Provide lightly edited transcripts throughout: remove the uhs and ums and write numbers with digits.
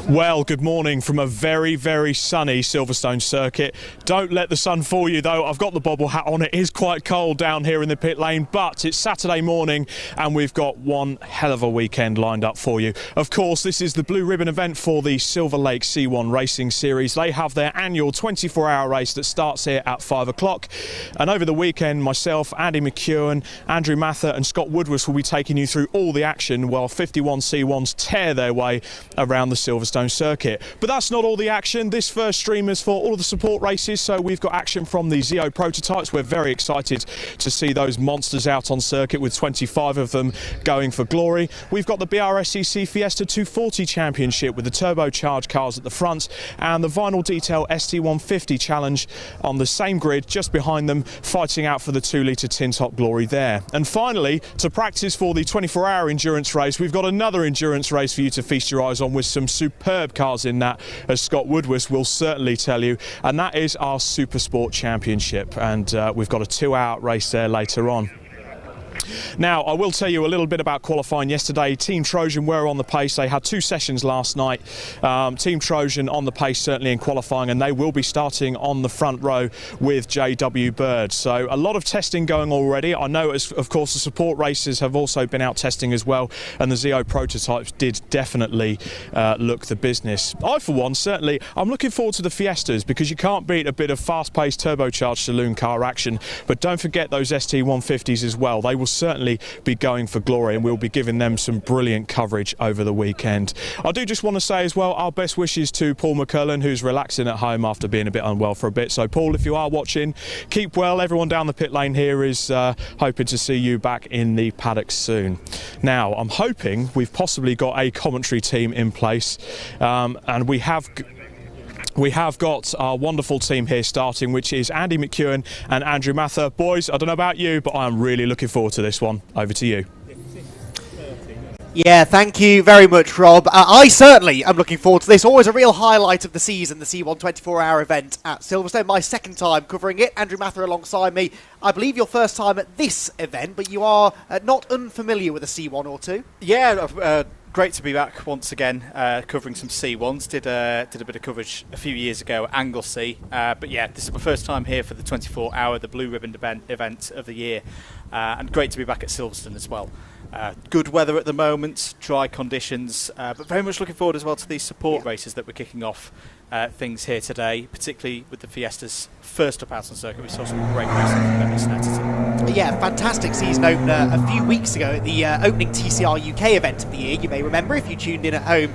Well, good morning from a very, very sunny Silverstone circuit. Don't let the sun fool you though. I've got the bobble hat on. It is quite cold down here in the pit lane, but it's Saturday morning and we've got one hell of a weekend lined up for you. Of course, this is the blue ribbon event for the Silverlake C1 Racing Series. They have their annual 24-hour race that starts here at 5 o'clock. And over the weekend, myself, Andy McEwen, Andrew Mather and Scott Woodward will be taking you through all the action while 51 C1s tear their way around the Silverstone circuit. But that's not all the action. This first stream is for all of the support races, so we've got action from the ZEO Prototypes. We're very excited to see those monsters out on circuit with 25 of them going for glory. We've got the BRSCC Fiesta 240 Championship with the turbocharged cars at the front and the Vinyl Detail ST150 Challenge on the same grid just behind them, fighting out for the 2-litre tin top glory there. And finally, to practice for the 24-hour endurance race, we've got another endurance race for you to feast your eyes on with some superb cars in that, as Scott Woodward will certainly tell you, and that is our SuperSport Championship, and we've got a 2-hour race there later on. Now, I will tell you a little bit about qualifying yesterday. Team Trojan were on the pace. They had 2 sessions last night. Team Trojan on the pace certainly in qualifying, and they will be starting on the front row with JW Bird. So a lot of testing going already. I know, of course, the support races have also been out testing as well, and the ZEO Prototypes did definitely look the business. I, for one, certainly, I'm looking forward to the Fiestas because you can't beat a bit of fast-paced turbocharged saloon car action. But don't forget those ST150s as well. They will certainly be going for glory, and we'll be giving them some brilliant coverage over the weekend. I do just want to say as well, our best wishes to Paul McCullen, who's relaxing at home after being a bit unwell for a bit. So Paul, if you are watching, keep well. Everyone down the pit lane here is hoping to see you back in the paddock soon. Now, I'm hoping we've possibly got a commentary team in place, and we have got our wonderful team here starting, which is Andy McEwen and Andrew Mather. Boys, I don't know about you, but I'm really looking forward to this one. Over to you. Yeah, thank you very much, Rob. I certainly am looking forward to this. Always a real highlight of the season, the C1 24-hour event at Silverstone. My second time covering it. Andrew Mather alongside me. I believe your first time at this event, but you are not unfamiliar with a C1 or two. Yeah, great to be back once again, covering some C1s. Did a bit of coverage a few years ago at Anglesey, but yeah, this is my first time here for the 24-hour, the blue ribbon event of the year, and great to be back at Silverstone as well. Good weather at the moment, dry conditions, but very much looking forward as well to these support races that we're kicking off things here today, particularly with the Fiesta's first up out on circuit. We saw some great racing from Benny Snetterton. Yeah, fantastic season opener a few weeks ago at the opening TCR UK event of the year. You may remember if you tuned in at home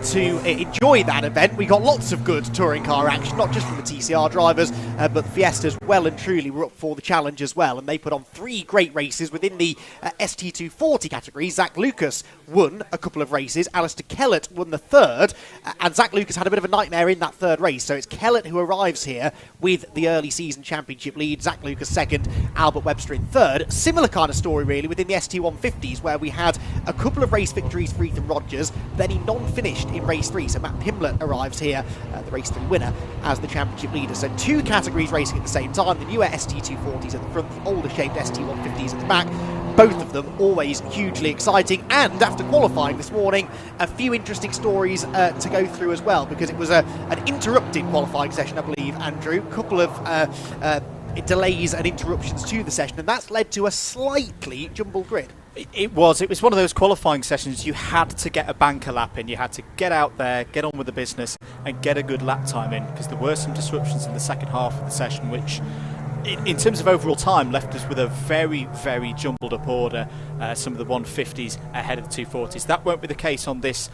to enjoy that event. We got lots of good touring car action, not just from the TCR drivers, but the Fiestas well and truly were up for the challenge as well, and they put on 3 great races within the ST240 category. Zach Lucas won a couple of races, Alistair Kellett won the third, and Zach Lucas had a bit of a nightmare in that third race, so it's Kellett who arrives here with the early season championship lead, Zach Lucas second, Albert Webster in third. Similar kind of story really within the ST150s, where we had a couple of race victories for Ethan Rogers, then he non-finished in race 3, so Matt Pimblett arrives here, the race 3 winner, as the championship leader. So 2 categories racing at the same time, the newer ST240s at the front, the older shaped ST150s at the back. Both of them always hugely exciting, and after qualifying this morning, a few interesting stories to go through as well, because it was an interrupted qualifying session, I believe, Andrew. A couple of delays and interruptions to the session, and that's led to a slightly jumbled grid. It was one of those qualifying sessions you had to get a banker lap in. You had to get out there, get on with the business, and get a good lap time in, because there were some disruptions in the second half of the session, which in terms of overall time left us with a very, very jumbled up order. Some of the 150s ahead of the 240s. That won't be the case on this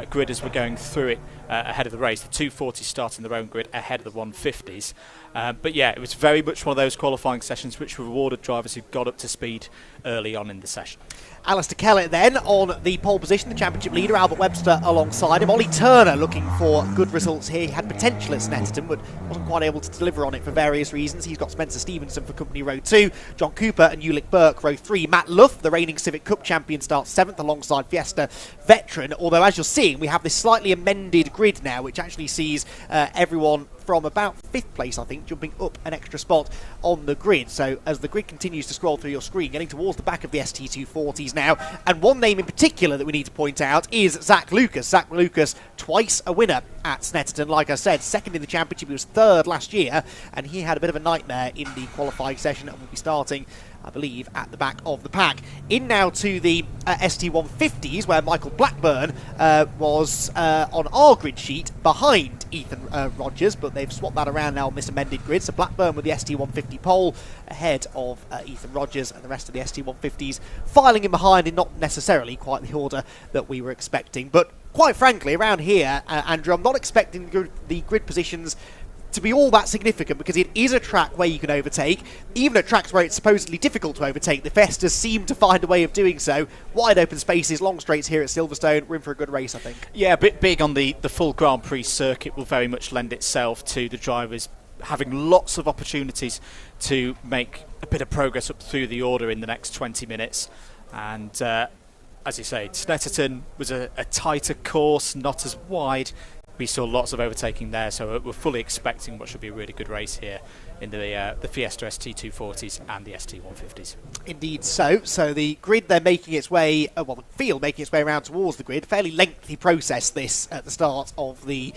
grid as we're going through it ahead of the race. The 240s starting their own grid ahead of the 150s. But yeah, it was very much one of those qualifying sessions which rewarded drivers who got up to speed early on in the session. Alistair Kellett then on the pole position, the championship leader, Albert Webster alongside him. Ollie Turner looking for good results here. He had potential at Snetterton, but wasn't quite able to deliver on it for various reasons. He's got Spencer Stevenson for company row 2, John Cooper and Ulick Burke row 3. Matt Luff, the reigning Civic Cup champion, starts 7th alongside Fiesta veteran, although as you're seeing we have this slightly amended grid now, which actually sees everyone from about 5th place, I think, jumping up an extra spot on the grid. So as the grid continues to scroll through your screen, getting towards the back of the ST240s now, and one name in particular that we need to point out is Zach Lucas. Zach Lucas, twice a winner at Snetterton, like I said, second in the championship. He was 3rd last year, and he had a bit of a nightmare in the qualifying session and will be starting, I believe, at the back of the pack. In now to the ST150s, where Michael Blackburn was on our grid sheet behind Ethan Rogers, but they've swapped that around now on this amended grid. So Blackburn with the ST150 pole ahead of Ethan Rogers, and the rest of the ST150s filing in behind in not necessarily quite the order that we were expecting. But quite frankly, around here, Andrew, I'm not expecting the grid positions to be all that significant, because it is a track where you can overtake. Even at tracks where it's supposedly difficult to overtake, the Fiestas seem to find a way of doing so. Wide open spaces, long straights here at Silverstone. We're in for a good race, I think. Yeah, a bit big on the full Grand Prix circuit will very much lend itself to the drivers having lots of opportunities to make a bit of progress up through the order in the next 20 minutes. And as you say, Snetterton was a tighter course, not as wide. We saw lots of overtaking there, so we're fully expecting what should be a really good race here in the Fiesta ST240s and the ST150s. Indeed so. So the grid, they're making its way, well, the field making its way around towards the grid. Fairly lengthy process this at the start of the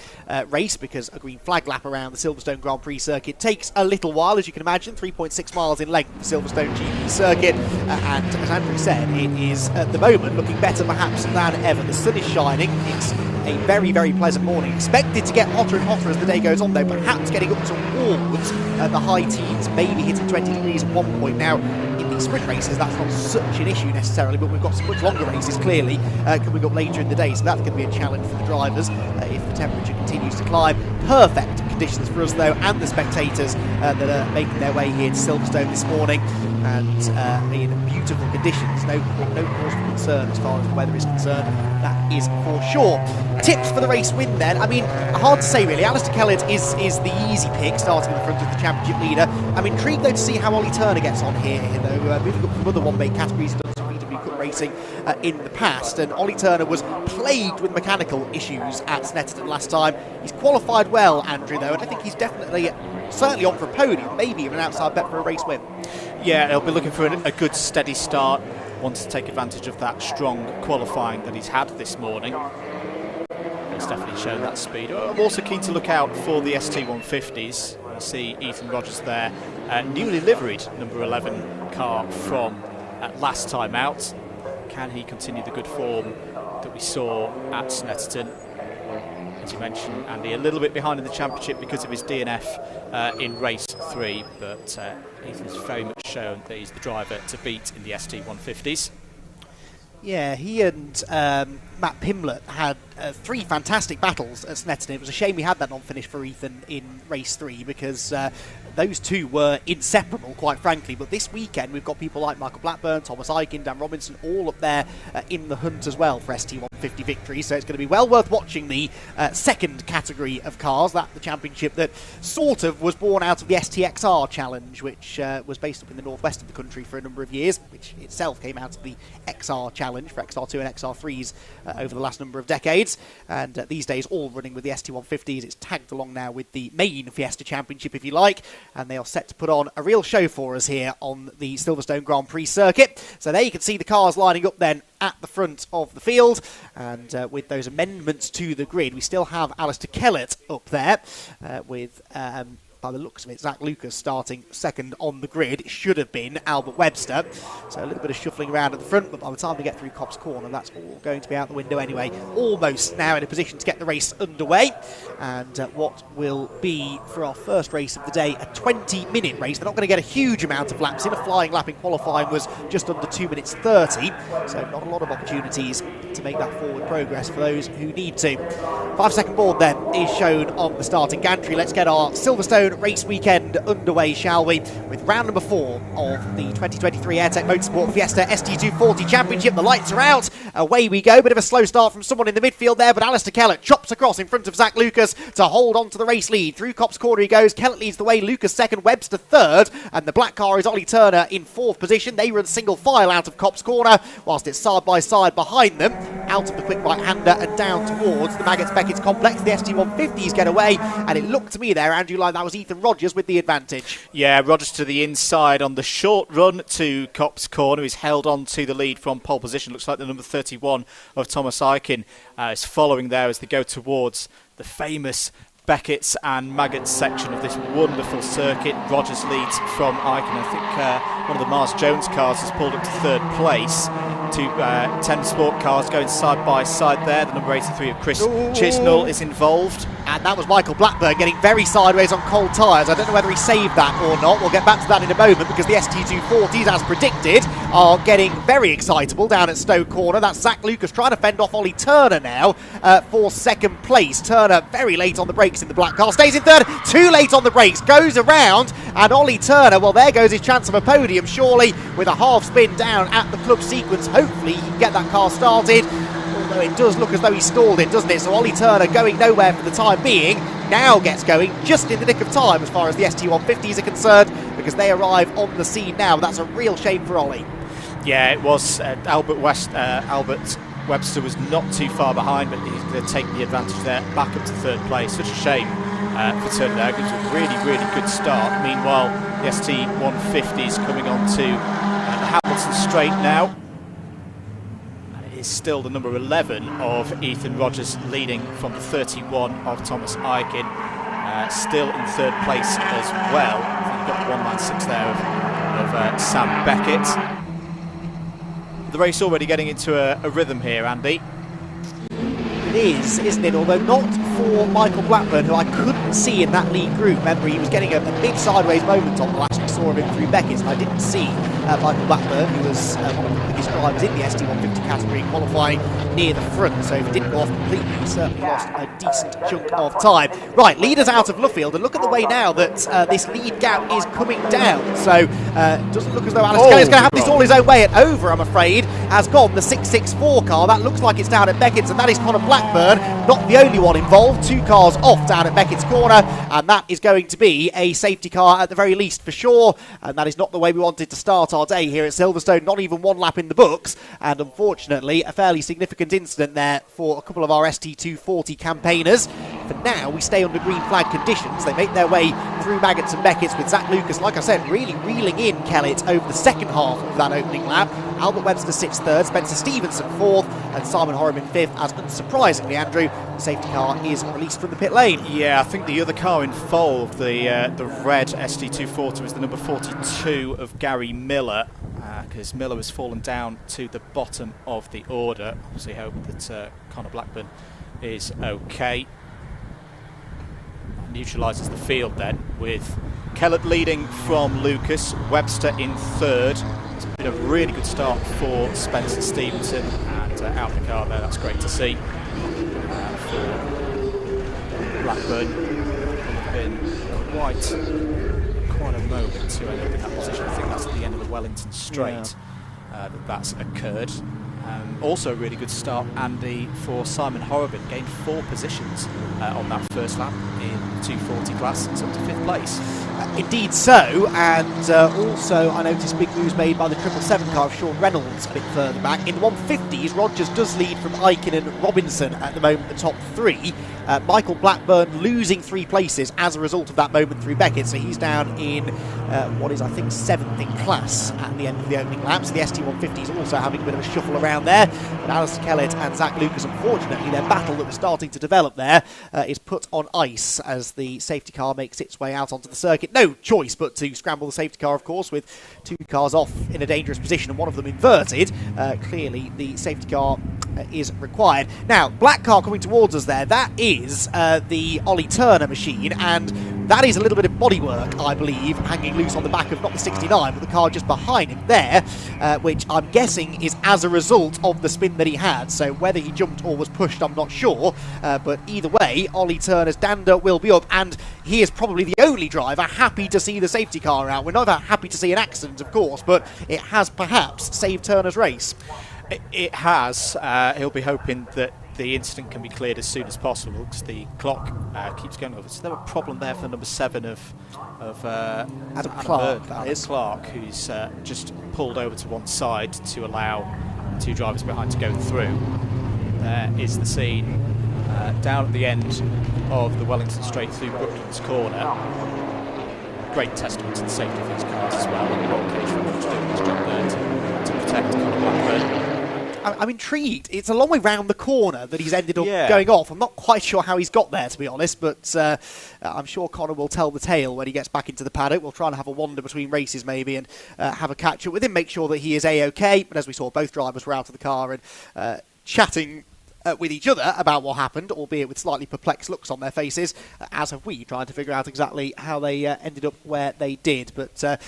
race, because a green flag lap around the Silverstone Grand Prix circuit takes a little while, as you can imagine. 3.6 miles in length, the Silverstone GP circuit. And as Andrew said, it is at the moment looking better perhaps than ever. The sun is shining. It's a very, very pleasant morning. Expected to get hotter and hotter as the day goes on, though, perhaps getting up towards the high teens, maybe hitting 20 degrees at one point. Now, in these sprint races, that's not such an issue necessarily, but we've got some much longer races, clearly, coming up later in the day, so that's going to be a challenge for the drivers if the temperature continues to climb. Perfect conditions for us, though, and the spectators that are making their way here to Silverstone this morning, and in beautiful conditions. No cause for concern as far as the weather is concerned, that is for sure. Tips for the race win, then. I mean, hard to say, really. Alistair Kellett is the easy pick, starting in the front of the championship leader. I'm intrigued, though, to see how Ollie Turner gets on here, though, moving up from other one-bay categories. He's done some VW Cup racing in the past, and Ollie Turner was plagued with mechanical issues at Snetterton last time. He's qualified well, Andrew, though, and I think he's definitely, certainly on for a podium, maybe even an outside bet for a race win. Yeah, he'll be looking for a good steady start, wants to take advantage of that strong qualifying that he's had this morning. He's definitely shown that speed. I'm also keen to look out for the ST150s. I see Ethan Rogers there, newly liveried number 11 car from last time out. Can he continue the good form that we saw at Snetterton? As you mentioned, Andy, a little bit behind in the championship because of his DNF in race 3, but Ethan's very much shown that he's the driver to beat in the ST150s. Yeah, he and Matt Pimlett had 3 fantastic battles at Snetterton. It was a shame we had that non-finish for Ethan in race 3, because those two were inseparable, quite frankly. But this weekend we've got people like Michael Blackburn, Thomas Eichen, Dan Robinson, all up there in the hunt as well for ST150 victories. So it's going to be well worth watching the second category of cars, that the championship that sort of was born out of the STXR challenge, which was based up in the northwest of the country for a number of years, which itself came out of the XR challenge for XR2 and XR3s over the last number of decades. And these days all running with the ST150s. It's tagged along now with the main Fiesta Championship, if you like, and they are set to put on a real show for us here on the Silverstone Grand Prix circuit. So there you can see the cars lining up then at the front of the field, and with those amendments to the grid, we still have Alistair Kellett up there with by the looks of it, Zach Lucas starting second on the grid. It should have been Albert Webster. So a little bit of shuffling around at the front, but by the time we get through Cobb's Corner, that's all going to be out the window anyway. Almost now in a position to get the race underway. And what will be, for our first race of the day, a 20-minute race. They're not going to get a huge amount of laps in. A flying lap in qualifying was just under 2 minutes 30. So not a lot of opportunities to make that forward progress for those who need to. 5-second board then is shown on the starting gantry. Let's get our Silverstone race weekend underway, shall we, with round number 4 of the 2023 AIRTEC Motorsport Fiesta ST240 Championship. The lights are out, away we go. Bit of a slow start from someone in the midfield there, but Alistair Kellett chops across in front of Zach Lucas to hold on to the race lead. Through Cobb's Corner he goes. Kellett leads the way, Lucas second, Webster third, and the black car is Ollie Turner in 4th position. They run single file out of Cobb's Corner, whilst it's side by side behind them. out of the quick right-hander and down towards the Maggots-Beckett's complex. The ST150s get away, and it looked to me there, Andrew, like that was Ethan Rogers with the advantage. Yeah, Rogers to the inside on the short run to Copse Corner. He's held on to the lead from pole position. Looks like the number 31 of Thomas Eichen is following there as they go towards the famous Beckett's and Maggots section of this wonderful circuit. Rogers leads from Eichen. I think one of the Mars Jones cars has pulled up to third place. Two 10 sport cars going side by side there. The number 83 of Chris Chisnell is involved. And that was Michael Blackburn getting very sideways on cold tyres. I don't know whether he saved that or not. We'll get back to that in a moment, because the ST240s, as predicted, are getting very excitable down at Stowe Corner. That's Zach Lucas trying to fend off Ollie Turner now for second place. Turner very late on the brakes in the black car, stays in third, too late on the brakes, goes around, and Ollie Turner, well, there goes his chance of a podium, surely, with a half spin down at the club sequence. Hopefully he can get that car started, although it does look as though he stalled it, doesn't it? So Ollie Turner, going nowhere for the time being, now gets going just in the nick of time as far as the ST150s are concerned, because they arrive on the scene now. That's a real shame for Ollie. Yeah, it was. Albert Webster was not too far behind, but he's going to take the advantage there, back up to third place. Such a shame for Turner there. It was a really, really good start. Meanwhile, the ST150 is coming on to the Hamilton straight now. It is still the number 11 of Ethan Rogers leading from the 31 of Thomas Eichen. Still in third place as well. I think you've got 196 there of Sam Beckett. The race already getting into a rhythm here, Andy. It is, isn't it? Although not for Michael Blackburn, who I couldn't see in that lead group. Remember, he was getting a big sideways moment on the last we saw of him through Beckett's, and I didn't see Michael Blackburn, who was one of the biggest drivers in the ST150 category, qualifying near the front. So if he didn't go off completely, he certainly lost a decent chunk of time. Right, leaders out of Luffield, and look at the way now that this lead gap is coming down. So it doesn't look as though Alex Kelly's going to have this all his own way. At over, I'm afraid, has gone the 664 car. That looks like it's down at Beckett's, and that is Conor Blackburn, not the only one involved. Two cars off down at Beckett's corner, and that is going to be a safety car at the very least for sure, and that is not the way we wanted to start our day here at Silverstone. Not even one lap in the books, and unfortunately a fairly significant incident there for a couple of our ST240 campaigners. For now, we stay under green flag conditions. They make their way through Maggots and Beckett's with Zach Lucas, like I said, really reeling in Kellett over the second half of that opening lap. Albert Webster sits third, Spencer Stevenson fourth, and Simon Horriman fifth, as unsurprisingly, Andrew, the safety car is released from the pit lane. Yeah, I think the other car involved, the red ST240, was the number 42 of Gary Miller, because Miller has fallen down to the bottom of the order. Obviously hope that Conor Blackburn is okay. Neutralises the field then, with Kellett leading from Lucas, Webster in third. It's been a really good start for Spencer Stevenson, and out the car there, that's great to see. For Blackburn, it's been quite a moment to end up in that position. I think that's at the end of the Wellington Straight that's occurred. Also a really good start, Andy, for Simon Horriban. Gained 4 positions on that first lap in the 240 class. It's up to 5th place. Indeed so, and also I noticed big moves made by the 777 car of Sean Reynolds a bit further back. In the 150s, Rogers does lead from Eichen and Robinson at the moment, the top 3. Michael Blackburn losing 3 places as a result of that moment through Beckett, so he's down in what is, I think, 7th in class at the end of the opening laps. The ST150s also having a bit of a shuffle around there, but Alistair Kellett and Zach Lucas, unfortunately, their battle that was starting to develop there is put on ice as the safety car makes its way out onto the circuit. No choice but to scramble the safety car, of course, with 2 cars off in a dangerous position and one of them inverted. Clearly the safety car is required. Now, black car coming towards us there, that is the Ollie Turner machine, and that is a little bit of bodywork, I believe, hanging loose on the back of not the 69, but the car just behind him there, which I'm guessing is as a result of the spin that he had. So whether he jumped or was pushed, I'm not sure, but either way, Ollie Turner's dander will be up, and he is probably the only driver happy to see the safety car out. We're not happy to see an accident, of course, but it has perhaps saved Turner's race. It has. He'll be hoping that the incident can be cleared as soon as possible, because the clock keeps going over. So there was a problem there for number 7 of Adam Clark, Adam Clark, who's just pulled over to one side to allow 2 drivers behind to go through. there is the scene down at the end of the Wellington Straight through Brooklands corner. Great testament to the safety of these cars as well, and Rob Cage doing his job there to protect Conor Blackburn. I'm intrigued. It's a long way round the corner that he's ended up going off. I'm not quite sure how he's got there, to be honest, but I'm sure Conor will tell the tale when he gets back into the paddock. We'll try and have a wander between races maybe and have a catch-up with him, make sure that he is A-OK. But as we saw, both drivers were out of the car and chatting with each other about what happened, albeit with slightly perplexed looks on their faces, as have we, trying to figure out exactly how they ended up where they did. But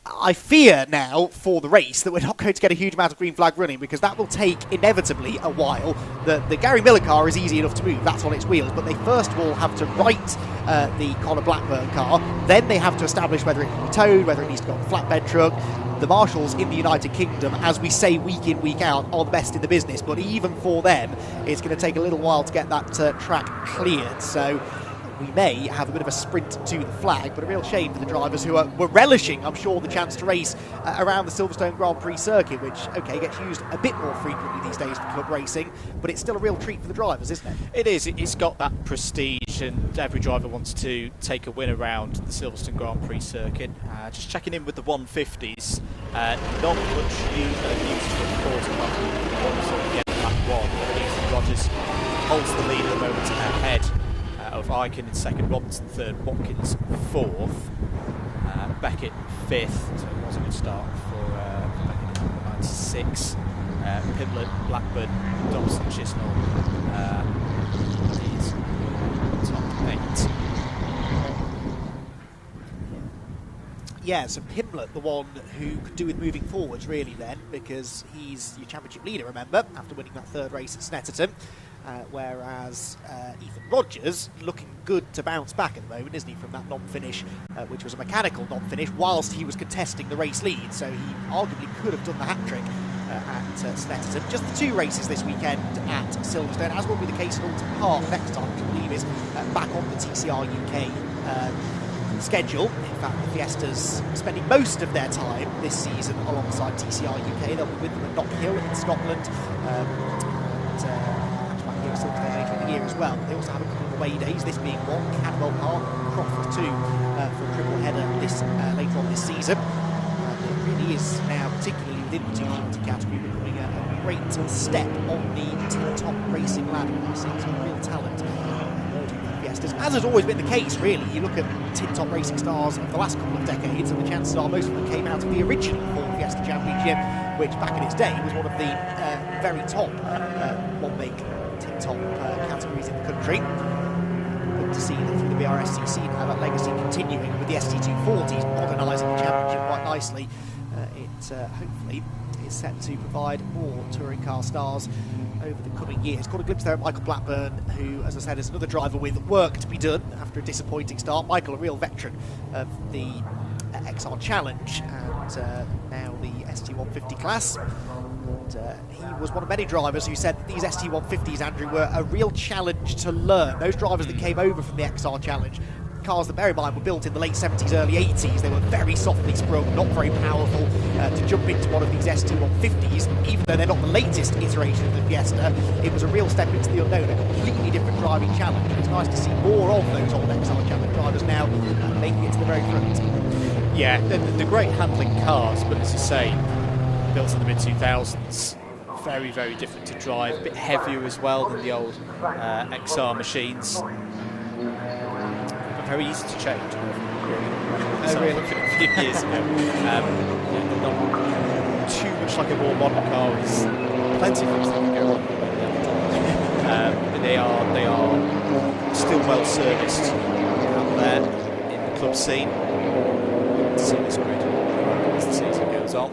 I fear now for the race that we're not going to get a huge amount of green flag running, because that will take inevitably a while. The Gary Miller car is easy enough to move, that's on its wheels, but they first of all have to right the Conor Blackburn car, then they have to establish whether it can be towed, whether it needs to go on the flatbed truck. The marshals in the United Kingdom, as we say week in, week out, are the best in the business, but even for them, it's going to take a little while to get that track cleared. So we may have a bit of a sprint to the flag, but a real shame for the drivers who were relishing, I'm sure, the chance to race around the Silverstone Grand Prix circuit, which, OK, gets used a bit more frequently these days for club racing, but it's still a real treat for the drivers, isn't it? It is. It's got that prestige, and every driver wants to take a win around the Silverstone Grand Prix circuit. Just checking in with the 150s, not much news to report apart from the lap one. Ethan Rogers holds the lead at the moment ahead of Eichen in second, Robinson third, Watkins fourth, Beckett fifth, so it was a good start for Beckett in number 96, Pimblett, Blackburn, Dobson, Chisnall is top 8. Yeah, so Pimblett, the one who could do with moving forwards really then, because he's your championship leader, remember, after winning that third race at Snetterton. Whereas Ethan Rogers looking good to bounce back at the moment, isn't he, from that non-finish, which was a mechanical non-finish, whilst he was contesting the race lead, so he arguably could have done the hat-trick at Snetterton. Just the 2 races this weekend at Silverstone, as will be the case at Alton Park next time, which I believe is back on the TCR UK schedule. In fact, the Fiesta's spending most of their time this season alongside TCR UK. They'll be with them at Knockhill in Scotland. Later in the year as well. They also have a couple of away days, this being one, Cadwell Park, Croft 2 for a triple header later on this season. It really is now, particularly within the 240 category, becoming a great step on the tin-top racing ladder. We're seeing some real talent emerging from Fiestas, as has always been the case, really. You look at tin-top racing stars of the last couple of decades, and the chances are most of them came out of the original Ford Fiesta Championship, which back in its day was one of the very top one-make top categories in the country. Good to see that through the BRSCC now that legacy continuing with the ST240s modernising the championship quite nicely. It hopefully is set to provide more touring car stars over the coming years. Caught a glimpse there at Michael Blackburn, who, as I said, is another driver with work to be done after a disappointing start. Michael, a real veteran of the XR Challenge and now the ST150 class. He was one of many drivers who said that these ST150s, Andrew, were a real challenge to learn. Those drivers that came over from the XR Challenge, cars that, bear in mind, were built in the late 70s, early 80s, they were very softly sprung, not very powerful. To jump into one of these ST150s, even though they're not the latest iteration of the Fiesta, it was a real step into the unknown, a completely different driving challenge. It's nice to see more of those old XR Challenge drivers now making it to the very front. Yeah, they're great handling cars, but as you say, built in the mid-2000s, very, very different to drive, a bit heavier as well than the old XR machines, but very easy to change. Really? A few years ago. They're not too much like a more modern car. There's plenty of things that can go wrong. But they are still well serviced out there in the club scene. To see this grid as the season goes on.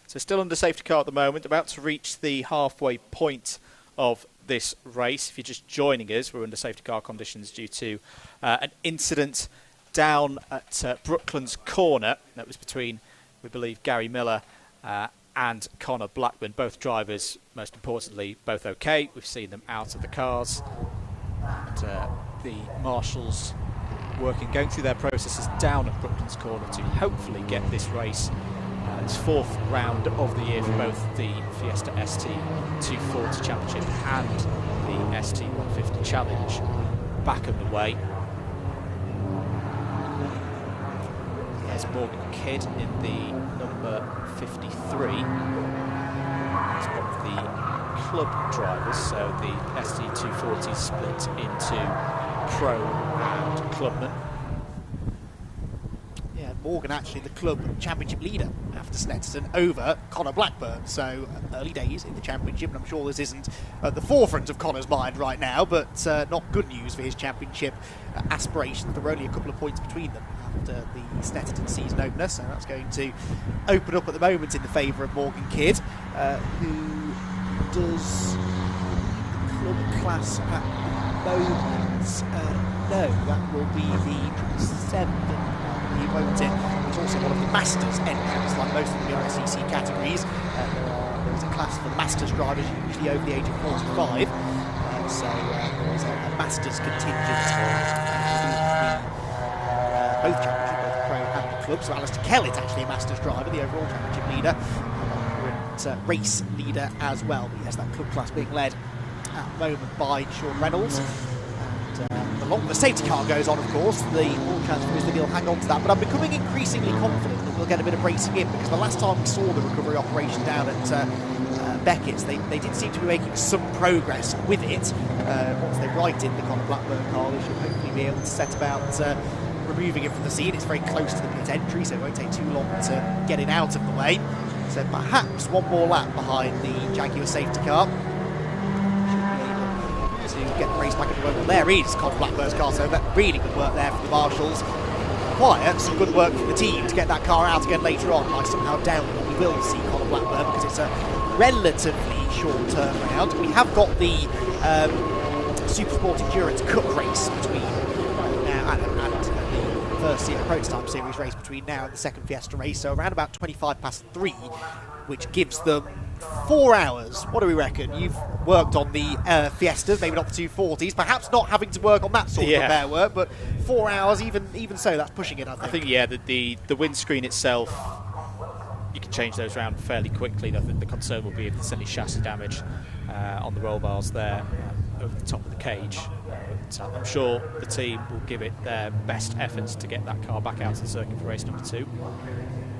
So still under safety car at the moment, about to reach the halfway point of this race. If you're just joining us, we're under safety car conditions due to an incident down at Brooklands corner. That was between, we believe, Gary Miller and Conor Blackburn. Both drivers, most importantly, both okay. We've seen them out of the cars. And the marshals going through their processes down at Brooklands corner to hopefully get this race It's fourth round of the year for both the Fiesta ST 240 Championship and the ST 150 Challenge. Back underway. There's Morgan Kidd in the number 53. He's one of the club drivers, so the ST 240 split into pro and clubman. Morgan actually the club championship leader after Snetterton over Connor Blackburn, so early days in the championship, and I'm sure this isn't at the forefront of Connor's mind right now, but not good news for his championship aspirations. There were only a couple of points between them after the Snetterton season opener, so that's going to open up at the moment in the favour of Morgan Kidd, who does the club class at the moment. No, that will be the 7th. He won't in. It's also one of the Masters entrants, like most of the BRSCC categories. There's a class for Masters drivers, usually over the age of 45. So there's a Masters contingent both championship, both the pro and the club. So Alistair Kellett, actually a Masters driver, the overall championship leader, current race leader as well. But yes, that club class being led at the moment by Sean Reynolds. The longer the safety car goes on, of course, the more chance is that he'll hang on to that. But I'm becoming increasingly confident that we'll get a bit of racing in, because the last time we saw the recovery operation down at Beckett's, they did seem to be making some progress with it. Once they righted the Conor Blackburn car, they should hopefully be able to set about removing it from the scene. It's very close to the pit entry, so it won't take too long to get it out of the way. So perhaps one more lap behind the Jaguar safety car. Get the race back into the road. Well, there is Conor Blackburn's car, so that really good work there from the marshals. Quiet, some good work from the team to get that car out again later on. I somehow doubt that we will see Conor Blackburn, because it's a relatively short turnaround. We have got the SuperSport Endurance Cup race between now and the first ZEO Prototype Series race between now and the second Fiesta race, so around about 3:25, which gives them 4 hours. What do we reckon? You've worked on the Fiestas, maybe not the 240s, perhaps not having to work on that sort of repair work, but 4 hours, even so, that's pushing it, I think. Yeah, the windscreen itself, you can change those around fairly quickly. I think the concern will be if there's any chassis damage on the roll bars there over the top of the cage. But I'm sure the team will give it their best efforts to get that car back out to the circuit for race number 2.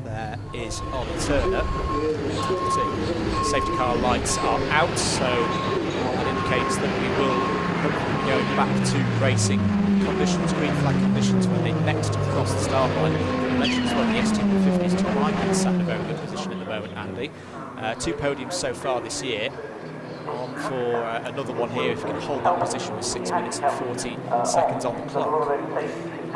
There is Ollie Turner. Safety car lights are out, so that indicates that we will hopefully be going back to racing conditions, green flag conditions, when they next cross the start line. I mentioned as well the ST150 is to right and sat in a very good position at the moment, Andy. 2 podiums so far this year. On for another one here if we can hold that position with 6 minutes and 40 seconds on the clock.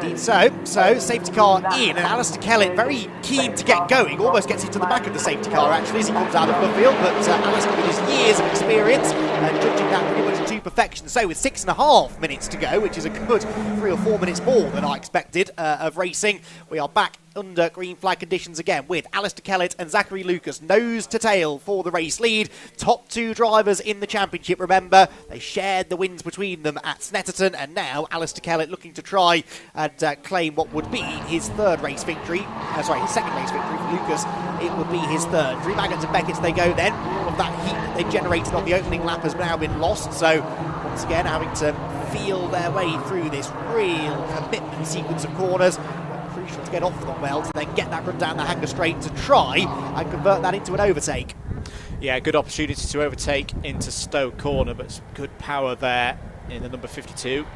Indeed so safety car in, and Alistair Kellett very keen to get going, almost gets into the back of the safety car actually as he comes out of the field, but Alistair with his years of experience judging that pretty much to perfection. So with 6.5 minutes to go, which is a good 3 or 4 minutes more than I expected of racing, we are back under green flag conditions again with Alistair Kellett and Zachary Lucas nose to tail for the race lead. Top 2 drivers in the championship, remember, they shared the wins between them at Snetterton, and now Alistair Kellett looking to try and claim what would be his third race victory, his second race victory for Lucas. It would be his third. Through Baggett and Beckett's they go then. All of that heat that they generated on the opening lap has now been lost, so once again having to feel their way through this real commitment sequence of corners. Crucial to get off them well, to then get that run down the hanger straight to try and convert that into an overtake. Yeah, good opportunity to overtake into Stowe Corner, but some good power there in the number 52.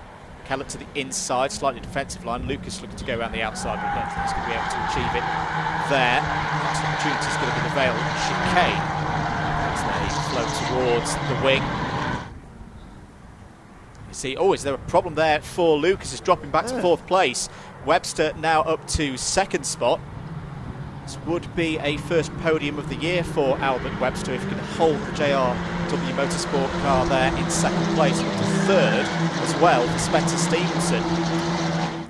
Kellett to the inside, slightly defensive line. Lucas looking to go around the outside, but I don't think he's going to be able to achieve it there. Next opportunity is going to be the Vale chicane as they float towards the wing. You see, is there a problem there for Lucas? Is dropping back to 4th place. Webster now up to 2nd spot. This would be a first podium of the year for Albert Webster if he can hold the JRW Motorsport car there in 2nd place. Up to 3rd as well for Spencer Stevenson.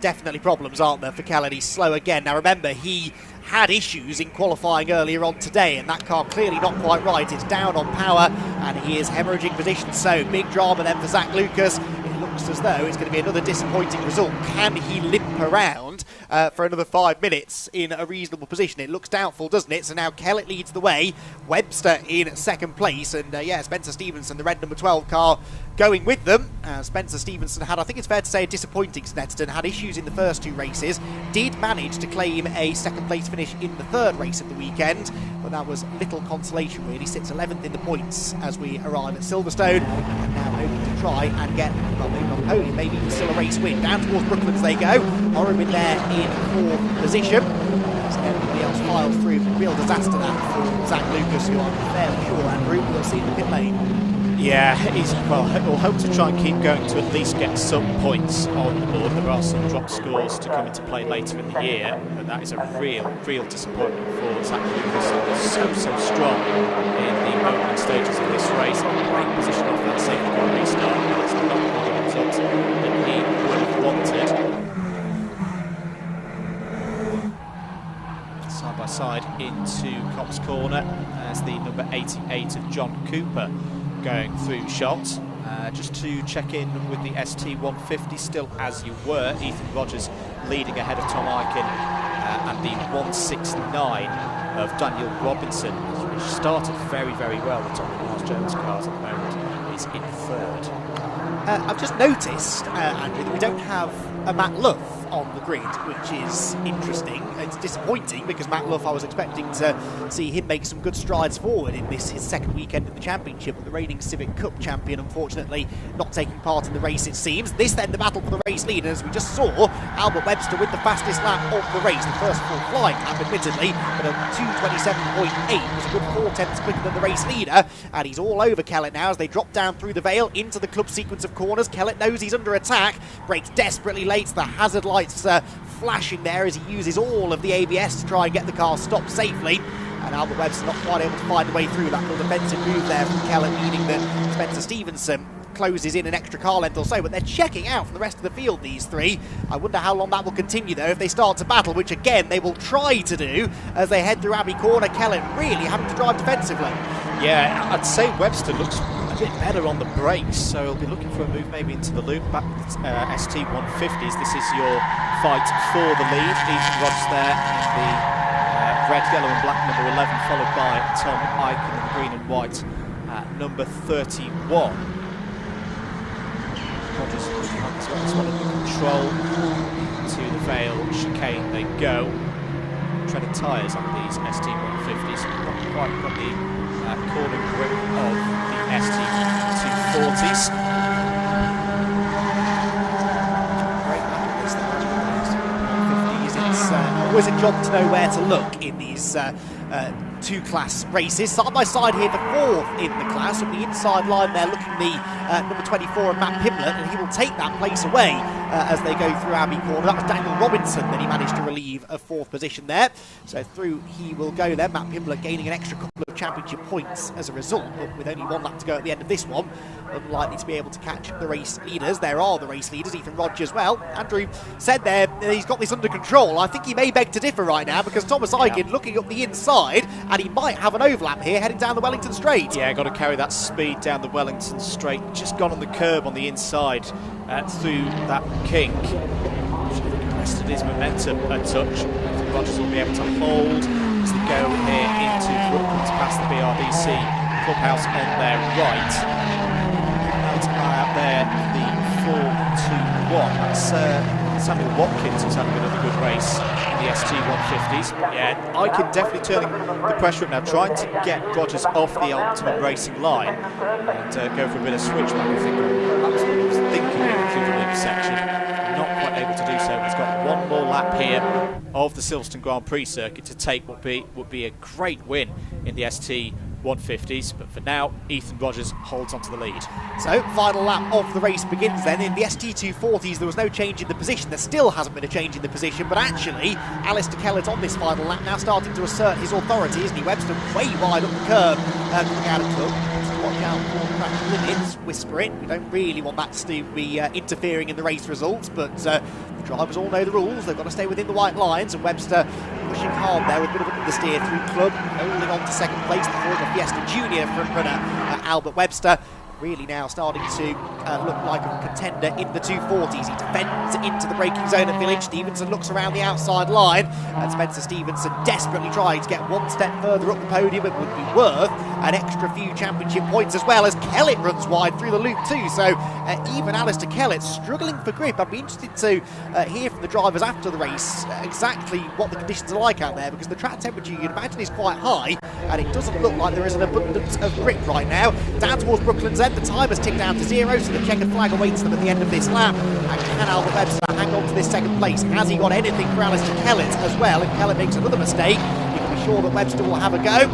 Definitely problems, aren't there, for Kellett? He's slow again. Now remember, he had issues in qualifying earlier on today, and that car clearly not quite right. It's down on power, and he is hemorrhaging position. So big drama then for Zach Lucas. It looks as though it's going to be another disappointing result. Can he limp around for another 5 minutes in a reasonable position. It looks doubtful, doesn't it? So now Kellett leads the way, Webster in second place, and yeah, Spencer Stevenson, the red number 12 car, going with them. Spencer Stevenson had, I think it's fair to say, a disappointing Snetterton, had issues in the first 2 races, did manage to claim a second place finish in the 3rd race of the weekend, but that was little consolation really. Sits 11th in the points as we arrive at Silverstone, and now hoping to try and get, well, maybe not podium, maybe even still a race win. Down towards Brooklands they go, Orwin there in 4th position. As everybody else files through, real disaster that for Zach Lucas, who I'm fairly sure, Andrew, we'll see in the pit lane. Yeah, we'll hope to try and keep going to at least get some points on the board. There are some drop scores to come into play later in the year, but that is a real disappointment for Zach Lucas, who was so strong in the opening stages of this race. Great position off that safety car restart, but it's not the result that he would have wanted. Side by side into Cops Corner as the number 88 of John Cooper going through shots. Just to check in with the ST150, still as you were, Ethan Rogers leading ahead of Tom Eichen, and the 169 of Daniel Robinson, which started very well. The top of Miles Jones cars at the moment is in 3rd. I've just noticed, Andrew, that we don't have a Matt Luff on the grid, which is interesting. It's disappointing because Matt Luff, I was expecting to see him make some good strides forward in this, his second weekend in the championship, but the reigning Civic Cup champion unfortunately not taking part in the race, it seems. This then the battle for the race lead, as we just saw, Albert Webster with the fastest lap of the race, the first full flying lap admittedly, but a 2:27.8 was a good 4 tenths quicker than the race leader, and he's all over Kellett now as they drop down through the Vale into the club sequence of corners. Kellett knows he's under attack, brakes desperately late, the hazard lights flashing there as he uses all of the ABS to try and get the car stopped safely, and Albert Webster not quite able to find a way through that little defensive move there from Kellett, meaning that Spencer Stevenson closes in an extra car length or so, but they're checking out from the rest of the field, these 3. I wonder how long that will continue though if they start to battle, which again they will try to do as they head through Abbey Corner. Kellett really having to drive defensively. Yeah, I'd say Webster looks a bit better on the brakes, so he'll be looking for a move maybe into the loop back with ST150s. This is your fight for the lead. Ethan Rogers there in the red, yellow and black number 11, followed by Tom Eichen in the green and white number 31. Rogers has got this one under control. To the Vale chicane they go. Treaded tyres on these ST150s, not quite got the corner grip of the ST240s. Great battle this, the 150s. It's always a job to know where to look in these 2-class races. Side by side here, the 4th in the class. On the inside line there, looking the number 24 of Matt Pimblett, and he will take that place away as they go through Abbey Corner. That was Daniel Robinson that he managed to relieve a 4th position there. So through he will go there. Matt Pimblett gaining an extra couple of championship points as a result, but with only 1 lap to go at the end of this one, unlikely to be able to catch the race leaders. There are the race leaders, Ethan Rogers. Well, Andrew said there he's got this under control. I think he may beg to differ right now because Thomas Eichen looking up the inside, and he might have an overlap here heading down the Wellington Straight. Yeah, got to carry that speed down the Wellington Straight. Just gone on the curb on the inside through that kink. Rested his momentum a touch. Rogers will be able to hold as they go here into Brooklands past the BRSCC clubhouse on their right. Out there, the 4-2-1. That's Samuel Watkins, who's having another good race in the ST150s. Yeah, I can definitely turning the pressure up now, trying to get Rogers off the optimum racing line and go for a bit of switchback. I think that's what he was thinking through the loop section. Not quite able to do so. He's got 1 more lap here of the Silverstone Grand Prix circuit to take what would be a great win in the ST150s, but for now Ethan Rogers holds onto the lead. So final lap of the race begins then. In the ST240s there was no change in the position. There still hasn't been a change in the position, but actually Alistair Kellett on this final lap now starting to assert his authority, isn't he? Webster way wide up the curb coming out of club. Watch out for crash limits, whisper it. We don't really want that to be interfering in the race results, but the drivers all know the rules. They've got to stay within the white lines, and Webster pushing hard there with a bit of an understeer through club, holding on to second place, the former Fiesta Junior front runner Albert Webster. really now starting to look like a contender in the 240s. He defends into the braking zone at Village. Stevenson looks around the outside line, and Spencer Stevenson desperately trying to get one step further up the podium. It would be worth an extra few championship points, as well as Kellett runs wide through the loop too. So even Alistair Kellett struggling for grip. I'd be interested to hear from the drivers after the race exactly what the conditions are like out there, because the track temperature, you'd imagine, is quite high, and it doesn't look like there is an abundance of grip right now. Down towards Brooklands End, the time has ticked down to 0, so the checkered flag awaits them at the end of this lap. And can Albert Webster hang on to this second place? Has he got anything for Alistair Kellett as well? If Kellett makes another mistake, you can be sure that Webster will have a go.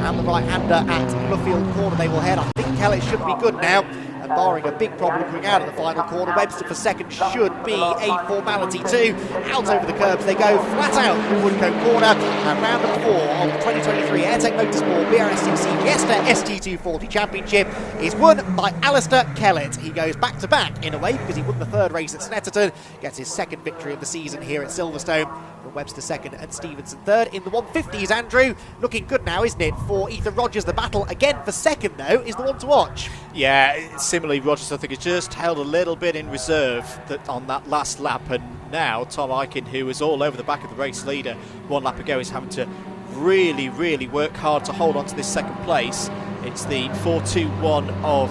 And the right-hander at Luffield Corner they will head. I think Kellett should be good now. And barring a big problem coming out of the final corner, Webster for second should be a formality too. Out over the curbs they go, flat out through Woodcote Corner. And round number 4 of the 2023 AIRTEC Motorsport BRSCC Fiesta ST240 Championship is won by Alistair Kellett. He goes back-to-back in a way, because he won the third race at Snetterton, gets his second victory of the season here at Silverstone. From Webster second and Stevenson third. In the 150s, Andrew, looking good now, isn't it, for Ethan Rogers? The battle again for second, though, is the one to watch. Yeah, similarly, Rogers, I think, has just held a little bit in reserve on that last lap, and now Tom Aiken, who was all over the back of the race leader one lap ago, is having to really, really work hard to hold on to this second place. It's the 4-2-1 of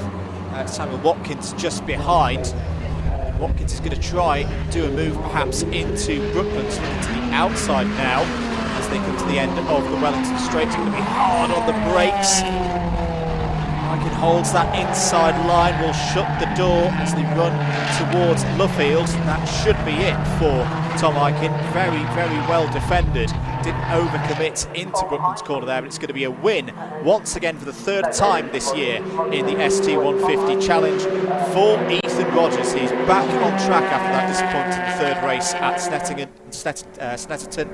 Samuel Watkins just behind. Watkins is going to try and do a move perhaps into Brooklands, looking to the outside now as they come to the end of the Wellington Straight. It's going to be hard on the brakes. Aiken holds that inside line, will shut the door as they run towards Luffield. That should be it for Tom Aiken. Very, very well defended. Didn't overcommit into Brooklands Corner there, but it's going to be a win once again for the third time this year in the ST150 Challenge for Ethan Rogers. He's back on track after that disappointing third race at Snetterton.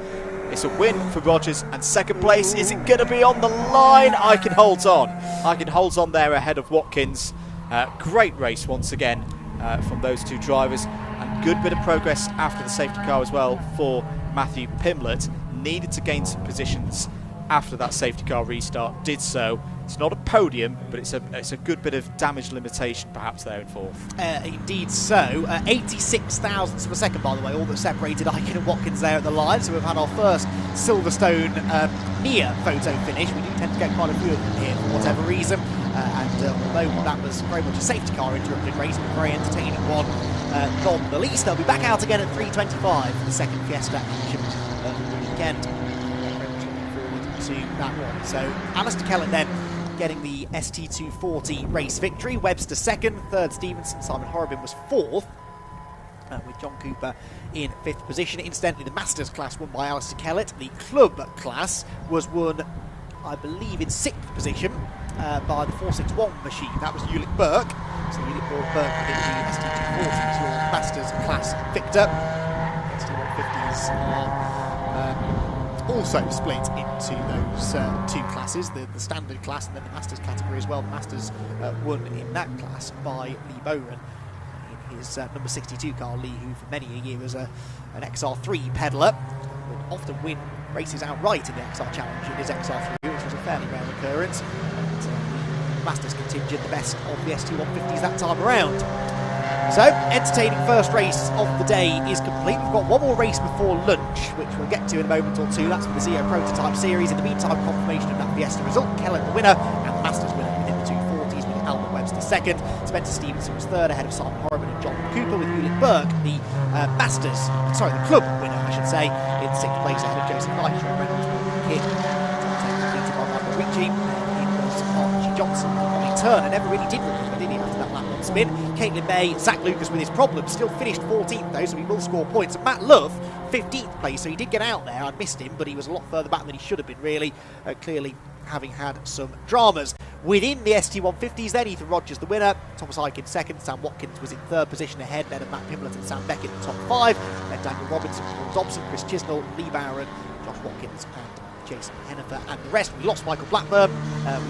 It's a win for Rogers, and second place, is it going to be on the line? Aiken holds on. Aiken holds on there ahead of Watkins. Great race once again from those two drivers, and good bit of progress after the safety car as well for Matthew Pimlett. Needed to gain some positions after that safety car restart, did so. It's not a podium, but it's a good bit of damage limitation perhaps there in fourth. Indeed so. 86 thousandths of a second, by the way, all that separated Aiken and Watkins there at the line. So we've had our first Silverstone near photo finish. We do tend to get quite a few of them here for whatever reason. Although that was very much a safety car interrupted race, but a very entertaining one not the least. They'll be back out again at 3:25 for the second Fiesta action of the weekend. Very much looking forward to that one. So Alistair Kellett then getting the ST240 race victory. Webster second, third Stevenson, Simon Horrobin was fourth, with John Cooper in fifth position. Incidentally, the Masters class won by Alistair Kellett. The club class was won, I believe, in sixth position by the 461 machine. That was Ulick Burke. So Ulick Burke in the ST240 is your Masters class victor. ST150s are also split into those two classes, the standard class and then the Masters category as well. The Masters won in that class by Lee Bowron in his number 62 car. Lee, who for many a year was an XR3 peddler, would often win races outright in the XR Challenge in his XR3, which was a fairly rare occurrence. The Masters contingent, the best of the ST150s that time around. So, entertaining first race of the day is complete. We've got one more race before lunch, which we'll get to in a moment or two. That's for the ZEO Prototype Series. In the meantime, confirmation of that Fiesta result. Kellett the winner, and the Masters winner within the 240s with Albert Webster second. Spencer Stevenson was third, ahead of Simon Horrobin and John Cooper, with Ulick Burke, the the club winner, I should say, in sixth place ahead of Joseph Knight, Reynolds, Kidd. Completed by Michael Ricci. It was Archie Johnson, Ollie Turner never really did recover, did he, after that lap on spin. Caitlin May, Zach Lucas with his problems, still finished 14th though, so he will score points. And Matt Love, 15th place, so he did get out there. I missed him, but he was a lot further back than he should have been, really, clearly having had some dramas. Within the ST150s then, Ethan Rogers the winner, Thomas Aiken second, Sam Watkins was in third position ahead, then of Matt Pimlett and Sam Beckett in the top five, then Daniel Robinson, Paul Dobson, Chris Chisnell, Lee Bowron, Josh Watkins and Jason Hennifer and the rest. We lost Michael Blackburn.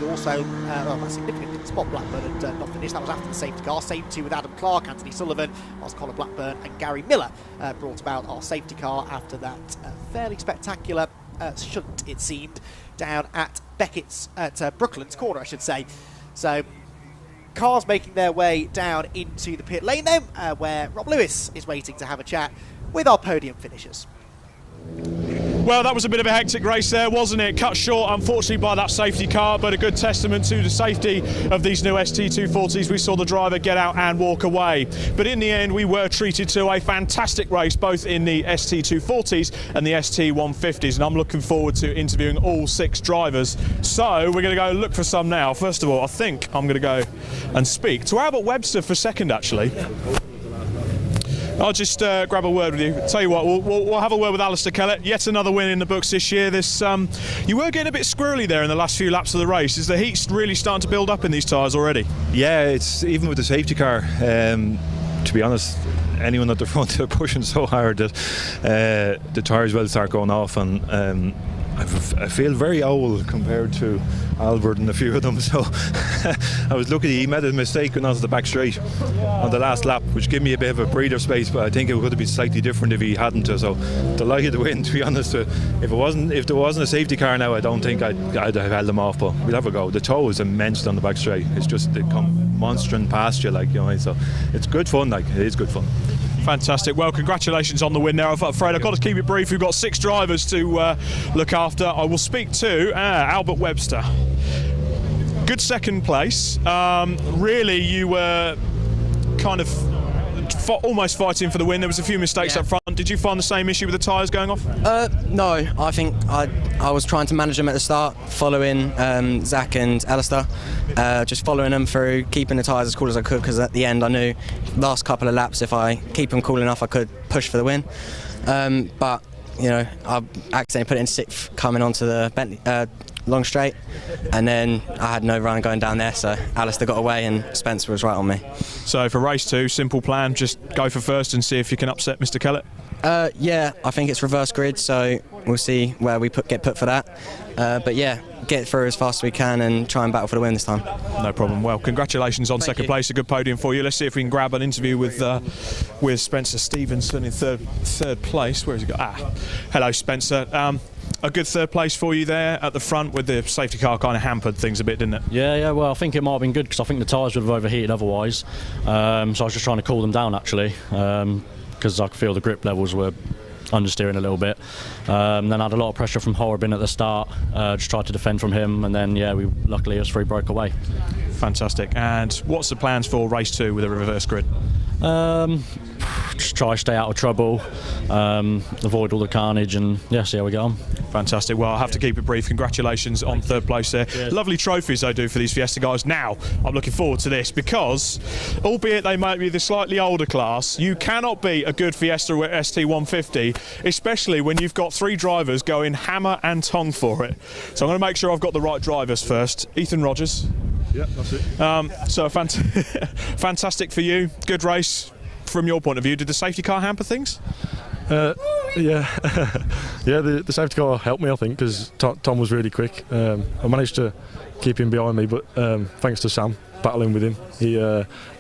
We also, a significant spot Blackburn had not finished. That was after the safety car. Same two with Adam Clark, Anthony Sullivan, whilst Colin Blackburn and Gary Miller brought about our safety car after that fairly spectacular shunt, it seemed, down at Beckett's, at Brooklands Corner, I should say. So cars making their way down into the pit lane then, where Rob Lewis is waiting to have a chat with our podium finishers. Well, that was a bit of a hectic race there, wasn't it? Cut short, unfortunately, by that safety car, but a good testament to the safety of these new ST240s. We saw the driver get out and walk away. But in the end, we were treated to a fantastic race, both in the ST240s and the ST150s, and I'm looking forward to interviewing all 6 drivers. So we're going to go look for some now. First of all, I think I'm going to go and speak to Albert Webster for second, actually. I'll just grab a word with you. Tell you what, we'll have a word with Alistair Kellett. Yet another win in the books this year. You were getting a bit squirrely there in the last few laps of the race. Is the heat really starting to build up in these tyres already? Yeah, it's even with the safety car. To be honest, anyone at the front are pushing so hard that the tyres will start going off, and I feel very old compared to Albert and a few of them. So I was lucky he made a mistake going onto the back straight on the last lap, which gave me a bit of a breather space, but I think it would have been slightly different if he hadn't. So delighted to win, to be honest. If there wasn't a safety car now, I don't think I'd have held them off, but we'll have a go. The tow is immense on the back straight. It's just, they come monstering past you, like, you know, so it's good fun, like, it is good fun. Fantastic. Well, congratulations on the win there. I'm afraid I've got to keep it brief. We've got 6 drivers to look after. I will speak to Albert Webster. Good second place. Really, you were kind of almost fighting for the win. There was a few mistakes up front. Did you find the same issue with the tyres going off? No, I think I was trying to manage them at the start, following Zach and Alistair, just following them through, keeping the tyres as cool as I could, because at the end I knew last couple of laps if I keep them cool enough I could push for the win. But you know, I accidentally put it in 6th coming onto the Bentley long straight, and then I had no run going down there, so Alistair got away and Spencer was right on me. So for race 2, simple plan, just go for first and see if you can upset Mr. Kellett? Yeah, I think it's reverse grid, so we'll see where we get put for that. But yeah, get through as fast as we can and try and battle for the win this time. No problem. Well, congratulations on second place, a good podium for you. Let's see if we can grab an interview with Spencer Stevenson in third place. Where has he got? Hello, Spencer. A good third place for you there at the front, with the safety car kind of hampered things a bit, didn't it? Yeah, well, I think it might have been good because I think the tyres would have overheated otherwise. So I was just trying to cool them down, actually, because I could feel the grip levels were understeering a little bit. Then I had a lot of pressure from Horrobin at the start, just tried to defend from him, and then, yeah, luckily us 3 broke away. Fantastic. And what's the plans for race 2 with a reverse grid? Just try to stay out of trouble, avoid all the carnage, and yeah, see how we get on. Fantastic. Well, I'll have to keep it brief. Congratulations on third place there. Cheers. Lovely trophies they do for these Fiesta guys. Now, I'm looking forward to this because, albeit they might be the slightly older class, you cannot beat a good Fiesta ST150, especially when you've got 3 drivers going hammer and tong for it. So I'm going to make sure I've got the right drivers first. Ethan Rogers. Yeah, that's it. So fantastic for you. Good race. From your point of view, did the safety car hamper things? Yeah, yeah. The safety car helped me, I think, because Tom was really quick. I managed to keep him behind me, but thanks to Sam battling with him, he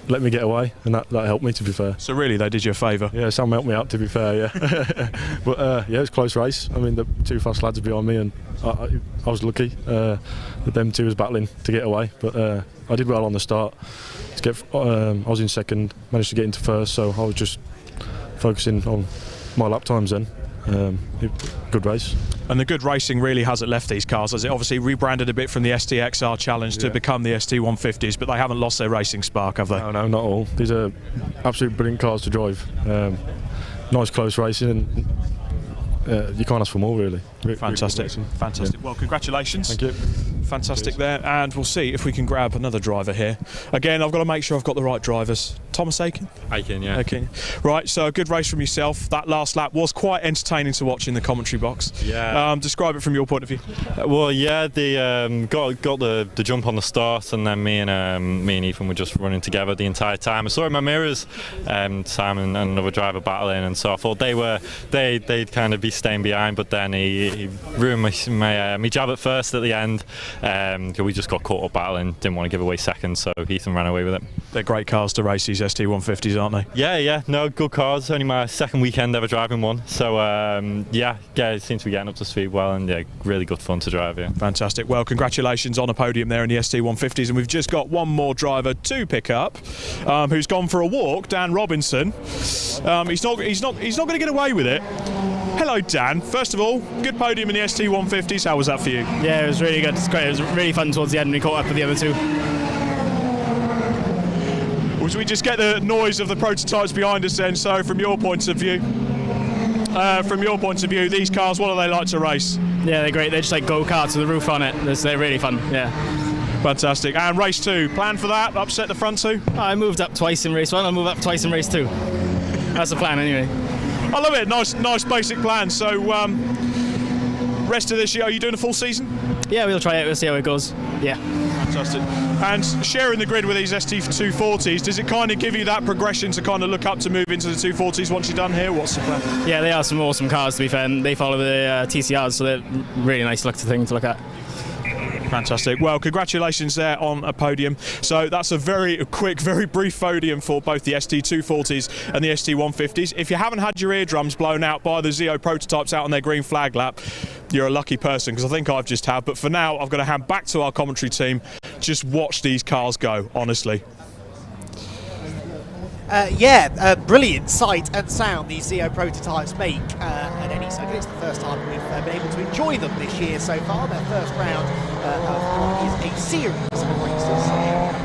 let me get away, and that helped me, to be fair. So really, they did you a favour? Yeah, Sam helped me out, to be fair. Yeah, but yeah, it was a close race. I mean, the 2 fast lads behind me, and I was lucky that them 2 was battling to get away. But I did well on the start. I was in second, managed to get into first, so I was just focusing on my lap times then. Good race. And the good racing really hasn't left these cars, has it? Obviously rebranded a bit from the STXR Challenge to become the ST150s, but they haven't lost their racing spark, have they? No, not all. These are absolute brilliant cars to drive. Nice close racing, and you can't ask for more, really. Fantastic. Fantastic. Yeah. Well, congratulations. Thank you. Fantastic. Cheers. There, and we'll see if we can grab another driver here. Again, I've got to make sure I've got the right drivers. Thomas Aiken? Aiken, yeah. Aiken. Right, so a good race from yourself. That last lap was quite entertaining to watch in the commentary box. Yeah. Describe it from your point of view. Well, yeah, the got the jump on the start, and then me and Ethan were just running together the entire time. I saw in my mirrors Sam and another driver battling, and so I thought they'd kind of be staying behind, but then he ruined my jab at first at the end, We just got caught up battling, didn't want to give away seconds, so Ethan ran away with it. They're great cars to race, these ST150s, aren't they? Yeah, no, good cars. Only my second weekend ever driving one, so yeah, it seems to be getting up to speed well, and yeah, really good fun to drive. Yeah, fantastic. Well, congratulations on a podium there in the ST150s, and we've just got one more driver to pick up, who's gone for a walk. Dan Robinson. He's not going to get away with it. Hello, Dan. First of all, good podium in the ST150s. How was that for you? Yeah, it was really good. It's great. It was really fun towards the end when we caught up with the other two. Well, should we just get the noise of the prototypes behind us then? So, from your point of view, these cars, what do they like to race? Yeah, they're great. They're just like go-karts with a roof on it. They're really fun. Yeah. Fantastic. And race 2, plan for that? Upset the front 2? I moved up twice in race 1. I'll move up twice in race 2. That's the plan, anyway. I love it. Nice basic plan. So, rest of this year, are you doing a full season? Yeah, we'll try it. We'll see how it goes. Yeah. Fantastic. And sharing the grid with these ST240s, does it kind of give you that progression to kind of look up to move into the 240s once you're done here? What's the plan? Yeah, they are some awesome cars, to be fair, and they follow the TCRs, so they're really nice thing to look at. Fantastic. Well, congratulations there on a podium. So that's a very quick, very brief podium for both the ST240s and the ST150s. If you haven't had your eardrums blown out by the ZEO Prototypes out on their green flag lap, you're a lucky person, because I think I've just have. But for now, I've got to hand back to our commentary team. Just watch these cars go, honestly. Brilliant sight and sound these ZEO Prototypes make at any circuit. It's the first time we've been able to enjoy them this year so far. Their first round is a series of races.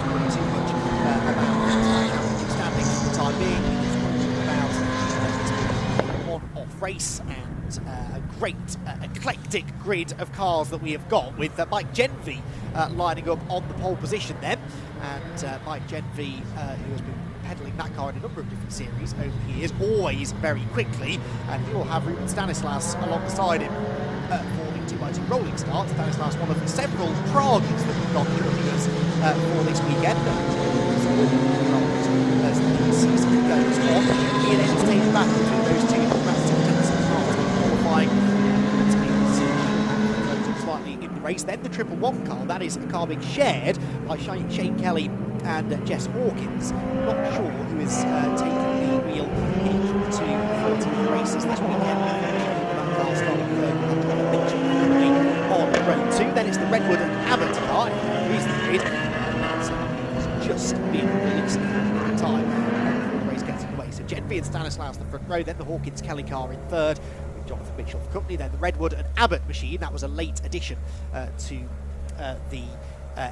Not too much about standing for the time being. It's about a one-off race and a great eclectic grid of cars that we have got, with Mike Genvy lining up on the pole position then. And Mike Genvy, who has been peddling that car in a number of different series over the years, always very quickly, and he will have Ruben Stanislas alongside him for the 2x2 rolling start. Stanislas, one of the several Pragas that we've got joining us for this weekend. As the season goes on, he an entertaining battle between those two massive Tennessee cars qualifying slightly in the race. Then the 111 car, that is a car being shared by Shane Kelly and Jess Hawkins. Not sure who is taking the wheel in the 240 races this weekend. That car starting third on road 2. Then it's the Redwood and Abbott car. Here's the grid. It's just been released at the time. The race gets away. So Genvy and Stanislaus the front row. Then the Hawkins Kelly car in third, with Jonathan Mitchell for company. Then the Redwood and Abbott machine. That was a late addition to the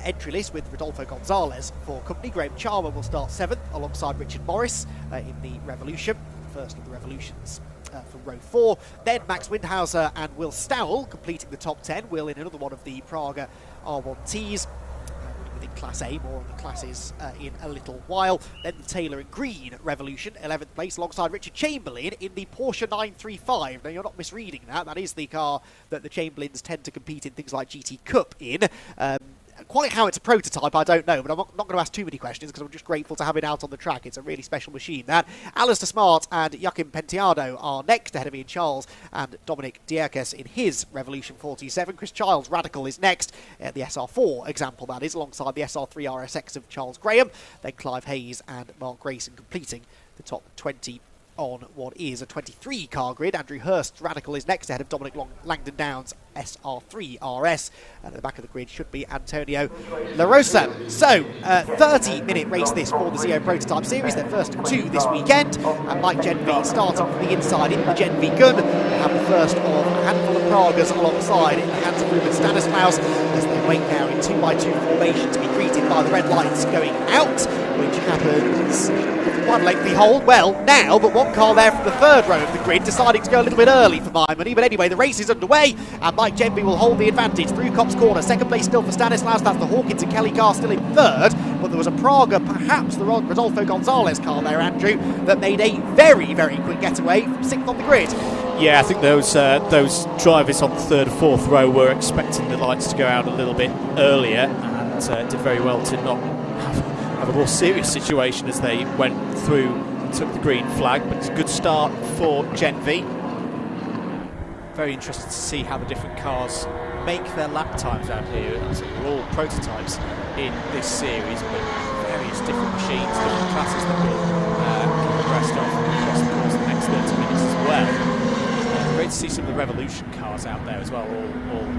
entry list, with Rodolfo Gonzalez for company. Graham Charmer will start 7th alongside Richard Morris in the Revolution, first of the Revolutions from row 4. Then Max Windhauser and Will Stowell completing the top 10. Will in another one of the Praga R1Ts. Within Class A, more on the classes in a little while. Then the Taylor and Green Revolution, 11th place, alongside Richard Chamberlain in the Porsche 935. Now, you're not misreading that. That is the car that the Chamberlains tend to compete in things like GT Cup in. Quite how it's a prototype, I don't know, but I'm not going to ask too many questions, because I'm just grateful to have it out on the track. It's a really special machine, that. Alistair Smart and Joachim Penteado are next, ahead of Ian Charles and Dominic Dierkes in his Revolution 47. Chris Childs' Radical is next, the SR4 example, that is, alongside the SR3 RSX of Charles Graham. Then Clive Hayes and Mark Grayson completing the top 20 on what is a 23 car grid. Andrew Hurst's Radical is next, ahead of Dominic Langdon Downs' SR3 RS, and at the back of the grid should be Antonio La Rosa. So, 30-minute race this for the ZEO Prototype Series, their first of 2 this weekend, and Mike Genvy starting from the inside in the Genvy gun. We'll have the first of a handful of Pragas alongside in the hands of Ruben Stanislaus, as they wait now in 2x2 formation to be greeted by the red lights going out, which happens one lengthy hold, well, now, but one car there from the third row of the grid deciding to go a little bit early for my money. But anyway, the race is underway, and Mike Genvy will hold the advantage through Copse Corner. Second place still for Stanislaus. That's the Hawkins and Kelly car still in third, but there was a Praga, perhaps the Rodolfo Gonzalez car there, Andrew, that made a very, very quick getaway from 6th on the grid. Yeah, I think those drivers on the third and fourth row were expecting the lights to go out a little bit earlier, and did very well to not have a more serious situation as they went through and took the green flag. But it's a good start for Genvy. Very interested to see how the different cars make their lap times out here. So we're all prototypes in this series, but various different machines, different classes that will keep abreast of across the course of the next 30 minutes as well. Great to see some of the Revolution cars out there as well, all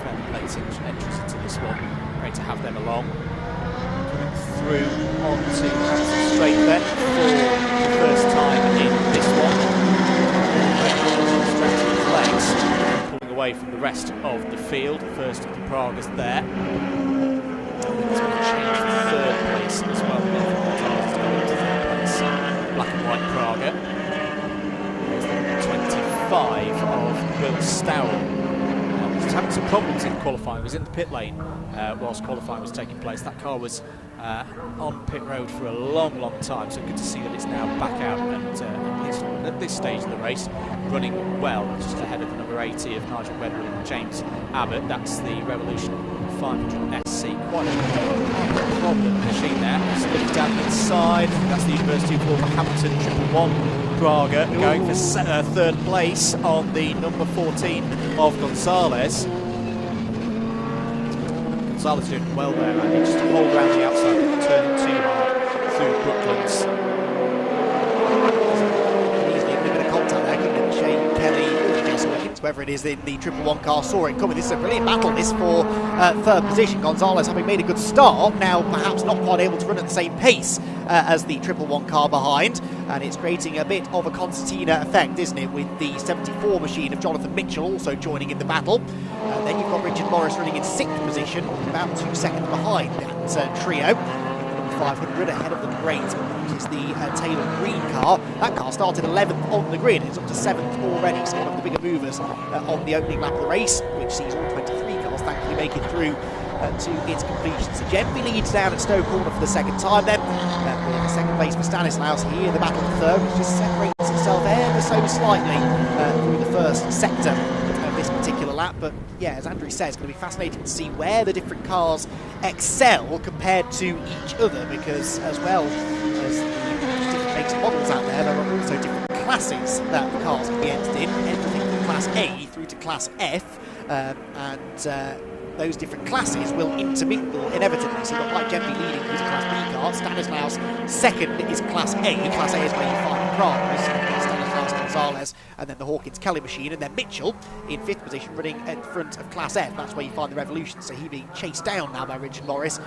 fairly late entries into this one. Great to have them along. Coming through onto straight then for the first time in this one. Legs, pulling away from the rest of the field. First of the Pragas there. It's going to change to third place as well. It's going to third place. Black and white Praga. There's the 25 of Will Stowell. He was having some problems in qualifying. He was in the pit lane whilst qualifying was taking place. That car was on pit road for a long, long time, so good to see that it's now back out and at this stage of the race running well, just ahead of the number 80 of Nigel Wedgwood and James Abbott. That's the Revolution 500 SC. Quite a problem machine there. Just looking down the inside, that's the University of Wolverhampton 111 Praga going for third place on the number 14 of Gonzalez. Gonzalez doing well there, and he just hold around the outside, not turning too hard through Brooklands. Easily a bit of contact there, couldn't it? Shane Kelly, Jason Wiggins, whoever it is in the 111 car, saw it coming. This is a brilliant battle, this for third position. Gonzalez having made a good start, now perhaps not quite able to run at the same pace as the 111 car behind, and it's creating a bit of a concertina effect, isn't it, with the 74 machine of Jonathan Mitchell also joining in the battle. Then you've got Richard Morris running in 6th position, about 2 seconds behind that trio. 500 ahead of the great, which is the Taylor Green car. That car started 11th on the grid. It's up to 7th already, so one of the bigger movers on the opening lap of the race, which sees all 23 cars thankfully make it through to its completion. So Gemby leads down at Stowe Corner for the second time then. With second place for Stanislaus here, the battle for third, which just separates itself ever so slightly through the first sector of this particular lap. But yeah, as Andrew says, it's going to be fascinating to see where the different cars excel compared to each other, because as well as the different makes and models out there, there are also different classes that the cars can be entered in, everything from Class A through to Class F, and those different classes will intermingle inevitably. So you've got Mike Gemby leading, who's a Class B car. Stanislaus second is Class A. Class A is where you find Pragas, Stanislaus Gonzalez, and then the Hawkins Kelly machine, and then Mitchell in 5th position running at front of Class F. That's where you find the Revolution. So he being chased down now by Richard Morris,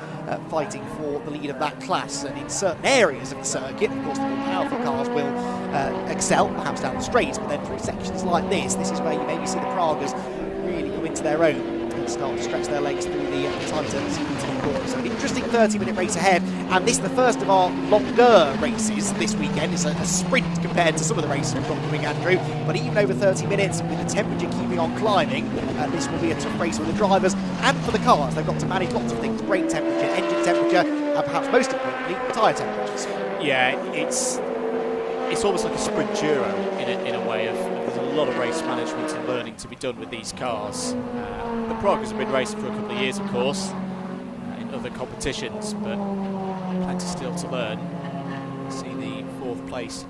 fighting for the lead of that class. And in certain areas of the circuit, of course, the more powerful cars will excel, perhaps down the straights, but then through sections like this is where you maybe see the Pragas really go into their own and start to stretch their legs through the tighter corner. So an interesting 30-minute race ahead, and this is the first of our longer races this weekend. It's a sprint compared to some of the races we've got coming, Andrew, but even over 30 minutes with the temperature keeping on climbing, this will be a tough race for the drivers and for the cars. They've got to manage lots of things: brake temperature, engine temperature, and perhaps most importantly, tyre temperatures. Yeah, it's almost like a sprint Giro in a way of there's a lot of race management and learning to be done with these cars. The Pragas have been racing for a couple of years, of course, in other competitions, but plenty still to learn. See the 4th place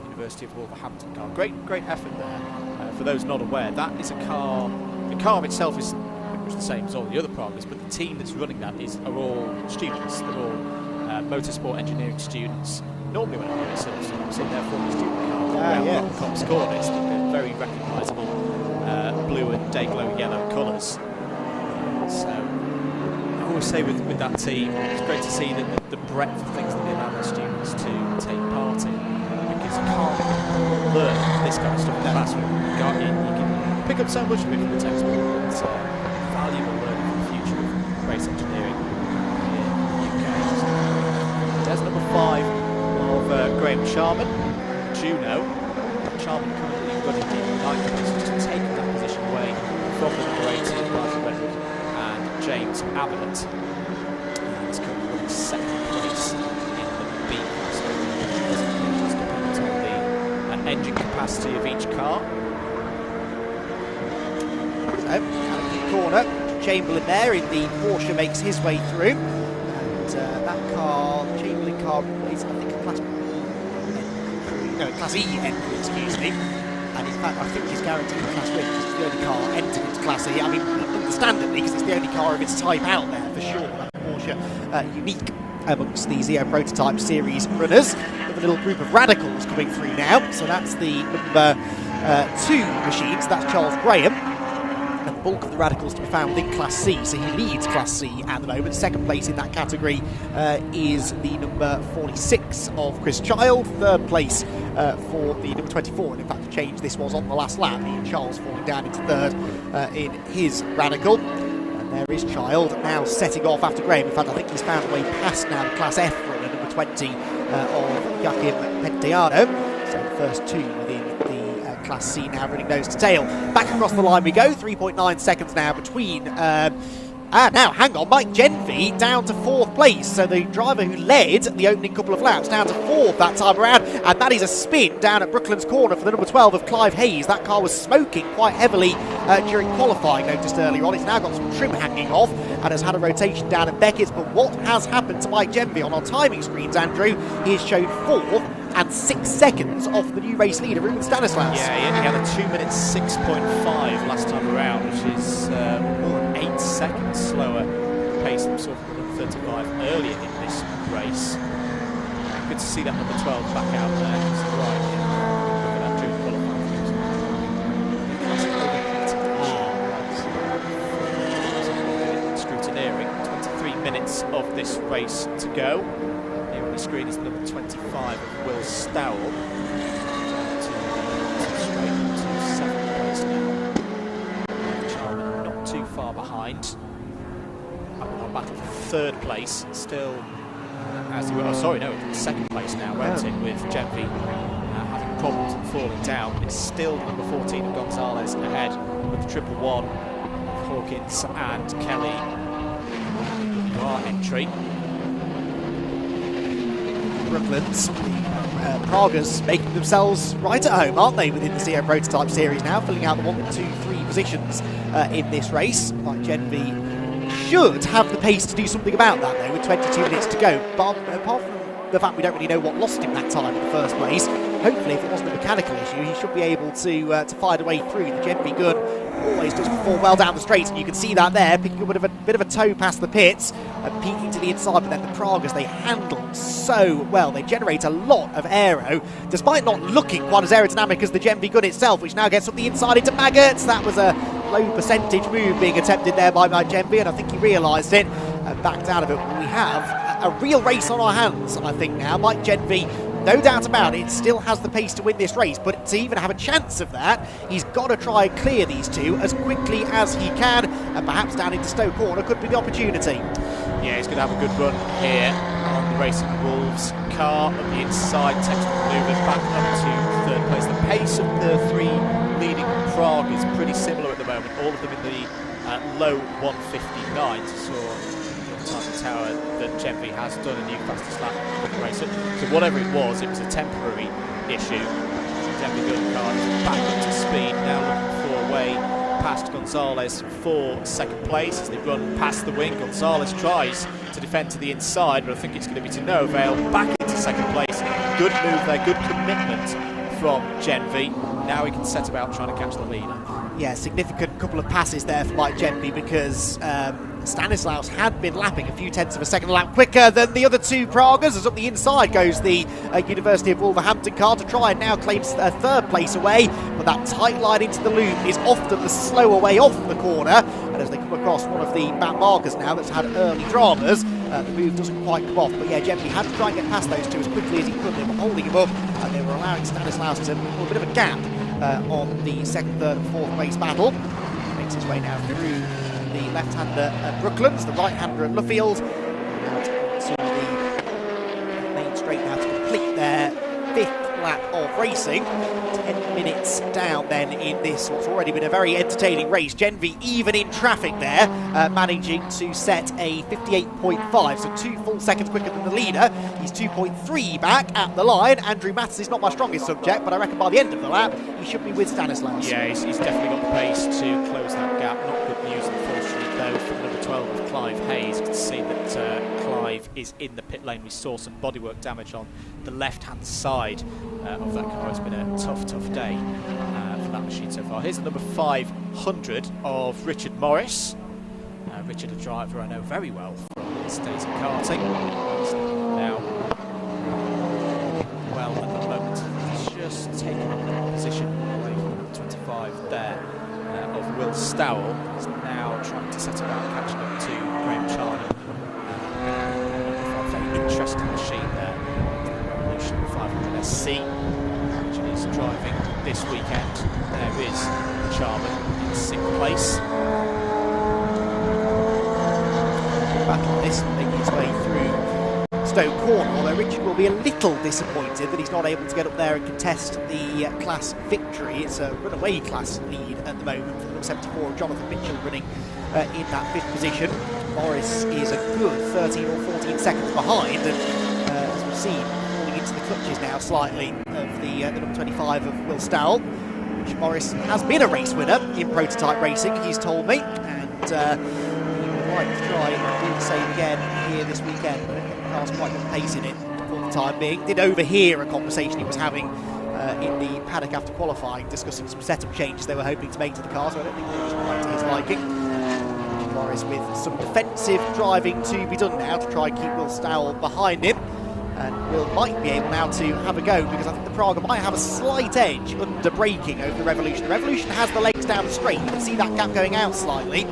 University of Wolverhampton car. Great effort there. For those not aware, that is a car. The car itself is pretty much the same as all the other Pragas, but the team that's running that are all students. They're all motorsport engineering students. Normally when I run Silverstone, I'm seeing their former student car around Cops Corner. It's very recognisable blue and day-glow yellow colours. So I always say with that team, it's great to see the breadth of things that they allow their students to take part in, because you can't learn this kind of stuff in the classroom. You can pick up so much of it from the textbook. It's valuable learning for the future of race engineering in the UK. There's number 5 of Graham Sharman, Juno. Sharman currently running in 9th position to take that position away from the number 80 of Nigel Wedgwood and James Abbott. And he's currently running 2nd place in the B class. Just depends on the engine capacity of each car. So, out of the corner, Chamberlain there in the Porsche makes his way through. And that car, the Chamberlain car, is I think a Class E entry, excuse me. and in fact I think he's guaranteed a class win because it's the only car entered into Class E. I mean, understandably, because it's the only car of its type out there for sure. That Porsche unique amongst the ZEO Prototype Series runners, with a little group of radicals coming through now. So that's the number 2 machines, that's Charles Graham. And the bulk of the radicals to be found within Class C, so he leads Class C at the moment. Second place in that category is the number 46 of Chris Child. Third place for the number 24, and in fact the change this was on the last lap, Ian Charles falling down into third in his radical. And there is Child now setting off after Graham. In fact, I think he's found a way past now the Class F runner, number 20 of Joachim Penteado. So the first 2 within Class C now running nose to tail. Back across the line we go, 3.9 seconds now between now, hang on, Mike Genvy down to 4th place. So the driver who led the opening couple of laps down to 4th that time around. And that is a spin down at Brooklands Corner for the number 12 of Clive Hayes. That car was smoking quite heavily during qualifying, noticed earlier on. It's now got some trim hanging off and has had a rotation down at Beckett's. But what has happened to Mike Genvy on our timing screens, Andrew? He is shown 4th and 6 seconds off the new race leader, Ruben Stanislaus. Yeah, he only had a 2 minutes 6.5 last time around, which is more than 8 seconds slower pace than sort of 35 earlier in this race. Good to see that number 12 back out there. Just right, look at that during qualifying. Scrutineering. 23 minutes of this race to go. Here on the screen is number 25 of Will Stowell. Straight into 7th place now. Charman not too far behind. On battle for 3rd place, still as he was. Oh, sorry, no, 2nd place now, went in with Genvy having problems and falling down. It's still number 14 of Gonzalez ahead with the 111 of Hawkins and Kelly. Our entry. Brooklands, the Pragas making themselves right at home, aren't they, within the ZEO Prototype Series now, filling out the 1, 2, 3 positions in this race. Like Genvy should have the pace to do something about that, though, with 22 minutes to go. But apart from the fact we don't really know what lost him that time in the first place, hopefully, if it wasn't a mechanical issue, he should be able to find a way through. The Genvy gun always does perform well down the straight, and you can see that there, picking up a bit of a toe past the pits and peeking to the inside. But then the Pragas, they handle so well. They generate a lot of aero, despite not looking quite as aerodynamic as the Genvy gun itself, which now gets up the inside into maggots. That was a low percentage move being attempted there by Genvy, and I think he realised it and backed out of it. We have a real race on our hands, I think, now. Mike Genvy, no doubt about it, still has the pace to win this race, but to even have a chance of that, he's got to try and clear these two as quickly as he can, and perhaps down into Stoke Corner could be the opportunity. Yeah, he's going to have a good run here on the Racing Wolves car. On the inside, textbook manoeuvre back up to 3rd place. The pace of the 3 leading Prague is pretty similar at the moment, all of them in the low 159. Time the tower that Genvy has done a new fastest lap of the race. So whatever it was a temporary issue. Genvy gun car is back up to speed, now looking for a way past Gonzalez for 2nd place as they run past the wing. Gonzalez tries to defend to the inside, but I think it's going to be to no avail. Back into 2nd place. Good move there, good commitment from Genvy. Now he can set about trying to catch the lead. Yeah, significant couple of passes there for Mike Genvy, because Stanislaus had been lapping a few tenths of a second lap quicker than the other 2 Pragas, as up the inside goes the University of Wolverhampton car to try and now claim 3rd place away. But that tight line into the loop is often the slower way off the corner, and as they come across one of the back markers now that's had early dramas, the move doesn't quite come off. But yeah, Genvy had to try and get past those 2 as quickly as he could. They were holding him up, and they were allowing Stanislaus to pull a bit of a gap on the 2nd, 3rd and 4th place battle. Makes his way now through the left-hander at Brooklands, the right-hander at Luffield, out to the main straight now to complete their 5th lap of racing. 10 minutes down then in this what's already been a very entertaining race. Genvy even in traffic there, managing to set a 58.5, so 2 full seconds quicker than the leader. He's 2.3 back at the line. Andrew Mattis is not my strongest subject, but I reckon by the end of the lap he should be with Stanislaus. Yeah, he's definitely got the pace to close that gap. Not good news, unfortunately, though, for number 12 of Clive Hayes. You can see that Clive 5 is in the pit lane. We saw some bodywork damage on the left-hand side of that car. It's been a tough day for that machine so far. Here's the number 500 of Richard Morris. Richard, a driver I know very well from his days of karting. He's now well at the moment. He's just taken a position away from number 25 there of Will Stowell. He's now trying to set about catching up to Graham Charlie. A very interesting machine there. Revolution 500SC, which is driving this weekend. There is Charlie in 6th place. Battle this, making his way through Stoke Corner, although Richard will be a little disappointed that he's not able to get up there and contest the class victory. It's a runaway class lead at the moment for the 74 of Jonathan Mitchell running in that 5th position. Morris is a good 13 or 14 seconds behind, and as we've seen, falling into the clutches now slightly of the number 25 of Will Stowell. Richard Morris has been a race winner in prototype racing, he's told me, and like to try and do the same again here this weekend, but the car's quite got pace in it for the time being. Did overhear a conversation he was having in the paddock after qualifying, discussing some setup changes they were hoping to make to the car, so I don't think they was quite to his liking. Morris with some defensive driving to be done now to try and keep Will Stowell behind him, and Will might be able now to have a go, because I think the Praga might have a slight edge under braking over the Revolution. The Revolution has the legs down straight, you can see that gap going out slightly.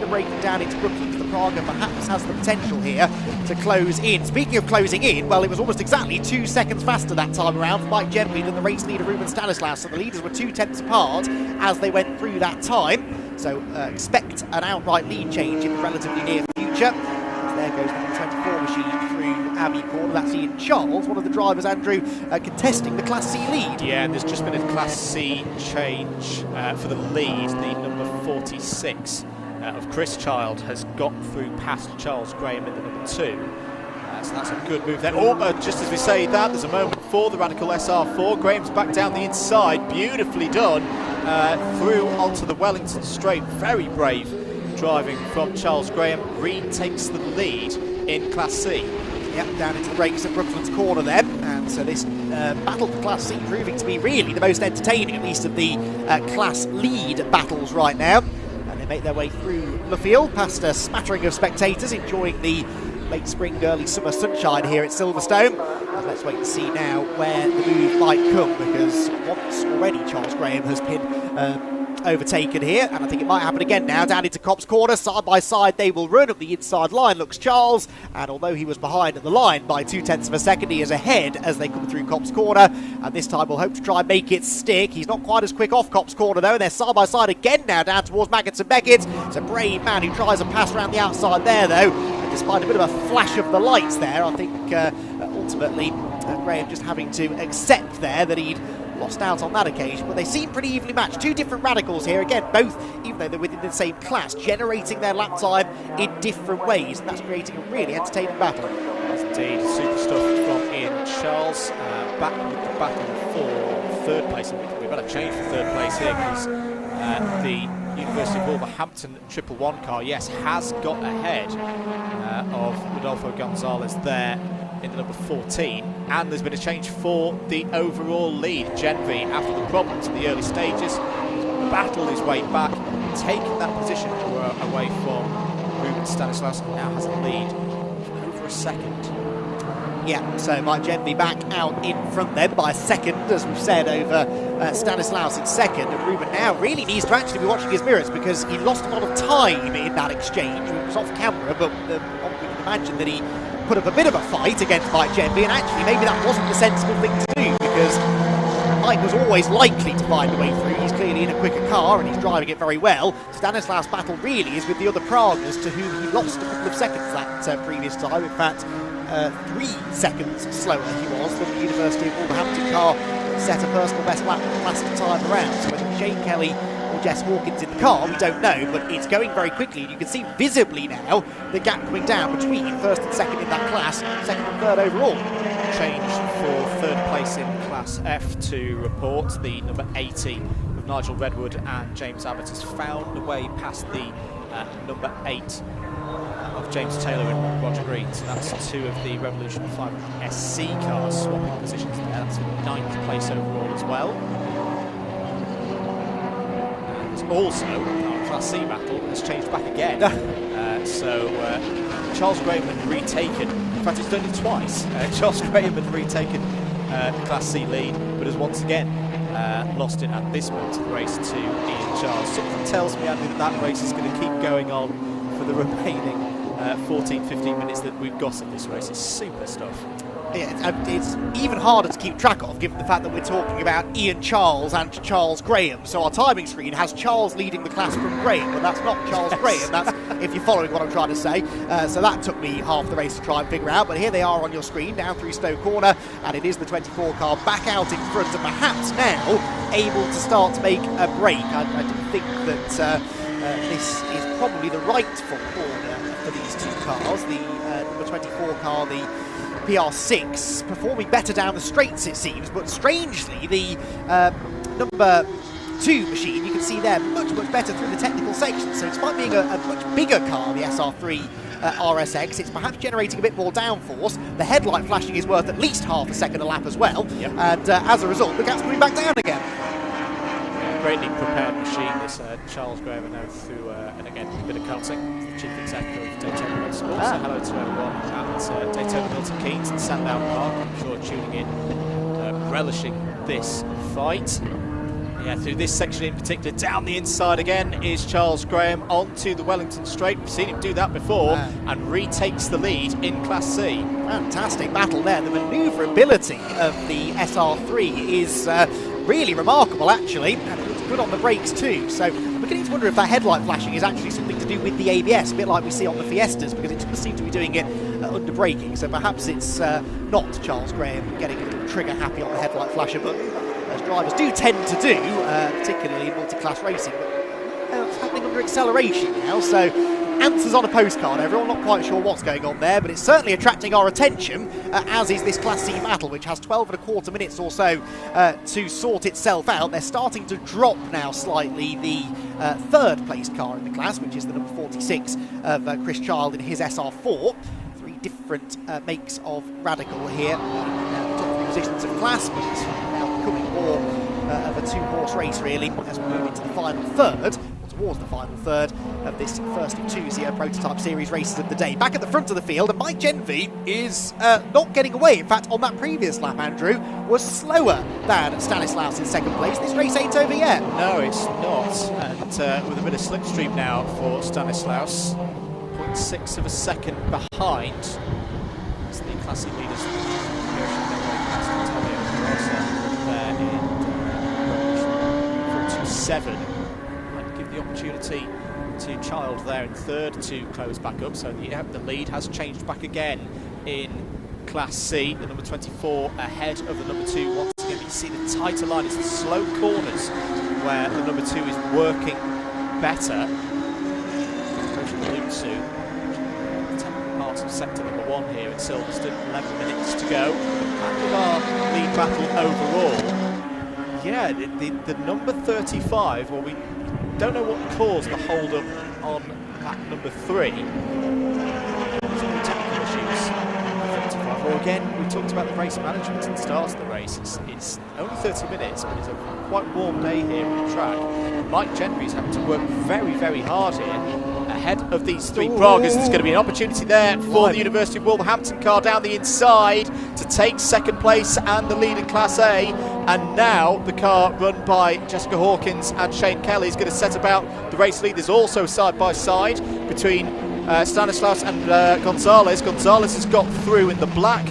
The braking down into Brooklands, the Praga perhaps has the potential here to close in. Speaking of closing in, well, it was almost exactly 2 seconds faster that time around for Mike Gentry than the race leader Ruben Stanislaus, so the leaders were 2 tenths apart as they went through that time, so expect an outright lead change in the relatively near future. There goes the number 24 machine through Abbey Corner. That's Ian Charles, one of the drivers, Andrew, contesting the Class C lead. Yeah, and there's just been a Class C change for the lead. The number 46 of Chris Child has got through past Charles Graham in the number 2. So that's a good move there. Oh, just as we say that, there's a moment for the Radical SR4. Graham's back down the inside, beautifully done, through onto the Wellington straight. Very brave driving from Charles Graham. Green takes the lead in Class C. Yep, down into the brakes at Brooklands Corner then, and so this battle for Class C proving to be really the most entertaining, at least of the Class lead battles right now. They make their way through the field past a smattering of spectators enjoying the late spring, early summer sunshine here at Silverstone. And let's wait and see now where the move might come, because once already Charles Graham has been overtaken here, and I think it might happen again now. Down into Copse Corner, side by side they will run. Up the inside line looks Charles, and although he was behind at the line by 2 tenths of a second, he is ahead as they come through Copse Corner, and this time we'll hope to try and make it stick. He's not quite as quick off Copse Corner though, and they're side by side again now down towards Maggots and Beckett. It's a brave man who tries a pass around the outside there though, and despite a bit of a flash of the lights there, I think ultimately Graham just having to accept there that he'd lost out on that occasion, but they seem pretty evenly matched. 2 different radicals here, again, both, even though they're within the same class, generating their lap time in different ways, and that's creating a really entertaining battle. That's indeed super stuff from Ian Charles. Back with the battle for 3rd place. We've got to change for 3rd place here, because the University of Wolverhampton 111 car, yes, has got ahead of Rodolfo Gonzalez there in the number 14, and there's been a change for the overall lead. Genvy, after the problems in the early stages, battled his way back, taking that position away from Ruben Stanislaus, and now has a lead of over a second. Yeah, so Mike Genvy back out in front then by a second, as we've said, over Stanislaus in second, and Ruben now really needs to actually be watching his mirrors, because he lost a lot of time in that exchange. It was off camera, but we can imagine that he put up a bit of a fight against Mike Genvy, and actually maybe that wasn't the sensible thing to do, because Mike was always likely to find a way through. He's clearly in a quicker car and he's driving it very well. Stanislaus' battle really is with the other Pragas, to whom he lost a couple of seconds that previous time. In fact, 3 seconds slower he was than the University of Wolverhampton car set a personal best lap last time around. So whether Shane Kelly or Jess Hawkins in the car, we don't know, but it's going very quickly, and you can see visibly now the gap coming down between 1st and 2nd in that class, 2nd and 3rd overall. Change for 3rd place in Class F to report. The number 80 of Nigel Redwood and James Abbott has found a way past the number 8 of James Taylor and Roger Green. So that's two of the Revolution 500 SC cars swapping positions there. That's 9th place overall as well. And also, our Class C battle has changed back again. So Charles Graham had retaken, in fact it's done it twice, Charles Graham had retaken the Class C lead, but has once again lost it at this point of the race to Ian Charles. Something tells me, Andy, that race is going to keep going on for the remaining 14-15 minutes that we've got in this race. It's super stuff. It's even harder to keep track of, given the fact that we're talking about Ian Charles and Charles Graham. So our timing screen has Charles leading the class from Graham, but that's not Charles Graham. That's if you're following what I'm trying to say. So that took me half the race to try and figure out. But here they are on your screen, down through Stowe Corner, and it is the 24 car back out in front, and perhaps now able to start to make a break. I do think that this is probably the rightful corner for these two cars. The number 24 car, the PR6, performing better down the straights it seems, but strangely the number 2 machine, you can see there, much better through the technical section. So despite being a much bigger car, the SR3 RSX, it's perhaps generating a bit more downforce. The headlight flashing is worth at least half a second a lap as well, and as a result the gap's coming back down again. Greatly prepared machine, this Charles Graham, now through, and again, a bit of cutting. The chief executive of Daytona Motorsport. So hello to everyone at Daytona Milton Keynes and Sandown Park. I'm sure tuning in and relishing this fight. Yeah, through this section in particular, down the inside again is Charles Graham onto the Wellington Straight. We've seen him do that before, and retakes the lead in Class C. Fantastic battle there. The manoeuvrability of the SR3 is really remarkable, actually, and it looks good on the brakes too. So I'm beginning to wonder if that headlight flashing is actually something to do with the ABS, a bit like we see on the Fiestas, because it does seem to be doing it under braking. So perhaps it's not Charles Graham getting a little trigger happy on the headlight flasher, but as drivers do tend to do, particularly in multi-class racing. But it's happening under acceleration now, so answers on a postcard, everyone. Not quite sure what's going on there, but it's certainly attracting our attention, as is this Class C battle, which has 12.25 minutes or so to sort itself out. They're starting to drop now slightly the third placed car in the class, which is the number 46 of Chris Child in his SR4. Three different makes of Radical here, top three positions of class, but it's now becoming more of a two-horse race, really, as we move into the final third, towards the final third of this first of 2 ZEO Prototype Series races of the day. Back at the front of the field, and Mike Genvy is not getting away. In fact, on that previous lap, Andrew, was slower than Stanislaus in second place. This race ain't over yet. No, it's not. And with a bit of slipstream now for Stanislaus, 0.6 of a second behind. As the Class C leaders there in 427. The opportunity to Child there in third to close back up, so the lead has changed back again in Class C. The number 24 ahead of the number 2 once again. You see the tighter line, it's the slow corners where the number 2 is working better. Approaching the loop soon. Parts of sector number 1 here in Silverstone, 11 minutes to go. And with our lead battle overall, yeah, the number 35, well, we don't know what caused the hold up on lap number 3. Some technical issues. Well, again, we talked about the race management at the start of the race. It's only 30 minutes, but it's a quite warm day here on the track. Mike Genry's having to work very, very hard here ahead of these 3 Pragas. There's going to be an opportunity there for the University of Wolverhampton car down the inside to take second place and the lead in Class A. And now the car run by Jessica Hawkins and Shane Kelly is going to set about the race lead. There's also side by side between Stanislaus and Gonzalez. Gonzalez has got through in the black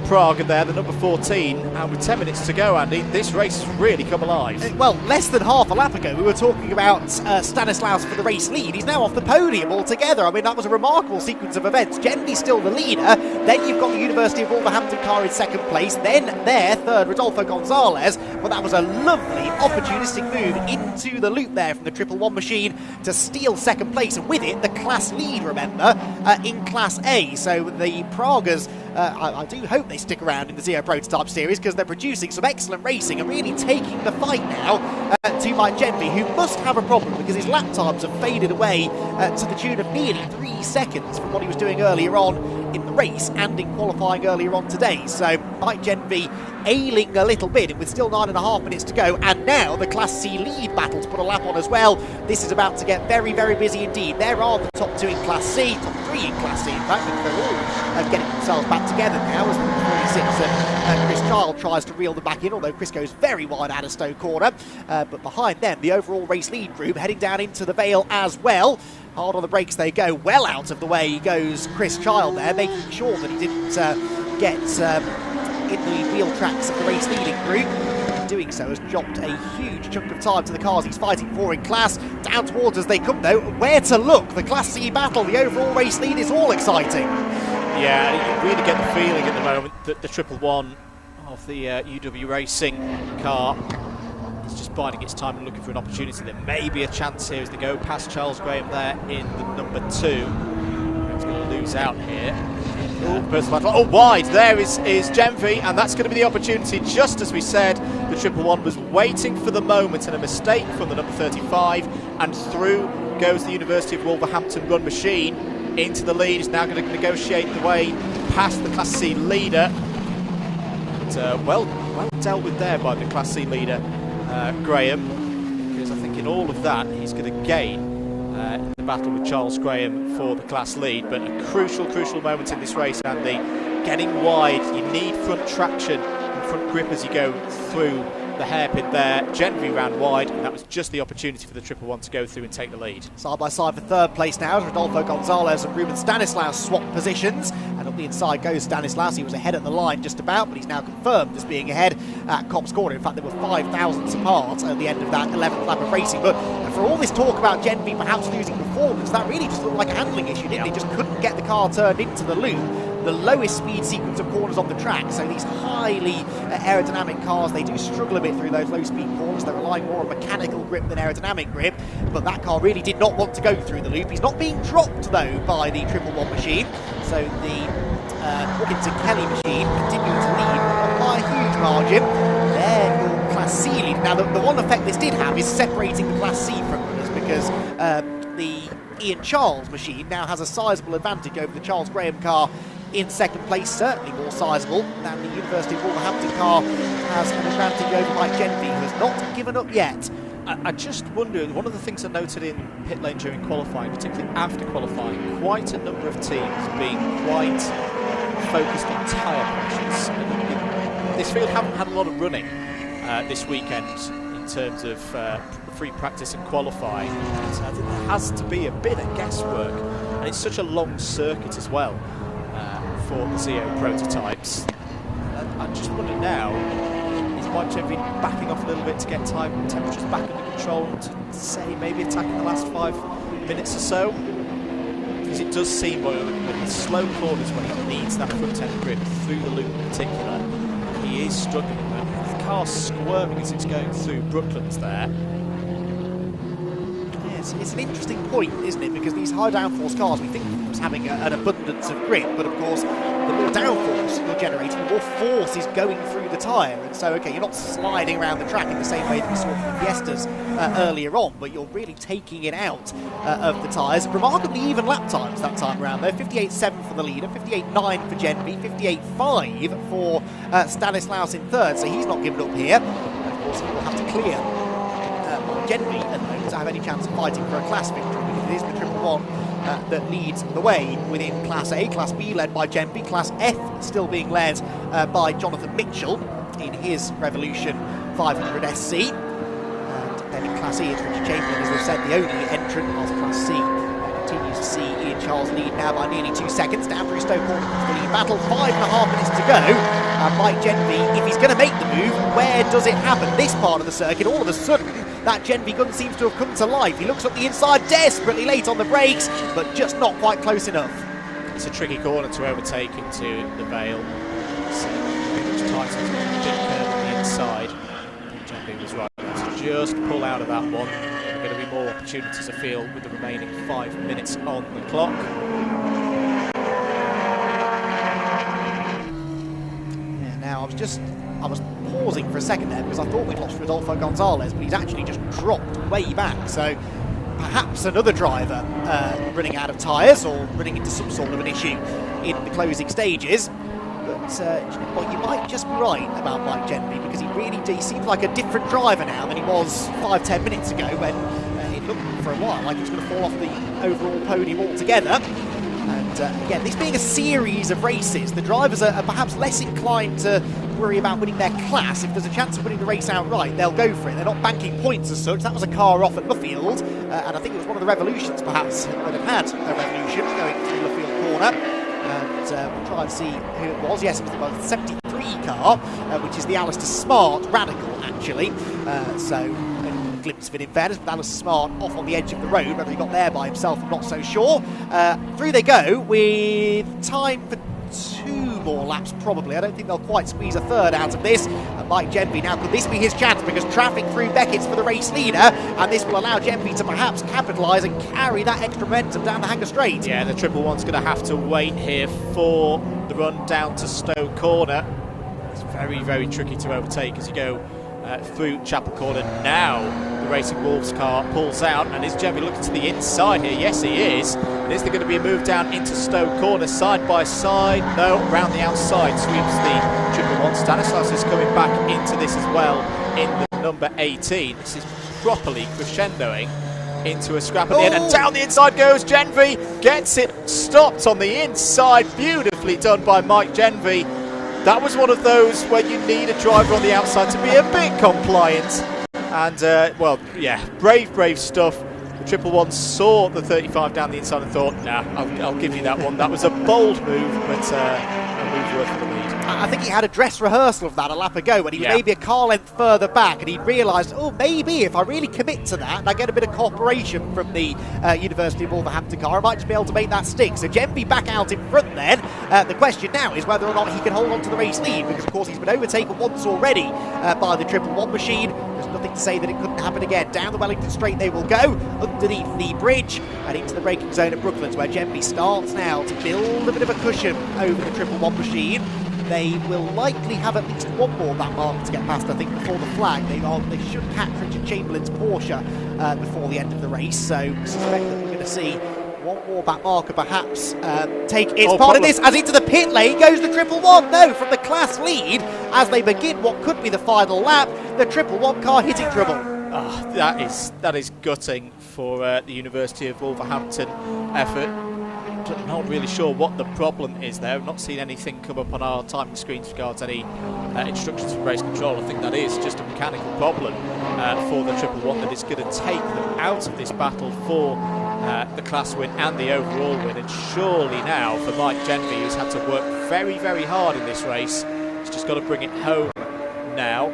Praga there, the number 14, and with 10 minutes to go, Andy, this race has really come alive. Well, less than half a lap ago we were talking about Stanislaus for the race lead. He's now off the podium altogether. I mean, that was a remarkable sequence of events. Genvy's still the leader, then you've got the University of Wolverhampton car in second place, then there, third, Rodolfo Gonzalez. Well, that was a lovely opportunistic move into the loop there from the 111 machine to steal second place, and with it the class lead, remember, in Class A. So the Pragas I do hope they stick around in the ZEO Prototype Series, because they're producing some excellent racing and really taking the fight now to Mike Genvy, who must have a problem because his lap times have faded away to the tune of nearly 3 seconds from what he was doing earlier on in the race and in qualifying earlier on today. So Mike Genvy ailing a little bit, and with still 9.5 minutes to go, and now the Class C lead battle to put a lap on as well. This is about to get very, very busy indeed. There are the top 2 in Class C, top 3 in Class C, in fact, because they're all getting themselves back together now as the 46 Chris Child tries to reel them back in, although Chris goes very wide out of Stowe Corner. But behind them, the overall race lead group heading down into the Vale as well. Hard on the brakes they go, well out of the way goes Chris Child there, making sure that he didn't get in the wheel tracks of the race leading group. Doing so has dropped a huge chunk of time to the cars he's fighting for in class. Down towards as they come though, where to look? The Class C battle, the overall race lead is all exciting. Yeah, you really get the feeling at the moment that the 111 of the UW Racing car is just biding its time and looking for an opportunity. There may be a chance here as they go past Charles Graham there in the number 2. He's going to lose out here. Personal battle. Oh, wide. There is Genvy, and that's going to be the opportunity. Just as we said, the 111 was waiting for the moment, and a mistake from the number 35, and through goes the University of Wolverhampton run machine into the lead. Is now going to negotiate the way past the Class C leader. And, well dealt with there by the Class C leader, Graham, because I think in all of that he's going to gain in the battle with Charles Graham for the class lead. But a crucial moment in this race, Andy. Getting wide, you need front traction and front grip as you go through the hairpin there. Genvy ran wide, and that was just the opportunity for the 111 to go through and take the lead. Side by side for third place now as Rodolfo Gonzalez and Ruben Stanislaus swap positions, and up the inside goes Stanislaus. He was ahead at the line just about, but he's now confirmed as being ahead at Cops Corner. In fact, there were 5 thousandths apart at the end of that 11th lap of racing. But for all this talk about Genvy perhaps losing performance, that really just looked like a handling issue, didn't it? He just couldn't get the car turned into the loop. The lowest speed sequence of corners on the track, so these highly aerodynamic cars, they do struggle a bit through those low speed corners. They're relying more on mechanical grip than aerodynamic grip, but that car really did not want to go through the loop. He's not being dropped though by the 111 machine, so the Hawkins and Kelly machine continuing to lead by a huge margin. There your Class C lead. Now the one effect this did have is separating the Class C front runners, because the Ian Charles machine now has a sizable advantage over the Charles Graham car in second place, certainly more sizable than the University of Wolverhampton car has an advantage over Mike Genvy, who has not given up yet. I just wonder, one of the things I noted in pit lane during qualifying, particularly after qualifying, quite a number of teams being quite focused on tyre pressures. This field haven't had a lot of running this weekend in terms of free practice and qualifying. So I think there has to be a bit of guesswork, and it's such a long circuit as well for the ZEO prototypes. I just wonder now, is Mike Genvy backing off a little bit to get time temperatures back under control, to say maybe attacking the last 5 minutes or so? Because it does seem like with the slow corners, when he needs that front end grip through the loop in particular, he is struggling. But the car's squirming as it's going through Brooklands there. It's an interesting point, isn't it? Because these high downforce cars, we think of them as having an abundance of grip, but of course, the more downforce you're generating, the more force is going through the tyre. And so, okay, you're not sliding around the track in the same way that we saw from Fiestas earlier on, but you're really taking it out of the tyres. Remarkably even lap times that time around, though. 58.7 for the leader, 58.9 for Genvy, 58.5 for Stanislaus in third, so he's not given up here. Of course, he will have to clear Genvy at the moment to have any chance of fighting for a class victory, because it is the 111 that leads the way within Class A. Class B led by Genvy, Class F still being led by Jonathan Mitchell in his Revolution 500 SC, and then in Class E it's Richard Chamberlain, as we've said, the only entrant of Class C. Continues to see Ian Charles lead now by nearly 2 seconds. Down through Stoke Corner comes the lead battle, 5.5 minutes to go, and Mike Genvy, if he's going to make the move, where does it happen? This part of the circuit, all of a sudden that Genvy gun seems to have come to life. He looks up the inside, desperately late on the brakes, but just not quite close enough. It's a tricky corner to overtake into the Vale. So very much tight on the big curve on the inside. Genvy was right to just pull out of that one. There are going to be more opportunities, I feel, with the remaining 5 minutes on the clock. I was pausing for a second there because I thought we'd lost Rodolfo Gonzalez, but he's actually just dropped way back. So perhaps another driver running out of tyres or running into some sort of an issue in the closing stages. But well, you might just be right about Mike Genby, because he seems like a different driver now than he was 5-10 minutes ago, when it looked for a while like he was going to fall off the overall podium altogether. And again, this being a series of races, the drivers are perhaps less inclined to worry about winning their class. If there's a chance of winning the race outright, they'll go for it. They're not banking points as such. That was a car off at Luffield, and I think it was one of the revolutions perhaps that had a revolution going through Luffield corner. And we'll try and see who it was. Yes, it was the 73 car, which is the Alistair Smart Radical, actually. So a glimpse of it in fairness, but Alistair Smart off on the edge of the road. Whether he got there by himself, I'm not so sure. Through they go with time for 2 more laps, probably. I don't think they'll quite squeeze a third out of this. And Mike Genby, now could this be his chance? Because traffic through Beckett's for the race leader, and this will allow Genby to perhaps capitalise and carry that extra momentum down the Hanger Straight. Yeah, the Triple One's going to have to wait here for the run down to Stowe Corner. It's very, very tricky to overtake as you go through Chapel Corner. Now the Racing Wolves car pulls out, and is Genby looking to the inside here? Yes, he is. Is there going to be a move down into Stowe Corner, side by side? No, around the outside sweeps the Triple One. Stanislaus is coming back into this as well in the number 18. This is properly crescendoing into a scrap at the end, and down the inside goes Genby, gets it stopped on the inside. Beautifully done by Mike Genby. That was one of those where you need a driver on the outside to be a bit compliant. And, well, yeah, brave stuff. The Triple One saw the 35 down the inside and thought, nah, I'll give you that one. That was a bold move, but a move worth the lead. I think he had a dress rehearsal of that a lap ago when he was maybe a car length further back, and he realised, oh, maybe if I really commit to that and I get a bit of cooperation from the University of Wolverhampton car, I might just be able to make that stick. So Genby back out in front then. The question now is whether or not he can hold on to the race lead, because of course he's been overtaken once already by the Triple One machine. There's nothing to say that it couldn't happen again. Down the Wellington Straight they will go, underneath the bridge and into the braking zone at Brooklands, where Genby starts now to build a bit of a cushion over the Triple One machine. They will likely have at least one more back marker to get past, I think, before the flag. They should catch Richard Chamberlain's Porsche before the end of the race, so I suspect that we're going to see one more back marker perhaps take its part of this, as into the pit lane goes the Triple One. No, from the class lead as they begin what could be the final lap, the Triple One car hitting trouble. Oh, that is gutting for the University of Wolverhampton effort. Not really sure what the problem is there. I've not seen anything come up on our timing screens regards any instructions from race control. I think that is just a mechanical problem for the Triple One that is going to take them out of this battle for the class win and the overall win. And surely now for Mike Genby, who's had to work very, very hard in this race, he's just got to bring it home now.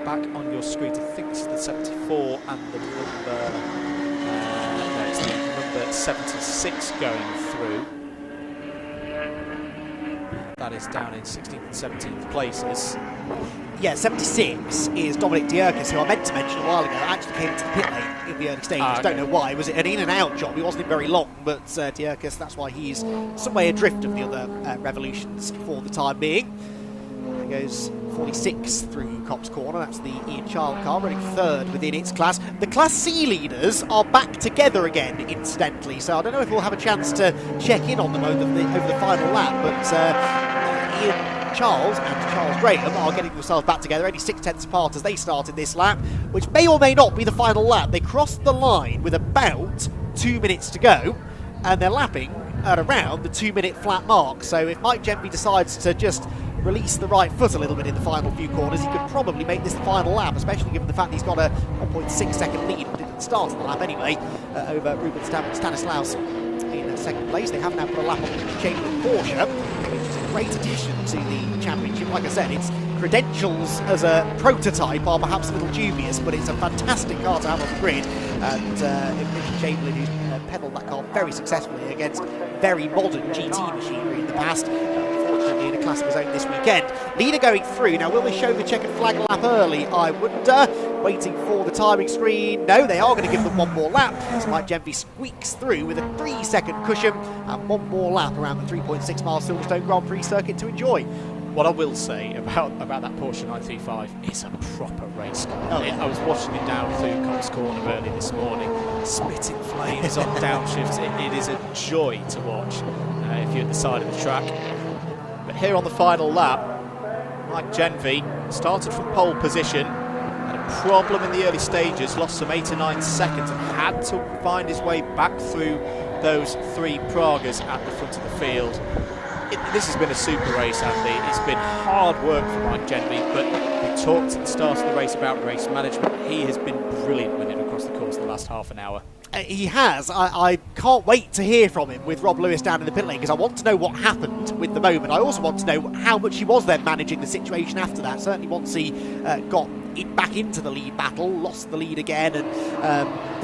Back on your screen, I think this is the 74 and the number, no, it's the number 76 going through. That is down in 16th and 17th places. Yeah, 76 is Dominic Dierkes, who I meant to mention a while ago. Actually came into the pit lane in the early stages. Okay. Don't know why. Was it an in and out job? He wasn't in very long, but Dierkes, that's why he's some way adrift of the other revolutions for the time being. There goes 46 through Cops Corner. That's the Ian Child car running third within its class. The Class C leaders are back together again, incidentally, so I don't know if we'll have a chance to check in on them over the final lap, but Ian Charles and Charles Graham are getting themselves back together, only 6/10 apart as they started this lap, which may or may not be the final lap. They crossed the line with about 2 minutes to go, and they're lapping at around the 2-minute flat mark. So if Mike Genby decides to just release the right foot a little bit in the final few corners, he could probably make this the final lap, especially given the fact he's got a 1.6 second lead at the start of the lap anyway, over Ruben Stanislaus in second place. They have now put a lap on the Chamberlain Porsche, which is a great addition to the championship. Like I said, its credentials as a prototype are perhaps a little dubious, but it's a fantastic car to have on the grid, and Richard Chamberlain, who's pedalled that car very successfully against very modern GT machinery in the past, unfortunately in a class of his own this weekend. Leader going through. Now, will they show the checkered flag lap early? I wonder. Waiting for the timing screen. No, they are going to give them one more lap. So Mike Genby squeaks through with a 3-second cushion and one more lap around the 3.6 mile Silverstone Grand Prix circuit to enjoy. What I will say about that Porsche 935, it's a proper race car. I was watching it down through Cox Corner early this morning, spitting flames on downshifts. It is a joy to watch if you're at the side of the track. But here on the final lap, Mike Genvy started from pole position, had a problem in the early stages, lost some 8 or 9 seconds and had to find his way back through those 3 Pragas at the front of the field. This has been a super race, Andy. It's been hard work for Mike Genvy, but we talked at the start of the race about race management. He has been brilliant with it across the course of the last half an hour. He has. I can't wait to hear from him with Rob Lewis down in the pit lane, because I want to know what happened with the moment. I also want to know how much he was then managing the situation after that. Certainly once he got back into the lead battle, lost the lead again, and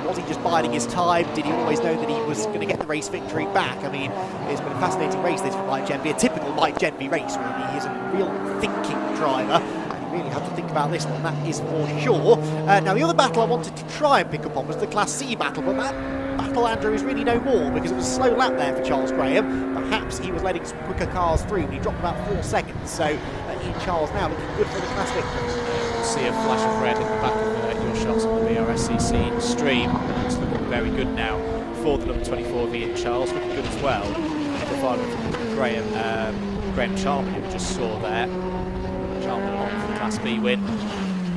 was he just biding his time? Did he always know that he was going to get the race victory back? I mean, it's been a fascinating race this for Mike Genvy, a typical Mike Genvy race, really. He's a real thinking driver, and he really had to think about this one, that is for sure. Now, the other battle I wanted to try and pick up on was the Class C battle, but that battle, Andrew, is really no more, because it was a slow lap there for Charles Graham. Perhaps he was letting some quicker cars through, and he dropped about 4 seconds, so Ian Charles now looking good for the Class victory. We'll see a flash of red in the back of your shots on the BRSCC stream. It's looking very good now for the number 24 of Ian Charles, looking good as well. The final from Graham Charman, who we just saw there. Charman on for the Class B win.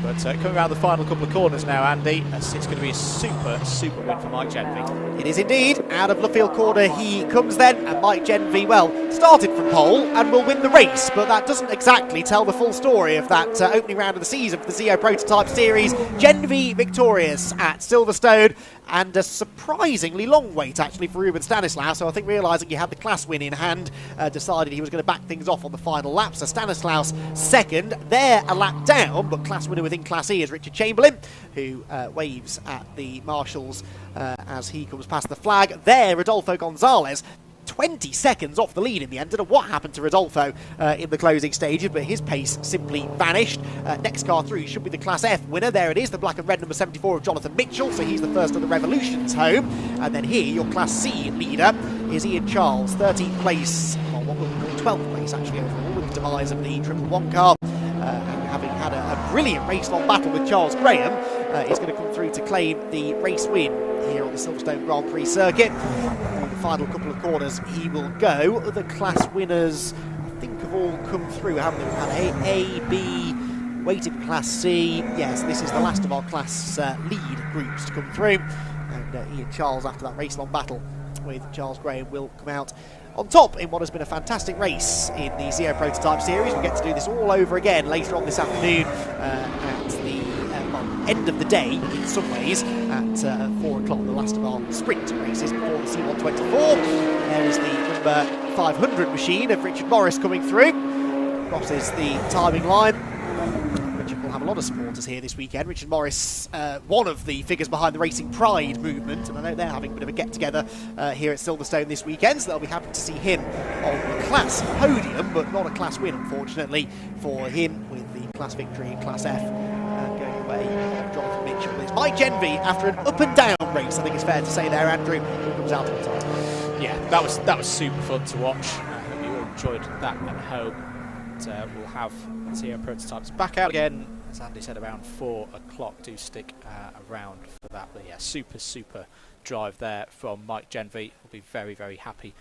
But coming around the final couple of corners now, Andy, it's going to be a super win for Mike Genvy. It is indeed. Out of Luffield corner he comes then, and Mike Genvy, well, started from pole and will win the race, but that doesn't exactly tell the full story of that opening round of the season for the ZEO Prototype Series. Genvy victorious at Silverstone, and a surprisingly long wait actually for Ruben Stanislaus, so I think realising he had the class win in hand, decided he was going to back things off on the final lap. So Stanislaus second, there a lap down, but class winner within Class E is Richard Chamberlain, who waves at the marshals as he comes past the flag. There, Rodolfo Gonzalez, 20 seconds off the lead in the end. Don't know what happened to Rodolfo in the closing stages, but his pace simply vanished. Next car through should be the Class F winner. There it is, the black and red number 74 of Jonathan Mitchell, so he's the first of the Revolutions home. And then here, your Class C leader is Ian Charles, 13th place, or what we'll call 12th place actually overall, with the demise of the Triple One car. And having had a brilliant race-long battle with Charles Graham, is going to come through to claim the race win here on the Silverstone Grand Prix circuit. On the final couple of corners he will go. The class winners, I think, have all come through, haven't they? We've had A, B, waiting for Class C. Yes, this is the last of our Class lead groups to come through. And Ian Charles, after that race-long battle with Charles Graham, will come out on top in what has been a fantastic race in the ZEO Prototype Series. We get to do this all over again later on this afternoon at the end of the day, in some ways, at 4 o'clock, the last of our sprint races before the C124. There is the number 500 machine of Richard Morris coming through. Crosses the timing line. Richard will have a lot of supporters here this weekend. Richard Morris, one of the figures behind the Racing Pride movement, and I know they're having a bit of a get-together here at Silverstone this weekend, so they'll be happy to see him on the class podium, but not a class win, unfortunately, for him, with the class victory in Class F going away. Jonathan Mitchell. It's Mike Genvy after an up-and-down race, I think it's fair to say there, Andrew, who comes out on top. Yeah, that was super fun to watch. I hope you all enjoyed that at home. We'll have ZEO Prototypes back out again, as Andy said, around 4 o'clock. Do stick around for that. But yeah, super drive there from Mike Genvy. We'll be very happy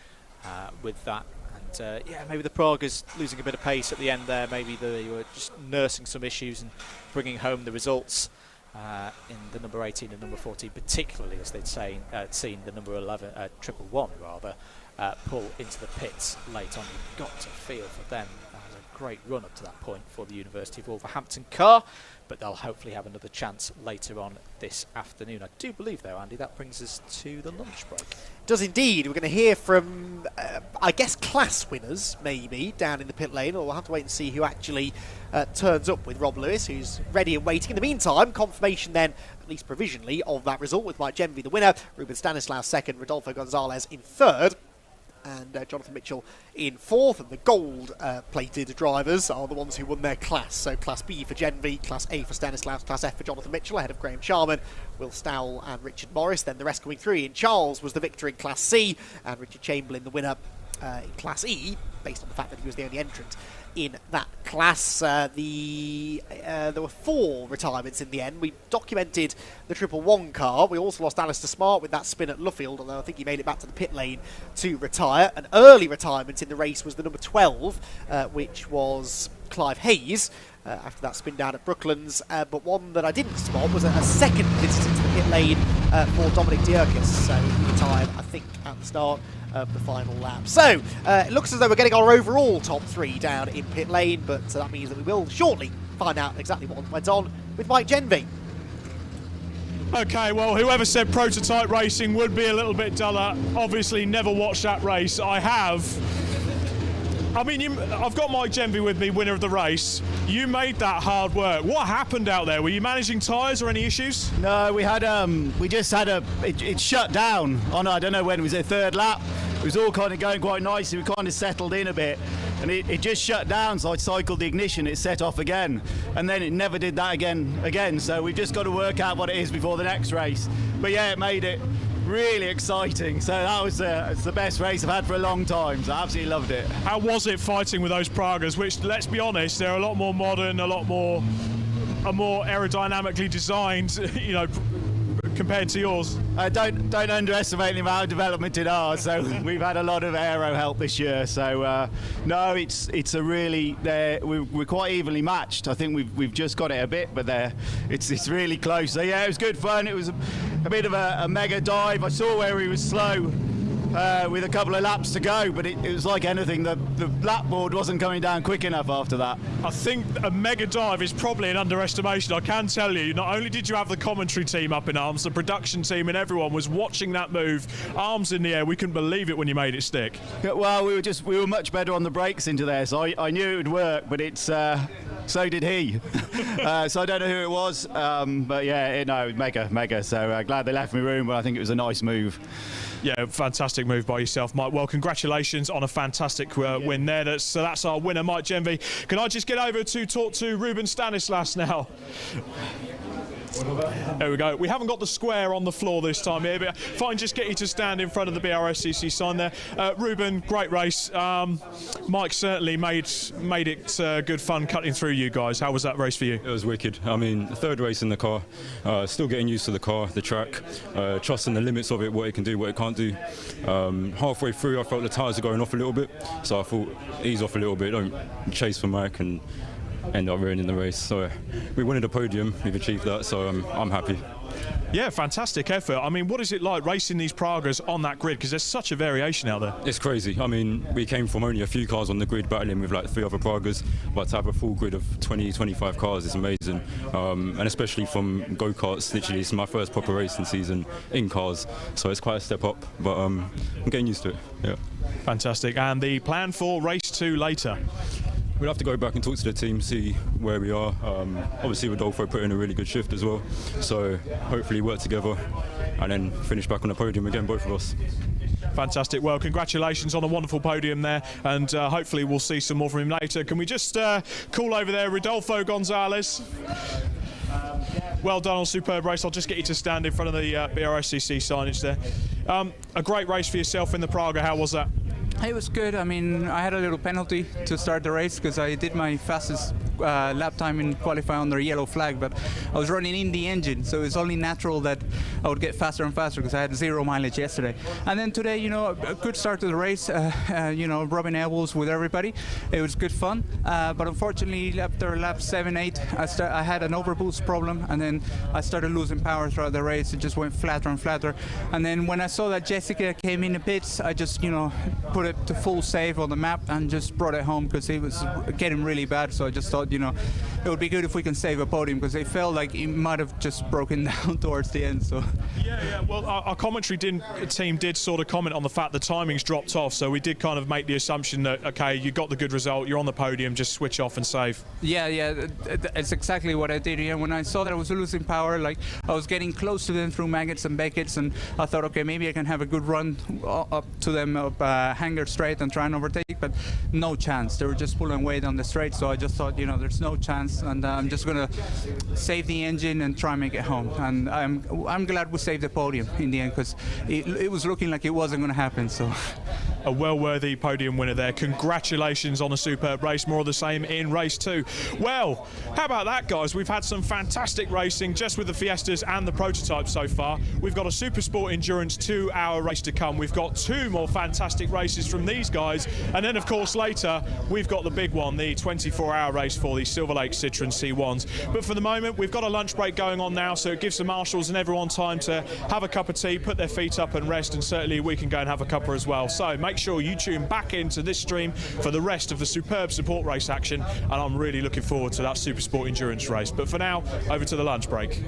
with that. And yeah, maybe the Pragas losing a bit of pace at the end there. Maybe they were just nursing some issues and bringing home the results in the number 18 and number 14, particularly as they'd seen the number 11, Triple One rather, pull into the pits late on. You've got to feel for them. Great run up to that point for the University of Wolverhampton car, but they'll hopefully have another chance later on this afternoon. I do believe, though, Andy, that brings us to the lunch break. Does indeed. We're going to hear from, I guess, class winners, maybe, down in the pit lane, or we'll have to wait and see who actually turns up with Rob Lewis, who's ready and waiting. In the meantime, confirmation then, at least provisionally, of that result, with Mike Genvy the winner, Ruben Stanislaus second, Rodolfo Gonzalez in third, and Jonathan Mitchell in fourth. And the gold-plated drivers are the ones who won their class. So Class B for Genvy, Class A for Stanislaus, Class F for Jonathan Mitchell, ahead of Graham Charman, Will Stowell and Richard Morris. Then the rest coming through. Ian Charles was the victor in Class C, and Richard Chamberlain the winner in Class E, based on the fact that he was the only entrant in that class. There were 4 retirements in the end. We documented the 111 car. We also lost Alistair Smart with that spin at Luffield, although I think he made it back to the pit lane to retire. An early retirement in the race was the number 12, which was Clive Hayes, after that spin down at Brooklands. But one that I didn't spot was a second visit into the pit lane for Dominic Dierkes. So he retired, I think, at the start of the final lap. So it looks as though we're getting our overall top 3 down in pit lane, but that means that we will shortly find out exactly what went on with Mike Genvy. Okay, well, whoever said prototype racing would be a little bit duller, obviously never watched that race. I have. I mean, I've got Mike Genvy with me, winner of the race. You made that hard work. What happened out there? Were you managing tyres or any issues? No, we had it shut down on, I don't know when, was it 3rd lap? It was all kind of going quite nicely. We kind of settled in a bit, and it just shut down. So I cycled the ignition, it set off again, and then it never did that again. So we've just got to work out what it is before the next race. But yeah, it made it really exciting. So that was it's the best race I've had for a long time. So I absolutely loved it. How was it fighting with those Pragas, which, let's be honest, they're a lot more modern, a more aerodynamically designed, you know, compared to yours? Don't underestimate the amount of development in ours. So we've had a lot of aero help this year. So no, it's a really we're quite evenly matched. I think we've just got it a bit, but it's really close. So yeah, it was good fun. It was a bit of a mega dive. I saw where he was slow with a couple of laps to go, but it was like anything. The lap board wasn't coming down quick enough after that. I think a mega dive is probably an underestimation. I can tell you, not only did you have the commentary team up in arms, the production team and everyone was watching that move, arms in the air. We couldn't believe it when you made it stick. Well, we were much better on the brakes into there, so I knew it would work, but it's so did he. So I don't know who it was, but yeah, no, mega. So glad they left me room, but I think it was a nice move. Yeah, fantastic move by yourself, Mike. Well, congratulations on a fantastic win there. That's our winner, Mike Genvy. Can I just get over to talk to Ruben Stanislas now? There we go. We haven't got the square on the floor this time here, but if I can just get you to stand in front of the BRSCC sign there. Ruben, great race. Mike certainly made it good fun cutting through you guys. How was that race for you? It was wicked. I mean, 3rd race in the car, still getting used to the car, the track, trusting the limits of it, what it can do, what it can't do. Halfway through, I felt the tyres are going off a little bit, so I thought, ease off a little bit, don't chase for Mike and end up ruining the race. So we wanted a podium, we've achieved that, so I'm happy. Yeah, fantastic effort. I mean, what is it like racing these Pragas on that grid? Because there's such a variation out there. It's crazy. I mean, we came from only a few cars on the grid battling with like 3 other Pragas, but to have a full grid of 20, 25 cars is amazing. And especially from go-karts, literally, it's my first proper racing season in cars, so it's quite a step up, but I'm getting used to it, yeah. Fantastic. And the plan for race 2 later? We'll have to go back and talk to the team, see where we are. Obviously, Rodolfo put in a really good shift as well, so hopefully work together and then finish back on the podium again, both of us. Fantastic. Well, congratulations on a wonderful podium there, and hopefully we'll see some more from him later. Can we just call over there Rodolfo Gonzalez? Well done on a superb race. I'll just get you to stand in front of the BRSCC signage there. A great race for yourself in the Praga. How was that? It was good. I mean, I had a little penalty to start the race because I did my fastest lap time in qualifying under a yellow flag, but I was running in the engine, so it's only natural that I would get faster and faster because I had 0 mileage yesterday. And then today, you know, a good start to the race, you know, rubbing elbows with everybody. It was good fun, but unfortunately after lap 7, 8, I had an overboost problem, and then I started losing power throughout the race. It just went flatter and flatter. And then when I saw that Jessica came in the pits, I just, you know, put it to full save on the map and just brought it home because it was getting really bad. So I just thought, you know, it would be good if we can save a podium because it felt like it might have just broken down towards the end. So yeah. Well, our commentary team did sort of comment on the fact the timings dropped off, so we did kind of make the assumption that, okay, you got the good result, you're on the podium, just switch off and save. Yeah, it's exactly what I did. Yeah, when I saw that I was losing power, like I was getting close to them through Maggots and Beckett's, and I thought, okay, maybe I can have a good run up to them up Hanger Straight and try and overtake, but no chance. They were just pulling weight on the straight, so I just thought, you know, there's no chance, and I'm just gonna save the engine and try and make it home. And I'm glad we saved the podium in the end because it was looking like it wasn't gonna happen. So a well-worthy podium winner there. Congratulations on a superb race. More of the same in race 2. Well, how about that, guys? We've had some fantastic racing just with the Fiestas and the prototypes so far. We've got a SuperSport Endurance 2-hour race to come. We've got 2 more fantastic races from these guys, and then of course later we've got the big one, the 24-hour race for the Silverlake C1s. But for the moment, we've got a lunch break going on now, so it gives the marshals and everyone time to have a cup of tea, put their feet up and rest, and certainly we can go and have a cuppa as well. So make sure you tune back into this stream for the rest of the superb support race action, and I'm really looking forward to that SuperSport Endurance race. But for now, over to the lunch break.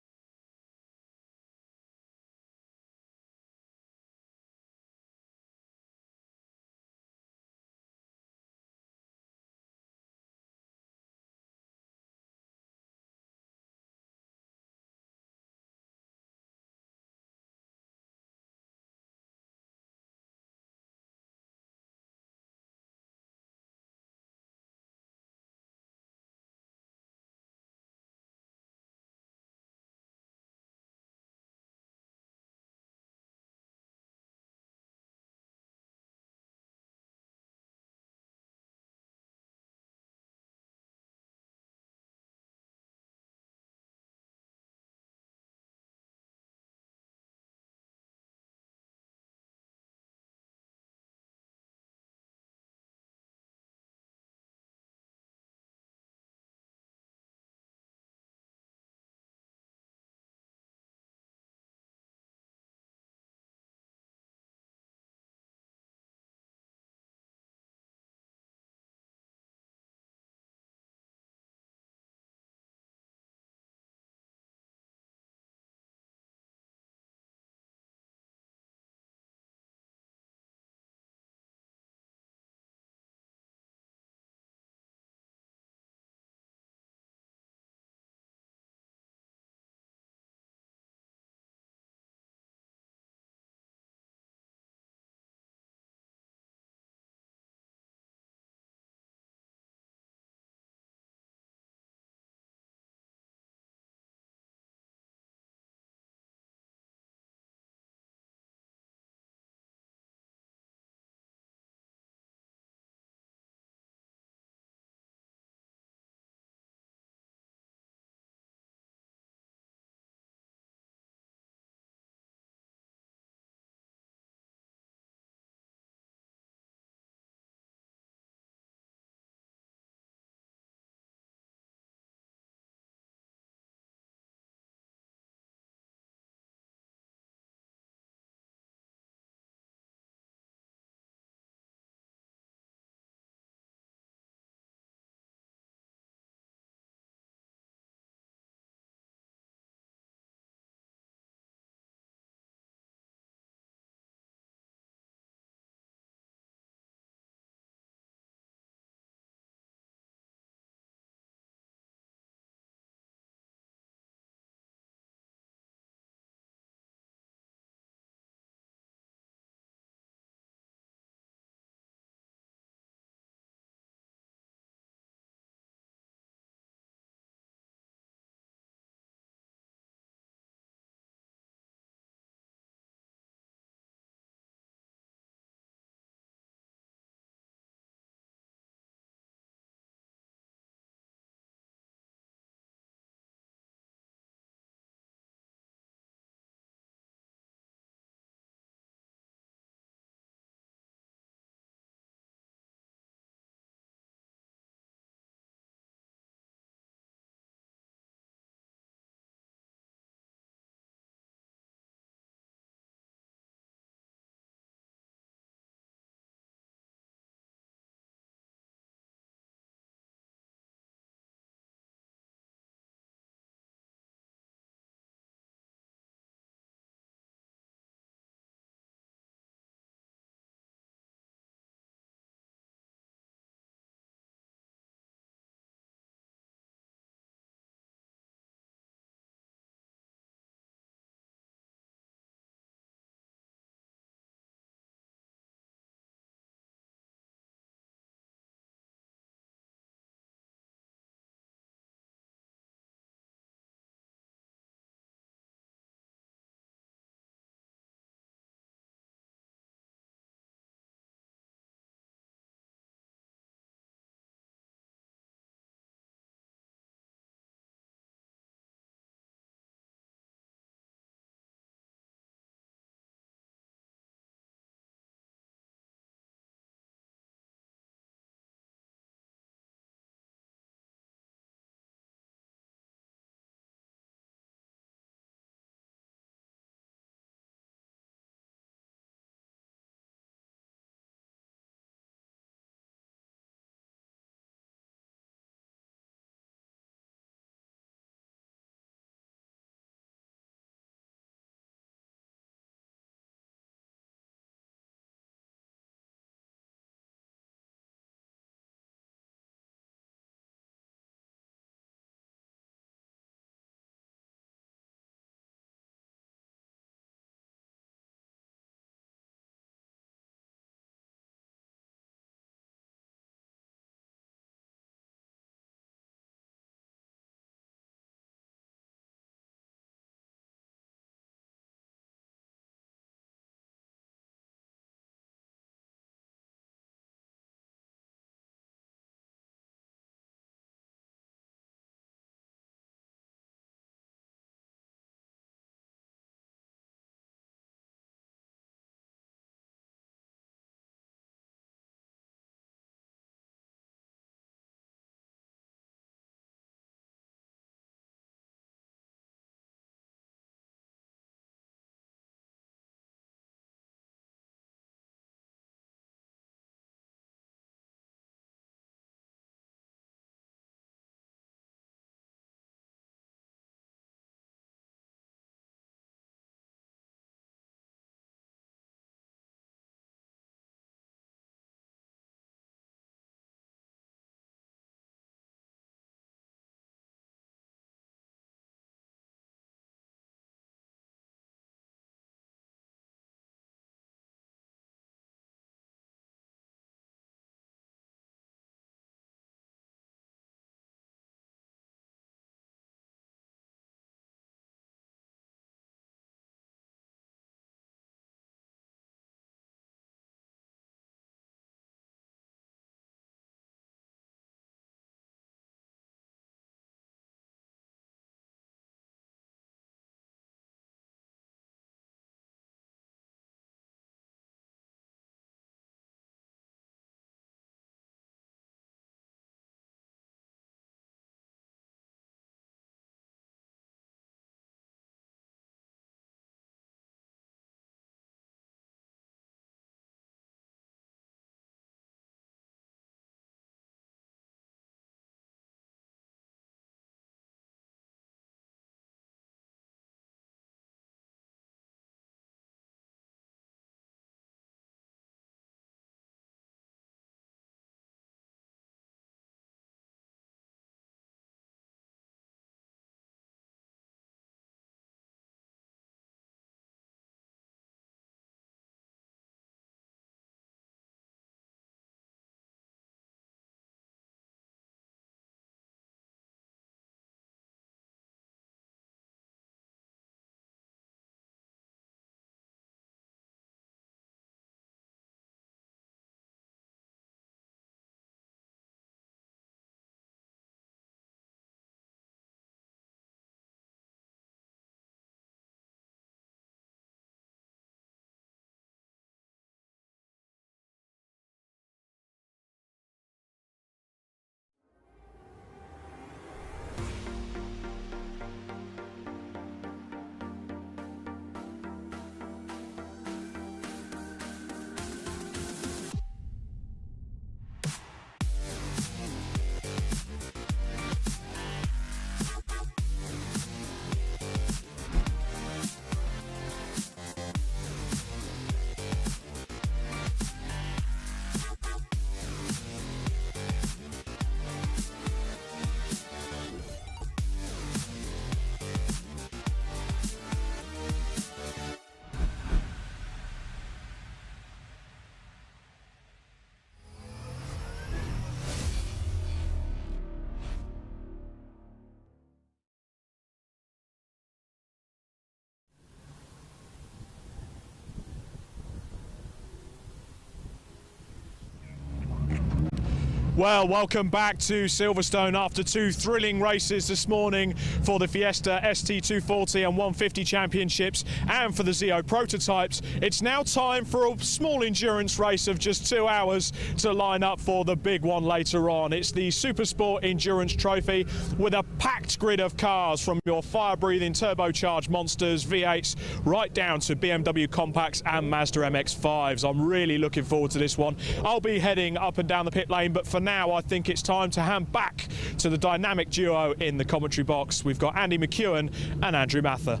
Well, welcome back to Silverstone after 2 thrilling races this morning for the Fiesta ST240 and 150 championships and for the ZEO Prototypes. It's now time for a small endurance race of just 2 hours to line up for the big one later on. It's the SuperSport Endurance Trophy with a packed grid of cars from your fire-breathing turbocharged monsters, V8s, right down to BMW compacts and Mazda MX-5s. I'm really looking forward to this one. I'll be heading up and down the pit lane, but for now I think it's time to hand back to the dynamic duo in the commentary box. We've got Andy McEwen and Andrew Mather.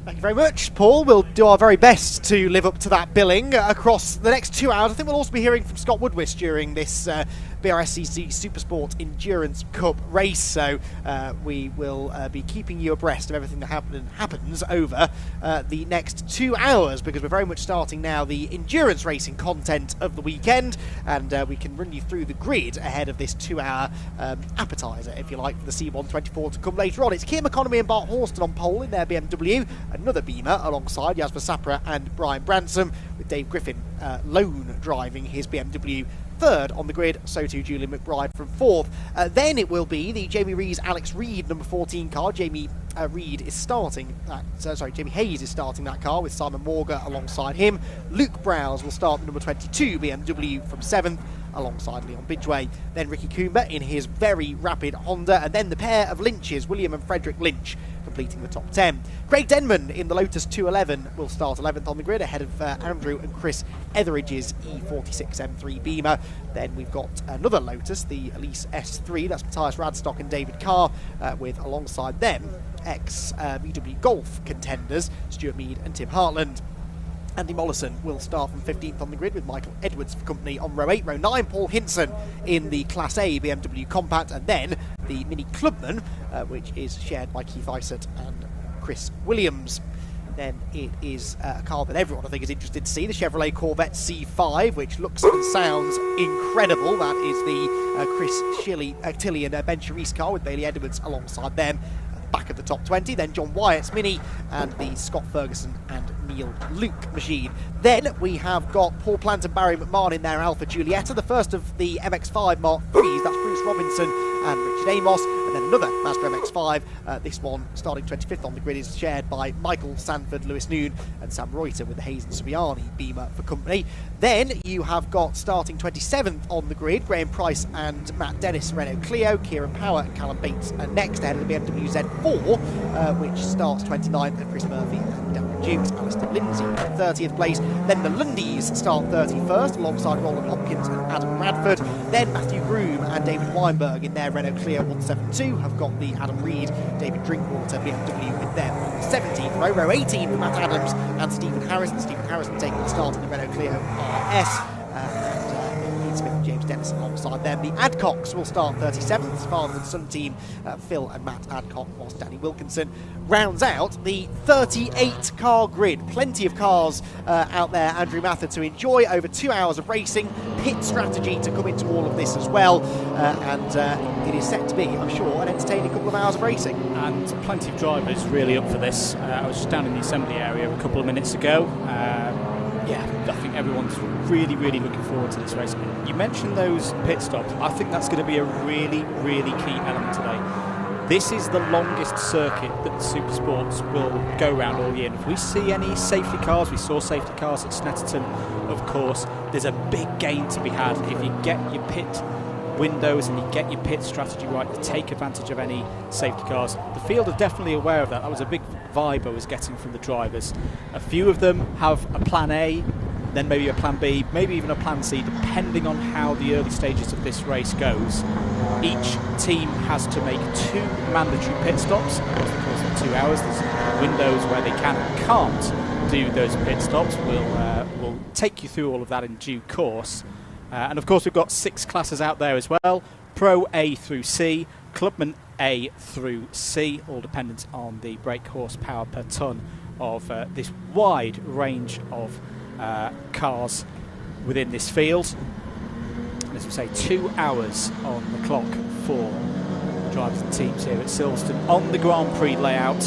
Thank you very much, Paul. We'll do our very best to live up to that billing across the next 2 hours. I think we'll also be hearing from Scott Woodwis during this BRSCC SuperSport Endurance Cup race, so we will be keeping you abreast of everything that happens over the next 2 hours, because we're very much starting now the endurance racing content of the weekend, and we can run you through the grid ahead of this 2 hour appetizer, if you like, for the C124 to come later on. It's Kim Economy and Bart Horston on pole in their BMW, another Beamer alongside Jasper Sapra and Brian Bransom, with Dave Griffin lone driving his BMW third on the grid, so too Julian McBride from fourth. Then it will be the Jamie Rees Alex Reed number 14 car. Jamie Hayes is starting that car with Simon Morga alongside him. Luke Browse will start the number 22 BMW from 7th alongside Leon Bidgeway. Then Ricky Coomber in his very rapid Honda, and then the pair of Lynches, William and Frederick Lynch, completing the top 10. Craig Denman in the Lotus 211 will start 11th on the grid ahead of Andrew and Chris Etheridge's E46 M3 Beamer. Then we've got another Lotus, the Elise S3, that's Matthias Radstock and David Carr, with alongside them ex-VW Golf contenders Stuart Mead and Tim Hartland. Andy Mollison will start from 15th on the grid with Michael Edwards for company on row 8. Row 9, Paul Hinson in the Class A BMW Compact, and then the Mini Clubman, which is shared by Keith Isett and Chris Williams. Then it is a car that everyone, I think, is interested to see, the Chevrolet Corvette C5, which looks and sounds incredible. That is the Chris Tilley and Ben Charisse car with Bailey Edwards alongside them. Back of the top 20, then John Wyatt's Mini and the Scott Ferguson and Neil Luke machine. Then we have got Paul Plant and Barry McMahon in their Alpha Giulietta, the first of the MX-5 Mark IIIs, that's Bruce Robinson and Richard Amos, and then another Mazda MX-5. This one, starting 25th on the grid, is shared by Michael Sanford, Lewis Noon and Sam Reuter with the Hazen Subiani Beamer for company. Then you have got starting 27th on the grid, Graham Price and Matt Dennis, Renault Clio, Kieran Power and Callum Bates next ahead of the BMW Z4, which starts 29th, and Chris Murphy and Darren Dukes, Alistair Lindsay in 30th place. Then the Lundys start 31st alongside Roland Hopkins and Adam Radford. Then Matthew Groom and David Weinberg in their Renault Clio 172 have got the Adam Reed, David Drinkwater BMW with them on the 17th row. Row 18 for Matt Adams and Stephen Harrison. Stephen Harrison taking the start in the Renault Clio RS. And Smith and James Dennis alongside them. The Adcocks will start 37th, his father and son team, Phil and Matt Adcock, whilst Danny Wilkinson rounds out the 38 car grid. Plenty of cars out there, Andrew Mather, to enjoy over 2 hours of racing. Pit strategy to come into all of this as well, and it is set to be, I'm sure, an entertaining couple of hours of racing. And plenty of drivers really up for this. I was just down in the assembly area a couple of minutes ago. I think everyone's really looking forward to this race. You mentioned those pit stops. I think that's going to be a really key element today. This is the longest circuit that the SuperSports will go around all year. And if we see any safety cars, we saw safety cars at Snetterton, of course, there's a big gain to be had if you get your pit windows and you get your pit strategy right to take advantage of any safety cars. The field are definitely aware of that. That was a big vibe I was getting from the drivers. A few of them have a plan A, then maybe a plan B, maybe even a plan C, depending on how the early stages of this race goes. Each team has to make 2 mandatory pit stops over the course of 2 hours. There's windows where they can and can't do those pit stops. We'll take you through all of that in due course. And of course we've got 6 classes out there as well. Pro A through C, Clubman A through C, all dependent on the brake horsepower per tonne of this wide range of cars within this field. And as we say, 2 hours on the clock for the drivers and teams here at Silverstone on the Grand Prix layout.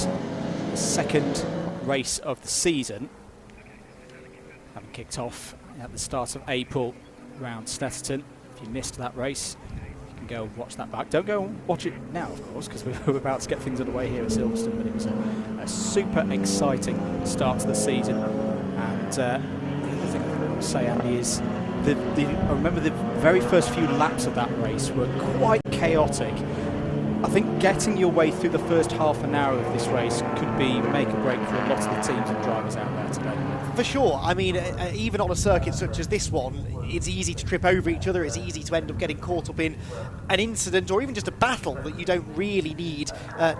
The second race of the season, having kicked off at the start of April round Snetterton. If you missed that race, you can go and watch that back. Don't go and watch it now, of course, because we're about to get things underway here at Silverstone, but it was a super exciting start to the season. And the other thing I want to say, Andy, is I remember the very first few laps of that race were quite chaotic. I think getting your way through the first half an hour of this race could be make or break for a lot of the teams and drivers out there today. For sure. I mean, even on a circuit such as this one, it's easy to trip over each other. It's easy to end up getting caught up in an incident or even just a battle that you don't really need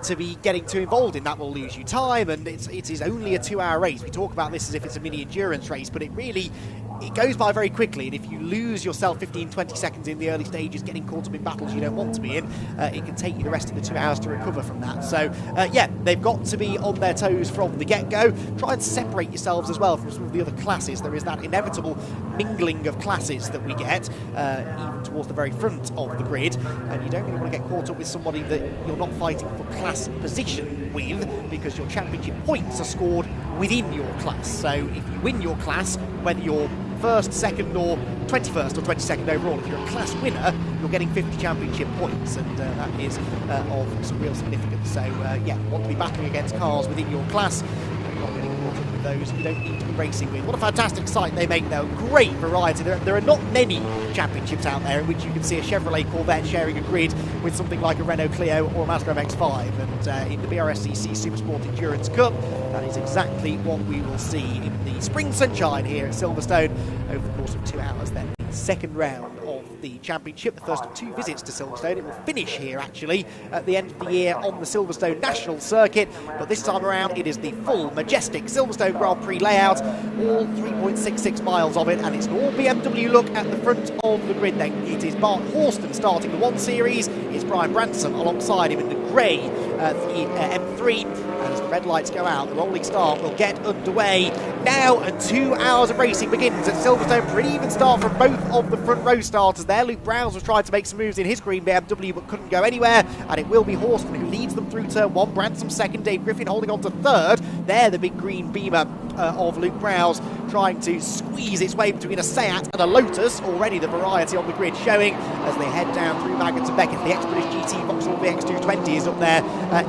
to be getting too involved in. That will lose you time, and it is only a 2-hour race. We talk about this as if it's a mini endurance race, but it goes by very quickly, and if you lose yourself 15-20 seconds in the early stages getting caught up in battles you don't want to be in, it can take you the rest of the 2 hours to recover from that. So yeah, they've got to be on their toes from the get-go. Try and separate yourselves as well from some of the other classes. There is that inevitable mingling of classes that we get even towards the very front of the grid, and you don't really want to get caught up with somebody that you're not fighting for class position with, because your championship points are scored within your class. So if you win your class, whether you're first, second or 21st or 22nd overall, if you're a class winner, you're getting 50 championship points, and that is of some real significance. So yeah, want to be battling against cars within your class, and not getting caught up with those you don't need to be racing with. What a fantastic sight they make though. Great variety. There are not many championships out there in which you can see a Chevrolet Corvette sharing a grid with something like a Renault Clio or a Mazda MX-5, and in the BRSCC SuperSport Endurance Cup, that is exactly what we will see in the spring sunshine here at Silverstone over the course of 2 hours. Then the second round of the championship, the first of 2 visits to Silverstone. It will finish here actually at the end of the year on the Silverstone National Circuit, but this time around it is the full majestic Silverstone Grand Prix layout, all 3.66 miles of it, and it's an all BMW look at the front of the grid. Then it is Bart Horston starting the 1 Series, it's Brian Branson alongside him in the grey M3, and as the red lights go out, the rolling start will get underway now, and 2 hours of racing begins at Silverstone. Pretty even start from both of the front row starters there. Luke Browns was trying to make some moves in his green BMW but couldn't go anywhere, and it will be Horston who leads them through turn 1. Branson second, Dave Griffin holding on to third. There, the big green Beamer of Luke Browns trying to squeeze its way between a Seat and a Lotus. Already the variety on the grid showing as they head down through Maggotts and Beckett. The X-British GT Vauxhall VX220 is up there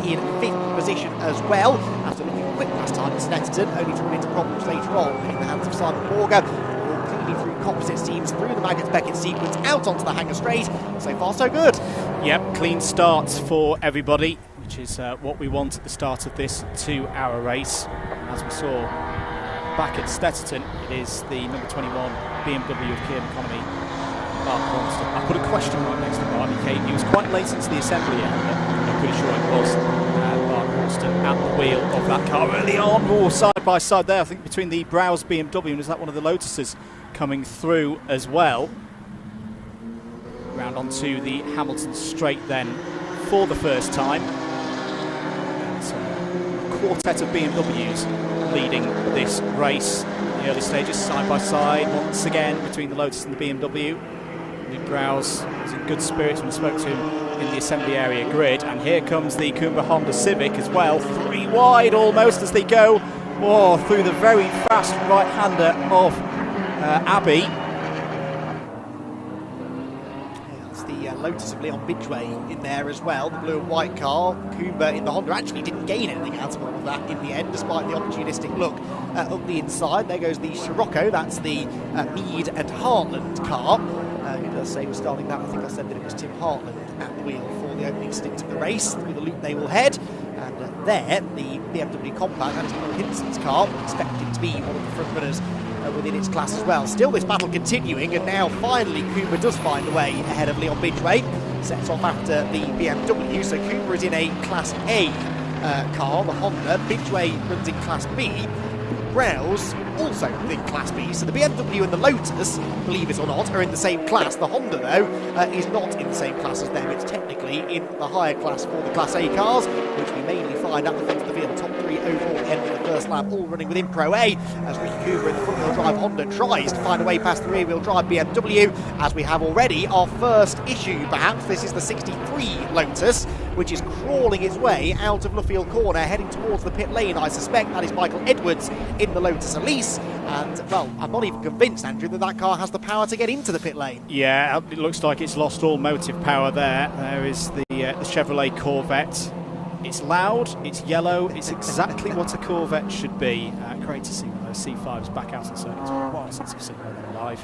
in 5th position as well, after looking quick last time at Snetterton, only to run into problems later on in the hands of Simon Borger. All cleanly through composite seams, through the Maggotts Beckett sequence, out onto the Hangar Straight. So far so good. Yep, clean starts for everybody, which is what we want at the start of this 2-hour race. As we saw back at Snetterton, it is the number 21 BMW of Kian Economy, Bart Horston. I put a question mark next to Bart. He was quite late into the assembly area. I'm pretty sure it was Bart Horston at the wheel of that car early on, or side by side there, I think between the Browse BMW and is that one of the Lotuses coming through as well. Round onto the Hamilton Straight then for the first time. It's a quartet of BMWs leading this race. In the early stages, side by side once again between the Lotus and the BMW. Luke Browse was in good spirits when I spoke to him in the assembly area grid, and here comes the Kumba Honda Civic as well, 3 wide almost as they go through the very fast right-hander of Abbey. That's the Lotus of Leon Bidgeway in there as well, the blue and white car. Kumba in the Honda actually didn't gain anything out of all of that in the end, despite the opportunistic look up the inside. There goes the Scirocco, that's the Mead and Heartland car. Who did I say was starting that? I think I said that it was Tim Heartland at the wheel for the opening stint of the race. Through the loop they will head, and there the BMW Compact, that is Paul Hinson's car, expected to be one of the front runners within its class as well. Still this battle continuing, and now finally Kumba does find a way ahead of Leon Bidgeway. Sets off after the BMW, so Kumba is in a Class A car, the Honda. Bidgeway runs in Class B. Browse also in Class B, so the BMW and the Lotus, believe it or not, are in the same class. The Honda, though, is not in the same class as them. It's technically in the higher class for the Class A cars, which we mainly find at the front of the field. Top 3 overall at the end of the first lap, all running within Pro A, as Ricky Cooper in the front-wheel drive Honda tries to find a way past the rear-wheel drive BMW, as we have already our first issue, perhaps. This is the 63 Lotus, which is crawling its way out of Luffield Corner, heading towards the pit lane. I suspect that is Michael Edwards in the Lotus Elise, and, well, I'm not even convinced, Andrew, that car has the power to get into the pit lane. Yeah, it looks like it's lost all motive power there. There is the Chevrolet Corvette. It's loud, it's yellow, it's exactly what a Corvette should be. Great to see one of those C5s back out on circuit. It's been a while since I've seen them live.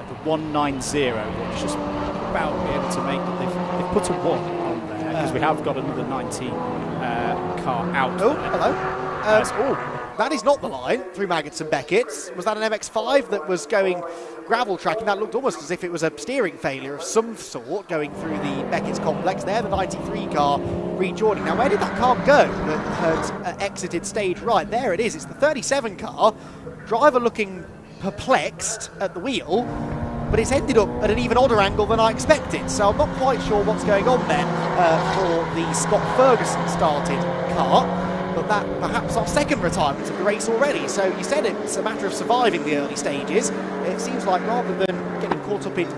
The 190 will just about be able to make it. They've put a 1 on there, because we have got another 90 car out. Oh, hello. That is not the line through Maggots and Beckett's. Was that an MX-5 that was going gravel tracking? That looked almost as if it was a steering failure of some sort going through the Beckett's complex there. The 93 car rejoining. Now, where did that car go that had exited stage right? There it is. It's the 37 car. Driver looking perplexed at the wheel, but it's ended up at an even odder angle than I expected. So I'm not quite sure what's going on there for the Scott Ferguson started car. But that perhaps our second retirement of the race already. So you said it's a matter of surviving the early stages. It seems like rather than getting caught up in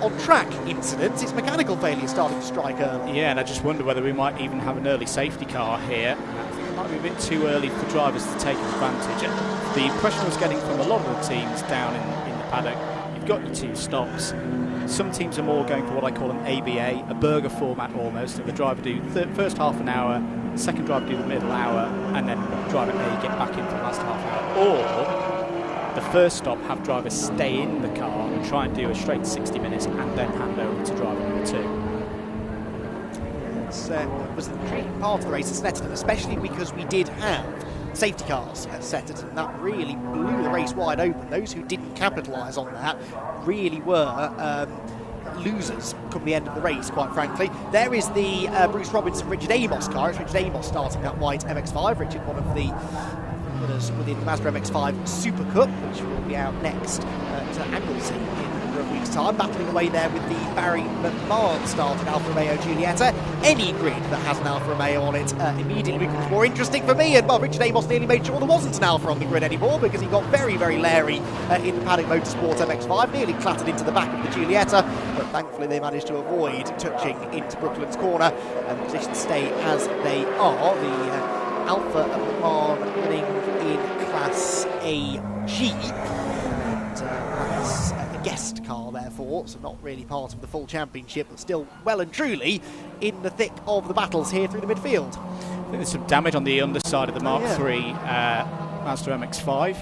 on-track incidents, it's mechanical failure starting to strike early. Yeah, and I just wonder whether we might even have an early safety car here. I think it might be a bit too early for drivers to take advantage. And the impression I was getting from a lot of the teams down in the paddock, you've got your 2 stops. Some teams are more going for what I call an ABA, a burger format almost, and the driver do first half an hour, second driver do the middle hour, and then driver A get back in for the last half hour. Or the first stop, have drivers stay in the car and try and do a straight 60 minutes and then hand over to driver number 2. It was an intriguing part of the race at Snetterton, especially because we did have safety cars at Snetterton. That really blew the race wide open. Those who didn't capitalise on that really were losers come the end of the race, quite frankly. There is the Bruce Robinson Richard Amos car. It's Richard Amos starting that white MX-5. Richard, one of the winners within the Mazda MX-5 Super Cup, which will be out next to Anglesey in a week's time, battling away there with the Barry McMahon started Alfa Romeo Giulietta. Any grid that has an Alfa Romeo on it immediately becomes more interesting for me, and well, Richard Amos nearly made sure there wasn't an Alfa on the grid anymore, because he got very, very leery in the Paddock Motorsport MX-5, nearly clattered into the back of the Giulietta, but thankfully they managed to avoid touching into Brooklands Corner and position stay as they are. The Alfa McMahon running in Class AG, and that's a guest car therefore, so not really part of the full championship, but still well and truly in the thick of the battles here through the midfield. I think there's some damage on the underside of the Mark III Mazda MX-5.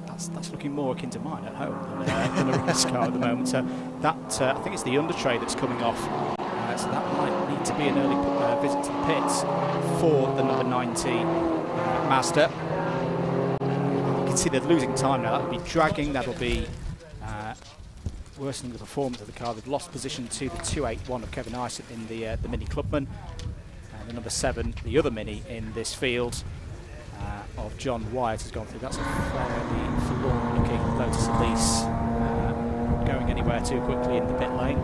That's looking more akin to mine at home than the race car at the moment. So that I think it's the under tray that's coming off. So that might need to be an early visit to the pits for the number 90 Mazda. You can see they're losing time now. That'll be dragging. That'll be worsening the performance of the car. They've lost position to the 281 of Kevin Isom in the Mini Clubman, and the number 7, the other Mini in this field, of John Wyatt has gone through. That's a fairly forlorn-looking Lotus Elise, going anywhere too quickly in the pit lane.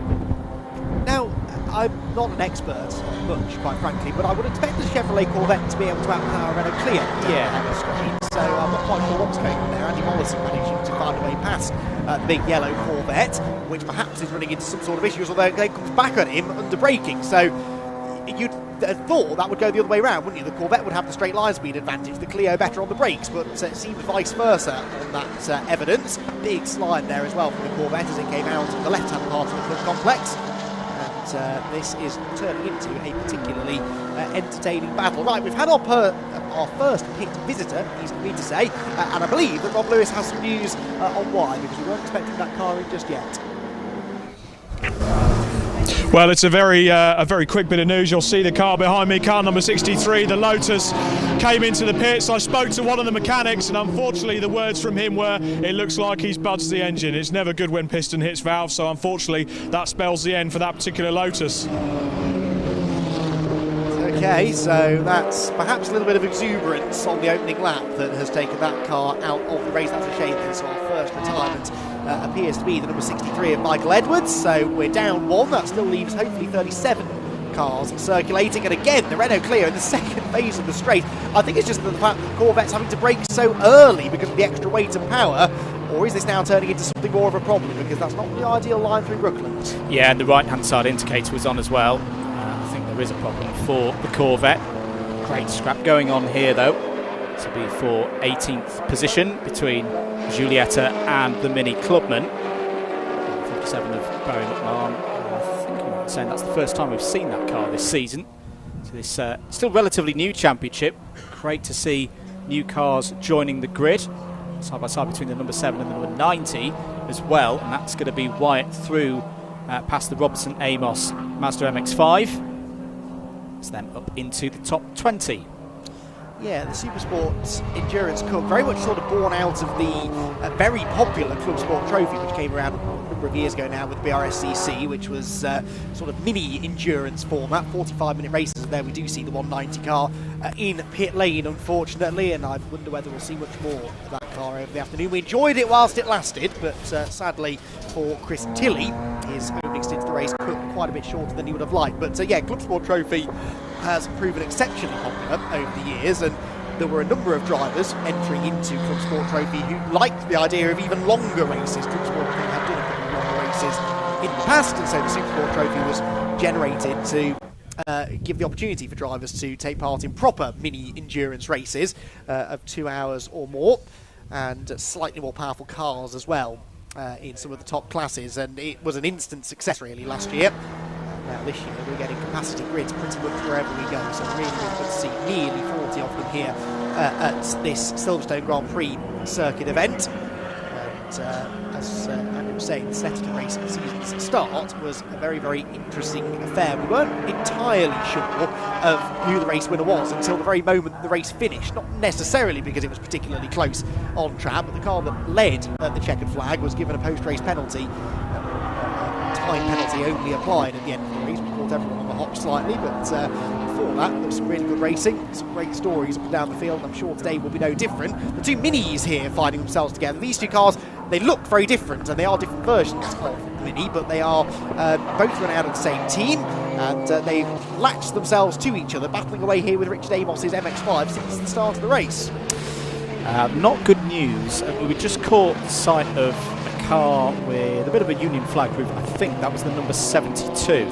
Now, I'm not an expert on much, quite frankly, but I would expect the Chevrolet Corvette to be able to outpower Renault Clio on the screen, so I'm not quite sure what's going on there. Andy Mollison managing to find a way past the big yellow Corvette, which perhaps is running into some sort of issues, although it comes back at him under braking, so you'd thought that would go the other way around, wouldn't you? The Corvette would have the straight line speed advantage, the Clio better on the brakes, but it seemed vice versa on that evidence. Big slide there as well from the Corvette as it came out of the left-hand part of the club complex. And this is turning into a particularly entertaining battle. Right, we've had our first pit visitor, easy for me to say, and I believe that Rob Lewis has some news on why, because we weren't expecting that car in just yet. Well, it's a very quick bit of news. You'll see the car behind me, car number 63, the Lotus, came into the pits. I spoke to one of the mechanics, and unfortunately the words from him were, it looks like he's budged the engine. It's never good when piston hits valve, so unfortunately that spells the end for that particular Lotus. Okay, so that's perhaps a little bit of exuberance on the opening lap that has taken that car out of the race. That's a shame then, so our first retirement appears to be the number 63 of Michael Edwards, so we're down 1. That still leaves hopefully 37 cars circulating, and again the Renault Clio in the second phase of the straight. I think it's just the fact that the Corvette's having to brake so early because of the extra weight and power, or is this now turning into something more of a problem, because that's not the ideal line through Brooklands. Yeah, and the right-hand side indicator was on as well. I think there is a problem for the Corvette. Great scrap going on here though, to be for 18th position between Giulietta and the Mini Clubman. 57 of Barry McMahon. I think I'm right saying that's the first time we've seen that car this season. So this still relatively new championship. Great to see new cars joining the grid, side by side between the number 7 and the number 90 as well, and that's going to be Wyatt through past the Robertson Amos Mazda MX-5. It's them up into the top 20. Yeah, the SuperSport Endurance Cup, very much sort of born out of the very popular Club Sport Trophy, which came around a number of years ago now with BRSCC, which was sort of mini endurance format, 45-minute races. There we do see the 190 car in pit lane, unfortunately, and I wonder whether we'll see much more of that car over the afternoon. We enjoyed it whilst it lasted, but sadly for Chris Tilley, his opening stint to the race cut quite a bit shorter than he would have liked. But yeah, Club Sport Trophy has proven exceptionally popular over the years, and there were a number of drivers entering into Club Sport Trophy who liked the idea of even longer races. Club Sport Trophy have done a couple of longer races in the past, and so the SuperSport Trophy was generated to give the opportunity for drivers to take part in proper mini endurance races of 2 hours or more, and slightly more powerful cars as well in some of the top classes, and it was an instant success really last year. Now this year we're getting capacity grids pretty much wherever we go, so really good to see nearly 40 of them here at this Silverstone Grand Prix circuit event. And as Andrew was saying, the Snetterton race at the season's start was a very, very interesting affair. We weren't entirely sure of who the race winner was until the very moment the race finished, not necessarily because it was particularly close on track, but the car that led the checkered flag was given a post-race penalty. Time penalty only applied at the end of the race, which caught everyone on the hop slightly, but before that there was some really good racing, some great stories up and down the field, and I'm sure today will be no different. The two minis here finding themselves together. These two cars, they look very different, and they are different versions of the Mini, but they are both running out of the same team, and they've latched themselves to each other, battling away here with Richard Amos's MX-5 since the start of the race. Not good news. We just caught sight of a car with a bit of a Union flag roof. I think that was the number 72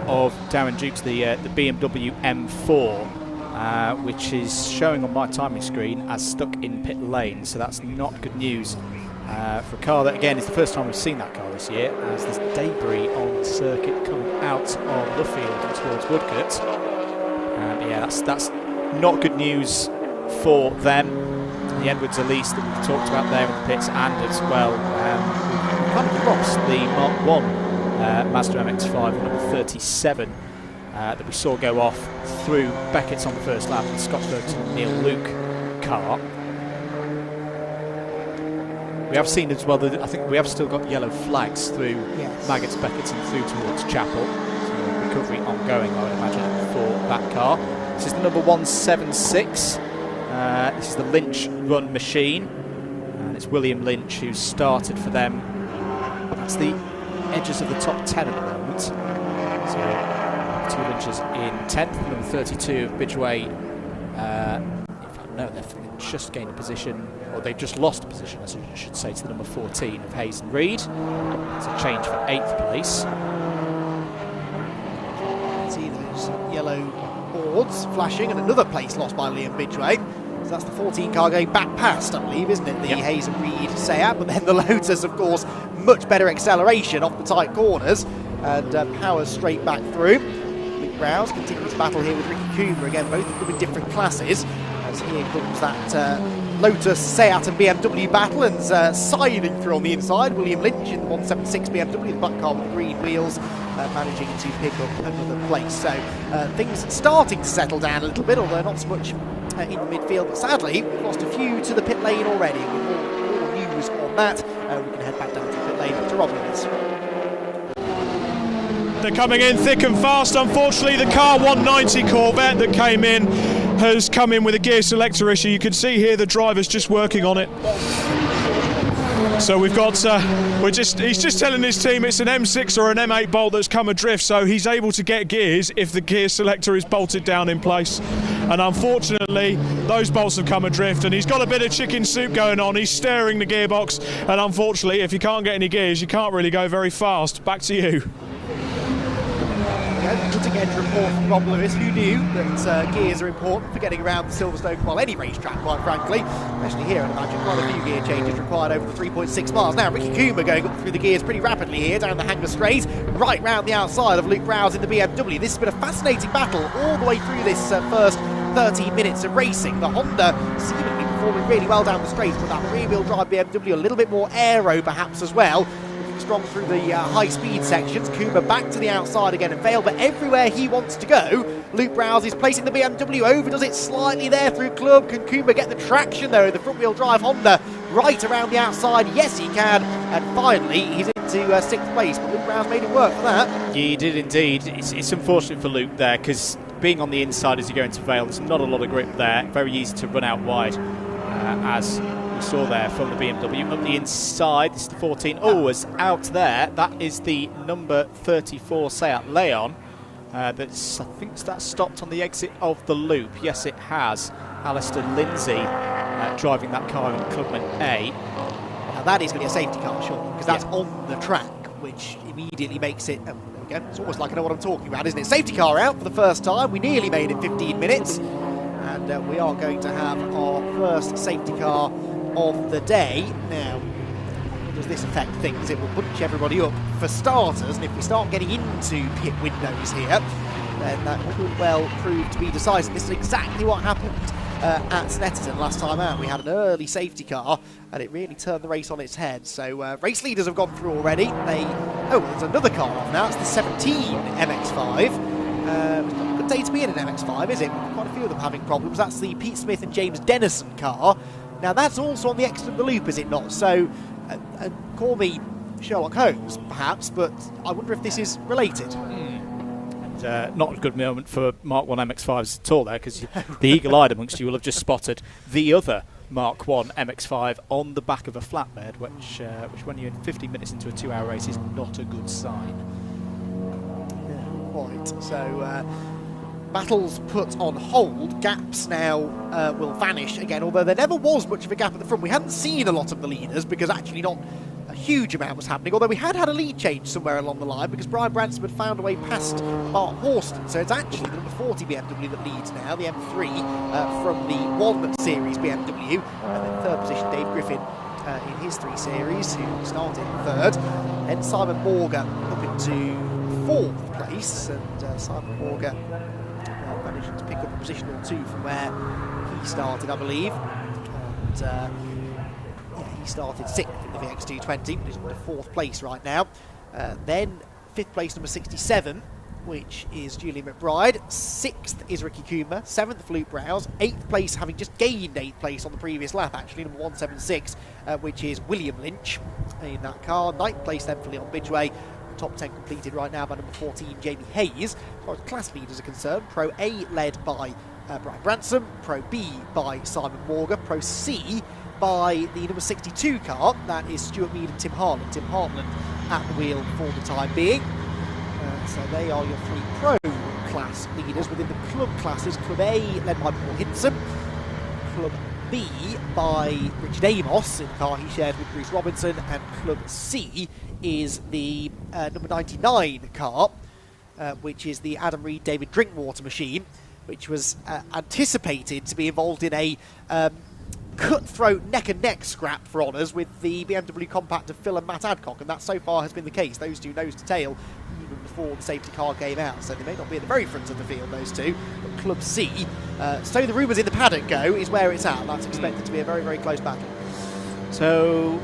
of Darren Dukes, the BMW M4, which is showing on my timing screen as stuck in pit lane. So that's not good news for a car that, again, is the first time we've seen that car this year, as there's debris on the circuit coming out of the field and towards Woodcote. Yeah, that's not good news for them. The Edwards Elise that we've talked about there in the pits, and as well we've kind of lost the Mark 1 Mazda MX-5 number 37 that we saw go off through Beckett's on the first lap, and Scott Ferguson and Neil Luke car. We have seen as well that I think we have still got yellow flags through Maggots, Beckett's and through towards Chapel. So recovery ongoing, I would imagine, for that car. This is the number 176. This is the Lynch run machine, and it's William Lynch who started for them. That's the edges of the top 10 at the moment. So 2 Lynches in 10th, number 32 of Bidgeway. In fact, no, they've just gained a position, or they've just lost a position, as I should say, to the number 14 of Hayes and Reed. It's a change for 8th place. See those yellow boards flashing, and another place lost by Liam Bidgeway. So that's the 14 car going back past, I believe, isn't it? The Hayes and Reed Seat, but then the Lotus, of course, much better acceleration off the tight corners and powers straight back through. Luke Rouse continues to battle here with Ricky Coomer, again, both of them in different classes. As here comes that Lotus, Seat and BMW battle, and siding through on the inside, William Lynch in the 176 BMW, the butt car with the green wheels, managing to pick up another place. So things starting to settle down a little bit, although not so much in the midfield, but sadly we've lost a few to the pit lane already. With more news on that, we can head back down to the pit lane to Robbins. They're coming in thick and fast. Unfortunately, the car 190 Corvette that came in has come in with a gear selector issue. You can see here the driver's just working on it. So we've got, he's just telling his team it's an M6 or an M8 bolt that's come adrift, so he's able to get gears if the gear selector is bolted down in place. And unfortunately, those bolts have come adrift, and he's got a bit of chicken soup going on. He's steering the gearbox, and unfortunately, if you can't get any gears, you can't really go very fast. Back to you. Cutting edge report from Rob Lewis, who knew that gears are important for getting around the Silverstone, well, any racetrack, quite frankly, especially here, I'd imagine. Quite a few gear changes required over the 3.6 miles. Now, Ricky Coomer going up through the gears pretty rapidly here, down the Hangar Straight, right round the outside of Luke Browse in the BMW. This has been a fascinating battle all the way through this first 13 minutes of racing. The Honda seemingly performing really well down the straight, but that rear-wheel drive BMW a little bit more aero perhaps as well. Strong through the high-speed sections. Coomer back to the outside again and Vale, but everywhere he wants to go, Luke Browse is placing the BMW, overdoes it slightly there through Club. Can Coomer get the traction though? The front-wheel drive Honda right around the outside. Yes, he can. And finally, he's into 6th place, but Luke Browse made it work for that. He did indeed. It's unfortunate for Luke there, because being on the inside as you go into Vale, there's not a lot of grip there. Very easy to run out wide, as we saw there from the BMW. Up the inside, this is the 14. Oh, it's out there. That is the number 34 Seat Leon. I think that's stopped on the exit of the loop. Yes, it has. Alistair Lindsay driving that car in Clubman A. Now that is going to be a safety car, sure, because that's on the track, which immediately makes it, there we go, it's almost like I know what I'm talking about, isn't it? Safety car out for the first time. We nearly made it 15 minutes. And we are going to have our first safety car of the day. Now, how does this affect things? It will bunch everybody up for starters, and if we start getting into pit windows here, then that could well prove to be decisive. This is exactly what happened at Snetterton last time out. We had an early safety car, and it really turned the race on its head. So race leaders have gone through already. There's another car off now. It's the 17 MX-5. It's not a good day to be in an MX-5, is it? Quite a few of them having problems. That's the Pete Smith and James Dennison car. Now that's also on the exit of the loop, is it not? So, call me Sherlock Holmes, perhaps, but I wonder if this is related. And, not a good moment for Mark 1 MX-5s at all there, because the eagle-eyed amongst you will have just spotted the other Mark 1 MX-5 on the back of a flatbed, which when you're 15 minutes into a 2-hour race is not a good sign. Yeah, quite. So, battles put on hold, gaps now will vanish again, although there never was much of a gap at the front. We hadn't seen a lot of the leaders because actually not a huge amount was happening, although we had a lead change somewhere along the line because Brian Branson had found a way past Mark Horston. So it's actually the number 40 BMW that leads now, the M3 from the 1 Series BMW, and then third position Dave Griffin in his 3 Series, who started 3rd. Then Simon Morga up into 4th place, and Simon Morga managed to pick up a position or 2 from where he started, I believe. And he started 6th in the VX220, but he's into 4th place right now. Then 5th place, number 67, which is Julian McBride. 6th is Ricky Coomer. 7th, Luke Browse. 8th place, having just gained 8th place on the previous lap, actually, number 176, which is William Lynch in that car. 9th place, then, for Leon Bidgeway. Top 10 completed right now by number 14, Jamie Hayes. As far as class leaders are concerned, Pro A led by Brian Branson, Pro B by Simon Morga, Pro C by the number 62 car, that is Stuart Mead and Tim Hartland. Tim Hartland at the wheel for the time being. So they are your 3 Pro class leaders. Within the club classes, Club A led by Paul Hinson, Club B by Richard Amos in the car he shared with Bruce Robinson, and Club C is the number 99 car, which is the Adam Reed David Drinkwater machine, which was anticipated to be involved in a cutthroat neck-and-neck scrap for honours with the BMW compact of Phil and Matt Adcock, and that so far has been the case. Those two nose to tail even before the safety car came out, so they may not be at the very front of the field, those two. But Club C, so the rumours in the paddock go, is where it's at. That's expected to be a very, very close battle. So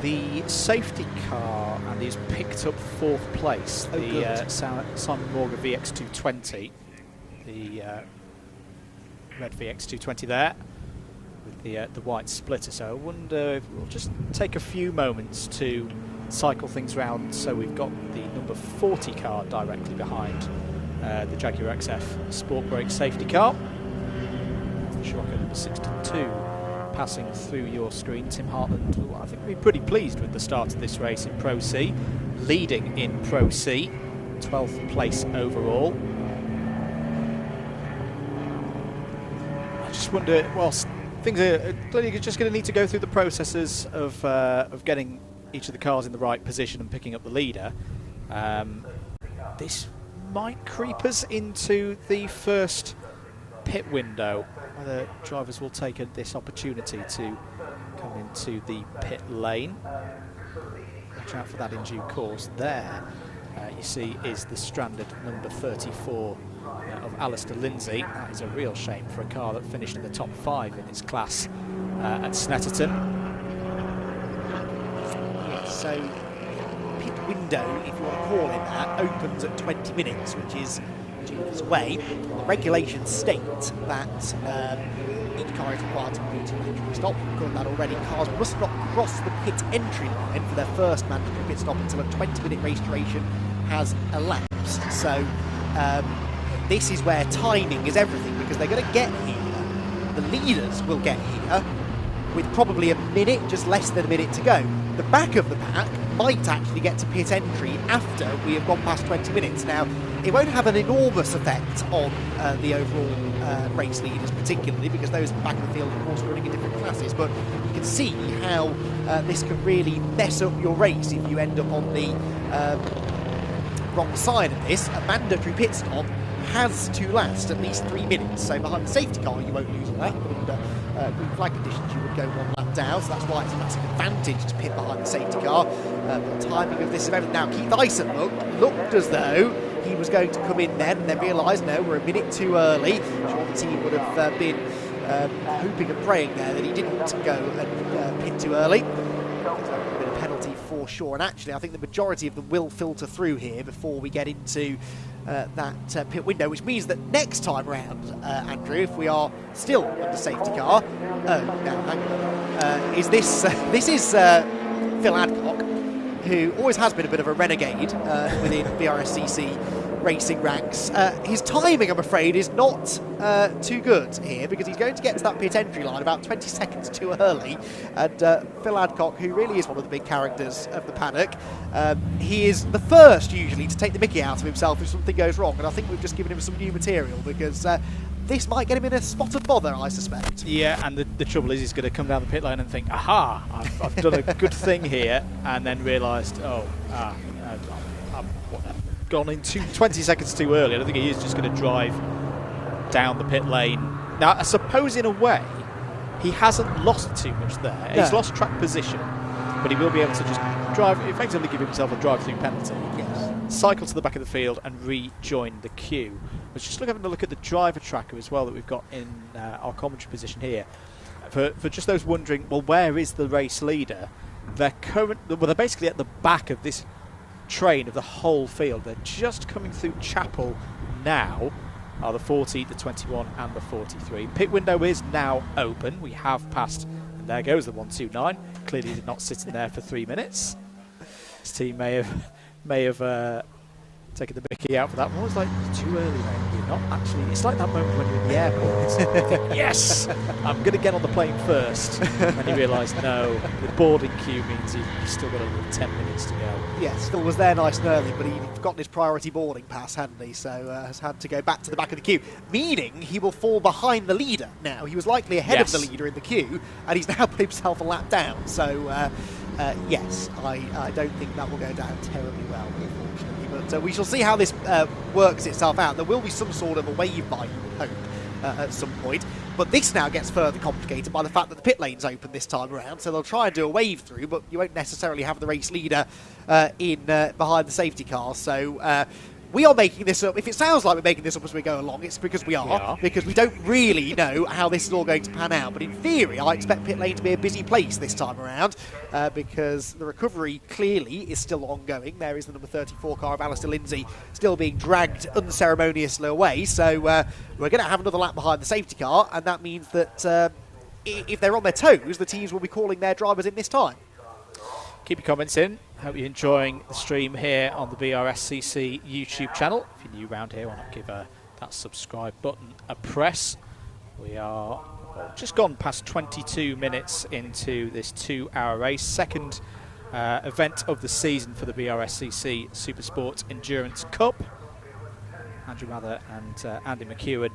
the safety car, and he's picked up 4th place, the Simon Morgan VX220, the red VX220 there, with the white splitter. So I wonder if we'll just take a few moments to cycle things around. So we've got the number 40 car directly behind the Jaguar XF Sport Brake safety car. The Scirocco number 62 passing through your screen. Tim Hartland, who I think will be pretty pleased with the start of this race in Pro C, leading in Pro C, 12th place overall. I just wonder, whilst things are clearly just going to need to go through the processes of getting each of the cars in the right position and picking up the leader, this might creep us into the first pit window, whether drivers will take this opportunity to come into the pit lane. Watch out for that in due course. There you see is the stranded number 34 of Alistair Lindsay. That is a real shame for a car that finished in the top 5 in its class at Snetterton. Yeah, so pit window, if you want to call it that, opens at 20 minutes, which is Julia's way. The regulations state that each car is required to move to mandatory stop. We've got that already. Cars must not cross the pit entry line for their first mandatory pit stop until a 20-minute race duration has elapsed. So this is where timing is everything, because they're going to get here. The leaders will get here with probably a minute, just less than a minute to go. The back of the pack might actually get to pit entry after we have gone past 20 minutes. Now, it won't have an enormous effect on the overall race leaders particularly, because those back of the field are of course running in different classes, but you can see how this can really mess up your race if you end up on the wrong side of this. A mandatory pit stop has to last at least 3 minutes, so behind the safety car you won't lose a lap, but under green flag conditions you would go 1 lap down, so that's why it's a massive advantage to pit behind the safety car. The timing of this event, now Keith Dyson looked as though he was going to come in then realised, no, we're a minute too early. I'm sure the team would have been hoping and praying there that he didn't go and pit too early. That would have been a penalty for sure, and actually I think the majority of them will filter through here before we get into that pit window, which means that next time round, Andrew, if we are still under safety car, no, hang on, is this is Phil Adcock, who always has been a bit of a renegade within BRSCC racing ranks. His timing, I'm afraid, is not too good here, because he's going to get to that pit entry line about 20 seconds too early, and Phil Adcock, who really is one of the big characters of the paddock, he is the first usually to take the mickey out of himself if something goes wrong, and I think we've just given him some new material, because this might get him in a spot of bother, I suspect. Yeah, and the trouble is he's going to come down the pit lane and think, aha, I've done a good thing here, and then realised, I've gone in 20 seconds too early. I don't think he is just going to drive down the pit lane. Now, I suppose in a way, he hasn't lost too much there. No. He's lost track position, but he will be able to just drive, effectively give himself a drive-through penalty. Yes. Cycle to the back of the field and rejoin the queue. Let's just having a look at the driver tracker as well that we've got in our commentary position here. For just those wondering, well, where is the race leader? They're basically at the back of this train of the whole field. They're just coming through Chapel now. Are the 40, the 21 and the 43. Pit window is now open. We have passed, and there goes the 129. Clearly did not sit in there for 3 minutes. His team may have taken the mickey out for that one. It's like, too early, mate. You're not actually. It's like that moment when you're in the airport. Yes, I'm going to get on the plane first. And you realise, no, the boarding queue means you've still got a 10 minutes to go. Yes, still was there nice and early, but he'd forgotten his priority boarding pass, hadn't he? So has had to go back to the back of the queue, meaning he will fall behind the leader now. He was likely ahead of the leader in the queue, and he's now put himself a lap down. So yes, I don't think that will go down terribly well, unfortunately. But we shall see how this works itself out. There will be some sort of a wave by, you would hope, at some point. But this now gets further complicated by the fact that the pit lane's open this time around, so they'll try and do a wave through, but you won't necessarily have the race leader behind the safety car. So we are making this up. If it sounds like we're making this up as we go along, it's because we are, because we don't really know how this is all going to pan out. But in theory, I expect pit lane to be a busy place this time around, because the recovery clearly is still ongoing. There is the number 34 car of Alistair Lindsay still being dragged unceremoniously away. So we're going to have another lap behind the safety car, and that means that if they're on their toes, the teams will be calling their drivers in this time. Keep your comments in. Hope you're enjoying the stream here on the BRSCC YouTube channel. If you're new around here, why not give that subscribe button a press. We are just gone past 22 minutes into this 2-hour race. Second event of the season for the BRSCC SuperSport Endurance Cup. Andrew Mather and Andy McEwen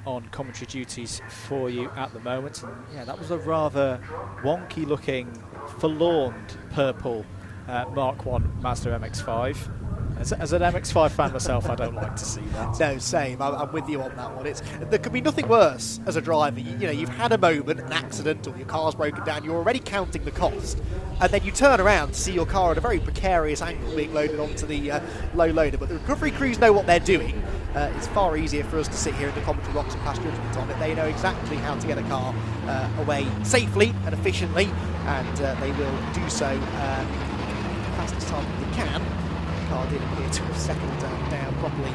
on commentary duties for you at the moment. And yeah, that was a rather wonky looking, forlorn purple Mark 1 Mazda MX-5. As an MX-5 fan myself, I don't like to see that. No, same. I'm with you on that one. There could be nothing worse as a driver. You know, you've had a moment, an accident, or your car's broken down. You're already counting the cost, and then you turn around to see your car at a very precarious angle being loaded onto the low loader. But the recovery crews know what they're doing. It's far easier for us to sit here in the commentary box and pass judgment on it. They know exactly how to get a car away safely and efficiently, and they will do so fastest time they can. Car did appear to have settled down properly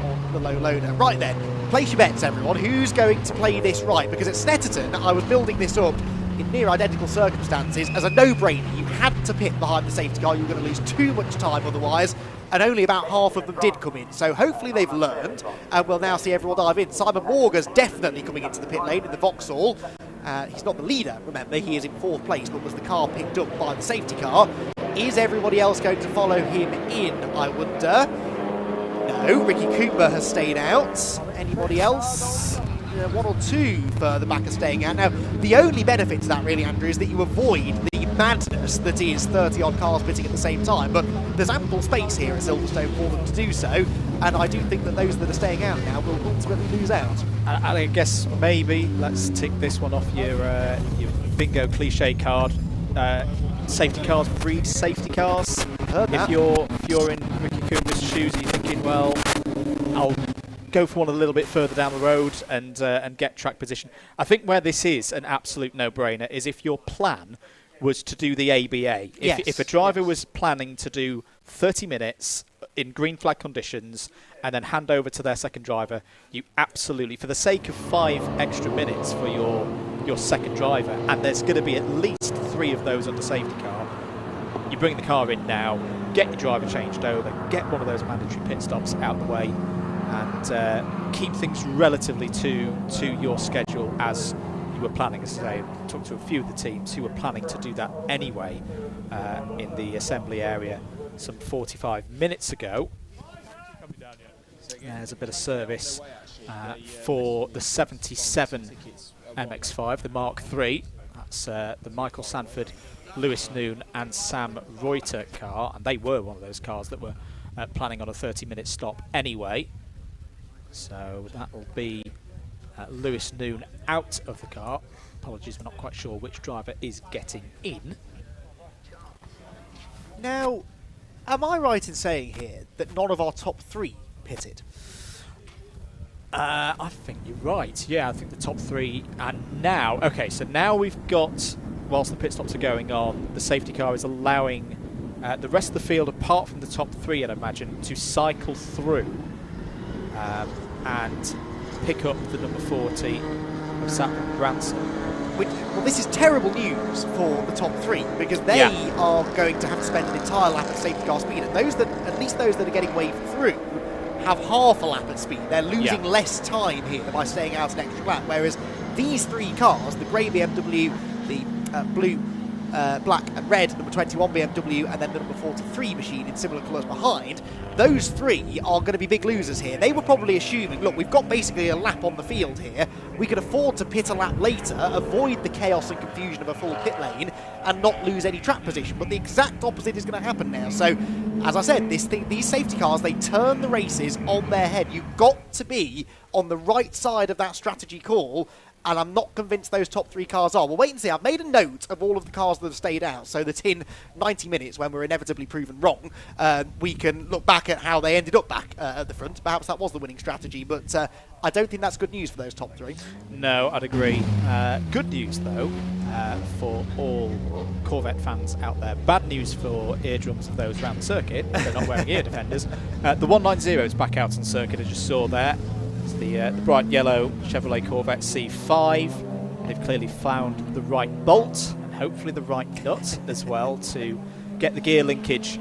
on the low loader. Right then, place your bets, everyone. Who's going to play this right? Because at Snetterton, I was building this up in near identical circumstances as a no-brainer. You had to pit behind the safety car. You were going to lose too much time otherwise, and only about half of them did come in. So hopefully they've learned, and we'll now see everyone dive in. Simon Morgan's definitely coming into the pit lane in the Vauxhall. He's not the leader, remember. He is in 4th place, but was the car picked up by the safety car. Is everybody else going to follow him in, I wonder? No, Ricky Cooper has stayed out. Anybody else? One or two further back are staying out. Now, the only benefit to that, really, Andrew, is that you avoid the madness that is 30-odd cars pitting at the same time. But there's ample space here at Silverstone for them to do so, and I do think that those that are staying out now will ultimately lose out. I guess maybe let's tick this one off your bingo cliche card. Safety cars breed safety cars. If you're in Ricky Cooper's shoes, you're thinking, well, I'll go for one a little bit further down the road and get track position. I think where this is an absolute no-brainer is if your plan was to do the ABA. If a driver was planning to do 30 minutes in green flag conditions and then hand over to their second driver, you absolutely, for the sake of 5 extra minutes for your second driver, and there's going to be at least 3 of those under safety car, you bring the car in now, get your driver changed over, get one of those mandatory pit stops out of the way, and keep things relatively to your schedule as you were planning. As I say, I talked to a few of the teams who were planning to do that anyway in the assembly area some 45 minutes ago. There's a bit of service for the 77 MX-5, the Mark III. That's the Michael Sanford, Lewis Noon and Sam Reuter car, and they were one of those cars that were planning on a 30-minute stop anyway. So that will be Lewis Noon out of the car. Apologies, we're not quite sure which driver is getting in. Now, am I right in saying here that none of our top 3 pitted? I think you're right. Yeah, I think the top 3. And now, okay, so now we've got, whilst the pit stops are going on, the safety car is allowing the rest of the field, apart from the top 3, I'd imagine, to cycle through and pick up the number 40 of Sapman Branson. Well, this is terrible news for the top 3 because they are going to have to spend an entire lap at safety car speed, and those that, at least those that are getting waved through, have half a lap at speed. They're losing less time here by staying out an extra lap, whereas these 3 cars, the grey BMW, the blue, black and red number 21 BMW, and then the number 43 machine in similar colours behind, those 3 are going to be big losers here. They were probably assuming, look, we've got basically a lap on the field here, we can afford to pit a lap later, avoid the chaos and confusion of a full pit lane, and not lose any track position. But the exact opposite is going to happen now. So, as I said, these safety cars, they turn the races on their head. You've got to be on the right side of that strategy call, and I'm not convinced those top 3 cars are. We'll wait and see. I've made a note of all of the cars that have stayed out, so that in 90 minutes, when we're inevitably proven wrong, we can look back at how they ended up back at the front. Perhaps that was the winning strategy, but I don't think that's good news for those top 3. No, I'd agree. Good news, though, for all Corvette fans out there. Bad news for eardrums of those around the circuit. They're not wearing ear defenders. The 190 is back out on circuit, as you saw there. It's the bright yellow Chevrolet Corvette C5. They've clearly found the right bolt and hopefully the right nut as well to get the gear linkage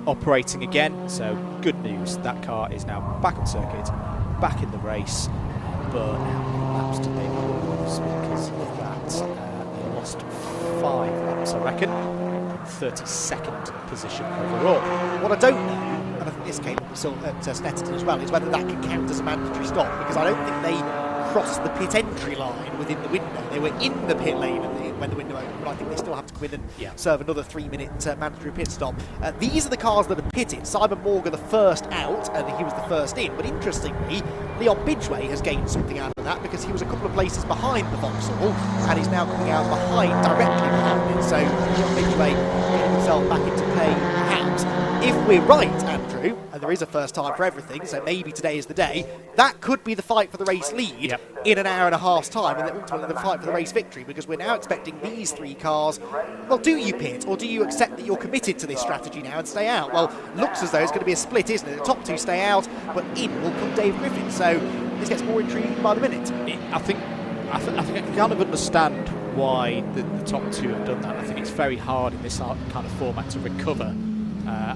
operating again. So good news, that car is now back on circuit, back in the race. But how many laps do they reckon. 32nd position overall. What I don't know, and I think this came up at Snetterton as well, is whether that can count as a mandatory stop, because I don't think they crossed the pit entry line within the window. They were in the pit lane when the window opened, but I think they still have to come in and serve another 3-minute mandatory pit stop. These are the cars that are pitted. Simon Morgan the first out, and he was the first in. But interestingly, Leon Bidgeway has gained something out of that, because he was a couple of places behind the Vauxhall and is now coming out directly behind it. So Leon Bidgeway getting himself back into play, perhaps. If we're right, Andrew, and there is a first time for everything, so maybe today is the day, that could be the fight for the race lead in an hour and a half's time, and then ultimately the fight for the race victory, because we're now expecting these 3 cars. Well, do you pit, or do you accept that you're committed to this strategy now and stay out? Well, looks as though it's going to be a split, isn't it? The top 2 stay out, but in will come Dave Griffin, so this gets more intriguing by the minute. I think I can kind of understand why the top 2 have done that. I think it's very hard in this kind of format to recover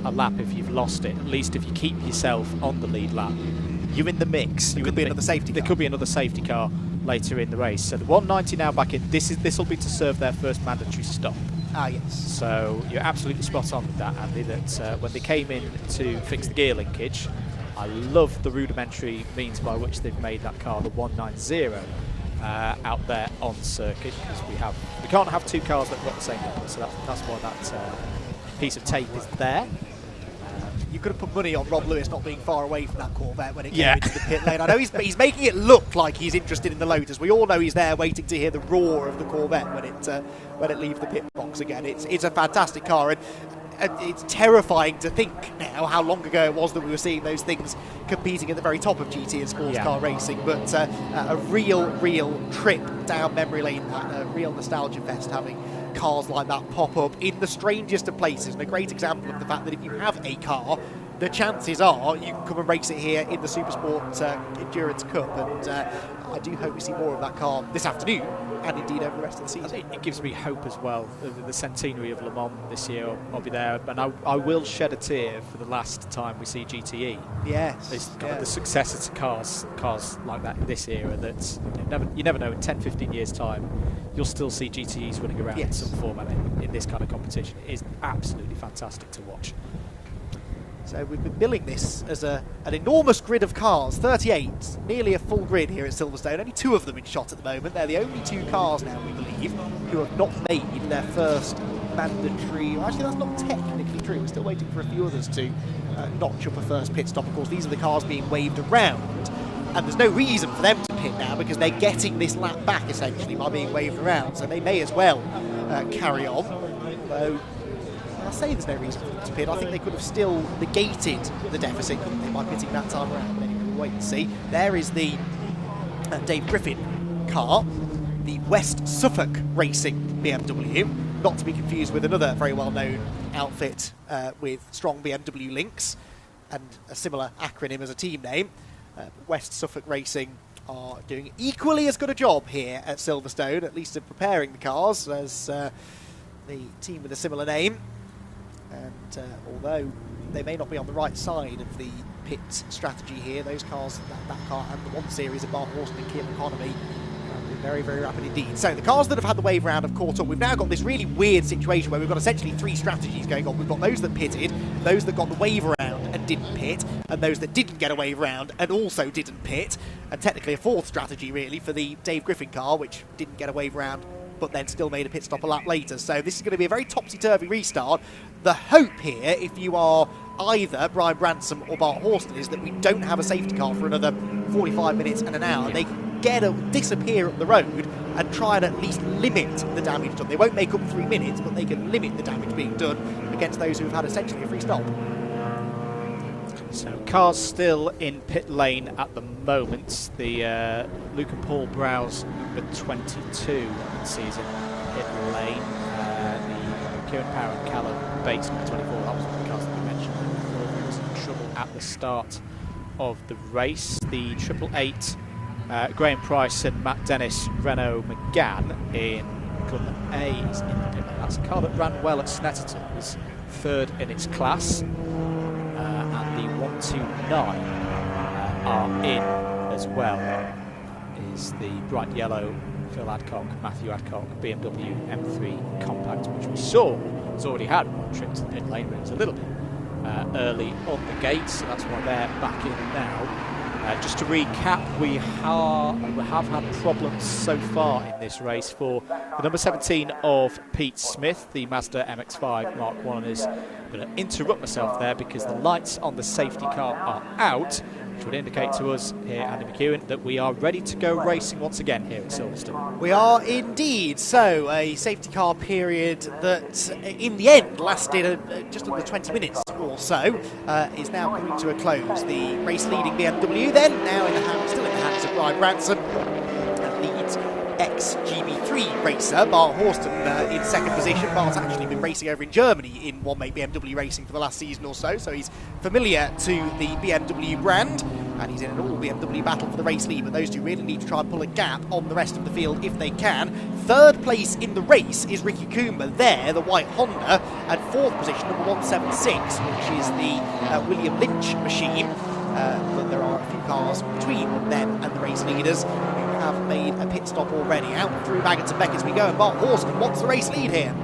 a lap if you've lost it. At least if you keep yourself on the lead lap, you're in the mix. There could be another safety car. There could be another safety car later in the race. So the 190 now back in. This will be to serve their first mandatory stop. Ah, yes. So you're absolutely spot on with that, Andy, that when they came in to fix the gear linkage, I love the rudimentary means by which they've made that car, the 190, out there on circuit, because we can't have 2 cars that have got the same number, so that's why that piece of tape is there. You could have put money on Rob Lewis not being far away from that Corvette when it came into the pit lane. I know he's making it look like he's interested in the Lotus. We all know he's there waiting to hear the roar of the Corvette when it leaves the pit box again. It's a fantastic car, and it's terrifying to think now how long ago it was that we were seeing those things competing at the very top of GT and sports car racing. But a real trip down memory lane, a real nostalgia fest, having cars like that pop up in the strangest of places, and a great example of the fact that if you have a car, the chances are you can come and race it here in the SuperSport Endurance Cup, and I do hope we see more of that car this afternoon and indeed over the rest of the season. It gives me hope as well. The centenary of Le Mans this year will be there, and I will shed a tear for the last time we see GTE. Yes. It's kind of the successor to cars like that in this era that you never know, in 10-15 years time you'll still see GTEs running around in some format in this kind of competition. It is absolutely fantastic to watch. So we've been billing this as an enormous grid of cars, 38, nearly a full grid here at Silverstone. Only 2 of them in shot at the moment. They're the only 2 cars now, we believe, who have not made their first mandatory... Well, actually, that's not technically true. We're still waiting for a few others to notch up a first pit stop. Of course, these are the cars being waved around, and there's no reason for them to pit now because they're getting this lap back, essentially, by being waved around. So they may as well carry on. Although... I say there's no reason for them to pit. I think they could have still negated the deficit, couldn't they, by pitting that time around. But anyway, we'll wait and see. There is the Dave Griffin car, the West Suffolk Racing BMW, not to be confused with another very well-known outfit with strong BMW links and a similar acronym as a team name. West Suffolk Racing are doing equally as good a job here at Silverstone, at least of preparing the cars, as the team with a similar name. And although they may not be on the right side of the pit strategy here, those cars, that car and the 1 Series of Bart Horton and Kim Economy, have been very, very rapid indeed. So the cars that have had the wave round have caught up. We've now got this really weird situation where we've got essentially 3 strategies going on. We've got those that pitted, those that got the wave round and didn't pit, and those that didn't get a wave round and also didn't pit. And technically a 4th strategy really for the Dave Griffin car, which didn't get a wave round but then still made a pit stop a lap later. So this is going to be a very topsy-turvy restart. The hope here, if you are either Brian Bransom or Bart Horston, is that we don't have a safety car for another 45 minutes and an hour. They can disappear up the road and try and at least limit the damage done. They won't make up 3 minutes, but they can limit the damage being done against those who have had essentially a free stop. So cars still in pit lane at the moment. The Luke and Paul Browse number 22 season pit lane. The Kieran Power and Callum Bates number 24. That was one of the cars that we mentioned. There was in trouble at the start of the race. The 888 Graham Price and Matt Dennis Renault McGann in Club A is in the pit lane. That's a car that ran well at Snetterton. It was 3rd in its class. And the 129 are in as well. Is the bright yellow Phil Adcock, Matthew Adcock, BMW M3 Compact, which we saw has already had one trip to the pit lane, but it was a little bit early on the gate, so that's why they're back in now. Just to recap, we have had problems so far in this race for the number 17 of Pete Smith, the Mazda MX-5 Mark 1. Is going to interrupt myself there because the lights on the safety car are out, which would indicate to us here, Andy McEwen, that we are ready to go racing once again here at Silverstone. We are indeed. So, a safety car period that in the end lasted just under 20 minutes or so is now coming to a close. The race-leading BMW then, now still in the hands of Brian Branson, leads ex-GB3 racer Bart Horston in second position. Bart's actually been racing over in Germany in one-make BMW racing for the last season or so, so he's familiar to the BMW brand, and he's in an all-BMW battle for the race lead, but those two really need to try and pull a gap on the rest of the field if they can. Third place in the race is Ricky Coomber there, the white Honda, and fourth position, number 176, which is the William Lynch machine. But there are a few cars between them and the race leaders who have made a pit stop already. Out through Baggett and Beck as we go, and Bart Horston wants the race lead here.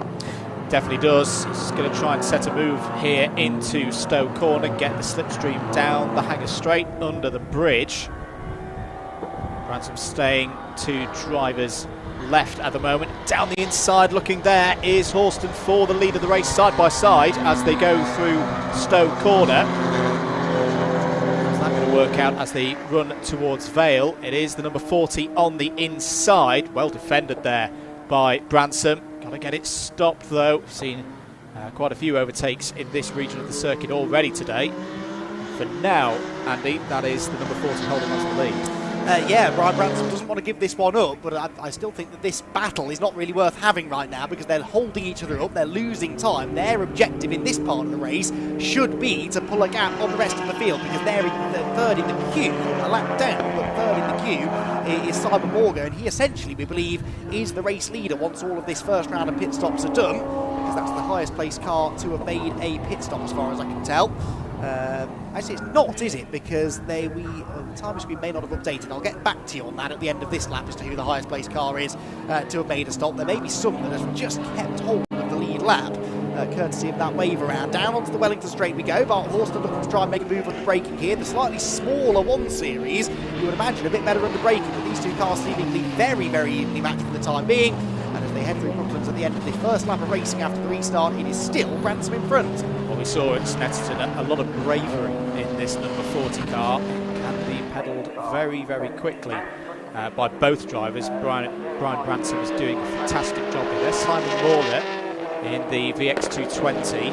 Definitely does. He's going to try and set a move here into Stowe Corner, get the slipstream down the hanger straight under the bridge. Branson staying to drivers left at the moment. Down the inside looking there is Horston for the lead of the race side by side as they go through Stowe Corner. Work out as they run towards Vale. It is the number 40 on the inside. Well defended there by Branson. Got to get it stopped though. We've seen quite a few overtakes in this region of the circuit already today. For now, Andy, that is the number 40 holding on to the lead. Yeah, Brian Branson doesn't want to give this one up, but I still think that this battle is not really worth having right now because they're holding each other up, they're losing time. Their objective in this part of the race should be to pull a gap on the rest of the field because they're third in the queue, a lap down, but third in the queue is Simon Morgan, and he essentially, we believe, is the race leader once all of this first round of pit stops are done, because that's the highest placed car to have made a pit stop as far as I can tell. Actually, it's not, is it? Because the time screen may not have updated. I'll get back to you on that at the end of this lap as to who the highest placed car is to have made a stop. There may be some that have just kept hold of the lead lap, courtesy of that wave around. Down onto the Wellington straight we go. Bart Horston looking to try and make a move on the braking here. The slightly smaller 1 Series, you would imagine a bit better under braking, but these two cars seemingly very, very evenly matched for the time being. And as they head through Brooklands at the end of the first lap of racing after the restart, it is still Branson in front. Well, we saw at Snetterton a lot of bravery in this number 40 car. It can be pedalled very, very quickly by both drivers. Brian Branson is doing a fantastic job with this. Simon Lawler in the VX220.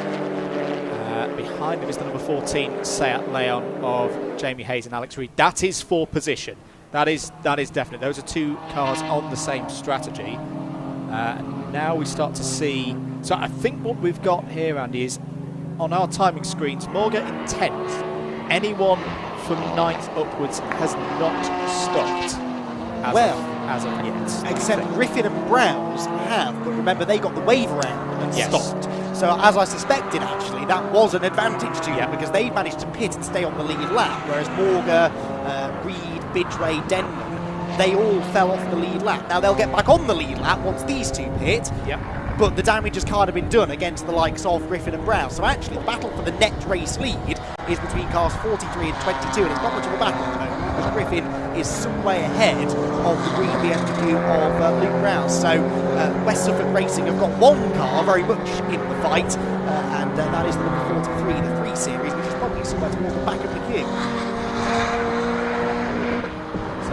Behind him is the number 14 Seat Leon of Jamie Hayes and Alex Reid. That is for position. That is definite. Those are two cars on the same strategy. Now we start to see. So I think what we've got here, Andy, is on our timing screens, Morgan in 10th. Anyone from 9th upwards has not stopped as of yet. Except Griffin and Browse have, but remember they got the wave around and stopped. So as I suspected, actually, that was an advantage to you because they managed to pit and stay on the lead lap, whereas Morgan, Reid, Bidgeway, Denman, they all fell off the lead lap. Now they'll get back on the lead lap once these two pit. But the damage has kind of been done against the likes of Griffin and Brown. So actually the battle for the net race lead is between cars 43 and 22, and it's not much of a battle at the moment because Griffin is some way ahead of the green BMW of Luke Brown. So West Suffolk Racing have got one car very much in the fight, and that is the number 43, the 3 Series, which is probably somewhere towards the back of the queue.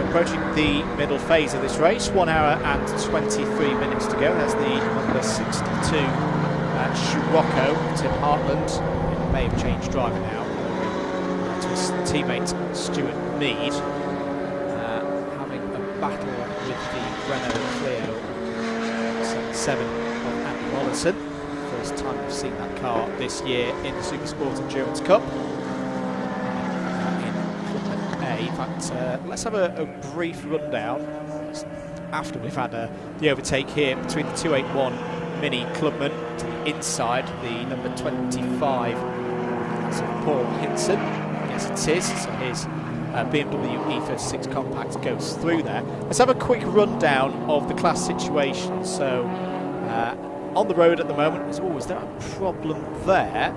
Approaching the middle phase of this race, 1 hour and 23 minutes to go. There's the number 62 Scirocco, Tim Hartland. He may have changed driver now to his teammate Stuart Mead. Having a battle with the Renault Clio 77 of Andy Mollison. First time we've seen that car this year in the SuperSport Endurance Cup. In fact, let's have a brief rundown after we've had the overtake here between the 281 Mini Clubman to the inside, the number 25, that's Paul Hinson. Yes, it is. So here's BMW E36 Compact goes through there. Let's have a quick rundown of the class situation. So on the road at the moment, is there a problem there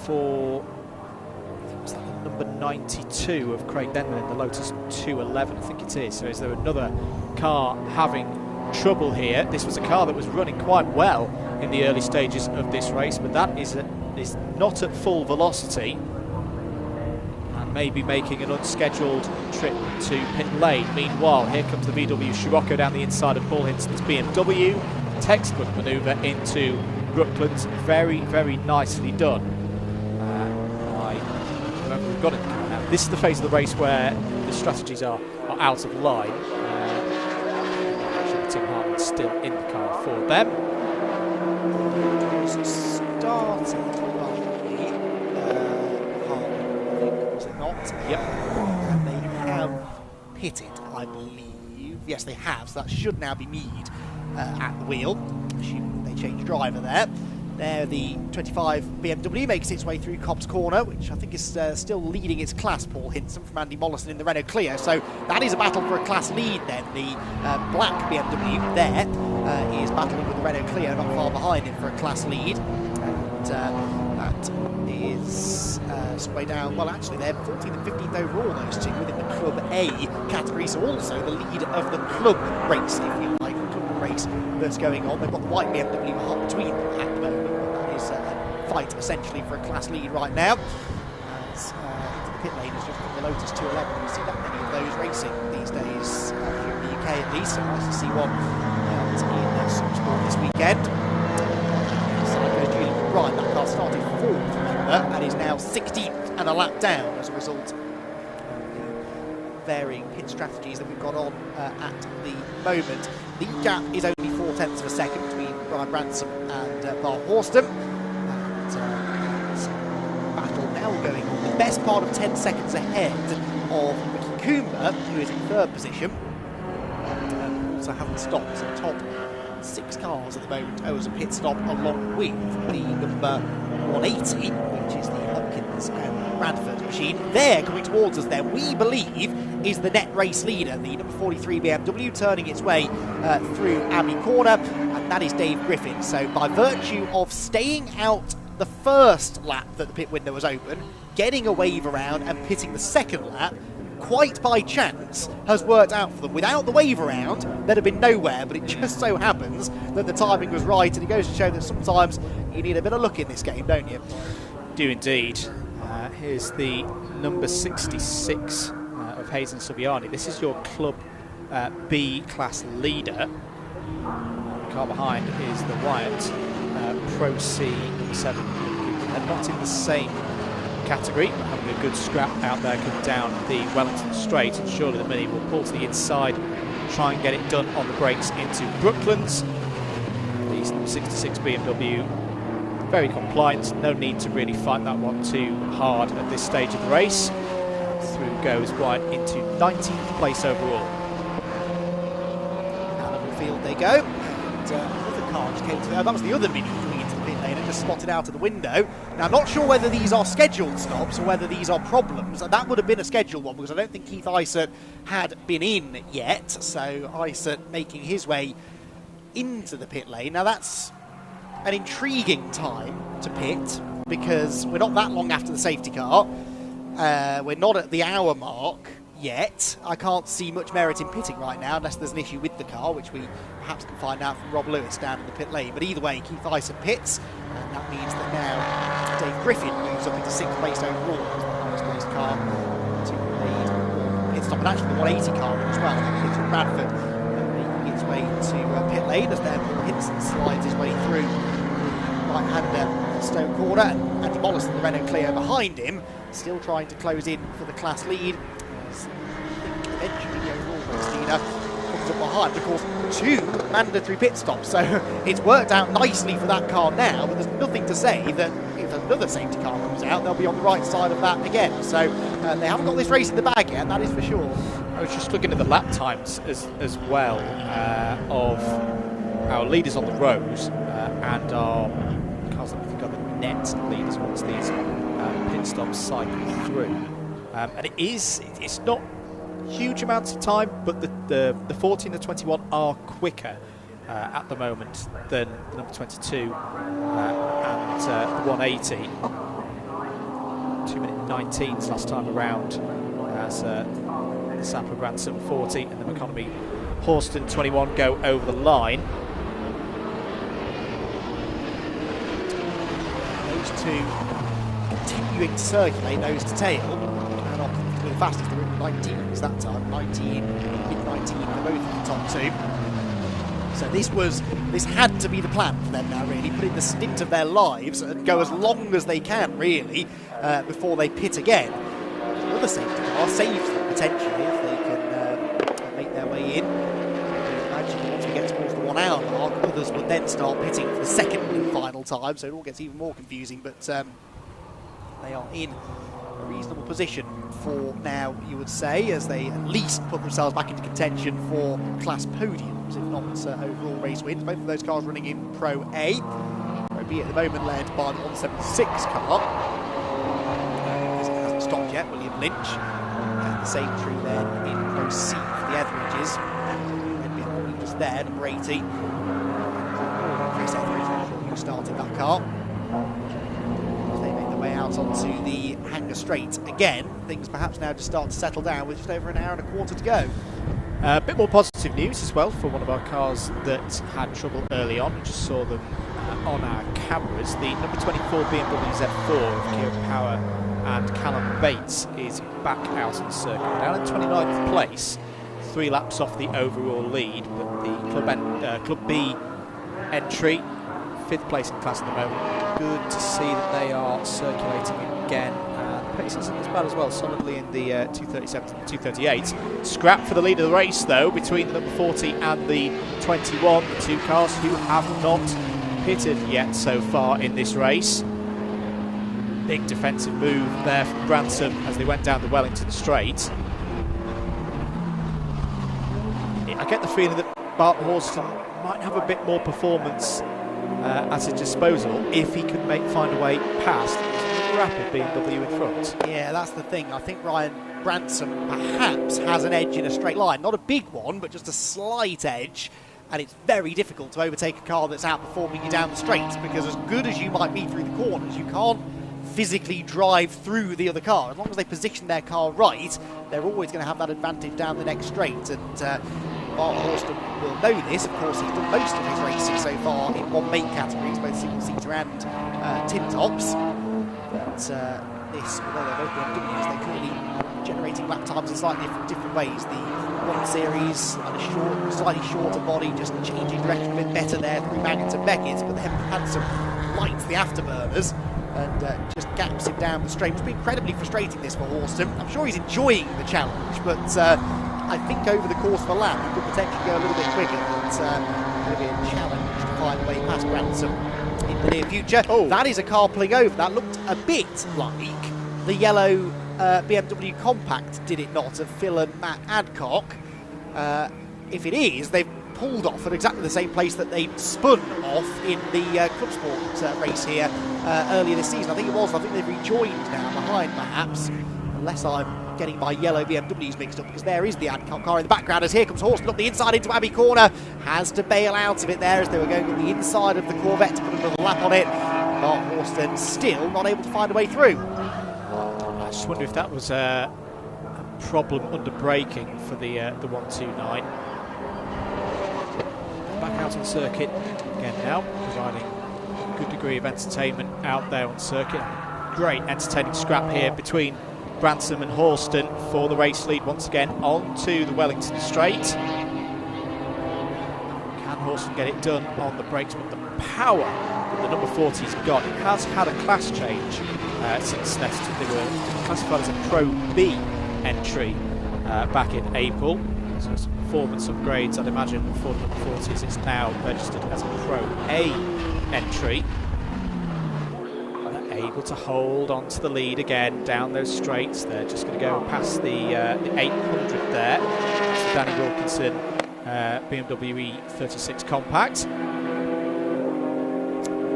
for, I think it was that number 92 of Craig Denman in the Lotus 211, I think it is. So is there another car having trouble here? This was a car that was running quite well in the early stages of this race, but that is not at full velocity and maybe making an unscheduled trip to pit lane. Meanwhile, here comes the VW Scirocco down the inside of Paul Hinson's BMW. Textbook manoeuvre into Brooklands. Very, very nicely done by whoever we've got in the car now. This is the phase of the race where the strategies are out of line. Tim Hartman's still in the car for them. Starting was it not? Yep. And they have pitted, I believe. Yes, they have. So that should now be Mead at the wheel. Assuming they change driver there. There, the 25 BMW makes its way through Cobb's Corner, which I think is still leading its class, Paul Hinson, from Andy Mollison in the Renault Clio. So that is a battle for a class lead then. The black BMW there is battling with the Renault Clio not far behind him for a class lead. And that is some way down. Well, actually, they're 14th and 15th overall, those two, within the Club A category. So also the lead of the club race, if you like, the club race that's going on. They've got the white BMW between them at the moment. A fight essentially for a class lead right now. As into the pit lane has just come the Lotus 211. You see that many of those racing these days here in the UK at least. So nice to see one in SuperSport this weekend. So goes Julian McBride. That car started 4th, remember, and is now 16th and a lap down as a result of the varying pit strategies that we've got on at the moment. The gap is only 0.4 of a second between Brian Branson and Bar Horston. Battle now going on. The best part of 10 seconds ahead of Ricky Coomber, who is in 3rd position. Also haven't stopped. So top 6 cars at the moment owes a pit stop along with the number 180, which is the Hopkins and Radford machine. There, coming towards us there, we believe, is the net race leader, the number 43 BMW, turning its way through Abbey Corner, and that is Dave Griffin. So by virtue of staying out the first lap that the pit window was open, getting a wave around and pitting the second lap, quite by chance, has worked out for them. Without the wave around, they'd have been nowhere, but it just so happens that the timing was right, and it goes to show that sometimes you need a bit of luck in this game, don't you? Do indeed. Here's the number 66 of Hazen Subiani. This is your Club B class leader. The car behind is the Wyatt Pro C7. They're not in the same category, but having a good scrap out there coming down the Wellington Straight, and surely the Mini will pull to the inside, try and get it done on the brakes into Brooklands. The 66 BMW, very compliant, no need to really fight that one too hard at this stage of the race. Through goes Wyatt into 19th place overall. Animal field they go. And another car just came to that was the other Mini coming into the pit lane and just spotted out of the window. Now I'm not sure whether these are scheduled stops or whether these are problems. And that would have been a scheduled one because I don't think Keith Isert had been in yet. So Isert making his way into the pit lane. Now that's an intriguing time to pit because we're not that long after the safety car. We're not at the hour mark yet. I can't see much merit in pitting right now unless there's an issue with the car, which we perhaps can find out from Rob Lewis down in the pit lane. But either way, Keith Isert pits, and that means that now Dave Griffin moves up into 6th place overall as the highest placed car to lead pit stop. And actually the 180 car as well, Peter Bradford, making its way to pit lane as there Paul Hinson slides his way through right-hander Stoke Corner, and Andy Mollison, the Renault Clio behind him, still trying to close in for the class lead. I think eventually the overall race leader comes up behind. Of course, 2 mandatory pit stops, so it's worked out nicely for that car now, but there's nothing to say that if another safety car comes out, they'll be on the right side of that again. So they haven't got this race in the bag yet, that is for sure. I was just looking at the lap times as well of our leaders on the rows and our cars that we've got the net leaders once these pit stops cycle through. And it's not huge amounts of time, but the 40 and the 21 are quicker at the moment than the number 22 and the 180. 2:19 last time around as Sapper, Ransom 40 and the McConomy Horston 21 go over the line. Those two continuing to circulate nose to tail, and off the fastest. They're in 19s that time, 19, mid-19 for both of the top two. So this had to be the plan for them now, really, put in the stint of their lives and go as long as they can, really, before they pit again. Another safety car saves them potentially if they can make their way in. I imagine once we get towards the 1 hour mark, others would then start pitting for the second and final time, so it all gets even more confusing, but they are in a reasonable position for now, you would say, as they at least put themselves back into contention for class podiums, if not overall race wins. Both of those cars running in Pro A. Pro B at the moment led by the 176 car. Because it hasn't stopped yet, William Lynch. And the same true then in Pro C for the Etheridges. Red just there, number 80. Chris Etheridge, who started that car. Way out onto the Hangar Straight again. Things perhaps now just start to settle down with just over an hour and a quarter to go. A bit more positive news as well for one of our cars that had trouble early on. We just saw them on our cameras. The number 24 BMW Z4 of Kieran Power and Callum Bates is back out on the circuit. Down in 29th place, 3 laps off the overall lead, but the Club B entry, 5th place in class at the moment. Good to see that they are circulating again. The pace isn't as bad as well, solidly in the 237 and 238. Scrap for the lead of the race, though, between the number 40 and the 21, the two cars who have not pitted yet so far in this race. Big defensive move there from Branson as they went down the Wellington Straight. I get the feeling that Bart Horston might have a bit more performance at his disposal if he could find a way past rapid BMW in front. Yeah, that's the thing. I think Ryan Branson perhaps has an edge in a straight line. Not a big one, but just a slight edge. And it's very difficult to overtake a car that's outperforming you down the straight, because as good as you might be through the corners, you can't physically drive through the other car. As long as they position their car right, they're always going to have that advantage down the next straight. And Bart Horston will know this. Of course, he's done most of his racing so far in one make categories, both single-seater and tin tops. But this, although they're both BMWs, they're clearly generating lap times in slightly different ways. The 1 Series on a slightly shorter body, just changing direction a bit better there through Maggotts and Beckett's, but then Hanson lights the afterburners and just gaps him down the straight. It's been incredibly frustrating, this for Horston. I'm sure he's enjoying the challenge, but I think over the course of a lap he could potentially go a little bit quicker, but it's going to be a challenge to find a way past Ransom in the near future. Oh, that is a car pulling over. That looked a bit like the yellow BMW Compact, did it not, of Phil and Matt Adcock? If it is, they've pulled off at exactly the same place that they spun off in the Club Sport race here earlier this season. I think it was. I think they've rejoined now behind, perhaps, unless I'm getting my yellow BMWs mixed up, because there is the Adcock car in the background as here comes Horston up the inside into Abbey Corner. Has to bail out of it there as they were going on the inside of the Corvette to put another lap on it. Bart Horston still not able to find a way through. I just wonder if that was a problem under braking for the 129. Back out on circuit again now, providing a good degree of entertainment out there on circuit. Great entertaining scrap here between Branson and Horston for the race lead once again onto the Wellington Straight. Can Horston get it done on the brakes with the power that the number 40's got? It has had a class change since they were classified as a Pro B entry back in April. So some performance upgrades, I'd imagine, for the number 40s. It's now registered as a Pro A entry. Able to hold on to the lead again down those straights. They're just going to go past the 800 there. That's the Danny Wilkinson BMW E36 Compact.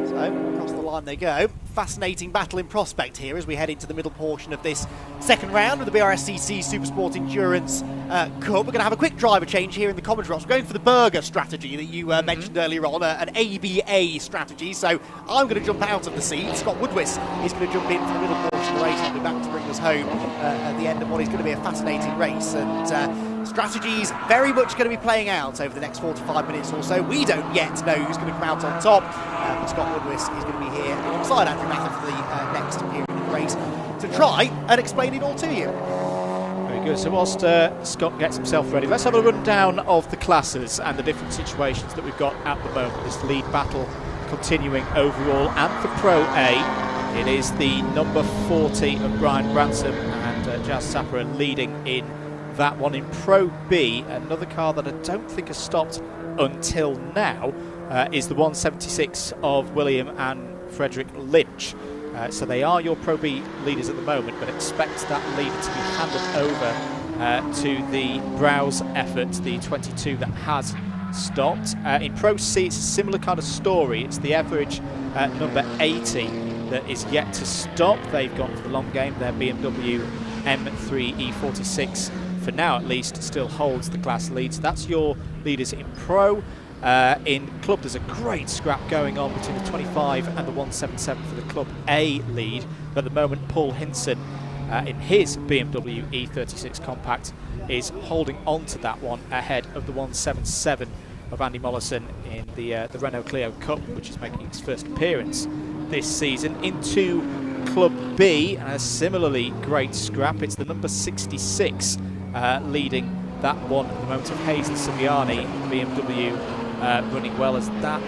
So across the line they go. fascinating battle in prospect here as we head into the middle portion of this second round of the BRSCC SuperSport Endurance Cup. We're going to have a quick driver change here in the commentary box. We're going for the burger strategy that you mentioned earlier on, an ABA strategy. So I'm going to jump out of the seat. Scott Woodwis is going to jump in for the middle portion of the race and be back to bring us home at the end of what is going to be a fascinating race. And strategies very much going to be playing out over the next 45 minutes or so. We don't yet know who's going to come out on top, but Scott Woodwis is going to be here alongside Andrew Mather for the next period of the race to try and explain it all to you. Very good. So whilst Scott gets himself ready, let's have a rundown of the classes and the different situations that we've got at the moment. This lead battle continuing overall, and for Pro A, it is the number 40 of Brian Branson and Jazz Sapper leading in that one. In Pro B, another car that I don't think has stopped until now is the 176 of William and Frederick Lynch. So they are your Pro B leaders at the moment, but expect that lead to be handed over to the Browse effort, the 22 that has stopped. In Pro C, it's a similar kind of story. It's the average number 80 that is yet to stop. They've gone for the long game. Their BMW M3 E46, for now at least, still holds the class lead. So that's your leaders in Pro. In Club, there's a great scrap going on between the 25 and the 177 for the Club A lead. But at the moment, Paul Hinson in his BMW E36 Compact is holding on to that one ahead of the 177 of Andy Mollison in the Renault Clio Cup, which is making its first appearance this season. Into Club B, and a similarly great scrap. It's the number 66 leading that one at the moment of Hazel Siviani, BMW running well, as that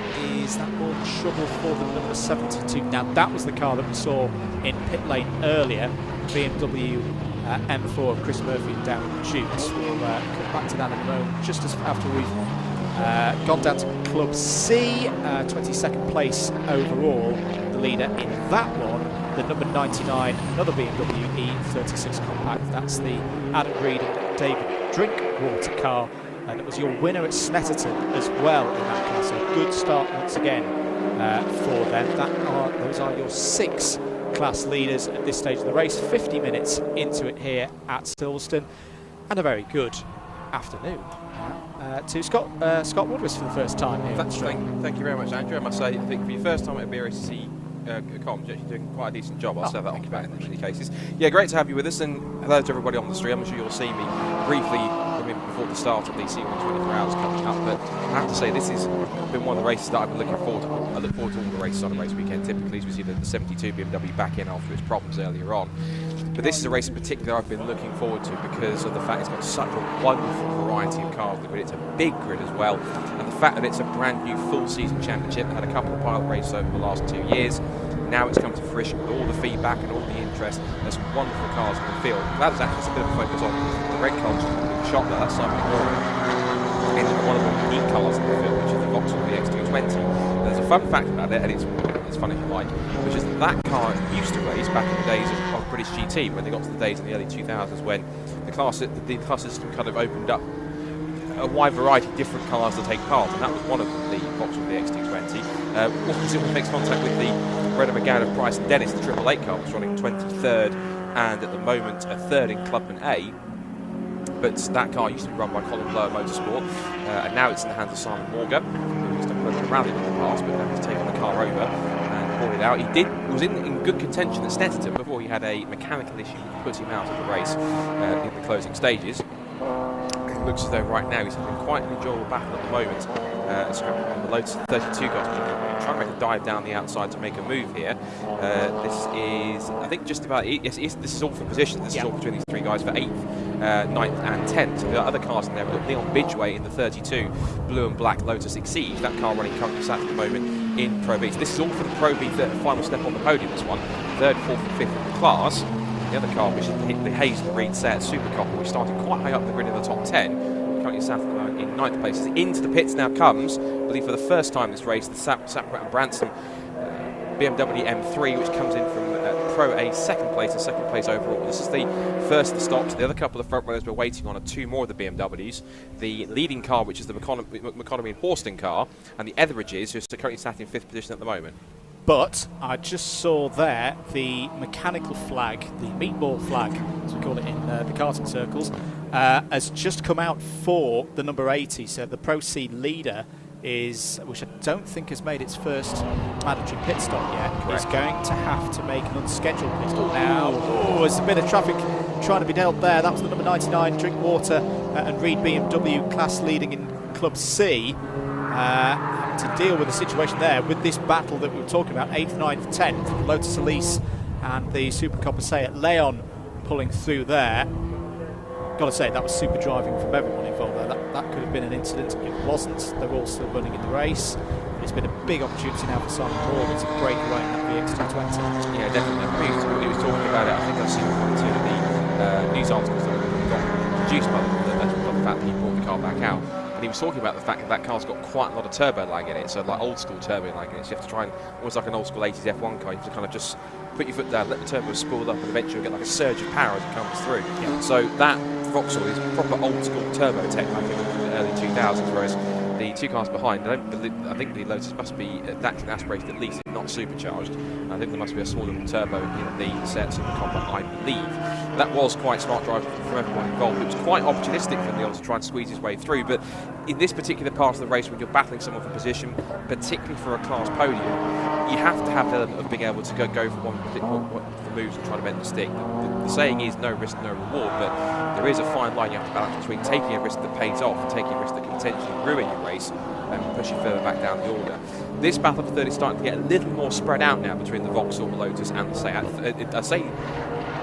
more trouble for the number 72. Now that was the car that we saw in pit lane earlier, BMW M4 of Chris Murphy and Darren Jukes. We'll come back to that in a moment, just as after we've gone down to Club C, 22nd place overall. The leader in that one, the number 99, another BMW E36 Compact. That's the Adam Reed and David Drinkwater car. And it was your winner at Snetterton as well in that class. So a good start once again for them. Those are your 6 class leaders at this stage of the race. 50 minutes into it here at Silverstone, and a very good afternoon to Scott Woodwis for the first time here. Thank you very much, Andrew. I must say, I think for your first time at BRSCC comms, you're actually doing quite a decent job. I'll say that off back in many cases. Yeah, great to have you with us, and hello to everybody on the stream. I'm sure you'll see me briefly before the start of the C1 24 hours coming up, but I have to say this has been one of the races that I've been looking forward to. I look forward to all the races on a race weekend typically, as we see the 72 BMW back in after its problems earlier on. But this is a race in particular I've been looking forward to because of the fact it's got such a wonderful variety of cars. The grid, it's a big grid as well, and the fact that it's a brand new full season championship. Had a couple of pilot races over the last 2 years. Now it's come to fruition with all the feedback and all the interest. There's some wonderful cars in the field. That was actually a bit of a focus on the red cars. Shot that Simon Moore in one of the unique cars in the field, which is the Vauxhall VX220. There's a fun fact about it, and it's fun if you like, which is that car used to race back in the days of British GT, when they got to the days in the early 2000s when the class system kind of opened up a wide variety of different cars to take part, and that was one of them, the Vauxhall VX220. What makes contact with the Renault Megane of Price and Dennis, the 888 car, was running 23rd and at the moment a 3rd in Clubman A. But that car used to be run by Colin Blower Motorsport, and now it's in the hands of Simon Morgan, who used to run a rally in the past, but now he's taken the car over and brought it out. He was in good contention at Snetterton before he had a mechanical issue that put him out of the race in the closing stages. It looks as though right now he's having quite an enjoyable battle at the moment, scrapping on the Lotus 32 guys, trying to make a dive down the outside to make a move here. This is, I think, just about, this is all for positions. This is all between these 3 guys for 8th, 9th and 10th. So there are other cars in there. We've got Leon Bidgeway in the 32 blue and black Lotus Exige. That car running currently sat at the moment in Pro B. So this is all for the Pro B final step on the podium, this one. 3rd, 4th and 5th in the class. The other car, which is the Hazel Reed Seat Super Copper, which started quite high up the grid in the top 10. Currently sat at the moment in 9th place. Into the pits now comes, I believe for the first time this race, the Saprat and Branson BMW M3, which comes in from Pro A 2nd place and 2nd place overall. This is the first of the stops. The other couple of front runners we're waiting on are 2 more of the BMWs. The leading car, which is the McConomy and Horston car, and the Etheridges, who are currently sat in 5th position at the moment. But I just saw there the mechanical flag, the meatball flag, as we call it in the karting circles, has just come out for the number 80. So the Pro C leader is, which I don't think has made its first mandatory pit stop yet, is going to have to make an unscheduled pit stop now. Oh, there's a bit of traffic trying to be dealt there. That was the number 99, Drinkwater and Reed BMW, class leading in Club C. To deal with the situation there with this battle that we were talking about, 8th, 9th, 10th, Lotus Elise and the Super Coppasay Leon pulling through there. Got to say, that was super driving from everyone involved there. That could have been an incident. It wasn't. They're all still running in the race. It's been a big opportunity now for Simon Morgan to break away in that VX220. Yeah, definitely. He was talking about it. I think I've seen one or two of the news articles that got produced by the fact that he brought the car back out. And he was talking about the fact that that car's got quite a lot of turbo lag in it, so like old school turbo lag in it. So you have to try and, almost like an old school 80s F1 car, you have to kind of just put your foot down, let the turbo spool up, and eventually you'll get like a surge of power as it comes through. Yeah. So that Vauxhall is proper old school turbo tech, I think, in the early 2000s, whereas the two cars behind, I think the Lotus must be naturally aspirated at least, if not supercharged. I think there must be a small little turbo in the sets of the Combat, I believe. That was quite smart driving from everyone involved. It was quite opportunistic from Leon to try and squeeze his way through, but in this particular part of the race, when you're battling someone for position, particularly for a class podium, you have to have the element of being able to go for one for moves and try to bend the stick. The saying is no risk, no reward, but there is a fine line you have to balance between taking a risk that pays off and taking a risk that can potentially ruin your race and push you further back down the order. This battle for third is starting to get a little more spread out now between the Vauxhall, the Lotus and the Seat. I say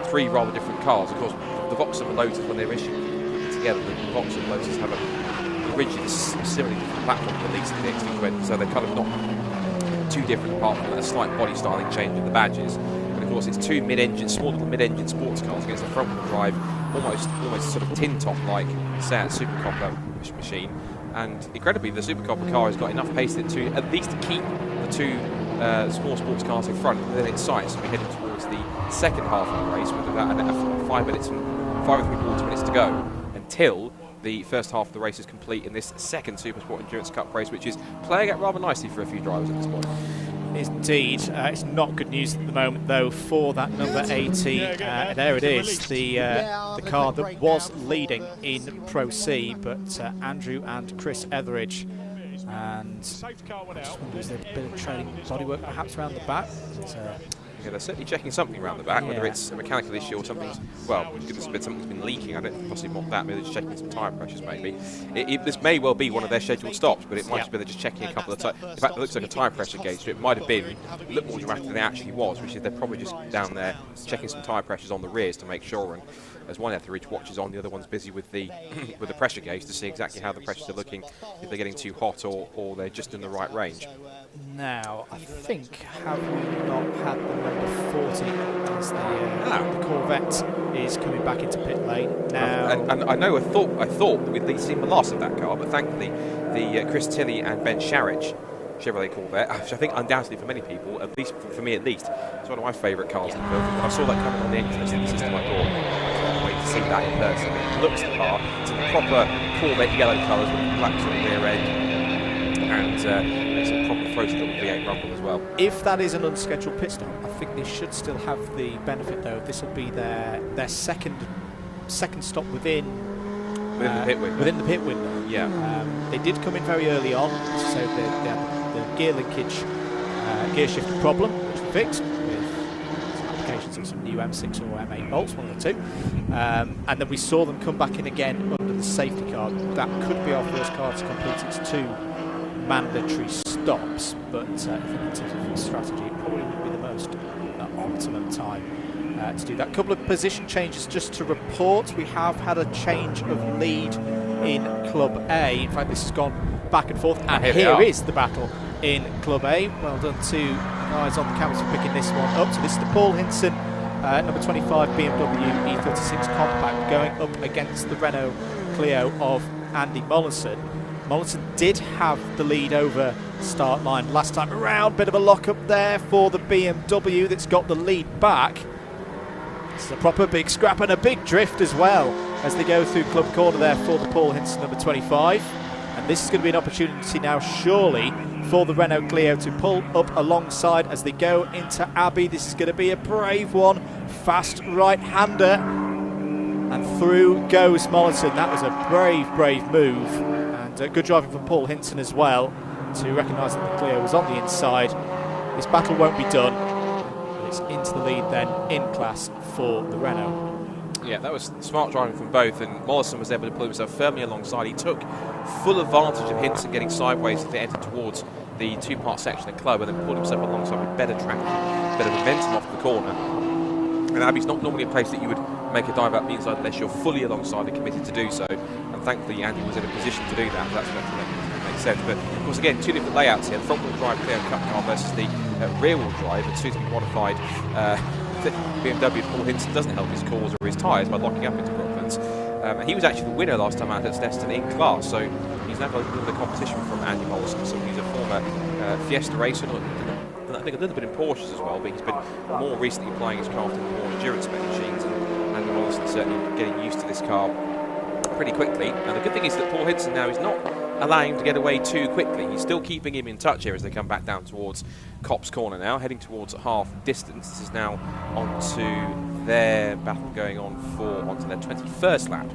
three rather different cars. Of course, the Vauxhall and the Lotus, when they're issued together, the Vauxhall and Lotus have a rigid, similarly different platform at least in the XT20, so they're kind of not too different apart from a slight body styling change in the badges. But of course, it's two small little mid-engine sports cars against a front-wheel drive, almost sort of tin top-like Seat Super Copper machine. And incredibly, the Super Copper car has got enough pace in it to at least keep the two small sports cars in front within its sights. So we're heading towards the second half of the race with about 5 minutes and 5 and 3/4 minutes to go until the first half of the race is complete in this second SuperSport Endurance Cup race, which is playing out rather nicely for a few drivers at this point. Indeed. It's not good news at the moment, though, for that number 80. There it is, the car that was leading in Pro C, but Andrew and Chris Etheridge. And I just wonder, is there a bit of training bodywork perhaps around the back? Yeah, they're certainly checking something around the back, whether it's a mechanical issue or something's, well, something's been leaking. I don't possibly want that, maybe they're just checking some tyre pressures maybe. This may well be one of their scheduled stops, but it might just be they're just checking a couple of times. In fact, it looks like a tyre pressure gauge, so it might have been a little more dramatic than it actually was, which is they're probably just down there checking some tyre pressures on the rears to make sure, and as one Etheridge watches on, the other one's busy with the with the pressure gauge to see exactly how the pressures are looking, if they're getting too hot or they're just in the right range. Now, I think, have we not had the number 40 as the Corvette is coming back into pit lane now? And I know I thought that we'd at least seen the last of that car, but thankfully the Chris Tilley and Ben Sharich Chevrolet Corvette, which I think undoubtedly for many people, at least for me at least, it's one of my favourite cars in the build. When I saw that coming on the engine system, I thought, I can't wait to see that in person. It looks the car, it's in the proper Corvette yellow colours with black sort of rear end, and it's a proper throw little V8 rumble as well. If that is an unscheduled pit stop, I think they should still have the benefit, though. This will be their second stop within the pit window. Within the pit window. Yeah. They did come in very early on, so they had the gear linkage, gear shift problem, which they fixed with some applications of some new M6 or M8 bolts, one of the two. And then we saw them come back in again under the safety car. That could be our first car to complete its 2 mandatory stops, but I think in terms of strategy, it probably would be the most optimum time to do that. A couple of position changes just to report. We have had a change of lead in Club A. In fact, this has gone back and forth, and here is the battle in Club A. Well done to the guys on the cameras for picking this one up. So this is the Paul Hinson number 25 BMW E36 Compact going up against the Renault Clio of Andy Mollison. Mollison did have the lead over start line last time around. Bit of a lock-up there for the BMW that's got the lead back. It's a proper big scrap and a big drift as well as they go through club corner there for the Paul Hinson number 25. And this is going to be an opportunity now, surely, for the Renault Clio to pull up alongside as they go into Abbey. This is going to be a brave one. Fast right-hander. And through goes Mollison. That was a brave move. And good driving from Paul Hinton as well to recognise that the Clio was on the inside. This battle won't be done. But it's into the lead then in class for the Renault. Yeah, that was smart driving from both, and Mollison was able to pull himself firmly alongside. He took full advantage of Hinton getting sideways as they entered towards the two-part section of Club, and then pulled himself alongside with better traction, better momentum off the corner. And Abbey's not normally a place that you would make a dive out the inside unless you're fully alongside and committed to do so. And thankfully, Andy was in a position to do that. That's what makes sense. But of course, again, two different layouts here: the front-wheel drive Clio Cup car versus the rear-wheel drive and soon to be modified. BMW Paul Hinton doesn't help his cause or his tyres by locking up into Brooklands. And he was actually the winner last time out at Snetterton in class, so he's now got a little bit of competition from Andy Mollison. So he's a former Fiesta racer, and I think a little bit in Porsches as well, but he's been more recently applying his craft in the more endurance spec machines, and Andy Mollison certainly getting used to this car pretty quickly. And the good thing is that Paul Hinton now is not allowing him to get away too quickly. He's still keeping him in touch here as they come back down towards Copse Corner now, heading towards half distance. This is now onto their battle going on onto their 21st lap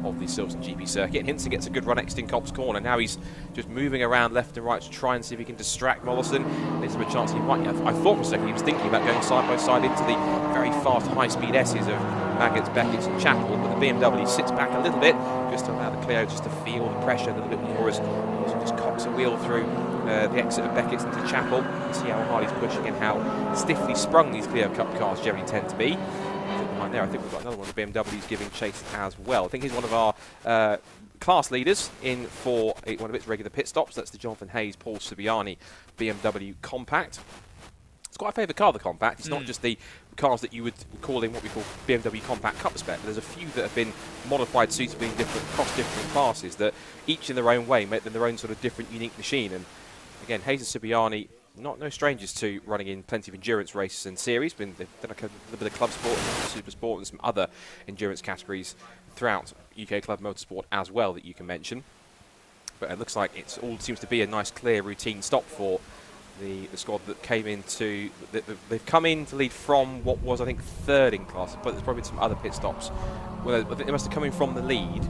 of the Silverstone GP circuit. And Hinton gets a good run exiting Copse Corner. Now he's just moving around left and right to try and see if he can distract Mollison. There's a chance he might. I thought for a second he was thinking about going side by side into the very fast high-speed S's of Maggots, Beckett's and Chapel, but the BMW sits back a little bit just to allow the Clio just to feel the pressure a little bit more as Mollison just cocks a wheel through the exit of Beckett's into Chapel. You see how hard he's pushing and how stiffly sprung these Clio Cup cars generally tend to be. Behind there, I think we've got another one of the BMWs giving chase as well. I think he's one of our class leaders in for one of its regular pit stops. That's the Jonathan Hayes, Paul Subiani BMW Compact. It's quite a favourite car, the Compact. It's not just the cars that you would call in what we call BMW Compact Cup spec, but there's a few that have been modified suitably in across different classes that each in their own way make them their own sort of different, unique machine. And again, Hayes and Subiani, no strangers to running in plenty of endurance races and series. They've done a little bit of club sport, super sport, and some other endurance categories throughout UK club motorsport as well that you can mention. But it looks like it all seems to be a nice, clear, routine stop for the squad that came into. They've come in to lead from what was, I think, third in class, but there's probably some other pit stops. Well, they must have come in from the lead.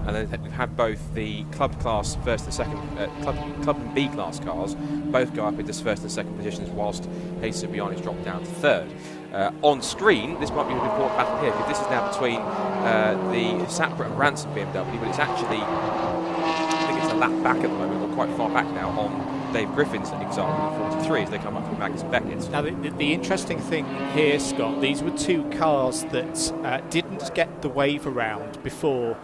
And then we've had both the club class first and second, club and B class cars both go up into first and second positions, whilst Hayes Subiani's dropped down to third. On screen, this might be an important battle here because this is now between the Sapra and Ransom BMW, but it's actually, I think it's a lap back at the moment, or quite far back now, on Dave Griffin's example, 43, as they come up with Magnus and Beckett. Now, the interesting thing here, Scott, these were two cars that didn't get the wave around before.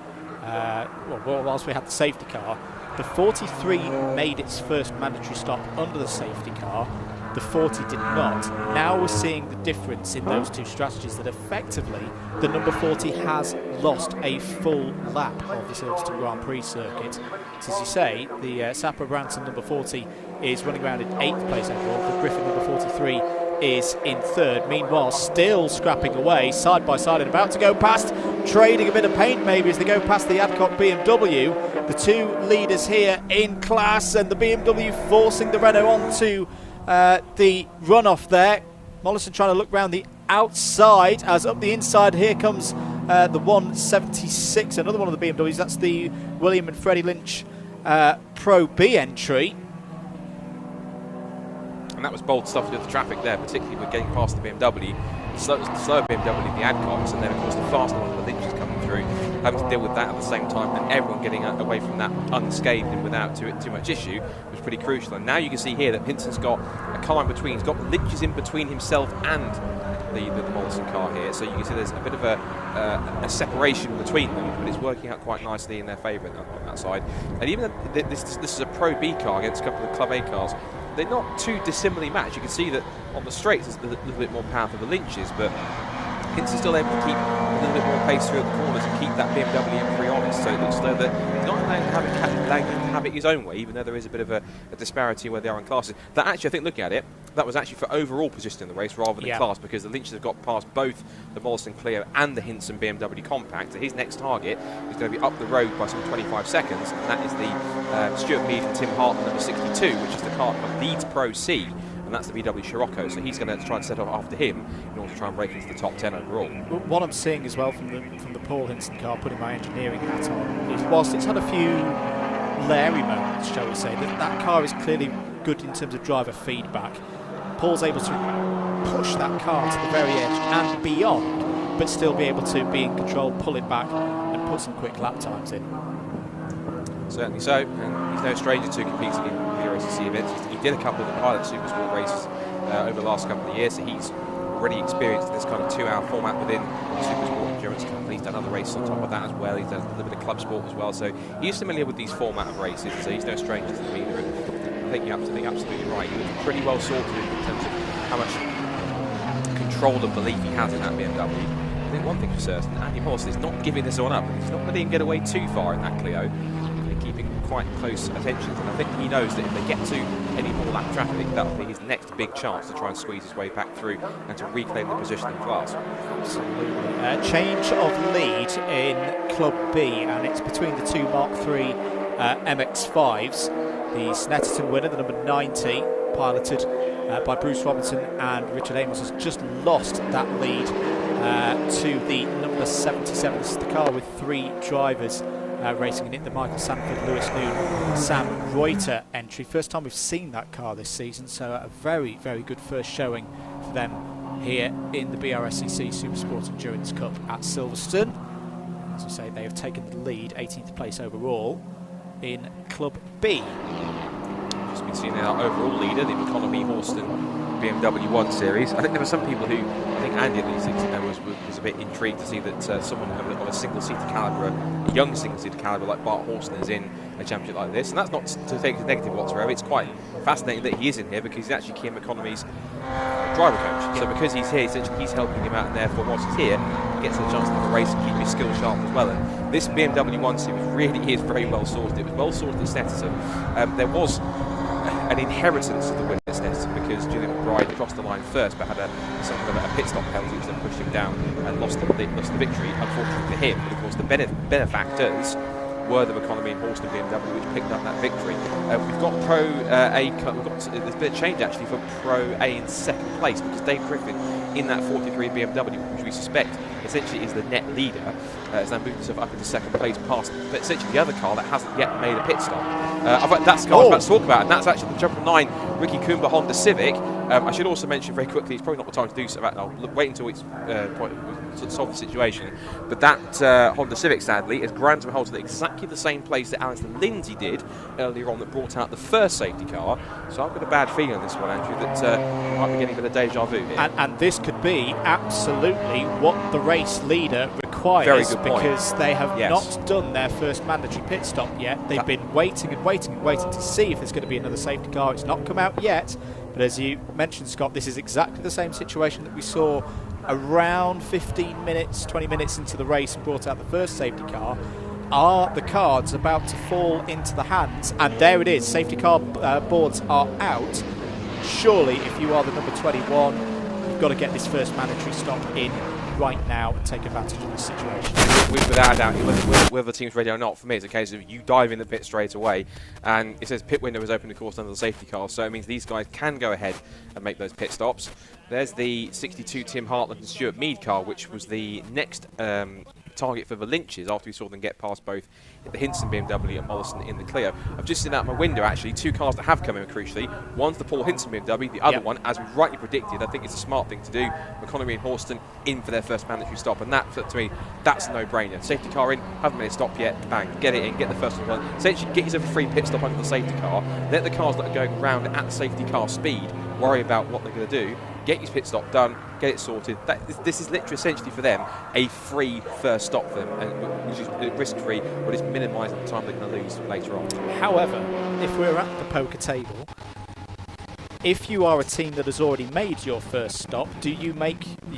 Whilst we had the safety car. The 43 made its first mandatory stop under the safety car. The 40 did not. Now we're seeing the difference in those two strategies, that effectively the number 40 has lost a full lap of the Silverstone Grand Prix circuit. So as you say, the Sapra Branson number 40 is running around in 8th place overall. The Griffin number 43 is in third. Meanwhile, still scrapping away side by side and about to go past, trading a bit of paint maybe as they go past the Adcock BMW. The two leaders here in class, and the BMW forcing the Renault onto the runoff there. Mollison trying to look round the outside, as up the inside here comes the 176, another one of the BMWs. That's the William and Freddie Lynch Pro B entry. And that was bold stuff with the traffic there, particularly with getting past the BMW, the slower BMW, the Adcocks, and then of course the faster one, the Lynches coming through, having to deal with that at the same time, and everyone getting away from that unscathed and without too much issue was pretty crucial. And now you can see here that Hinton's got a car in between. He's got the Lynches in between himself and the Mollison car here, so you can see there's a bit of a separation between them, but it's working out quite nicely in their favour on that side. And even though this is a Pro B car against a couple of Club A cars, they're not too dissimilarly matched. You can see that on the straights there's a little bit more power for the Lynches, but Hinton's still able to keep a little bit more pace through the corners and keep that BMW in DRS. So it looks as though that he's not allowed to have it his own way, even though there is a bit of a disparity where they are in classes. That actually, I think, looking at it, that was actually for overall position in the race rather than class, because the Lynches have got past both the Mollison Clio and the Hinson BMW Compact. So his next target is going to be up the road by some 25 seconds, and that is the Stuart Mead and Tim Hartman number 62, which is the car from Leeds Pro C, and that's the VW Scirocco. So he's going to try and set off after him in order to try and break into the top 10 overall. What I'm seeing as well from the Paul Hinson car, putting my engineering hat on, is whilst it's had a few Larry moments, shall we say, that car is clearly good in terms of driver feedback. Paul's able to push that car to the very edge and beyond, but still be able to be in control, pull it back and put some quick lap times in. Certainly so, and he's no stranger to competing in BRSCC events. He did a couple of the Pilot SuperSport races over the last couple of years, so he's already experienced this kind of 2-hour format within the SuperSport Endurance Cup. He's done other races on top of that as well. He's done a little bit of club sport as well, so he's familiar with these format of races, so he's no stranger to them either. And I think you're absolutely right. He was pretty well sorted in terms of how much control and belief he has in that BMW. I think one thing for certain, Andy Morrison is not giving this one up. He's not letting him get away too far in that Clio. They're keeping quite close attention, and I think he knows that if they get to any more lap traffic, that will be his next big chance to try and squeeze his way back through and to reclaim the position in class. Absolutely. Change of lead in Club B, and it's between the two Mark III MX-5s. The Snetterton winner, the number 90, piloted by Bruce Robinson, and Richard Amos has just lost that lead to the number 77. This is the car with 3 drivers racing in it, the Michael Sanford, Lewis Noon, Sam Reuter entry. First time we've seen that car this season, so a very, very good first showing for them here in the BRSCC SuperSport Endurance Cup at Silverstone. As I say, they have taken the lead, 18th place overall in Club B. Just been seeing our overall leader, the economy Horston BMW 1 Series. I think there were some people who, I think Andy at least, was a bit intrigued to see that someone of a single-seater calibre, a young single-seater calibre like Bart Horston is in a championship like this. And that's not to take it negative whatsoever. It's quite fascinating that he is in here because he's actually Kim Economy's driver coach. So because he's here, essentially he's helping him out, and therefore once he's here, he gets the chance to have a race and keep his skills sharp as well. And this BMW 1 Series really is very well sorted. It was well sorted at Snetterton. There was an inheritance of the win at Snetterton because Julian McBride crossed the line first but had some kind of a pit stop penalty which then pushed him down and lost the victory, unfortunately for him. But of course the benefactors were the economy in Horston BMW, which picked up that victory. We've got Pro A, there's a bit of change actually for Pro A in second place because Dave Griffin in that 43 BMW, which we suspect essentially is the net leader, has now moved himself up into second place past, but essentially the other car that hasn't yet made a pit stop. That's the car I was about to talk about, and that's actually the Jumper 9 Ricky Coomber Honda Civic. I should also mention very quickly, it's probably not the time to do so, I'll wait until it's solve the situation, but that Honda Civic, sadly, is granted hold to exactly the same place that Alistair Lindsay did earlier on that brought out the first safety car. So I've got a bad feeling on this one, Andrew, that might be getting a bit of deja vu here. And this could be absolutely what the race leader requires, because they have not done their first mandatory pit stop yet. They've been waiting and waiting and waiting to see if there's going to be another safety car. It's not come out yet, but as you mentioned, Scott, this is exactly the same situation that we saw around 15 minutes, 20 minutes into the race and brought out the first safety car. Are the cards about to fall into the hands? And there it is, safety car boards are out. Surely, if you are the number 21, you've got to get this first mandatory stop in right now and take advantage of this situation. Without a doubt, whether the team's ready or not, for me it's a case of you dive in the pit straight away, and it says pit window is open, of course, under the safety car, so it means these guys can go ahead and make those pit stops. There's the 62 Tim Hartland and Stuart Mead car, which was the next target for the Lynches after we saw them get past both the Hinson BMW and Mollison in the Clio. I've just seen out my window actually 2 cars that have come in crucially. One's the Paul Hinson BMW, the other one, as we rightly predicted, I think it's a smart thing to do, Economy and Horston in for their first mandatory stop, and that, to me, that's a no-brainer. Safety car in, haven't made a stop yet, bang, get it in, get the first one. Essentially get yourself a free pit stop under the safety car, let the cars that are going around at safety car speed worry about what they're going to do, get your pit stop done, get it sorted. This is literally essentially for them a free first stop for them, and which is risk-free, or just minimising the time they're going to lose later on. However, if we're at the poker table, if you are a team that has already made your first stop, do you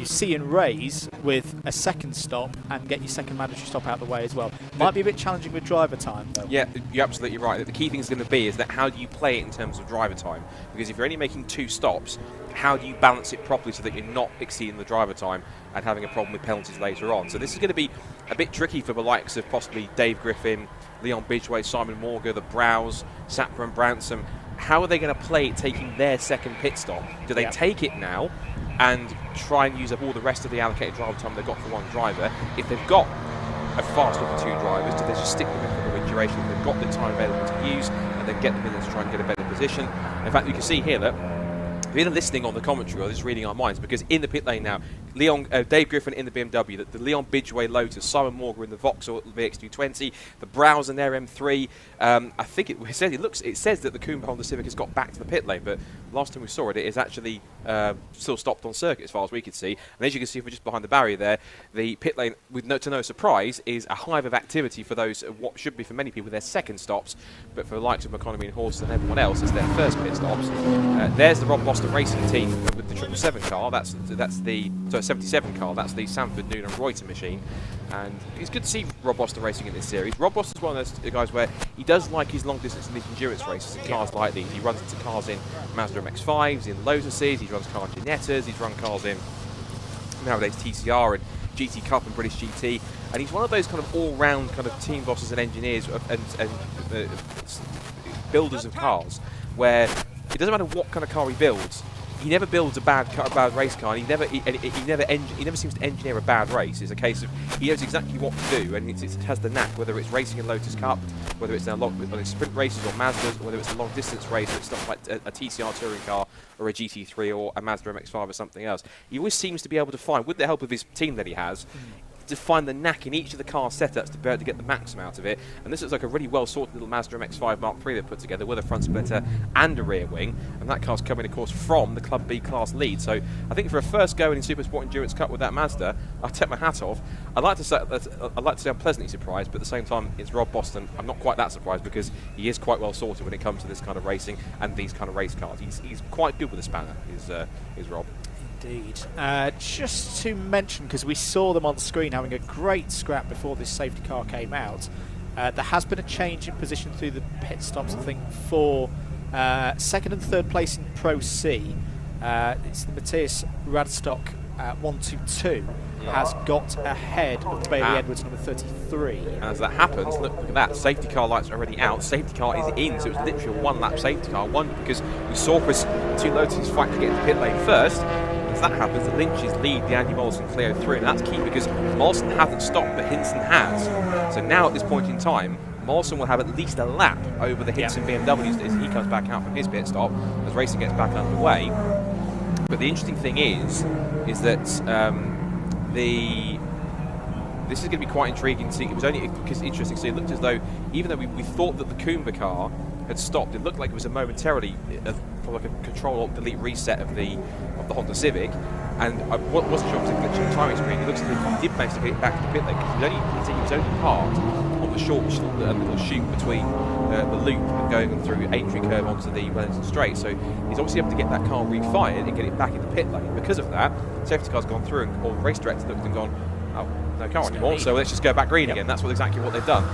see and raise with a second stop and get your second mandatory stop out of the way as well? Might be a bit challenging with driver time, though. Yeah, you're absolutely right. The key thing is going to be is that how do you play it in terms of driver time? Because if you're only making 2 stops, how do you balance it properly so that you're not exceeding the driver time and having a problem with penalties later on? So this is going to be a bit tricky for the likes of possibly Dave Griffin, Leon Bidgeway, Simon Morga, the Browse, Sapper and Branson. How are they going to play taking their second pit stop? Do they take it now and try and use up all the rest of the allocated driver time they've got for one driver? If they've got a fast stop for 2 drivers, do they just stick them in for the win duration if they've got the time available to use and then get them in there to try and get a better position? In fact, you can see here that if you're listening on the commentary or just reading our minds, because in the pit lane now, Dave Griffin in the BMW, the Leon Bidgeway Lotus, Simon Morgan in the Vauxhall VX220, the Browse in their M3. I think it says that the Kumba Honda Civic has got back to the pit lane, but last time we saw it, it is actually still stopped on circuit as far as we could see. And as you can see, if we're just behind the barrier there, the pit lane, to no surprise, is a hive of activity for those what should be for many people their second stops, but for the likes of McConaughey and Horst and everyone else, it's their first pit stops. There's the Rob Boston Racing team with the 777 car. That's the 77 car. That's the Sanford, Noon and Reuter machine. And it's good to see Rob Boston racing in this series. Rob Boston's one of those guys where he does like his long distance and his endurance races in cars like these. He runs into cars in Mazda MX-5s, in Lotuses, he runs cars in Ginettas, he's run cars in nowadays TCR and GT Cup and British GT. And he's one of those kind of all-round kind of team bosses and engineers and builders of cars where it doesn't matter what kind of car he builds, he never builds a bad race car. And he never seems to engineer a bad race. It's a case of he knows exactly what to do, and it has the knack. Whether it's racing in Lotus Cup, whether it's in sprint races or Mazdas, whether it's a long distance race, or it's stuff like a TCR touring car or a GT3 or a Mazda MX-5 or something else. He always seems to be able to find, with the help of his team that he has, to find the knack in each of the car setups to be able to get the maximum out of it. And this looks like a really well sorted little Mazda MX-5 Mark III they've put together with a front splitter and a rear wing. And that car's coming, of course, from the Club B class lead. So I think for a first go in SuperSport Endurance Cup with that Mazda, I'll take my hat off. I'd like to say I'm pleasantly surprised, but at the same time, it's Rob Boston. I'm not quite that surprised because he is quite well sorted when it comes to this kind of racing and these kind of race cars. He's quite good with a spanner, is Rob. Indeed. Just to mention, because we saw them on screen having a great scrap before this safety car came out, there has been a change in position through the pit stops, I think, for second and third place in Pro C. It's the Matthias Radstock 122 has got ahead of Bailey Edwards, number 33. And as that happens, look at that, safety car lights are already out, safety car is in, so it's literally a one-lap safety car. One, because we saw Chris 2 Lotus fight to get into pit lane first. As that happens, the Lynches lead the Andy Mollison Clio 3, and that's key because Mollison hasn't stopped, but Hinson has. So now at this point in time, Mollison will have at least a lap over the Hinson BMWs as he comes back out from his pit stop, as racing gets back underway. But the interesting thing is that this is going to be quite intriguing to see. It was only because interesting to see. It looked as though, even though we thought that the Kumba car had stopped, it looked like it was a momentarily like a Control-Alt-Delete reset of the Honda Civic. And I wasn't sure if it was a glitch on the timing screen. It looks like he did manage to get back to the pit lane because he was only parked on the short little chute between the loop and going through Aintree curve onto the Wellington Straight. So he's obviously able to get that car refired and get it back in the pit lane. Because of that, safety car's gone through, and the race director looked and gone, oh, no car anymore, so let's just go back green again. That's exactly what they've done.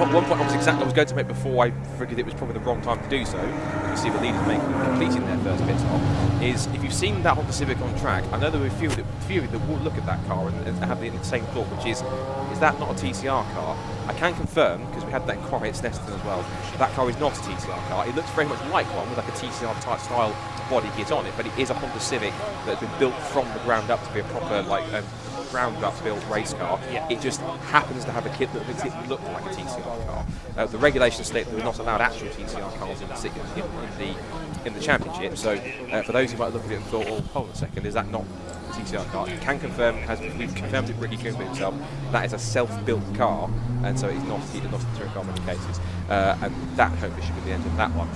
One point I was going to make before I figured it was probably the wrong time to do so, you see the leaders completing their first pit stop, is if you've seen that Honda Civic on track, I know there were a few that will look at that car and have the same thought, which is that not a TCR car? I can confirm, because we had that inquiry at Snetterton as well, that car is not a TCR car. It looks very much like one with like a TCR type style body kit on it, but it is a Honda Civic that has been built from the ground up to be a proper ground-up built race car. It just happens to have a kit that makes it look like a TCR car. The regulations state that we're not allowed actual TCR cars in the championship. So for those who might look at it and thought, well, hold on a second, is that not a TCR car? It can confirm, we've confirmed it, Ricky Kumba himself, that is a self-built car, and so it's not a touring car in many cases. And that hopefully should be the end of that one.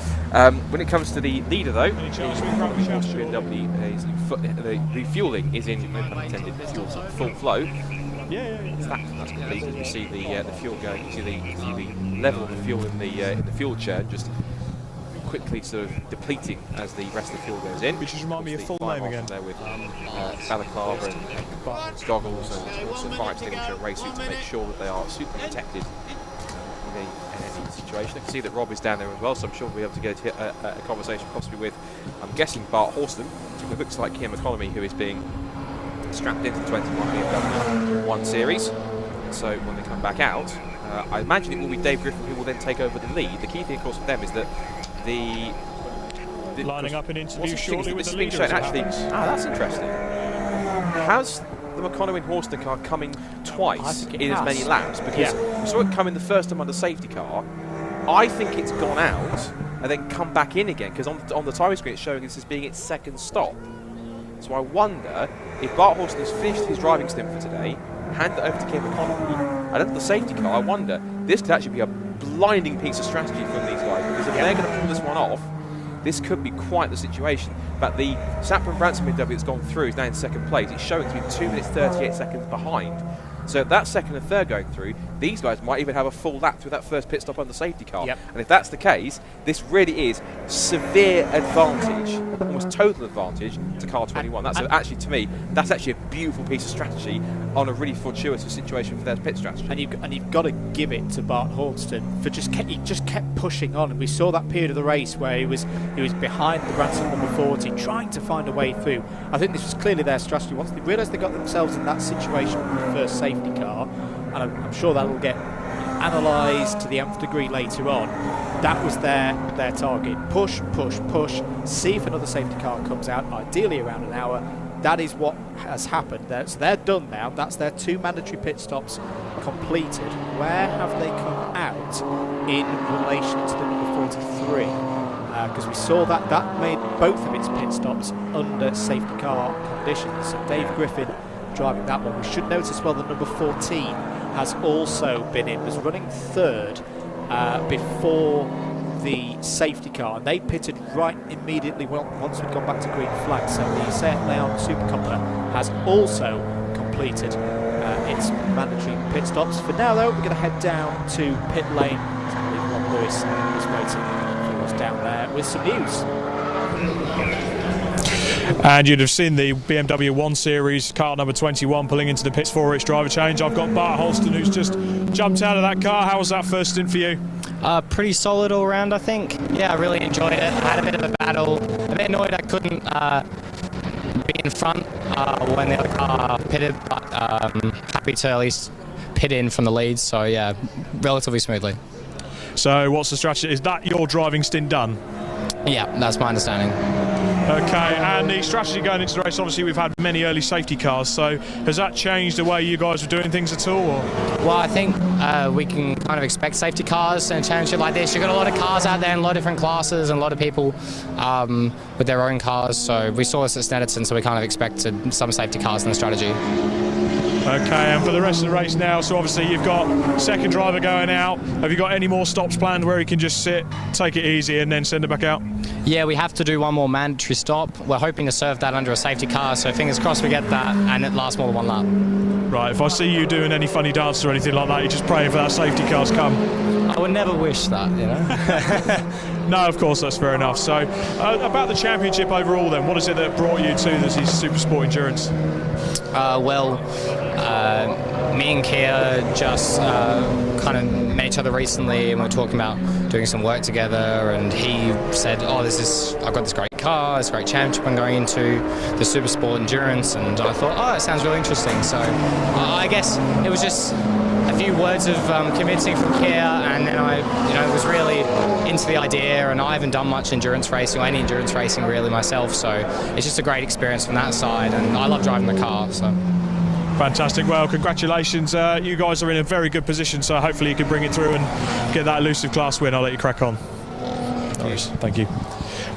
When it comes to the leader, though, the refuelling is in, no pun intended, full flow. That's complete, as we see the fuel going. You see the level of the fuel in the fuel churn just quickly sort of depleting as the rest of the field goes in. Which just remind me your full name again. There with balaclava and goggles and also fire extinguisher and race suit to make sure that they are super protected in any situation. I can see that Rob is down there as well, so I'm sure we'll be able to get a conversation possibly with, I'm guessing, Bart Horston. It looks like Kian McConomy, who is being strapped into the 21 BMW 1 Series. So when they come back out, I imagine it will be Dave Griffin who will then take over the lead. The key thing, of course, for them is that the lining up an interview shortly with the leader. Actually, that's interesting. Has the McConomy and Horston car coming twice in as many laps? Because we saw it come in the first time on the safety car. I think it's gone out and then come back in again, because on the timing screen it's showing this as being its second stop. So I wonder if Bart Horston has finished his driving stint for today, hand it over to Kim McConomy, and at the safety car, I wonder, this could actually be a blinding piece of strategy from these guys, because if they're going to pull this one off, this could be quite the situation. But the Sapper & Branson BMW that's gone through is now in second place. It's showing to be 2 minutes 38 seconds behind. So that second and third going through, these guys might even have a full lap through that first pit stop on the safety car. And if that's the case, this really is severe advantage, almost total advantage to car 21. That's actually, to me, that's actually a beautiful piece of strategy on a really fortuitous situation for their pit strategy. And you've got to give it to Bart Horston for he just kept pushing on. And we saw that period of the race where he was behind the Branson number 40, trying to find a way through. I think this was clearly their strategy. Once they realised they got themselves in that situation with the first safety car, and I'm sure that will get analysed to the nth degree later on, that was their target. Push, push, push, see if another safety car comes out, ideally around an hour. That is what has happened. So they're done now. That's their 2 mandatory pit stops completed. Where have they come out in relation to the number 43? Because we saw that made both of its pit stops under safety car conditions. So Dave Griffin driving that one. We should notice as well that number 14 has also been in, was running third before the safety car, and they pitted right immediately once we'd gone back to green flag. So the Seat Leon Supercomper has also completed its mandatory pit stops. For now though, we're going to head down to pit lane. Rob Lewis is waiting for us down there with some news. And you'd have seen the BMW 1 Series car number 21 pulling into the pits for its driver change. I've got Bart Horston, who's just jumped out of that car. How was that first stint for you? Pretty solid all round, I think. Yeah, I really enjoyed it. I had a bit of a battle. A bit annoyed I couldn't be in front when the other car pitted, but happy to at least pit in from the lead. So yeah, relatively smoothly. So what's the strategy? Is that your driving stint done? Yeah, that's my understanding. Okay, and the strategy going into the race, obviously we've had many early safety cars, so has that changed the way you guys were doing things at all? Or? Well, I think we can kind of expect safety cars in a championship like this. You've got a lot of cars out there in a lot of different classes and a lot of people with their own cars, so we saw this at Snetterton, so we kind of expected some safety cars in the strategy. Okay, and for the rest of the race now, so obviously you've got second driver going out. Have you got any more stops planned where he can just sit, take it easy and then send it back out? Yeah, we have to do one more mandatory stop. We're hoping to serve that under a safety car, so fingers crossed we get that and it lasts more than 1 lap. Right, if I see you doing any funny dance or anything like that, you're just praying for that safety car's come. I would never wish that, you know. No, of course, that's fair enough. So, about the championship overall then, what is it that brought you to this SuperSport Endurance? Me and Kia just kind of met each other recently, and we were talking about doing some work together, and he said, I've got this great car, this great championship I'm going into, the SuperSport Endurance, and I thought, it sounds really interesting. So I guess it was just a few words of convincing from Kia, and then I was really into the idea, and I haven't done much endurance racing or any endurance racing really myself, so it's just a great experience from that side, and I love driving the car. So. Fantastic. Well, congratulations. You guys are in a very good position, so hopefully you can bring it through and get that elusive class win. I'll let you crack on. Thank you.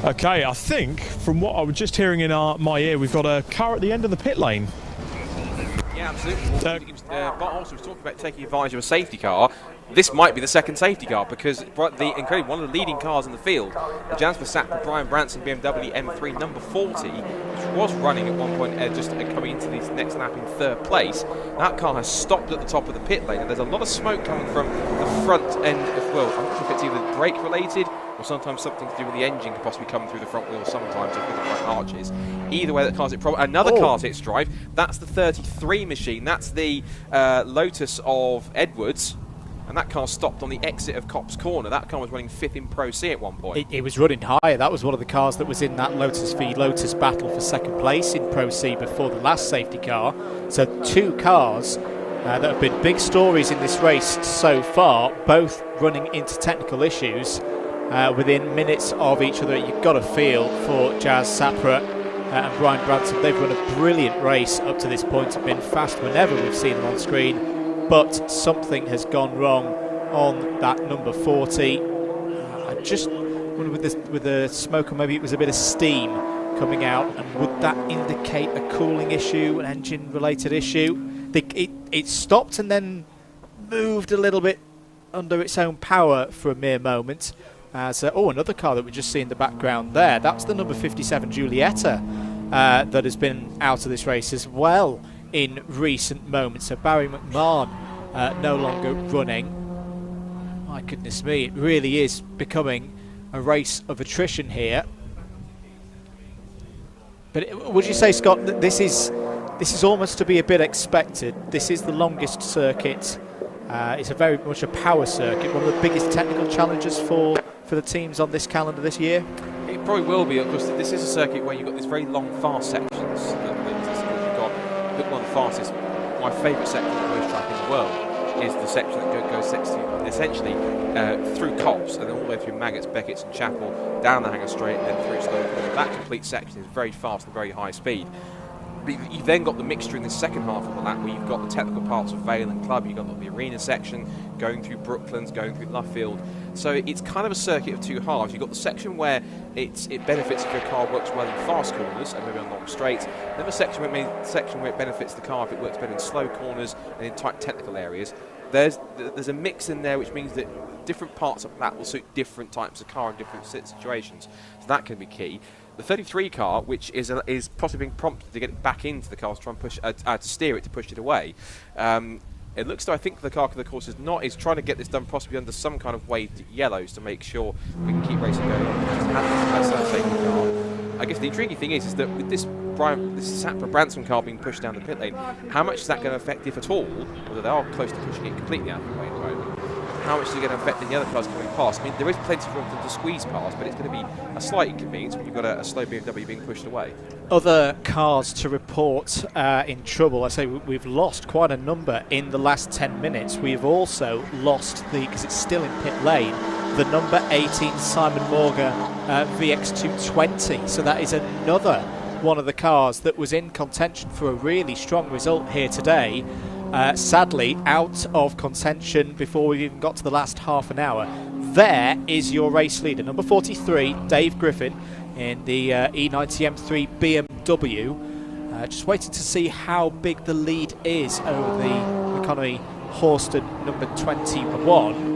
Okay, I think from what I was just hearing in my ear, we've got a car at the end of the pit lane. Yeah, absolutely. Bart also was talking about taking advantage of a safety car. This might be the second safety car, because one of the leading cars in the field, the Jansper Sapper Brian Branson BMW M3 number 40, which was running at one point just coming into this next lap in third place. That car has stopped at the top of the pit lane, and there's a lot of smoke coming from the front end as well. I'm not sure if it's either brake related or sometimes something to do with the engine can possibly come through the front wheel sometimes if the front arches. Either way, that car's hit another car's hit drive. That's the 33 machine. That's the Lotus of Edwards. And that car stopped on the exit of Copse Corner. That car was running 5th in Pro C at one point. It was running higher. That was one of the cars that was in that Lotus v Lotus battle for second place in Pro C before the last safety car. So 2 cars that have been big stories in this race so far, both running into technical issues within minutes of each other. You've got to feel for Jazz Sapra and Brian Branson. They've run a brilliant race up to this point. It's been fast whenever we've seen them on screen. But something has gone wrong on that number 40. I just wonder with the smoke, or maybe it was a bit of steam coming out, and would that indicate a cooling issue, an engine-related issue? It stopped and then moved a little bit under its own power for a mere moment. Another car that we just see in the background there, that's the number 57 Giulietta that has been out of this race as well in recent moments. So Barry McMahon no longer running. My goodness me, it really is becoming a race of attrition here. But would you say, Scott, that this is almost to be a bit expected? This is the longest circuit. It's a very much a power circuit, one of the biggest technical challenges for the teams on this calendar this year. It probably will be, because this is a circuit where you've got these very long, fast sections. You've got one of the fastest, my favourite section of the race track in the world is the section that goes essentially through Copse and then all the way through Maggots, Beckett's and Chapel, down the Hanger Straight and then through Slow Corner. That complete section is very fast and very high speed. But you've then got the mixture in the second half of the lap where you've got the technical parts of Vale and Club, you've got the arena section, going through Brooklands, going through Luffield. So it's kind of a circuit of 2 halves. You've got the section where it benefits if your car works well in fast corners and maybe on long straights. Then the section where it benefits the car if it works better in slow corners and in tight technical areas. There's a mix in there, which means that different parts of that will suit different types of car in different situations. So that can be key. The 33 car, which is possibly being prompted to get it back into the car to try and push, to steer it, to push it away. It looks though, I think the car, of course, is trying to get this done possibly under some kind of waved yellows to make sure we can keep racing going on. I guess the intriguing thing is that with this Sapra Branson car being pushed down the pit lane, how much is that going to affect, if at all, although they are close to pushing it completely out of the way at the moment, how much is it going to affect the other cars coming past? I mean, there is plenty of room for them to squeeze past, but it's going to be a slight inconvenience when you've got a slow BMW being pushed away. Other cars to report in trouble. I say we've lost quite a number in the last 10 minutes. We've also lost because it's still in pit lane, the number 18 Simon Morga VX220. So that is another one of the cars that was in contention for a really strong result here today. Sadly, out of contention before we even got to the last half an hour. There is your race leader, number 43, Dave Griffin, in the E90 M3 BMW. Just waiting to see how big the lead is over the economy Horston number 21.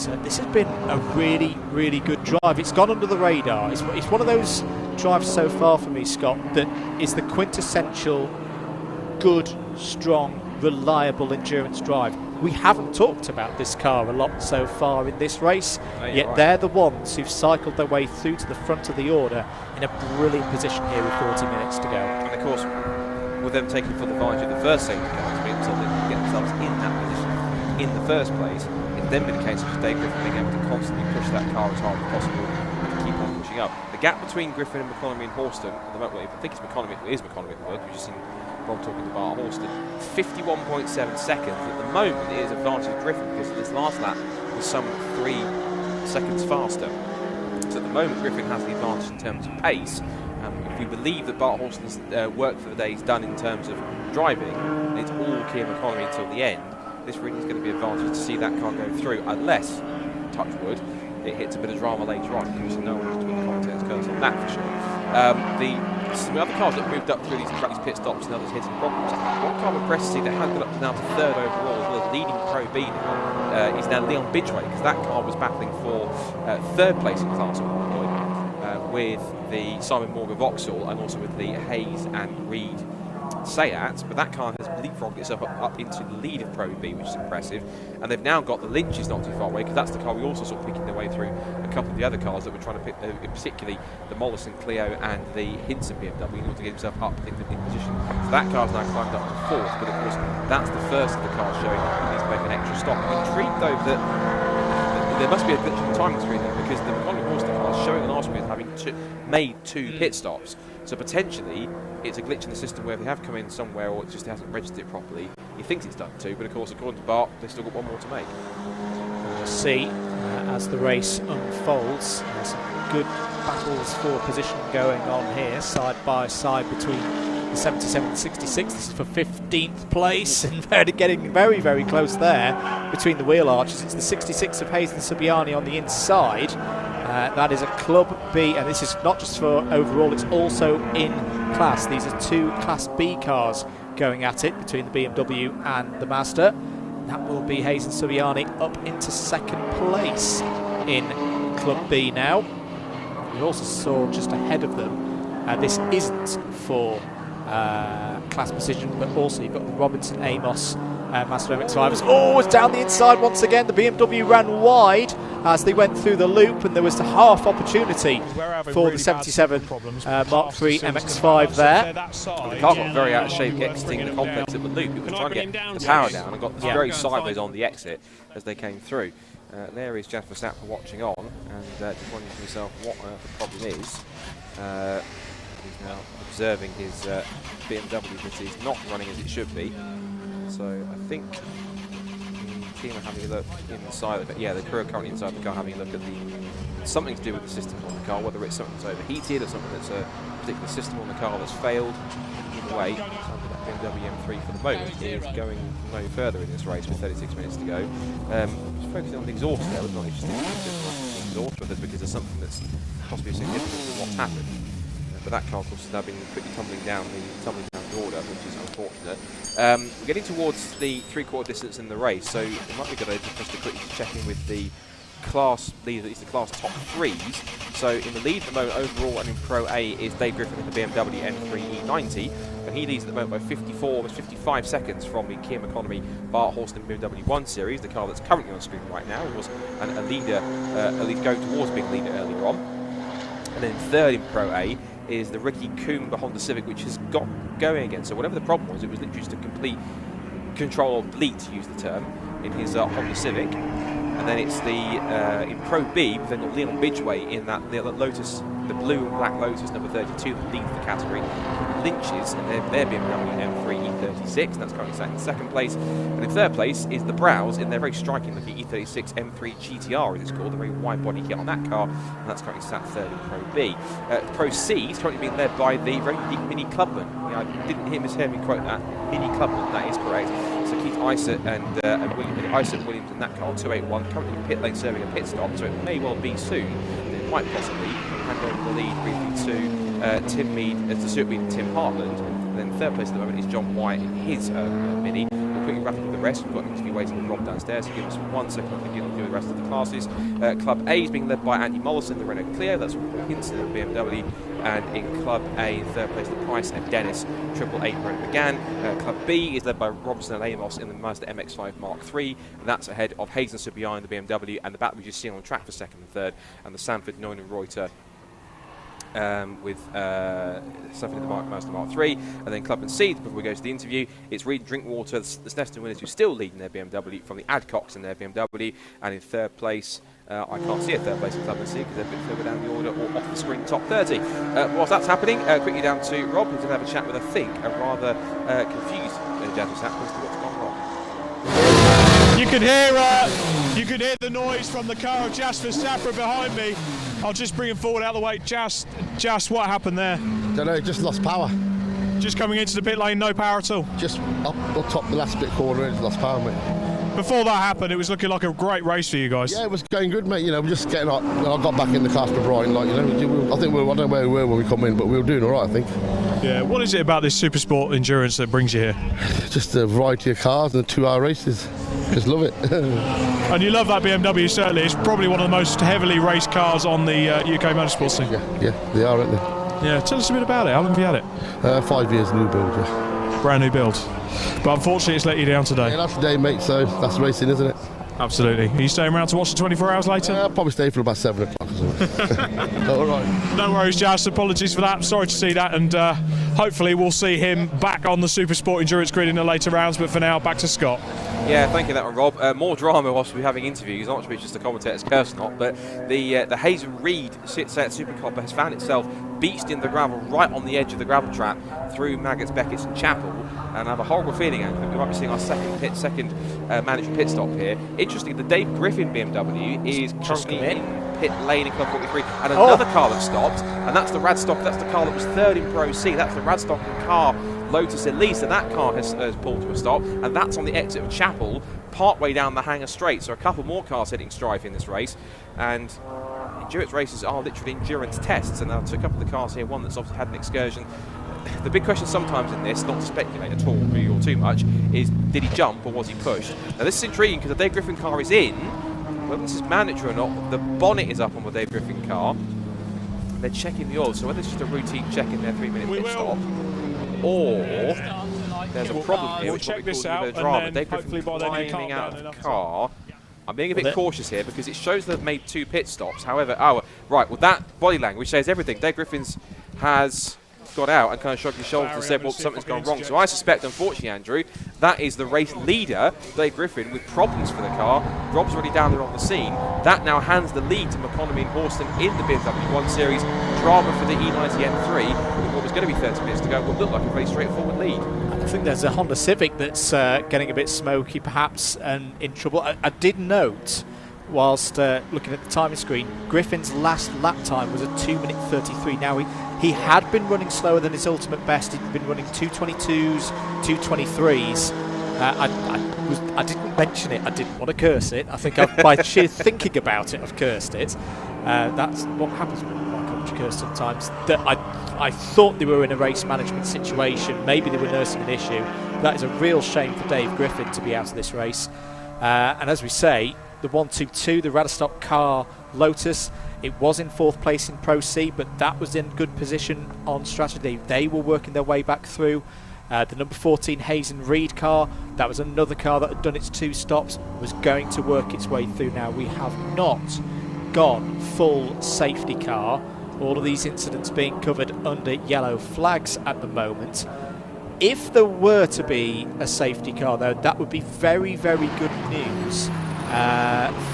But this has been a really, really good drive. It's gone under the radar. It's one of those drives so far for me, Scott, that is the quintessential good, strong, reliable endurance drive. We haven't talked about this car a lot so far in this race, yet they're the ones who've cycled their way through to the front of the order in a brilliant position here with 40 minutes to go. And of course, with them taking full advantage of the first safety car to be able to get themselves in that position in the first place, it's then been a case of Dave Griffin being able to constantly push that car as hard as possible and keep on pushing up. The gap between Griffin and McConomy and Horston, at the moment, I think it's McConomy, it is McConomy at work, we've just seen Rob talking to Bart Horston, 51.7 seconds. At the moment, it is advantage of Griffin because this last lap was some 3 seconds faster. So at the moment, Griffin has the advantage in terms of pace. If we believe that Bart Horston's work for the day is done in terms of driving, and it's all Keir McConomy until the end, this really is going to be advantage to see that car go through, unless, touch wood, it hits a bit of drama later on. Because no one wants to win the commentator's curse on that for sure. Some other cars that have moved up through these pit stops and others hitting problems. One car I'm impressed to see that has got up to now to 3rd overall, as well as leading Pro B now, is now Leon Bidgeway, because that car was battling for 3rd place in class at one point with the Simon Morgan Vauxhall and also with the Hayes and Reed Seat, but that car has leapfrogged itself up into the lead of Pro B, which is impressive. And they've now got the Lynches not too far away, because that's the car we also saw picking their way through a couple of the other cars that were trying to pick, particularly the Mollison Clio and the Hinson BMW, in order to get himself up in position. So that car's now climbed up to 4th, but of course that's the first of the cars showing that he needs to make an extra stop. I'm intrigued though that there must be a glitch in the timing screen there, because the Colin Horster car is showing on our screen having made 2 pit stops. So potentially it's a glitch in the system where they have come in somewhere, or it just hasn't registered it properly. He thinks it's done 2, but of course according to Bart they've still got 1 more to make. We'll see as the race unfolds. Some good battles for position going on here, side by side between the 77 and 66. This is for 15th place, and getting very, very close there between the wheel arches. It's the 66 of Hayes and Subiani on the inside. That is a Club B, and this is not just for overall, it's also in class. These are 2 Class B cars going at it between the BMW and the Mazda. That will be Hayes and Subiani up into 2nd place in Club B now. We also saw just ahead of them, this isn't for class position, but also you've got the Robinson Amos Mazda MX-5. Oh, it's down the inside once again. The BMW ran wide as they went through the loop, and there was a half opportunity for the 77 Mark III MX-5 there. Well, the car got very out of shape exiting the complex at the loop. It was trying to get the power down and got very sideways on the exit as they came through. There is Jasper Sapper watching on and just wondering to himself what the problem is. He's now observing his BMW that is not running as it should be. So I think the team are having a look inside of it. Yeah, the crew are currently inside the car having a look at something to do with the system on the car, whether it's something that's overheated or something that's a particular system on the car that's failed. Either way, that BMW M3 for the moment is going no further in this race with 36 minutes to go. Just focusing on the exhaust there, but not interested in the exhaust, whether because there's something that's possibly significant in what's happened. But that car, of course, has now been quickly tumbling down the order, which is unfortunate. We're getting towards the 3/4 distance in the race, so it might be a good idea just to quickly check in with the class lead, at least the class top 3s. So in the lead at the moment overall and in Pro A is Dave Griffin in the BMW M3 E90, and he leads at the moment by 54, almost 55 seconds from the Kia Economy Bart Horston BMW 1 Series, the car that's currently on screen right now. It was a leader, at least going towards being a leader earlier on. And then 3rd in Pro A is the Ricky Coombe Honda Civic, which has got going again. So whatever the problem was, it was literally just a complete control of delete, to use the term, in his Honda Civic. And then it's the in Pro B, we've then got Leon Bidgeway in that the Lotus, the blue and black Lotus number 32 that leads the category. Lynches and their BMW M3 E36, and that's currently sat in 2nd place. And in 3rd place is the Browse in their very striking looking E36 M3 GTR, as it's called, a very wide body kit on that car, and that's currently sat 3rd in Pro B. Pro C is currently being led by the very unique Mini Clubman. I didn't hear me quote that. Mini Clubman, that is correct. So Keith Isett and Williams in that car, 281, currently in pit lane serving a pit stop, so it may well be soon. It might possibly hand over the lead briefly to Tim Mead, the Stuart Mead and Tim Hartland. And then 3rd place at the moment is John White in his Mini. We'll quickly wrap up with the rest. We've got an interview waiting with Rob downstairs, so give us 1 second to begin with the rest of the classes. Club A is being led by Andy Mollison, the Renault Clio, that's Hinson of BMW. And in Club A, in 3rd place, the Price and Dennis 888 Renault Megane. Club B is led by Robinson and Amos in the Mazda MX-5 Mark III, and that's ahead of Hayes and Subiani, the BMW, and the battle we just seen on track for 2nd and 3rd, and the Sanford Neumann Reuter with something in the Mazda Mark III. And then Club and C, before we go to the interview, it's Reed and Drinkwater, the Snetterton winners, who still lead in their BMW from the Adcox in their BMW. And in 3rd place, I can't see a 3rd place in Club and C because they're a bit further down the order or off the screen top 30. Whilst that's happening, quickly down to Rob, who's going to have a chat with, I think, a rather confused Jasper Sapper as to what's gone wrong. You could hear the noise from the car of Jasper Sapper behind me. I'll just bring him forward out of the way. Jas, what happened there? Don't know, just lost power. Just coming into the pit lane, no power at all? Just up top the last bit corner and lost power, mate. Before that happened, it was looking like a great race for you guys. Yeah, it was going good, mate. You know, we're just getting up. I got back in the car after Brian, like, you know, I think I don't know where we were when we come in, but we were doing all right, I think. Yeah, what is it about this SuperSport Endurance that brings you here? Just the variety of cars and the 2-hour races. Just love it. And you love that BMW, certainly. It's probably one of the most heavily raced cars on the UK motorsport scene. Yeah, they are, aren't they? Yeah, tell us a bit about it. How long have you had it? 5 years new build, yeah. brand new build. But unfortunately, it's let you down today. Yeah, that's the day, mate, so that's racing, isn't it? Absolutely. Are you staying around to watch the 24 hours later? I'll probably stay for about 7 o'clock or something. All right. No worries, Jas. Apologies for that. Sorry to see that, and hopefully we'll see him back on the SuperSport Endurance grid in the later rounds. But for now, back to Scott. Yeah, thank you for that one, Rob. More drama whilst we're having interviews, not to be just the commentator's curse not, but the Hazen Reed Supercopper has found itself beached in the gravel right on the edge of the gravel trap through Maggots, Beckett's and Chapel, and I have a horrible feeling, Andrew, that we might be seeing our second mandatory pit stop here. Interestingly, the Dave Griffin BMW is currently in pit lane in Club 43, and another car that stopped, and that's the Radstock, that's the car that was third in Pro C, that's the Radstock car Lotus Elise, and that car has pulled to a stop, and that's on the exit of Chapel, partway down the Hanger Straight. So a couple more cars hitting strife in this race, and endurance races are literally endurance tests, and I took up the cars here, one that's obviously had an excursion. The big question sometimes in this, not to speculate at all or too much, is did he jump or was he pushed? Now this is intriguing because the Dave Griffin car is in, whether this is mandatory or not, the bonnet is up on the Dave Griffin car, they're checking the oil, so whether it's just a routine check in their 3-minute pit stop, or there's a problem here, we'll check this out, drama. Dave Griffin climbing out of the car. I'm being a bit cautious here because it shows they've made 2 pit stops. However, right, well that body language says everything. Dave Griffins has got out and kind of shrugged his shoulders and said, well, something's gone wrong. So I suspect, unfortunately, Andrew, that is the race leader, Dave Griffin, with problems for the car. Rob's already down there on the scene. That now hands the lead to McConaughey and Horston in the BMW 1 Series. Drama for the E90 M3, with what was going to be 30 minutes to go, will look like a very straightforward lead. I think there's a Honda Civic that's getting a bit smoky, perhaps, and in trouble. I did note, whilst looking at the timing screen, Griffin's last lap time was a 2:33. Now, he had been running slower than his ultimate best. He'd been running 2:22s, 2:23s. I didn't mention it. I didn't want to curse it. I think by sheer thinking about it, I've cursed it. That's what happens when I come to curse sometimes. That I thought they were in a race management situation. Maybe they were nursing an issue. That is a real shame for Dave Griffin to be out of this race. And as we say, the 122, the Radstock car Lotus, it was in 4th place in Pro C, but that was in good position on strategy. They were working their way back through. The number 14 Hazen Reed car, that was another car that had done its 2 stops, was going to work its way through. Now, we have not gone full safety car. All of these incidents being covered under yellow flags at the moment. If there were to be a safety car, though, that would be very, very good news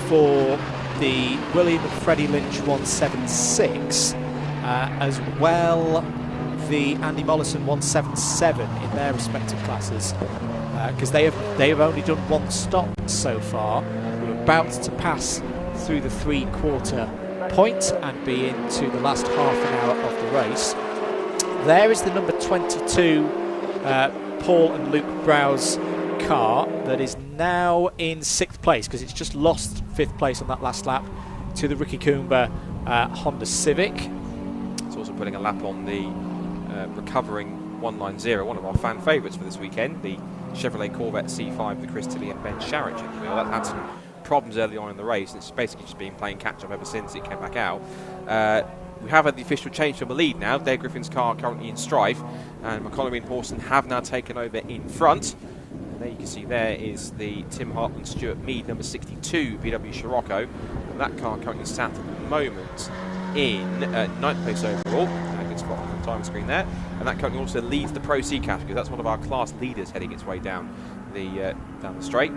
for the William and Freddie Lynch 176, as well the Andy Mollison 177 in their respective classes, because they have only done 1 stop so far. We're about to pass through the 3/4 point and be into the last half an hour of the race. There is the number 22 Paul and Luke Brow's car that is now in 6th place, because it's just lost 5th place on that last lap to the Ricky Coomber Honda Civic. It's also putting a lap on the recovering 190, one of our fan favourites for this weekend, the Chevrolet Corvette C5, the Chris Tilley and Ben Sharridge in the wheel. That had some problems early on in the race, and it's basically just been playing catch-up ever since it came back out. We have had the official change from the lead now. Dave Griffin's car currently in strife, and McConaughey and Horston have now taken over in front. And there you can see there is the Tim Hartland Stuart Mead number 62 VW Scirocco, and that car currently sat at the moment in 9th place overall. A good spot on the time screen there, and that currently also leads the Pro C category. That's one of our class leaders heading its way down the straight.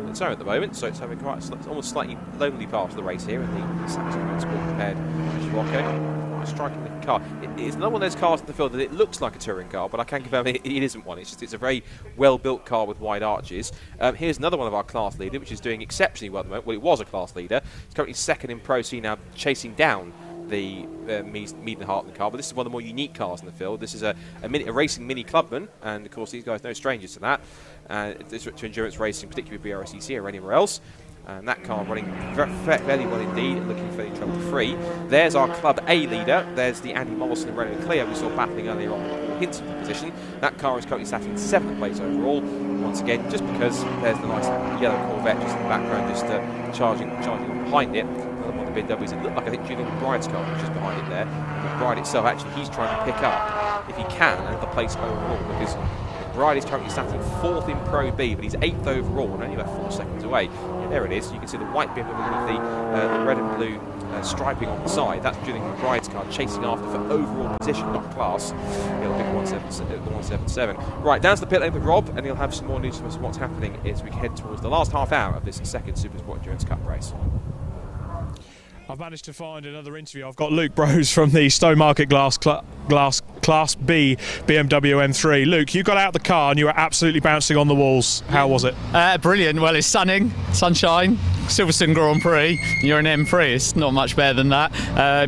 It's at the moment, so it's having almost slightly lonely part of the race here in the Samsung Motorsport compared to Scirocco. Striking looking car. It's not one of those cars in the field that it looks like a touring car, but I can confirm it isn't one. It's a very well built car with wide arches. Here's another one of our class leaders, which is doing exceptionally well at the moment. Well, it was a class leader. It's currently 2nd in Pro C now, chasing down the Mead and Hartland car, but this is one of the more unique cars in the field. This is a racing mini clubman, and of course these guys are no strangers to that. To endurance racing, particularly BRSCC or anywhere else. And that car running fairly well indeed, and looking fairly trouble-free. There's our Club A leader. There's the Andy Mollison and Renault Clio we saw battling earlier on, hints of the position. That car is currently sat in 7th place overall. Once again, just because there's the nice yellow Corvette just in the background, just charging behind it. Another one of the BMWs, it looked like, I think, Julian McBride's car, which is behind it there. McBride itself, actually, he's trying to pick up, if he can, another place overall, because McBride is currently sat in 4th in Pro B, but he's 8th overall and only about 4 seconds away. Yeah, there it is. You can see the white BMW underneath the red and blue striping on the side. That's Julian McBride's car chasing after for overall position, not class. He'll pick the 177. Right, down to the pit lane with Rob, and he'll have some more news for us on what's happening as we head towards the last half hour of this second Supersport Endurance Cup race. I've managed to find another interview. I've got Luke Brose from the Stowmarket Class B BMW M3. Luke, you got out the car and you were absolutely bouncing on the walls. How was it? Brilliant. Well, it's sunshine, Silverstone Grand Prix. You're an M3. It's not much better than that.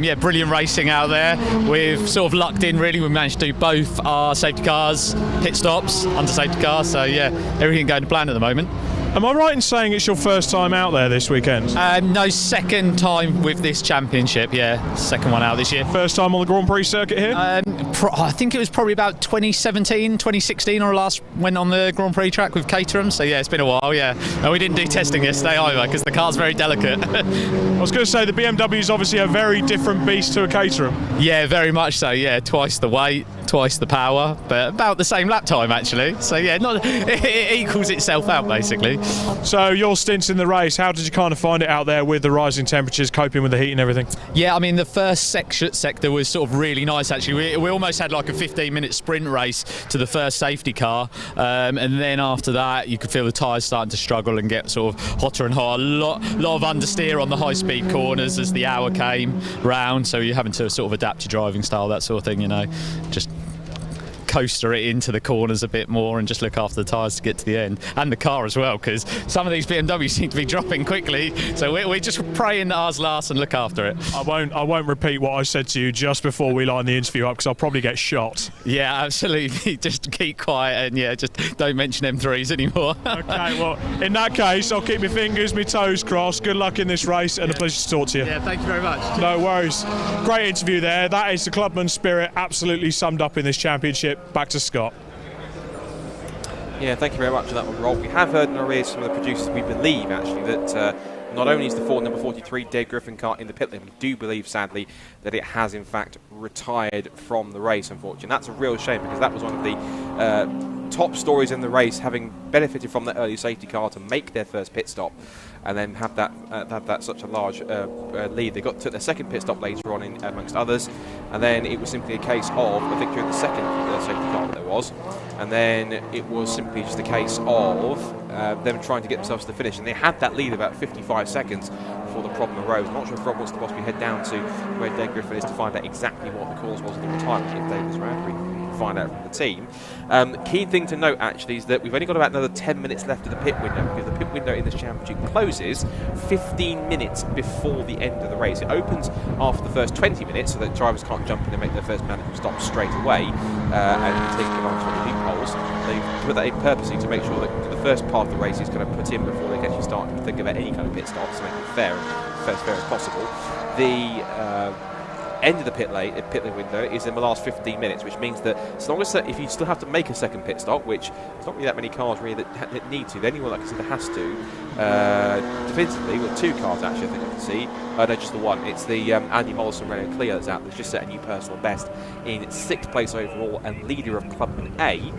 Yeah, brilliant racing out there. We've sort of lucked in, really. We managed to do both our safety cars, pit stops, under safety cars. So, yeah, everything going to plan at the moment. Am I right in saying it's your first time out there this weekend? No, second time with this championship, yeah. Second one out this year. First time on the Grand Prix circuit here? I think it was probably about 2017, 2016 or last went on the Grand Prix track with Caterham. So, yeah, it's been a while, yeah. And we didn't do testing yesterday either because the car's very delicate. I was going to say the BMW is obviously a very different beast to a Caterham. Yeah, very much so, yeah. Twice the weight, twice the power, but about the same lap time, actually. So, yeah, it equals itself out, basically. So your stints in the race, how did you kind of find it out there with the rising temperatures, coping with the heat and everything? Yeah, I mean, the first sector was sort of really nice, actually. We almost had like a 15-minute sprint race to the first safety car, and then after that you could feel the tyres starting to struggle and get sort of hotter and hotter. A lot of understeer on the high-speed corners as the hour came round, so you're having to sort of adapt your driving style, that sort of thing, you know, just coaster it into the corners a bit more and just look after the tyres to get to the end, and the car as well, because some of these BMWs seem to be dropping quickly, so we're just praying that ours lasts and look after it. I won't repeat what I said to you just before we line the interview up, because I'll probably get shot. Yeah, absolutely. Just keep quiet and yeah, just don't mention M3s anymore. Okay, well, in that case, I'll keep my fingers, my toes crossed. Good luck in this race, and a pleasure to talk to you. Yeah, thank you very much. No worries. Great interview there. That is the clubman spirit absolutely summed up in this championship. Back to Scott. Yeah, thank you very much for that one, Rob. We have heard in our ears from the producers, we believe actually, that not only is the Ford number 43 Dave Griffin car in the pit lane, we do believe, sadly, that it has in fact retired from the race, unfortunately. That's a real shame, because that was one of the top stories in the race, having benefited from that early safety car to make their first pit stop and then have that such a large lead. They took their second pit stop later on, amongst others, and then it was simply a case of a victory in the second safety car that there was, and then it was simply just a case of them trying to get themselves to the finish, and they had that lead about 55 seconds before the problem arose. I'm not sure if Rob wants to possibly head down to where Dave Griffin is to find out exactly what the cause was of the retirement if Dave was around. We can find out from the team. Key thing to note actually is that we've only got about another 10 minutes left of the pit window, because the pit window in this championship closes 15 minutes before the end of the race. It opens after the first 20 minutes so that drivers can't jump in and make their first mandatory stop straight away and take advantage of the loopholes. They put that in purposely to make sure that the first part of the race is kind of put in before they can actually start to think about any kind of pit stops to make it fair as possible. The end of the pit lane window is in the last 15 minutes, which means that as long as if you still have to make a second pit stop, which there's not really that many cars really that need to, anyone that consider has to, definitively, well, 2 cars actually I think I can see, no, just the one, it's the Andy Mollison Renault Clio that's out, that's just set a new personal best in 6th place overall and leader of Clubman A.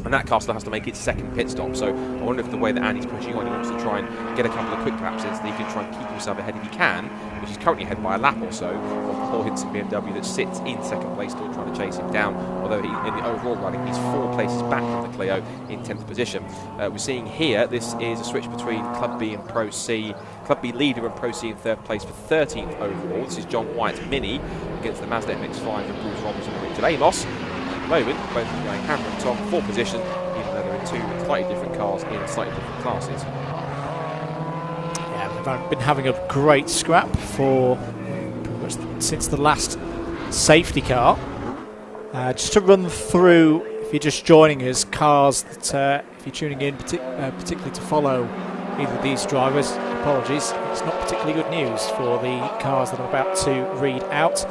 And that car still has to make its second pit stop, so I wonder if the way that Andy's pushing on, he wants to try and get a couple of quick laps in so that he can try and keep himself ahead if he can, which is currently ahead by a lap or so of Paul Hinson BMW that sits in 2nd place, still trying to chase him down, although in the overall running he's 4 places back from the Clio in 10th position. We're seeing here, this is a switch between Club B and Pro C, Club B leader and Pro C in 3rd place for 13th overall. This is John White's Mini against the Mazda MX-5 of Bruce Robinson and Richard Amos. At the moment, both going hammer and Tom, 4th position, even though they're in 2 slightly different cars in slightly different classes. Yeah, they've been having a great scrap for pretty much since the last safety car. Just to run through, if you're just joining us, cars that if you're tuning in particularly to follow either of these drivers, apologies, it's not particularly good news for the cars that I'm about to read out.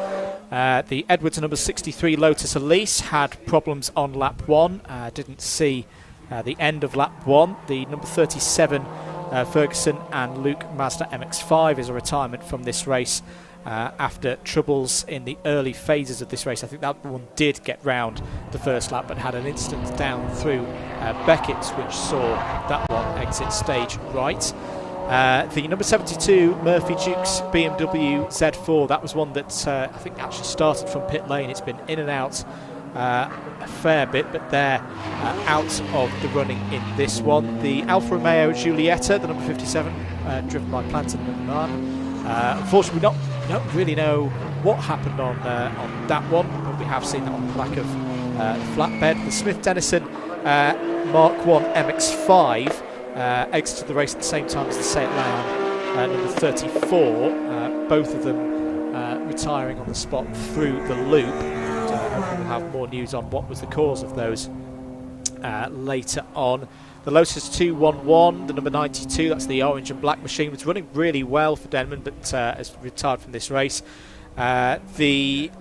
The Edwards number 63 Lotus Elise had problems on lap 1, didn't see the end of lap 1. The number 37 Ferguson, and Luke Mazda MX-5 is a retirement from this race after troubles in the early phases of this race. I think that one did get round the first lap, but had an instant down through Beckett's, which saw that one exit stage right. The number 72 Murphy Jukes BMW Z4, that was one that I think actually started from pit lane. It's been in and out a fair bit, but they're out of the running in this one. The Alfa Romeo Giulietta, the number 57, driven by Plantin McMahon. Unfortunately, we don't really know what happened on that one, but we have seen that on the back of the flatbed. The Smith Dennison Mark 1 MX-5 exited the race at the same time as the Seat Leon number 34, both of them retiring on the spot through the loop. We'll have more news on what was the cause of those later on. The Lotus 211, the number 92, that's the orange and black machine, was running really well for Denman, but has retired from this race. The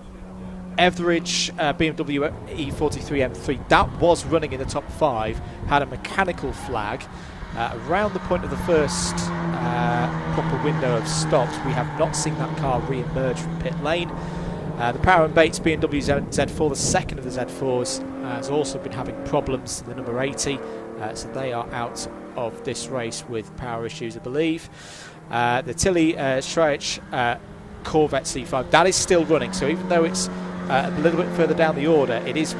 Etheridge BMW E43 M3, that was running in the top 5, had a mechanical flag around the point of the first proper window of stops. We have not seen that car re-emerge from pit lane. The Power and Bates BMW Z4, the second of the Z4s, has also been having problems, the number 80, so they are out of this race with power issues, I believe. The Tilly Schreich Corvette C5, that is still running, so even though it's a little bit further down the order, it is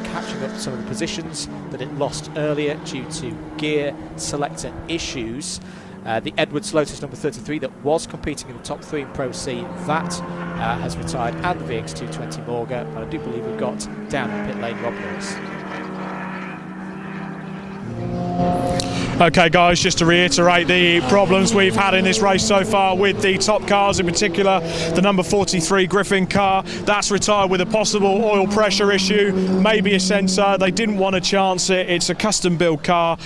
catching up some of the positions that it lost earlier due to gear selector issues. The Edwards Lotus number 33 that was competing in the top 3 in Pro C, that has retired, and the VX220 Morga, but I do believe we've got down in pit lane Rob Lewis. Okay guys, just to reiterate the problems we've had in this race so far with the top cars, in particular the number 43 Griffin car. That's retired with a possible oil pressure issue, maybe a sensor. They didn't want to chance it. It's a custom build car.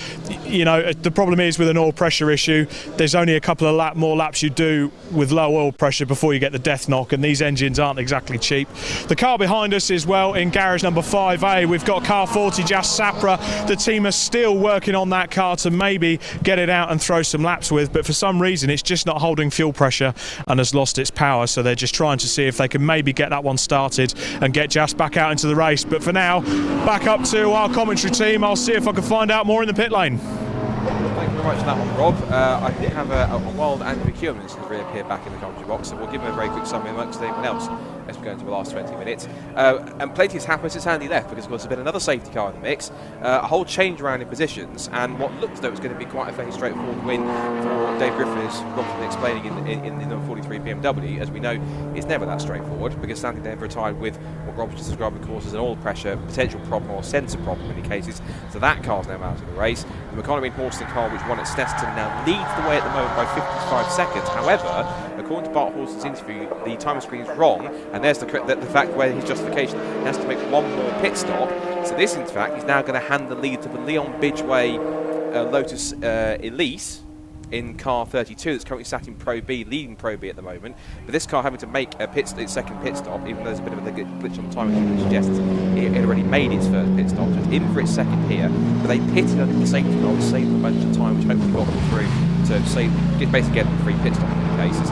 You know, the problem is with an oil pressure issue, there's only a couple of more laps you do with low oil pressure before you get the death knock, and these engines aren't exactly cheap. The car behind us is, well, in garage number 5A, we've got car 40 Jas Sapra. The team are still working on that car to maybe get it out and throw some laps with, but for some reason it's just not holding fuel pressure and has lost its power, so they're just trying to see if they can maybe get that one started and get Jas back out into the race. But for now, back up to our commentary team. I'll see if I can find out more in the pit lane. Thank you very much for that one, Rob. I did have a wild Andrew McEwen has reappeared back in the commentary box, so we'll give him a very quick summary amongst anyone else as we go into the last 20 minutes. And plenty has happened since Andy left, because of course there's been another safety car in the mix, a whole change around in positions, and what looked as though it was going to be quite a fairly straightforward win for Dave Griffin, as Rob's been explaining in the number 43 BMW. As we know, it's never that straightforward, because Andy then retired with what Rob just described, of course, as an oil pressure potential problem or sensor problem in many cases. So that car's now out of the race. The McConnell Horston car, which won at Snetterton, now leads the way at the moment by 55 seconds. However, according to Bart Horston's interview, the time screen is wrong, and there's the fact where his justification, he has to make one more pit stop. So this, in fact, is now going to hand the lead to the Leon Bidgeway Lotus Elise in car 32 that's currently sat in Pro B, leading Pro B at the moment. But this car having to make its second pit stop, even though there's a bit of a glitch on the timing, which suggests it had already made its first pit stop, so it's in for its second here. But they pitted under the safety car to save a bunch of time, which hopefully got them through to basically get them free pit stop in many cases.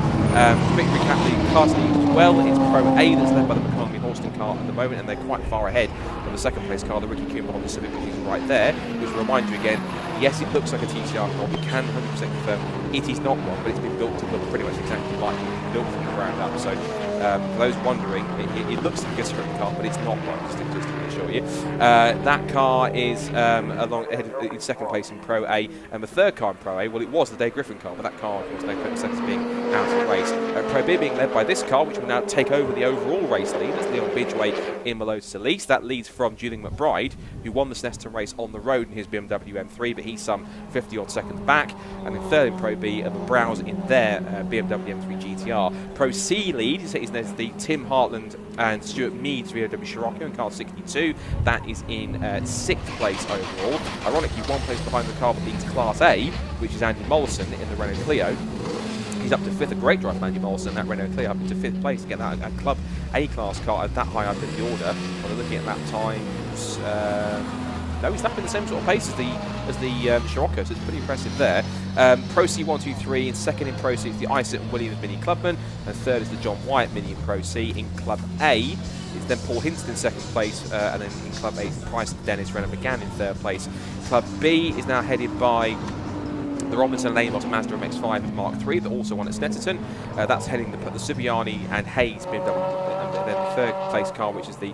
Quick recap, the class lead as well. It's Pro A that's led by the McConnell Horston car at the moment, and they're quite far ahead of the second place car, the Ricky Cooper Honda Civic, which is right there. Which will remind you again, yes, it looks like a TCR car. We can 100% confirm it is not one, but it's been built to look pretty much exactly like it, built from the ground up. So for those wondering, it looks like a sprint car, but it's not one, just to reassure you. That car is along ahead in second place in Pro A, and the third car in Pro A, well, it was the Dave Griffin car, but that car, of course, Dave Griffin says being out of the race. Pro B being led by this car, which will now take over the overall race lead. That's Leon Bidgeway in the Lotus Elise. That leads from Julian McBride, who won the Snetterton race on the road in his BMW M3, but he's some 50-odd seconds back. And in third in Pro B are the Browse in their BMW M3 GTR. Pro C lead is the Tim Hartland and Stuart Meads BMW Scirocco in car 62. That is in 6th place overall. Ironically, one place behind the car that leads Class A, which is Andy Mollison in the Renault Clio. He's up to 5th, a great drive from Andy Mollison, that Renault Clio up into 5th place. Again, that a Club A-class car that high up in the order. Well, they're looking at lap times. No, he's lapping the same sort of pace as the Scirocco, so it's pretty impressive there. Pro C 1, 2, 3. In second in Pro C, it's the Isit and Williams Mini Clubman. And third is the John Wyatt Mini in Pro C. In Club A, it's then Paul Hinton in second place. And then in Club A, it's Price Dennis Renner McGann in third place. Club B is now headed by the Robinson Lane Mazda MX-5 Mark III that also won at Snetterton. That's heading the Subiani and Hayes BMW, and then the third place car, which is the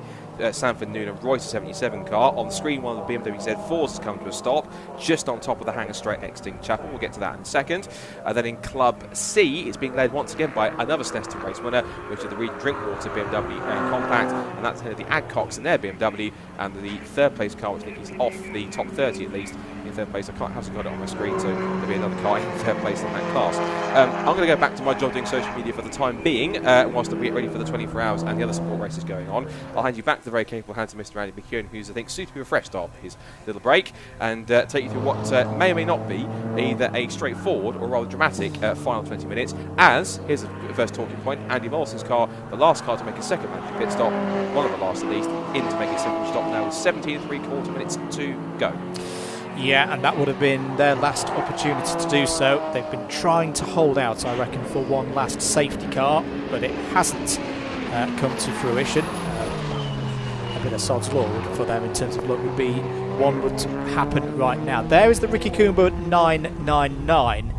Sanford Noon and Reuter 77 car. On the screen, one of the BMW Z4s has come to a stop just on top of the Hangar Straight Extinct Chapel. We'll get to that in a second. Then in Club C, it's being led once again by another Snetterton race winner, which is the Reed Drinkwater BMW Compact, and that's the Adcox and their BMW, and the third place car, which I think is off the top 30 at least. In third place, I haven't got it on my screen, so there'll be another car in third place in that class. I'm going to go back to my job doing social media for the time being, whilst we get ready for the 24 hours and the other support races going on. I'll hand you back to the very capable hands of Mr. Andy McEwen, who's, I think, suitably refreshed after his little break, and take you through what may or may not be either a straightforward or rather dramatic final 20 minutes, as, here's the first talking point, Andy Morrison's car, the last car to make a second mandatory pit stop, one of the last at least, in to make a second stop now with 17 3/4 minutes to go. Yeah, and that would have been their last opportunity to do so. They've been trying to hold out, I reckon, for one last safety car, but it hasn't come to fruition. A bit of sod's law for them in terms of luck would be one would happen right now. There is the Ricky Coomber 999,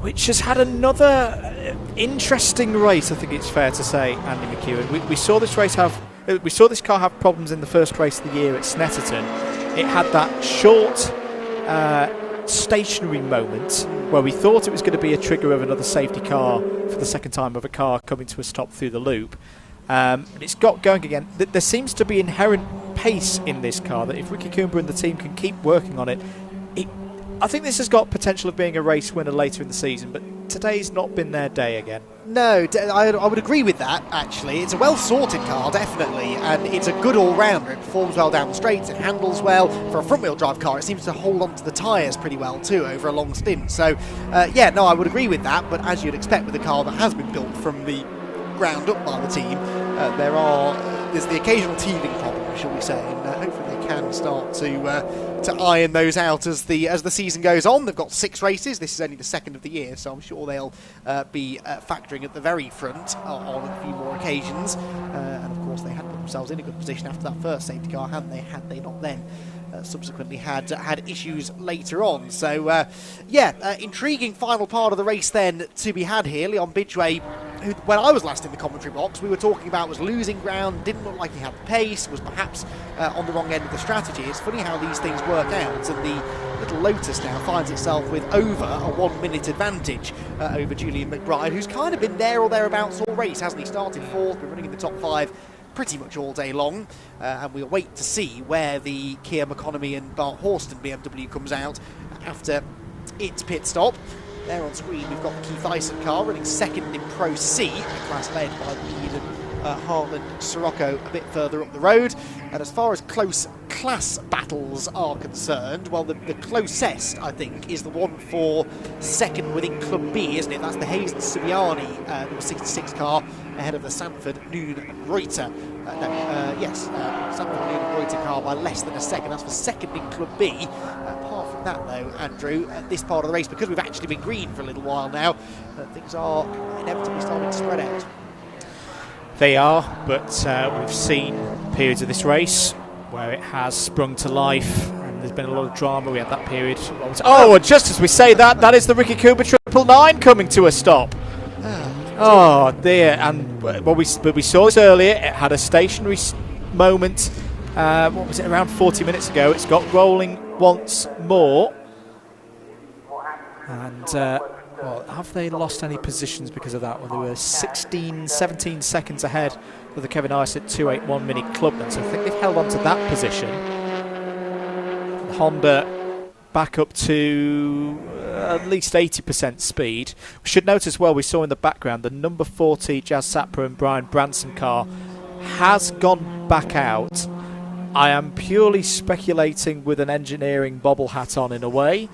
which has had another interesting race, I think it's fair to say, Andy McEwen. We saw this car have problems in the first race of the year at Snetterton. It had that short stationary moment where we thought it was going to be a trigger of another safety car for the second time of a car coming to a stop through the loop. But it's got going again. There seems to be inherent pace in this car that if Ricky Coomber and the team can keep working on it, I think this has got potential of being a race winner later in the season, but today's not been their day again. No, I would agree with that, actually. It's a well-sorted car, definitely, and it's a good all-rounder. It performs well down the straights, it handles well. For a front-wheel drive car, it seems to hold on to the tyres pretty well, too, over a long stint. So, yeah, no, I would agree with that, but as you'd expect with a car that has been built from the ground up by the team, there's the occasional teething problem, shall we say, and hopefully they can start to iron those out as the season goes on. They've got 6 races. This is only the second of the year, so I'm sure they'll be factoring at the very front on a few more occasions. And of course, they had put themselves in a good position after that first safety car, hadn't they? Had they not then subsequently had issues later on. So, intriguing final part of the race then to be had here. Leon Bidgeway, who, when I was last in the commentary box, we were talking about was losing ground, didn't look like he had the pace, was perhaps on the wrong end of the strategy. It's funny how these things work out, and the little Lotus now finds itself with over a 1 minute advantage over Julian McBride, who's kind of been there or thereabouts all race, hasn't he? Started 4th, been running in the top 5 pretty much all day long, and we'll wait to see where the Kia Maconomy and Bart Horston BMW comes out after its pit stop. There on screen we've got the Keith Ison car running second in Pro C, a class led by Reed and Hartland Sirocco a bit further up the road. And as far as close class battles are concerned, well, the closest, I think, is the one for second within Club B, isn't it? That's the Hayes and Subiani, number 66 car, ahead of the Sanford Noon Reuter. Sanford Noon Reuter car by less than a second. That's for second in Club B. Apart from that, though, Andrew, at this part of the race, because we've actually been green for a little while now, things are inevitably starting to spread out. They are, but we've seen periods of this race where it has sprung to life, and there's been a lot of drama. We had that period. And just as we say that, that is the Ricky Cooper 999 coming to a stop. Oh dear! And we saw this earlier. It had a stationary moment. What was it? Around 40 minutes ago. It's got rolling once more. And have they lost any positions because of that? Well, they were 16, 17 seconds ahead of the Kevin Isit 281 Mini Clubman. So I think they've held on to that position. Honda back up to at least 80% speed. We should note as well, we saw in the background, the number 40 Jazz Sapper and Brian Branson car has gone back out. I am purely speculating with an engineering bobble hat on in a way.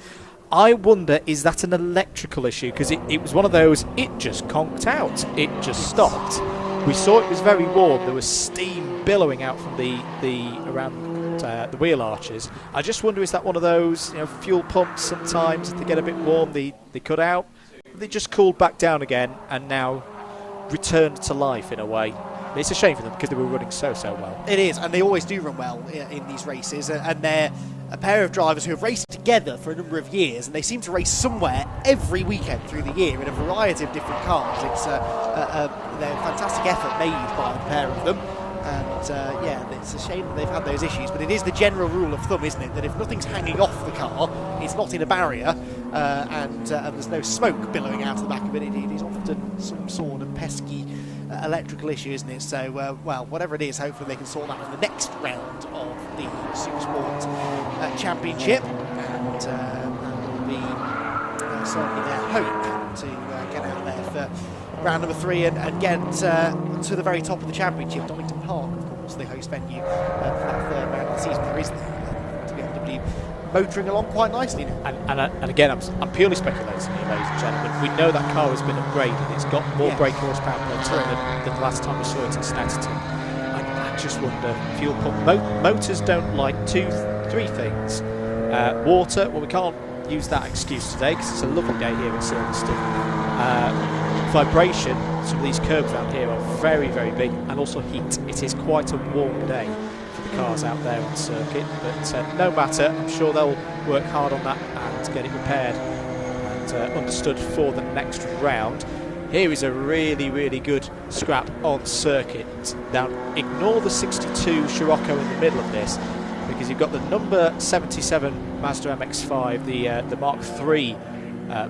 I wonder, is that an electrical issue? Because it was one of those, it just conked out. It just stopped. We saw it was very warm. There was steam billowing out from the around the wheel arches. I just wonder, is that one of those, fuel pumps sometimes, if they get a bit warm, they cut out? They just cooled back down again and now returned to life in a way. It's a shame for them because they were running so well. It is, and they always do run well in these races, and they're a pair of drivers who have raced together for a number of years, and they seem to race somewhere every weekend through the year in a variety of different cars. It's a fantastic effort made by the pair of them, and it's a shame that they've had those issues, but it is the general rule of thumb, isn't it, that if nothing's hanging off the car, it's not in a barrier, and there's no smoke billowing out of the back of it. It is often some sort of pesky electrical issue, isn't it? So, whatever it is, hopefully they can sort that in the next round of the SuperSport Championship, and that will be certainly their hope to get out there for round number 3 and get to the very top of the championship. Donington Park, of course, the host venue for that third round of the season. There is the BMW motoring along quite nicely now. And again, I'm purely speculating here, ladies and gentlemen. We know that car has been upgraded. It's got more brake horsepower per tonne than the last time we saw it in Snetterton. I just wonder, fuel pump motors don't like 3 things. Water, well, we can't use that excuse today because it's a lovely day here at Silverstone. Vibration, some of these curbs around here are very big, and also heat. It is quite a warm day for the cars out there on the circuit, but no matter, I'm sure they'll work hard on that and get it repaired and understood for the next round. Here is a really good scrap on circuit. Now, ignore the 62 Scirocco in the middle of this, because you've got the number 77 Mazda MX-5, the Mark III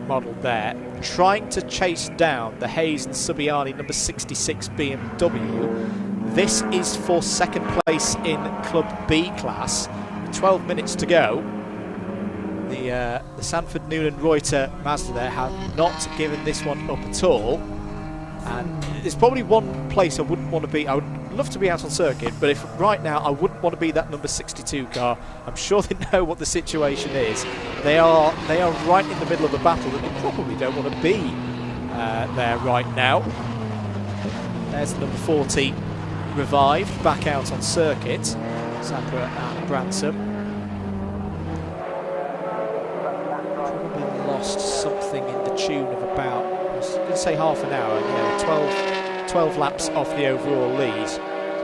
model there, trying to chase down the Hayes and Subiani number 66 BMW. This is for second place in Club B class. With 12 minutes to go. The Sanford Noonan Reuter Mazda there have not given this one up at all. And there's probably one place I wouldn't want to be. I would love to be out on circuit, but if right now I wouldn't want to be that number 62 car. I'm sure they know what the situation is. They are right in the middle of a battle that they probably don't want to be there right now. There's the number 40 revived, back out on circuit. Sandra and Branson. Probably lost something in the tune of about, I was going to say half an hour, 12 laps off the overall lead.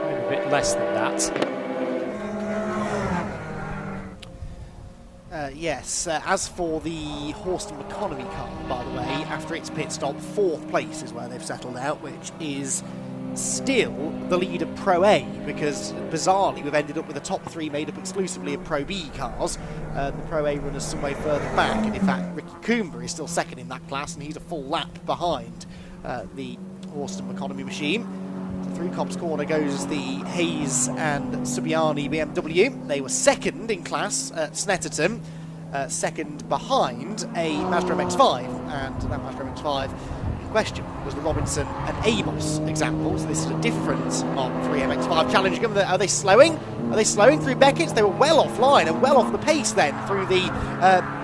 Maybe a bit less than that. Yes, as for the Horston economy car, by the way, after its pit stop, 4th place is where they've settled out, which is still the lead of Pro A, because bizarrely we've ended up with a top 3 made up exclusively of Pro B cars. The Pro A runners some way further back, and in fact Ricky Coomber is still second in that class, and he's a full lap behind the Horston economy machine. Through Cobb's Corner goes the Hayes and Subiani BMW. They were second in class at Snetterton, second behind a Mazda MX-5, and that Mazda MX-5 in question was the Robinson and Amos examples. This is a different Mark III MX-5 challenging them. Are they slowing? Are they slowing through Beckett's? They were well offline and well off the pace then through the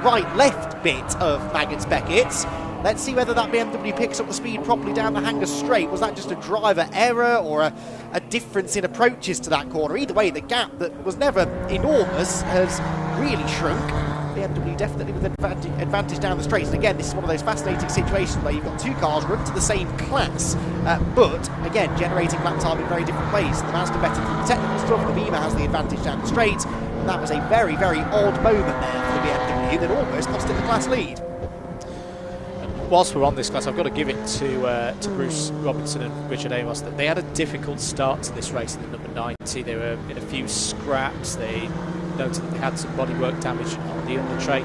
right-left bit of Maggotts Beckett's. Let's see whether that BMW picks up the speed properly down the Hanger Straight. Was that just a driver error or a difference in approaches to that corner? Either way, the gap that was never enormous has really shrunk. BMW definitely with advantage down the straights. And again, this is one of those fascinating situations where you've got 2 cars run to the same class, but again, generating lap time in very different ways. The Mazda better through the technical stuff, the Beamer has the advantage down the straight, and that was a very odd moment there for the BMW that almost cost it the class lead. Whilst we're on this class, I've got to give it to Bruce Robinson and Richard Amos that they had a difficult start to this race in the number 90. They were in a few scraps. They noted that they had some bodywork damage on the under tray.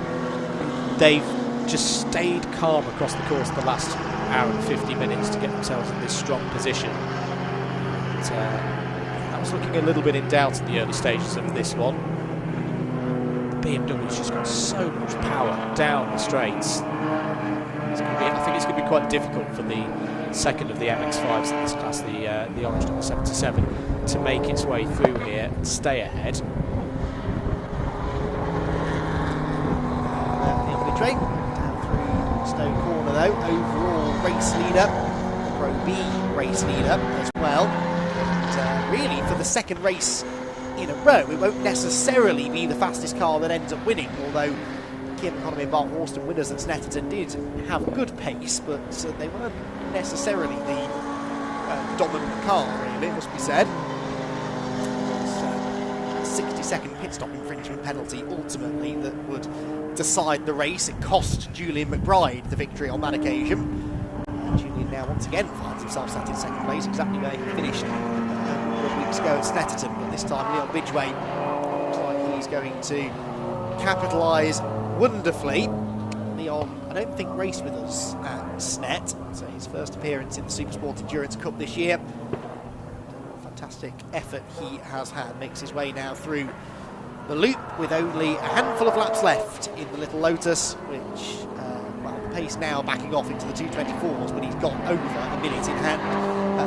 They've just stayed calm across the course of the last hour and 50 minutes to get themselves in this strong position. But, I was looking a little bit in doubt in the early stages of this one. The BMW's just got so much power down the straights. I think it's going to be quite difficult for the second of the MX-5s in this class, the orange number 77, to make its way through here and stay ahead. The ugly train down through Stowe Corner though, overall race leader, Pro B race leader as well. And, really for the second race in a row, it won't necessarily be the fastest car that ends up winning, although Kim Economy and Mark Horston, winners at Snetterton, did have good pace, but they weren't necessarily the dominant car, really, it must be said. 60-second pit stop infringement penalty ultimately that would decide the race. It cost Julian McBride the victory on that occasion. Julian now once again finds himself sat in second place, exactly where he finished a couple of weeks ago at Snetterton, but this time Leon Bidgeway looks like he's going to capitalise wonderfully. Leon, I don't think raced with us at Snet, so his first appearance in the SuperSport Endurance Cup this year. Fantastic effort he has had, makes his way now through the loop with only a handful of laps left in the Little Lotus, which, well, the pace now backing off into the 224s, but he's got over a minute in hand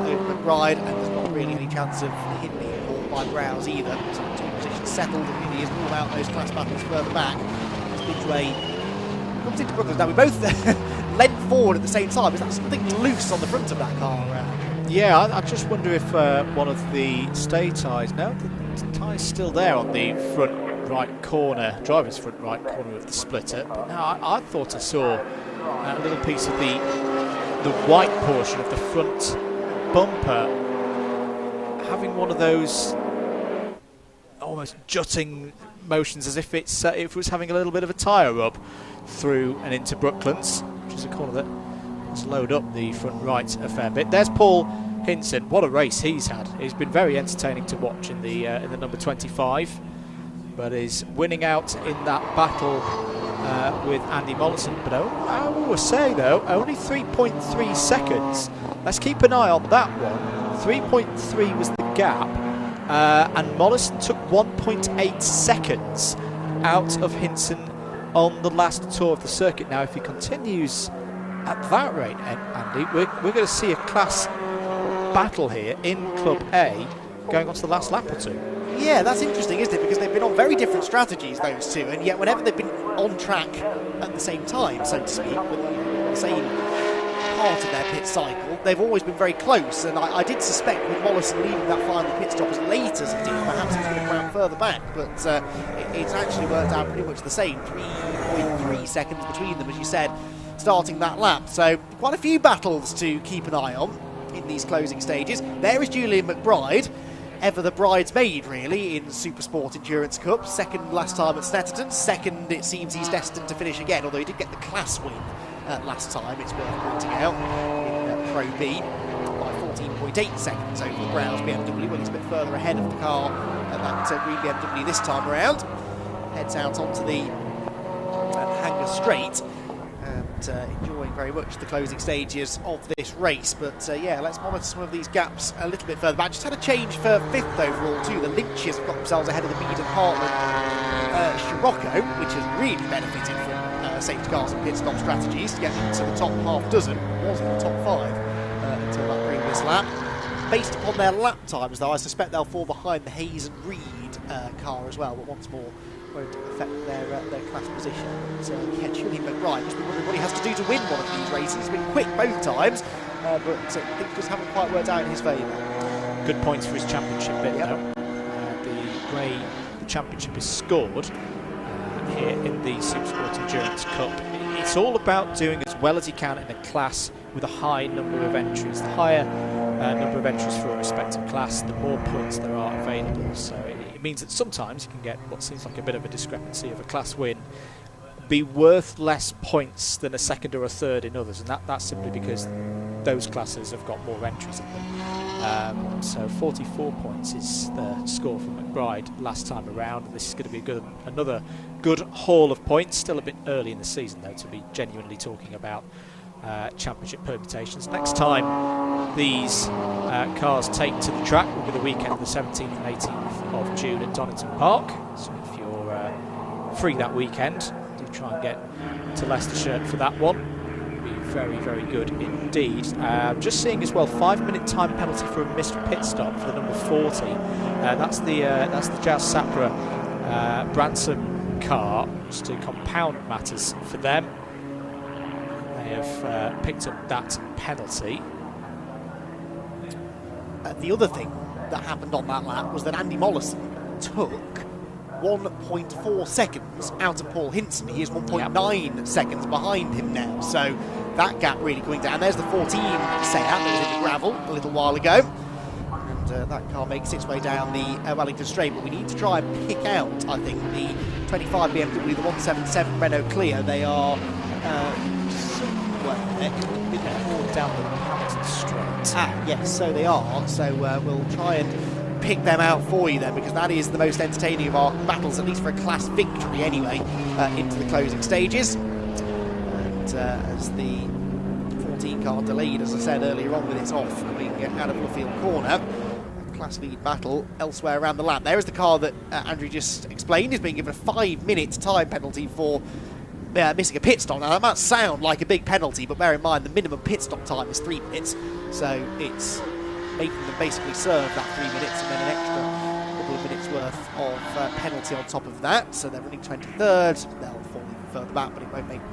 over McBride, and there's not really any chance of him being caught by Browse either. So two positions settled, and really has ruled out those class battles further back. As Bidgeway comes into Brooklands. Now we both leant forward at the same time. Is that something loose on the front of that car? Yeah, I just wonder if one of the stay ties, no, the tie's still there on the front right corner, driver's front right corner of the splitter. But no, I thought I saw a little piece of the white portion of the front bumper having one of those almost jutting motions, as if it's if it was having a little bit of a tyre rub through and into Brooklands, which is a corner that has loaded up the front right a fair bit. There's Paul Hinson. What a race he's had. He's been very entertaining to watch in the number 25, but is winning out in that battle with Andy Mollison. But I will say though, only 3.3 seconds. Let's keep an eye on that one. 3.3 was the gap, and Mollison took 1.8 seconds out of Hinson on the last tour of the circuit. Now, if he continues at that rate, Andy, we're going to see a class battle here in Club A going on to the last lap or two. Yeah, that's interesting, isn't it? Because they've been on very different strategies, those two, and yet whenever they've been on track at the same time, so to speak, with the same part of their pit cycle, they've always been very close. And I did suspect with Mollison leaving that final pit stop as late as he did, perhaps he was going to cram further back, but it's actually worked out pretty much the same, 3.3 seconds between them, as you said, starting that lap. So quite a few battles to keep an eye on in these closing stages. There is Julian McBride, ever the bridesmaid really in SuperSport Endurance Cup. Second last time at Snetterton. Second, it seems he's destined to finish again, although he did get the class win last time, it's worth pointing out, in Pro B by 14.8 seconds over the Browse BMW. Well, he's a bit further ahead of the car at that green BMW this time around. Heads out onto the Hangar Straight, and enjoying very much the closing stages of this race. But yeah, let's monitor some of these gaps a little bit further back. Just had a change for 5th overall too. The Lynches have got themselves ahead of the Mead and Hartman Scirocco, which has really benefited from safety cars and pit stop strategies to get into the top half dozen. Was in the top 5 until that previous lap. Based upon their lap times though, I suspect they'll fall behind the Hayes and Reed car as well, but once more won't affect their class position. But yeah, Julian McBride must be wondering what he has to do to win one of these races. He's been quick both times, but things just haven't quite worked out in his favour. Good points for his championship bit though. The championship is scored here in the SuperSport Endurance Cup. It's all about doing as well as you can in a class with a high number of entries. The higher number of entries for a respective class, the more points there are available. So it means that sometimes you can get what seems like a bit of a discrepancy of a class win be worth less points than a second or a third in others, and that's simply because those classes have got more entries in them. So 44 points is the score for McBride last time around. This is going to be another good haul of points. Still a bit early in the season though to be genuinely talking about championship permutations. Next time these cars take to the track will be the weekend of the 17th and 18th of June at Donington Park. So if you're free that weekend, do try and get to Leicestershire for that one. Very, very good indeed. Just seeing as well, 5-minute time penalty for a missed pit stop for the number 40. That's the Jazz Sapra Branson car, just to compound matters for them. They have picked up that penalty. The other thing that happened on that lap was that Andy Mollison took 1.4 seconds out of Paul Hinson. He is 1.9 seconds behind him now, so that gap really coming down. There's the 14 Seat that was in the gravel a little while ago, and that car makes its way down the Wellington Straight, but we need to try and pick out, I think, the 25 BMW, the 177 Renault Clio. They are somewhere down the Hamilton Straight. Yes, so they are, so we'll try and pick them out for you then, because that is the most entertaining of our battles, at least for a class victory anyway, into the closing stages. And as the 14 car delayed, as I said earlier on, with its off coming out of Luffield corner, a class lead battle elsewhere around the lap. There is the car that Andrew just explained is being given a 5-minute time penalty for missing a pit stop. Now that might sound like a big penalty, but bear in mind the minimum pit stop time is 3 minutes, so it's making them basically serve that 3 minutes and then an extra couple of minutes worth of penalty on top of that. So they're running 23rd, they'll fall even further back, but it won't make a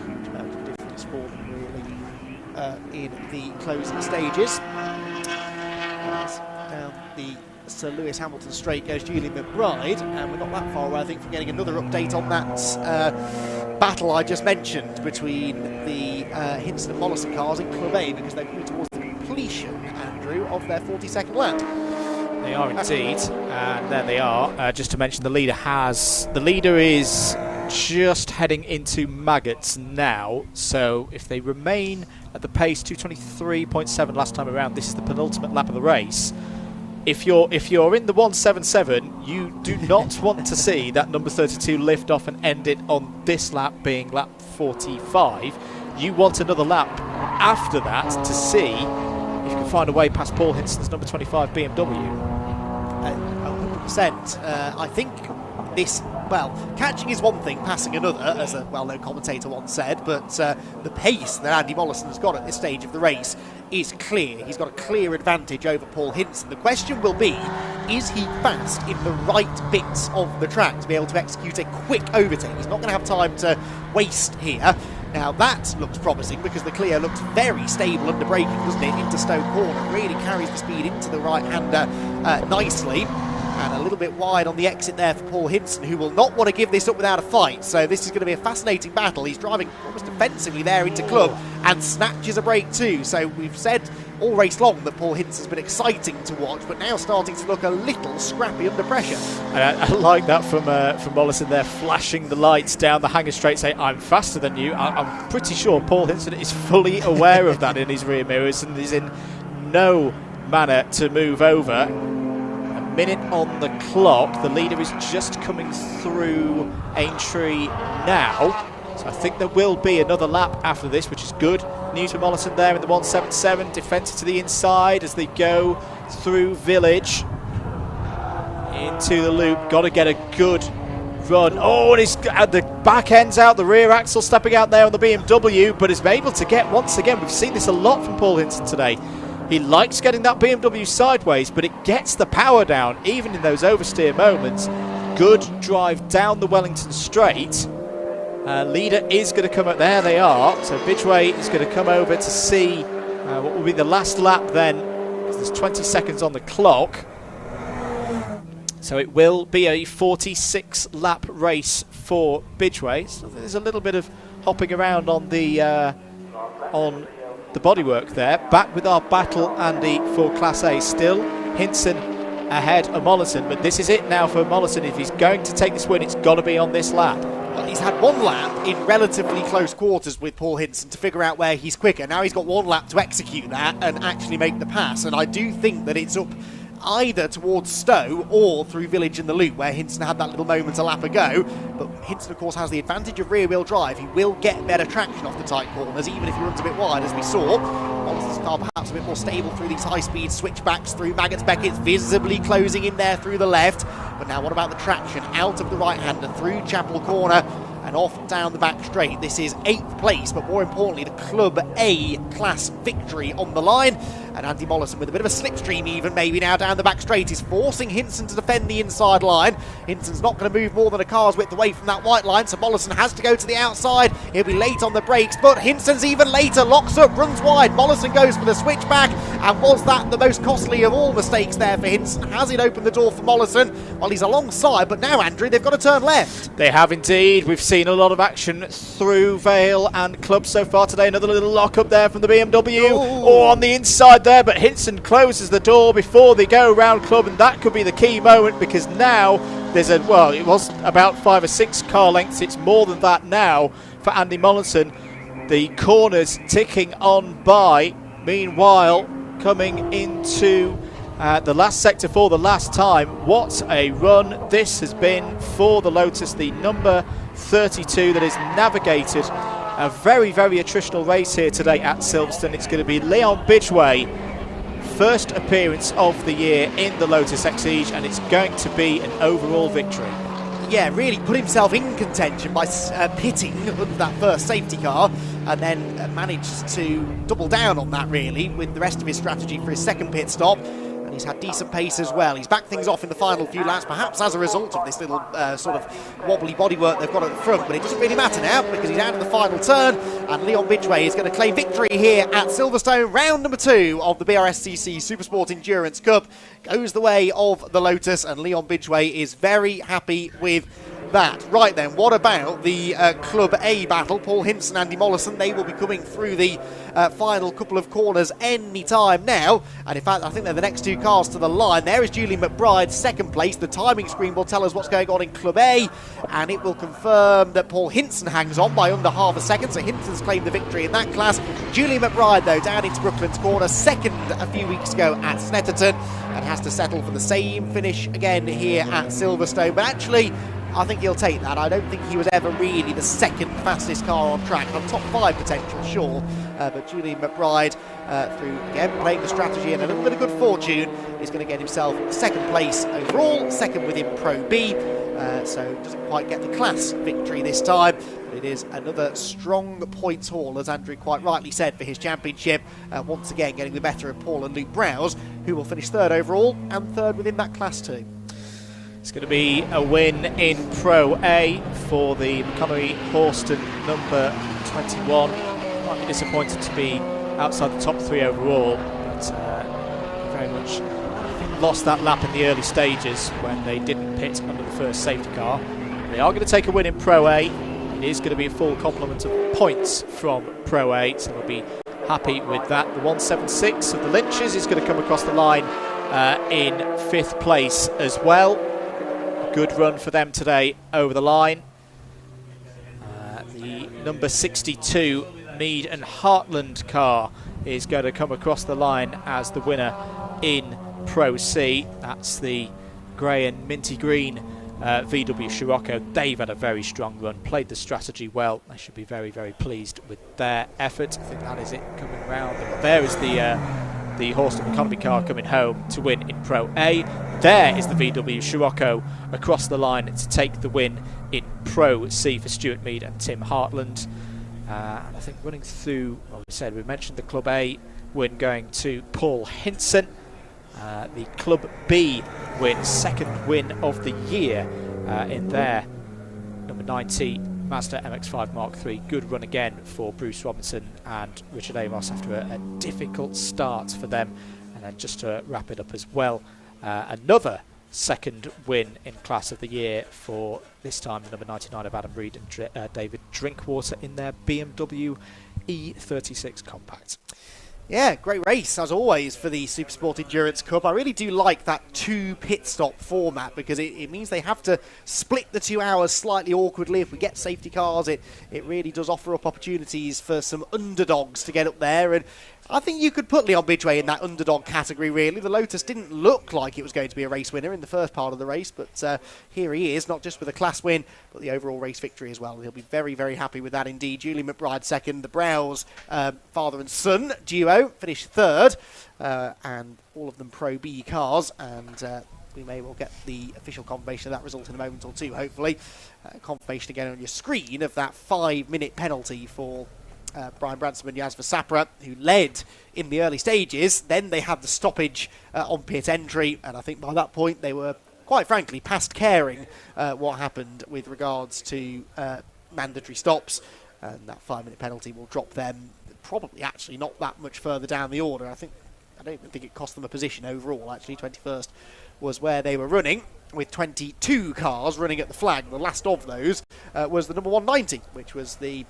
huge amount of difference for them really in the closing stages. Down the Sir Lewis Hamilton Straight goes Julian McBride, and we're not that far away, I think, from getting another update on that battle I just mentioned between the Hinson and Mollison cars in Club A, because they're coming towards the completion, Andrew, of their 42nd lap. They are indeed, and there they are. Just to mention, the leader is just heading into Maggots now, so if they remain at the pace 223.7 last time around, this is the penultimate lap of the race. If you're in the 177, you do not want to see that number 32 lift off and end it on this lap being lap 45. You want another lap after that to see if you can find a way past Paul Hinson's number 25 BMW. 100%. I think this, well, catching is one thing, passing another, as a well-known commentator once said, but the pace that Andy Mollison's got at this stage of the race is clear. He's got a clear advantage over Paul Hinson. The question will be, is he fast in the right bits of the track to be able to execute a quick overtake? He's not going to have time to waste here. Now that looks promising, because the Clio looks very stable under braking, doesn't it, into Stoke Corner. Really carries the speed into the right-hander nicely. And a little bit wide on the exit there for Paul Hinson, who will not want to give this up without a fight. So this is going to be a fascinating battle. He's driving almost defensively there into Club and snatches a break too. So we've said all race long that Paul Hinson's been exciting to watch, but now starting to look a little scrappy under pressure. I like that from Mollison there, flashing the lights down the hangar straight, saying, I'm faster than you. I'm pretty sure Paul Hinson is fully aware of that in his rear mirrors and is in no manner to move over. Minute on the clock. The leader is just coming through Aintree now, so I think there will be another lap after this, which is good news for Mollison there in the 177. Defender to the inside as they go through Village into the loop. Got to get a good run. Oh, and the back end's out, the rear axle stepping out there on the BMW, but is able to get, once again, we've seen this a lot from Paul Hinson today. He likes getting that BMW sideways, but it gets the power down, even in those oversteer moments. Good drive down the Wellington Straight. Leader is going to come up. There they are. So Bidgeway is going to come over to see what will be the last lap then. There's 20 seconds on the clock. So it will be a 46-lap race for Bidgeway. So there's a little bit of hopping around on the bodywork there. Back with our battle, Andy, for Class A. Still Hinson ahead of Mollison, but this is it now for Mollison. If he's going to take this win, it's got to be on this lap. Well, he's had one lap in relatively close quarters with Paul Hinson to figure out where he's quicker. Now he's got one lap to execute that and actually make the pass, and I do think that it's up either towards Stowe or through Village in the loop, where Hinson had that little moment a lap ago. But Hinson, of course, has the advantage of rear-wheel drive. He will get better traction off the tight corners, even if he runs a bit wide, as we saw. Mollison's car perhaps a bit more stable through these high-speed switchbacks through Maggots. Beckett's visibly closing in there through the left. But now what about the traction out of the right-hander through Chapel Corner and off down the back straight? This is 8th place, but more importantly, the Club A class victory on the line. And Andy Mollison, with a bit of a slipstream even maybe now down the back straight, is forcing Hinson to defend the inside line. Hinson's not going to move more than a car's width away from that white line, so Mollison has to go to the outside. He'll be late on the brakes, but Hinson's even later, locks up, runs wide. Mollison goes for the switchback, And was that the most costly of all mistakes there for Hinson? Has it opened the door for Mollison? Well, he's alongside, but now, Andrew, they've got to turn left. They have indeed. We've seen a lot of action through Vale and Club so far today. Another little lock up there from the BMW. Or on the inside there, but Hinson closes the door before they go round Club, and that could be the key moment, because now there's it was about 5 or 6 car lengths. It's more than that now for Andy Mollison. The corners ticking on by. Meanwhile, coming into the last sector for the last time. What a run this has been for the Lotus, the number 32 that has navigated a very, very attritional race here today at Silverstone. It's going to be Leon Bidgeway, first appearance of the year in the Lotus Exige, and it's going to be an overall victory. Yeah, really put himself in contention by pitting under that first safety car, and then managed to double down on that, really, with the rest of his strategy for his second pit stop. And he's had decent pace as well. He's backed things off in the final few laps, perhaps as a result of this little sort of wobbly bodywork they've got at the front, but it doesn't really matter now, because he's out of the final turn, and Leon Bidgeway is going to claim victory here at Silverstone. Round number 2 of the BRSCC SuperSport Endurance Cup goes the way of the Lotus, and Leon Bidgeway is very happy with that. Right then, what about the Club A battle? Paul Hinson, Andy Mollison, they will be coming through the final couple of corners any time now, and in fact I think they're the next 2 cars to the line. There is Julian McBride, second place. The timing screen will tell us what's going on in Club A, and it will confirm that Paul Hinson hangs on by under half a second, so Hinson's claimed the victory in that class. Julian McBride, though, down into Brooklands Corner, second a few weeks ago at Snetterton, and has to settle for the same finish again here at Silverstone. But actually, I think he'll take that. I don't think he was ever really the second fastest car on track. On top 5 potential, sure. But Julian McBride, through, again, playing the strategy and a little bit of good fortune, is going to get himself second place overall, second within Pro B. So doesn't quite get the class victory this time. But it is another strong points haul, as Andrew quite rightly said, for his championship. Once again, getting the better of Paul and Luke Browse, who will finish third overall and third within that class too. It's going to be a win in Pro A for the McConaughey Horston number 21. Might be disappointed to be outside the top 3 overall, but very much lost that lap in the early stages when they didn't pit under the first safety car. They are going to take a win in Pro A. It is going to be a full complement of points from Pro A, so they'll be happy with that. The 176 of the Lynches is going to come across the line in 5th place as well. Good run for them today over the line. The number 62 Mead and Heartland car is going to come across the line as the winner in Pro C. That's the grey and minty green VW Scirocco. They've had a very strong run, played the strategy well. They should be very, very pleased with their effort. I think that is it coming round. There is the Horston economy car coming home to win in Pro A. There is the VW Scirocco across the line to take the win in Pro C for Stuart Mead and Tim Hartland. And I think running through, well, we mentioned the Club A win going to Paul Hinson. The Club B win, second win of the year in their number 90 Mazda MX-5 Mark III. Good run again for Bruce Robinson and Richard Amos after a difficult start for them. And then just to wrap it up as well, another second win in class of the year for this time the number 99 of Adam Reed and David Drinkwater in their BMW E36 Compact. Yeah, great race as always for the SuperSport Endurance Cup. I really do like that 2 pit stop format, because it means they have to split the 2 hours slightly awkwardly. If we get safety cars, it really does offer up opportunities for some underdogs to get up there, and I think you could put Leon Bidgeway in that underdog category, really. The Lotus didn't look like it was going to be a race winner in the first part of the race, but here he is, not just with a class win, but the overall race victory as well. He'll be very, very happy with that indeed. Julian McBride second, the Browse father and son duo finished third, and all of them Pro B cars, and we may well get the official confirmation of that result in a moment or two, hopefully. Confirmation again on your screen of that 5-minute penalty for Brian Branson and Jasper Sapra, who led in the early stages. Then they had the stoppage on pit entry, and I think by that point they were, quite frankly, past caring what happened with regards to mandatory stops, and that 5-minute penalty will drop them probably actually not that much further down the order. I think I don't even think it cost them a position overall, actually. 21st was where they were running, with 22 cars running at the flag. The last of those was the number 190, which was the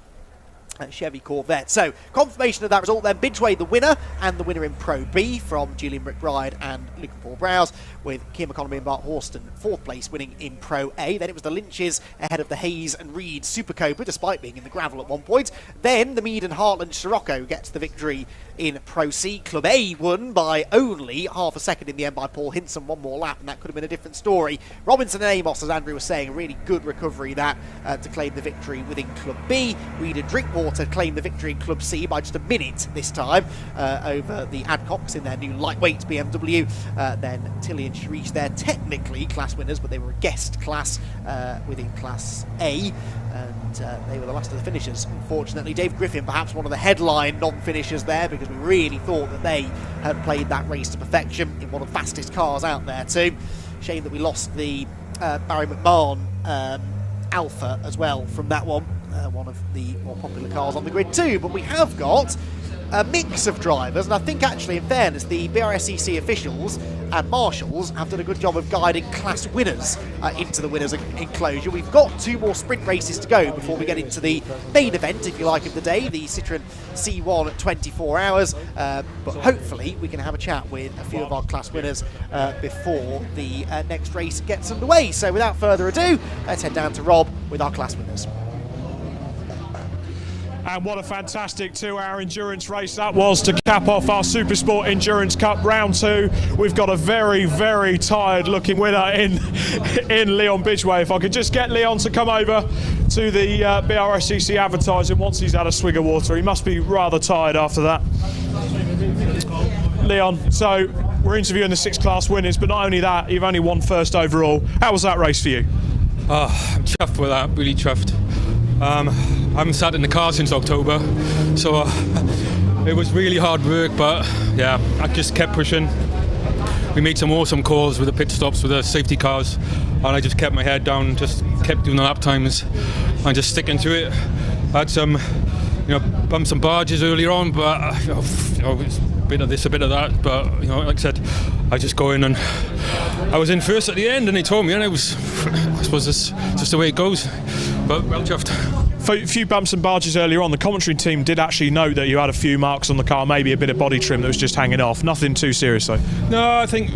Chevy Corvette. So, confirmation of that result then. Bidgeway the winner, and the winner in Pro B from Julian McBride and Luke Paul Browse, with Kim Economy and Bart Horston 4th place winning in Pro A. Then it was the Lynches ahead of the Hayes and Reed Super Cobra, despite being in the gravel at one point. Then the Mead and Heartland Scirocco gets the victory in Pro C. Club A won by only half a second in the end by Paul Hinson, one more lap, and that could have been a different story. Robinson and Amos, as Andrew was saying, a really good recovery that to claim the victory within Club B. Reed and Drinkwater claimed the victory in Club C by just a minute this time over the Adcocks in their new lightweight BMW. Then Tilly and Sharice, they're technically class winners, but they were a guest class within Class A, and they were the last of the finishers. Unfortunately, Dave Griffin, perhaps one of the headline non-finishers there, because we really thought that they had played that race to perfection in one of the fastest cars out there too. Shame that we lost the Barry McMahon Alpha as well from that one. One of the more popular cars on the grid too, but we have got a mix of drivers, and I think actually, in fairness, the BRSCC officials and marshals have done a good job of guiding class winners into the winners enclosure. We've got 2 more sprint races to go before we get into the main event, if you like, of the day, the Citroën C1 at 24 hours, but hopefully we can have a chat with a few of our class winners before the next race gets underway. So without further ado, let's head down to Rob with our class winners. And what a fantastic 2-hour endurance race that was to cap off our SuperSport Endurance Cup round 2. We've got a very, very tired looking winner in Leon Bidgeway. If I could just get Leon to come over to the BRSCC advertising once he's had a swig of water. He must be rather tired after that. Leon, so we're interviewing the 6 class winners, but not only that, you've only won first overall. How was that race for you? Oh, I'm chuffed with that, really chuffed. I haven't sat in the car since October, so it was really hard work, but yeah, I just kept pushing. We made some awesome calls with the pit stops with the safety cars, and I just kept my head down, just kept doing the lap times and just sticking to it. I had some, bumps and barges earlier on, but it's a bit of this, a bit of that, but like I said, I just go in, and I was in first at the end, and they told me, and I suppose it's just the way it goes, but well chuffed. A few bumps and barges earlier on. The commentary team did actually note that you had a few marks on the car, maybe a bit of body trim that was just hanging off. Nothing too serious though. No, I think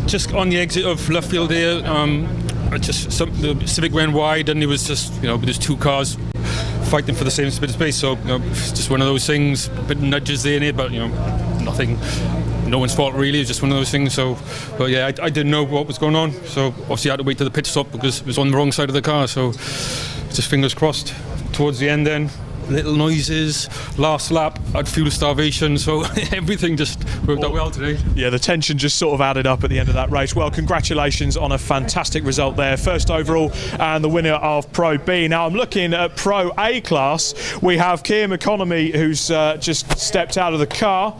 just on the exit of left field there, the Civic went wide, and it was just, there's 2 cars fighting for the same bit of space, so it's just one of those things, a bit of nudges there and there, but nothing, no one's fault really, it's just one of those things. So, but yeah, I didn't know what was going on, so obviously I had to wait to the pit stop because it was on the wrong side of the car, so just fingers crossed. Towards the end then, little noises, last lap, I had fuel starvation, so everything just worked out well today. Yeah, the tension just sort of added up at the end of that race. Well, congratulations on a fantastic result there. First overall and the winner of Pro B. Now I'm looking at Pro A class. We have Kiam Economy, who's just stepped out of the car.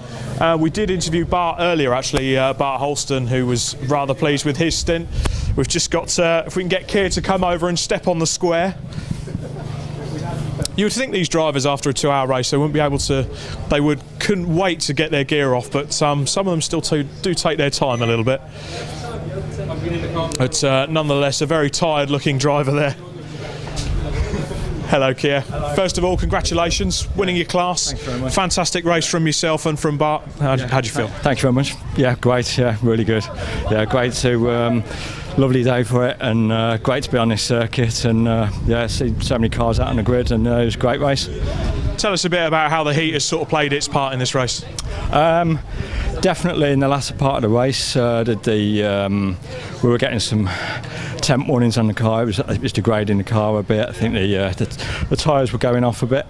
We did interview Bart earlier, actually, Bart Holston, who was rather pleased with his stint. We've just got, if we can get Kier to come over and step on the square. You would think these drivers, after a 2-hour race, they wouldn't be able to. Couldn't wait to get their gear off, but some of them still do take their time a little bit. But nonetheless, a very tired-looking driver there. Hello, Kier. Hello. First of all, congratulations, winning your class. Thanks very much. Fantastic race from yourself and from Bart. How'd you feel? Thank you very much. Yeah, great. Yeah, really good. Yeah, great to. Lovely day for it, and great to be on this circuit, and see so many cars out on the grid, and it was a great race. Tell us a bit about how the heat has sort of played its part in this race. Definitely in the latter part of the race, we were getting some temp warnings on the car. It was degrading the car a bit. I think the tyres were going off a bit.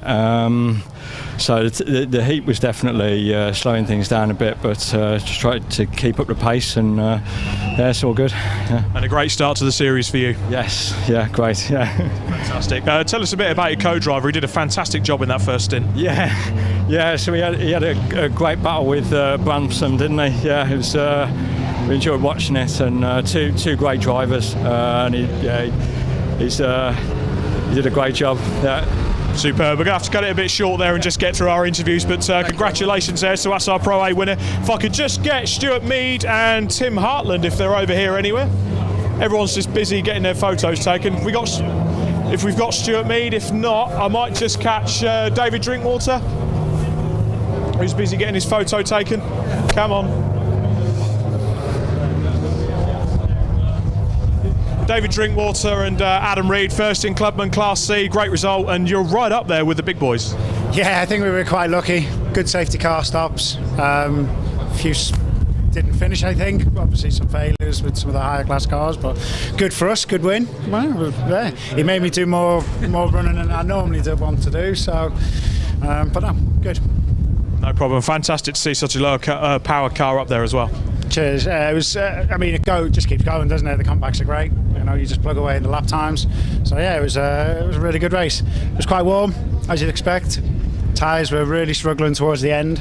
So the heat was definitely slowing things down a bit, but just tried to keep up the pace, and it's all good. Yeah. And a great start to the series for you. Yes, yeah, great, yeah. Fantastic. Tell us a bit about your co-driver. He did a fantastic job in that first stint. Yeah. So he had a great battle with Branson, didn't he? Yeah, it was. We enjoyed watching it, and two great drivers, and he did a great job. Yeah. Superb. We're going to have to cut it a bit short there and just get through our interviews, but congratulations there. So that's our Pro A winner. If I could just get Stuart Mead and Tim Hartland, if they're over here anywhere. Everyone's just busy getting their photos taken. If we've got Stuart Mead, if not, I might just catch David Drinkwater, who's busy getting his photo taken. Come on. David Drinkwater and Adam Reed, first in Clubman Class C, great result, and you're right up there with the big boys. Yeah, I think we were quite lucky. Good safety car stops. A few didn't finish, I think. Obviously some failures with some of the higher class cars, but good for us, good win. Well, yeah. It made me do more running than I normally want to do, so, but no, good. No problem. Fantastic to see such a low power car up there as well. Cheers. It was. I mean, it just keeps going, doesn't it? The comebacks are great. You know, you just plug away in the lap times. So yeah, it was a really good race. It was quite warm, as you'd expect. Tyres were really struggling towards the end,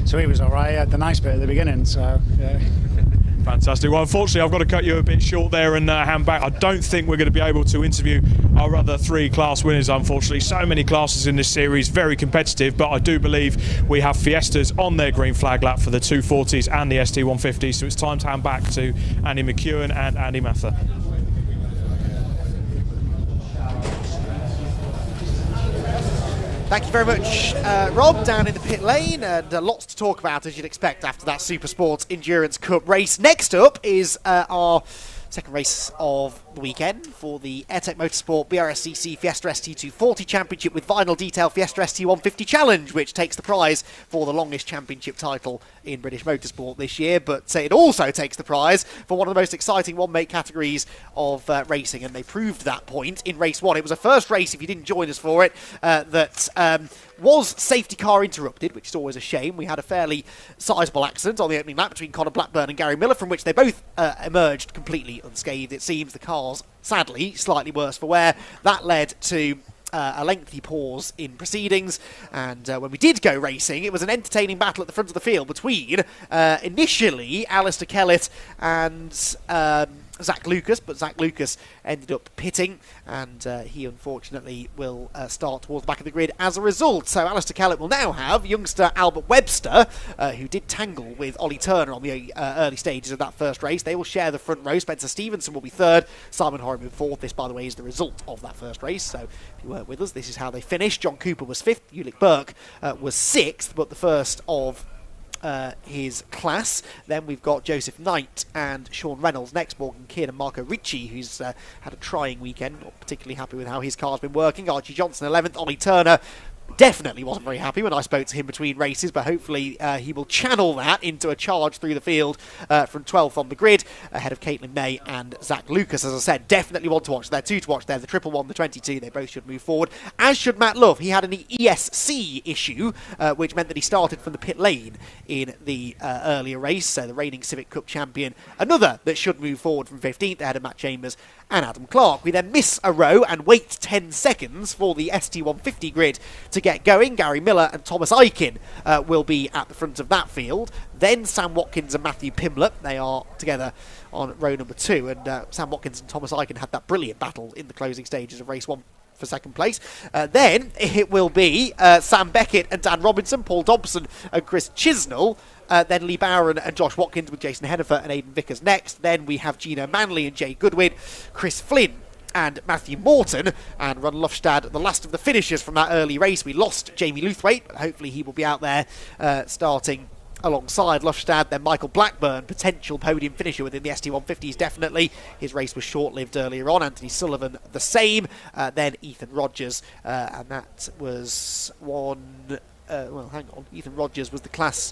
so he was all right. He had the nice bit at the beginning. So yeah. Fantastic. Well, unfortunately, I've got to cut you a bit short there and hand back. I don't think we're going to be able to interview our other 3 class winners, unfortunately. So many classes in this series, very competitive, but I do believe we have Fiestas on their green flag lap for the 240s and the ST150s, so it's time to hand back to Andy McEwen and Andy Mather. Thank you very much, Rob, down in the pit lane, and lots to talk about, as you'd expect, after that SuperSport Endurance Cup race. Next up is our second race of the weekend for the AIRTEC Motorsport BRSCC Fiesta ST240 Championship with Vinyl Detail Fiesta ST150 Challenge, which takes the prize for the longest championship title in British motorsport this year, but it also takes the prize for one of the most exciting one-make categories of racing, and they proved that point in race 1. It was a first race, if you didn't join us for it, that was safety car interrupted, which is always a shame. We had a fairly sizable accident on the opening lap between Conor Blackburn and Gary Miller, from which they both emerged completely unscathed. It seems the cars, sadly, slightly worse for wear. That led to a lengthy pause in proceedings, and when we did go racing, it was an entertaining battle at the front of the field between initially Alistair Kellett and Zach Lucas, but Zach Lucas ended up pitting, and he unfortunately will start towards the back of the grid as a result. So Alistair Kellett will now have youngster Albert Webster, who did tangle with Ollie Turner on the early stages of that first race. They will share the front row. Spencer Stevenson will be third, Simon Horriman fourth. This, by the way, is the result of that first race, so if you weren't with us, this is how they finished. John Cooper was fifth, Ulick Burke was sixth, but the first of his class. Then we've got Joseph Knight and Sean Reynolds next, Morgan Kidd and Marco Ricci, who's had a trying weekend, not particularly happy with how his car's been working. Archie Johnson 11th, Ollie Turner definitely wasn't very happy when I spoke to him between races, but hopefully he will channel that into a charge through the field from 12th on the grid, ahead of Caitlin May and Zach Lucas. As I said, definitely one to watch. There are 2 to watch there, the triple one, the 22, they both should move forward, as should Matt Love. He had an ESC issue, which meant that he started from the pit lane in the earlier race, so the reigning Civic Cup champion, another that should move forward from 15th, ahead of Matt Chambers and Adam Clark. We then miss a row and wait 10 seconds for the ST150 grid to get going. Gary Miller and Thomas Aiken will be at the front of that field. Then Sam Watkins and Matthew Pimlett, they are together on row number 2, and Sam Watkins and Thomas Aiken had that brilliant battle in the closing stages of race 1 for second place. Then it will be Sam Beckett and Dan Robinson, Paul Dobson and Chris Chisnell, then Lee Barron and Josh Watkins with Jason Hennifer and Aidan Vickers next. Then we have Gino Manley and Jay Goodwin, Chris Flynn and Matthew Morton, and Ron Lofstad, the last of the finishers from that early race. We lost Jamie Luthwaite, but hopefully he will be out there starting alongside Lofstad. Then Michael Blackburn, potential podium finisher within the ST150s, definitely. His race was short-lived earlier on. Anthony Sullivan the same. Then Ethan Rogers, and that was one... well, hang on. Ethan Rogers was the class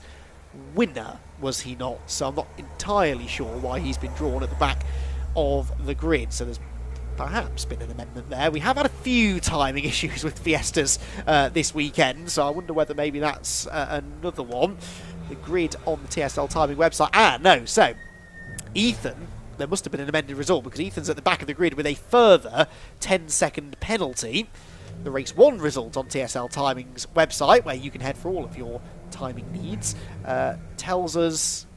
winner, was he not? So I'm not entirely sure why he's been drawn at the back of the grid. So there's perhaps been an amendment there. We have had a few timing issues with Fiestas this weekend, so I wonder whether maybe that's another one. The grid on the TSL timing website. No, so Ethan, there must have been an amended result, because Ethan's at the back of the grid with a further 10-second penalty. The race 1 result on TSL Timing's website, where you can head for all of your timing needs, tells us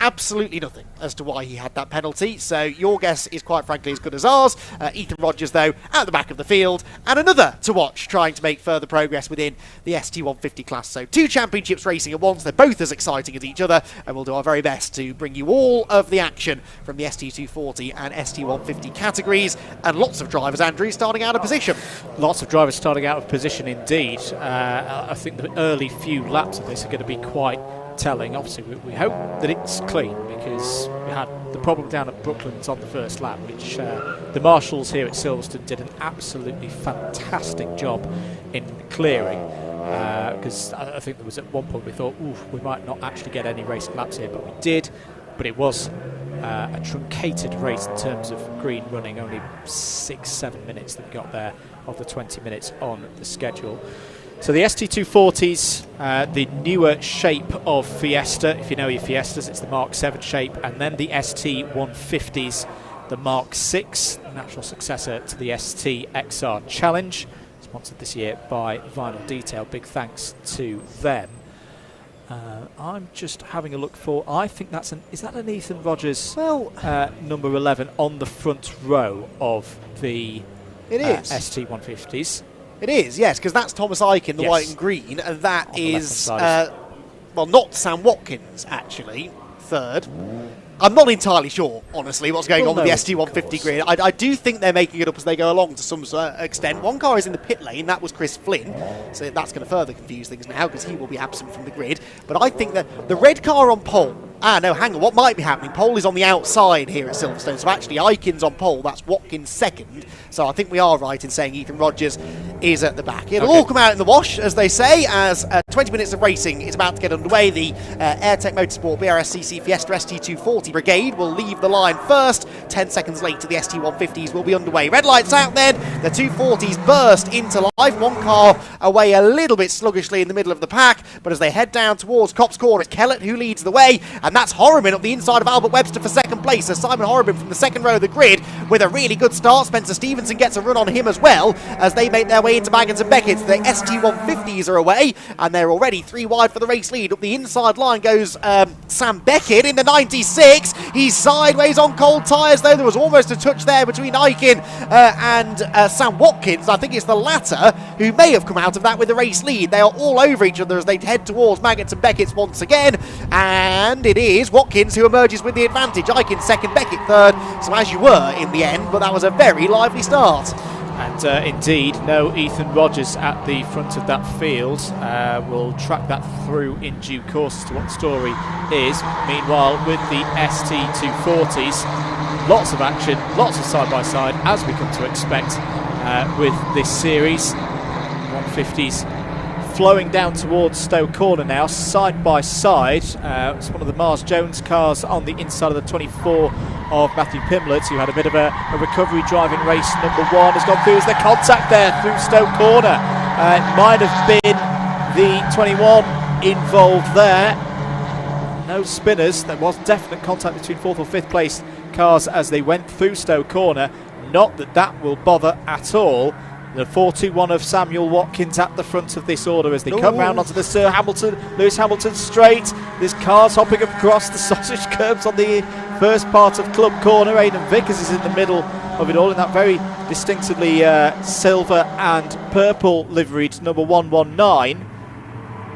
absolutely nothing as to why he had that penalty, so your guess is quite frankly as good as ours. Ethan Rogers, though, at the back of the field, and another to watch, trying to make further progress within the ST150 class. So 2 championships racing at once. They're both as exciting as each other, and we'll do our very best to bring you all of the action from the ST240 and ST150 categories, and lots of drivers, Andrew, starting out of position. Lots of drivers starting out of position indeed. I think the early few laps of this are going to be quite telling. Obviously we hope that it's clean, because we had the problem down at Brooklands on the first lap, which the marshals here at Silverstone did an absolutely fantastic job in clearing, because I think there was at one point we thought, ooh, we might not actually get any racing laps here, but we did. But it was a truncated race in terms of green running, only 6-7 minutes that we got there of the 20 minutes on the schedule. So the ST240s, the newer shape of Fiesta. If you know your Fiestas, it's the Mark 7 shape, and then the ST150s, the Mark 6, natural successor to the ST XR Challenge, sponsored this year by Vinyl Detail. Big thanks to them. I'm just having a look for, I think that's is that an Ethan Rogers number 11 on the front row of the ST150s? It is, yes, because that's Thomas Aiken, the white and green, and that is, well, not Sam Watkins, actually, third. I'm not entirely sure, honestly, what's going on with the ST150 grid. I do think they're making it up as they go along to some extent. One car is in the pit lane, that was Chris Flynn, so that's going to further confuse things now because he will be absent from the grid. But I think that the red car on pole, no, hang on, what might be happening? Pole is on the outside here at Silverstone, so actually Aiken's on pole, that's Watkins second. So I think we are right in saying Ethan Rogers is at the back. It'll all come out in the wash, as they say, as 20 minutes of racing is about to get underway. The AIRTEC Motorsport BRSCC Fiesta ST240 brigade will leave the line first. 10 seconds later, the ST150s will be underway. Red lights out then. The 240s burst into life. One car away a little bit sluggishly in the middle of the pack, but as they head down towards Copse Corner, it's Kellett who leads the way, and that's Horriman up the inside of Albert Webster for second place. As Simon Horriman from the second row of the grid with a really good start. Spencer Stevenson gets a run on him as well as they make their way into Baggins and Beckett. The ST150s are away, and they're already 3 wide for the race lead. Up the inside line goes Sam Beckett in the 96. He's sideways on cold tyres, though. There was almost a touch there between Aiken and Sam Watkins. I think it's the latter who may have come out of that with the race lead. They are all over each other as they head towards Maggots and Beckett's once again, and it is Watkins who emerges with the advantage. Aiken second, Beckett third, so as you were in the end, but that was a very lively start. And indeed, no Ethan Rogers at the front of that field. We'll track that through in due course as to what the story is. Meanwhile, with the ST240s, lots of action, lots of side-by-side, as we come to expect with this series. 150s flowing down towards Stowe Corner now, side by side. It's one of the Mars Jones cars on the inside of the 24 of Matthew Pimlett, who had a bit of a recovery driving race. Number 1 has gone through. There's the contact there through Stowe Corner. It might have been the 21 involved there. No spinners. There was definite contact between 4th or 5th place cars as they went through Stowe Corner. Not that that will bother at all. The 4-2-1 of Samuel Watkins at the front of this order as they come round onto the Lewis Hamilton straight. There's cars hopping across the sausage curbs on the first part of Club Corner. Aidan Vickers is in the middle of it all in that very distinctively silver and purple liveried number 119.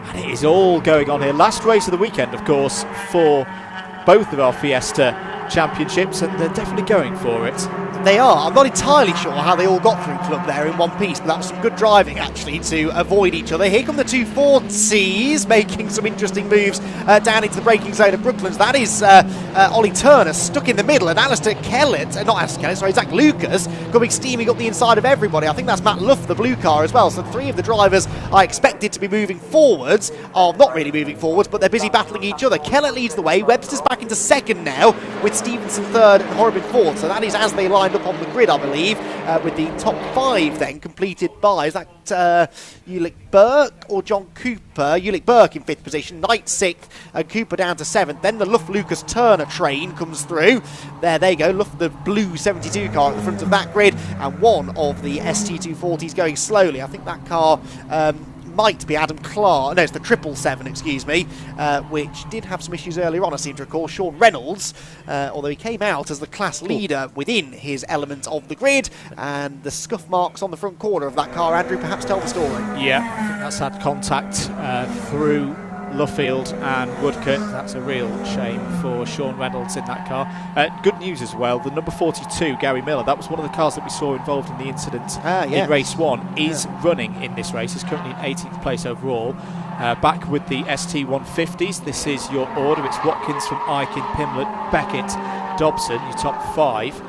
And it is all going on here. Last race of the weekend, of course, for both of our Fiesta championships, and they're definitely going for it. They are. I'm not entirely sure how they all got through Club there in one piece, but that was some good driving actually to avoid each other. Here come the 240s making some interesting moves down into the braking zone of Brooklands. That is Ollie Turner stuck in the middle, and Zach Lucas coming steaming up the inside of everybody. I think that's Matt Luff, the blue car, as well. So 3 of the drivers are expected to be moving forwards, are not really moving forwards, but they're busy battling each other. Kellett leads the way. Webster's back into second now, with Stevenson third and Horriman fourth. So that is as they line up on the grid, I believe, with the top 5 then completed by, is that Ulick Burke or John Cooper? Ulick Burke in 5th position, Knight 6th, and Cooper down to 7th. Then the Luff Lucas Turner train comes through. There they go, Luff the blue 72 car at the front of that grid, and one of the ST240s going slowly. I think that car might be Adam Clark. No, it's the 777, excuse me, which did have some issues earlier on, I seem to recall. Sean Reynolds, although he came out as the class leader within his element of the grid, and the scuff marks on the front corner of that car, Andrew, perhaps tell the story. Yeah, I think that's had contact through Luffield and Woodcote. That's a real shame for Sean Reynolds in that car. Good news as well, the number 42, Gary Miller, that was one of the cars that we saw involved in the incident in race 1, is running in this race. He's currently in 18th place overall. Back with the ST150s, this is your order. It's Watkins from Aiken, Pimlett, Beckett, Dobson, your top 5.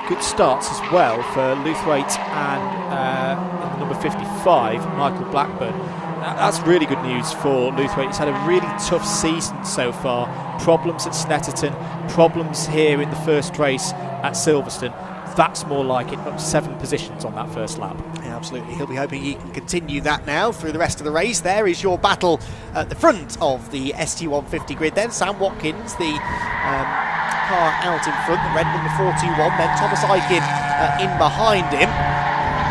Good starts as well for Lewthwaite and in the number 55, Michael Blackburn. That's really good news for Lewthwaite. He's had a really tough season so far. Problems at Snetterton, problems here in the first race at Silverstone. That's more like it, up 7 positions on that first lap. Yeah, absolutely. He'll be hoping he can continue that now through the rest of the race. There is your battle at the front of the ST150 grid then. Sam Watkins, the car out in front, the red number 421, then Thomas Aiken in behind him.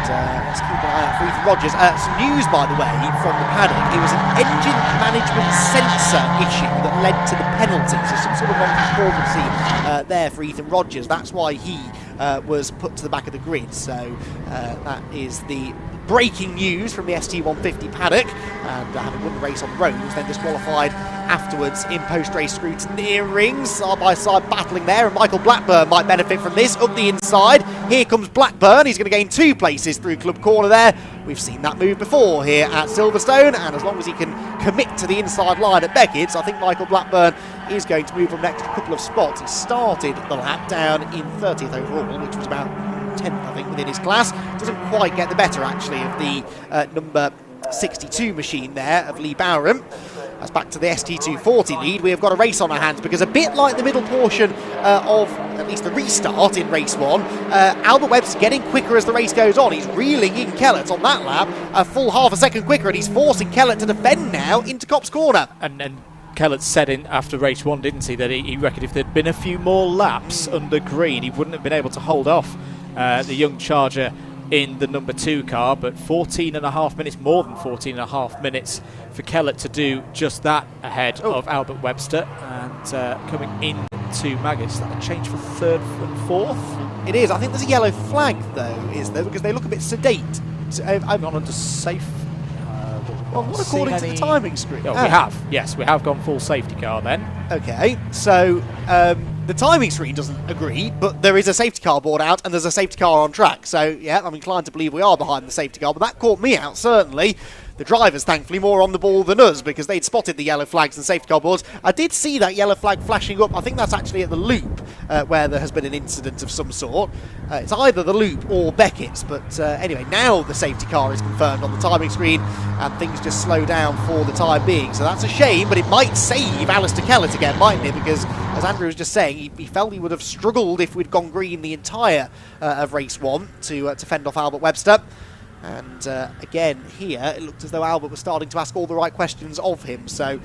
Let's keep an eye out for Ethan Rogers. Some news, by the way, from the paddock. It was an engine management sensor issue that led to the penalty. So some sort of non-conformity there for Ethan Rogers. That's why he was put to the back of the grid. So that is the breaking news from the ST150 paddock, and having won the race on the road, was then disqualified afterwards in post-race scrutineering. Side-by-side battling there, and Michael Blackburn might benefit from this. Up the inside, here comes Blackburn. He's going to gain 2 places through Club Corner there. We've seen that move before here at Silverstone, and as long as he can commit to the inside line at Beckett's, I think Michael Blackburn is going to move from next a couple of spots. He started the lap down in 30th overall, which was about 10th, I think, within his class. Doesn't quite get the better, actually, of the number 62 machine there of Lee Bowram. That's back to the ST240 lead. We have got a race on our hands, because a bit like the middle portion of at least the restart in race 1, Albert Webb's getting quicker as the race goes on. He's reeling in Kellett on that lap, a full half a second quicker, and he's forcing Kellett to defend now into Copse Corner. And Kellett said in after race 1, didn't he, that he reckoned if there'd been a few more laps under green, he wouldn't have been able to hold off the young charger in the number 2 car, but 14.5 minutes, more than 14.5 minutes for Kellett to do just that ahead of Albert Webster, and coming into Maggotts. That a change for 3rd and 4th? It is. I think there's a yellow flag though, is there? Because they look a bit sedate. So, I've gone under safe. Well, not according to the timing screen. Oh, we have. Yes, we have gone full safety car then. Okay, so the timing screen doesn't agree, but there is a safety car board out and there's a safety car on track. So, yeah, I'm inclined to believe we are behind the safety car, but that caught me out, certainly. The drivers, thankfully, more on the ball than us, because they'd spotted the yellow flags and safety car boards. I did see that yellow flag flashing up. I think that's actually at the loop, where there has been an incident of some sort. It's either the loop or Beckett's, but anyway, now the safety car is confirmed on the timing screen, and things just slow down for the time being. So that's a shame, but it might save Alistair Kellett again, mightn't it? Because, as Andrew was just saying, he felt he would have struggled if we'd gone green the entire of race 1 to fend off Albert Webster. And again, here, it looked as though Albert was starting to ask all the right questions of him. So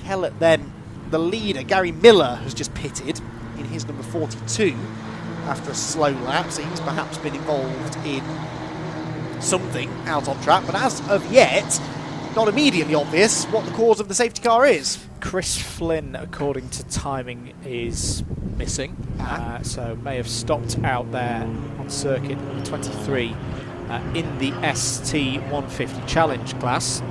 Kellett then, the leader, Gary Miller, has just pitted in his number 42 after a slow lap. So he's perhaps been involved in something out on track. But as of yet, not immediately obvious what the cause of the safety car is. Chris Flynn, according to timing, is missing. So may have stopped out there on circuit number 23. In the ST150 Challenge class.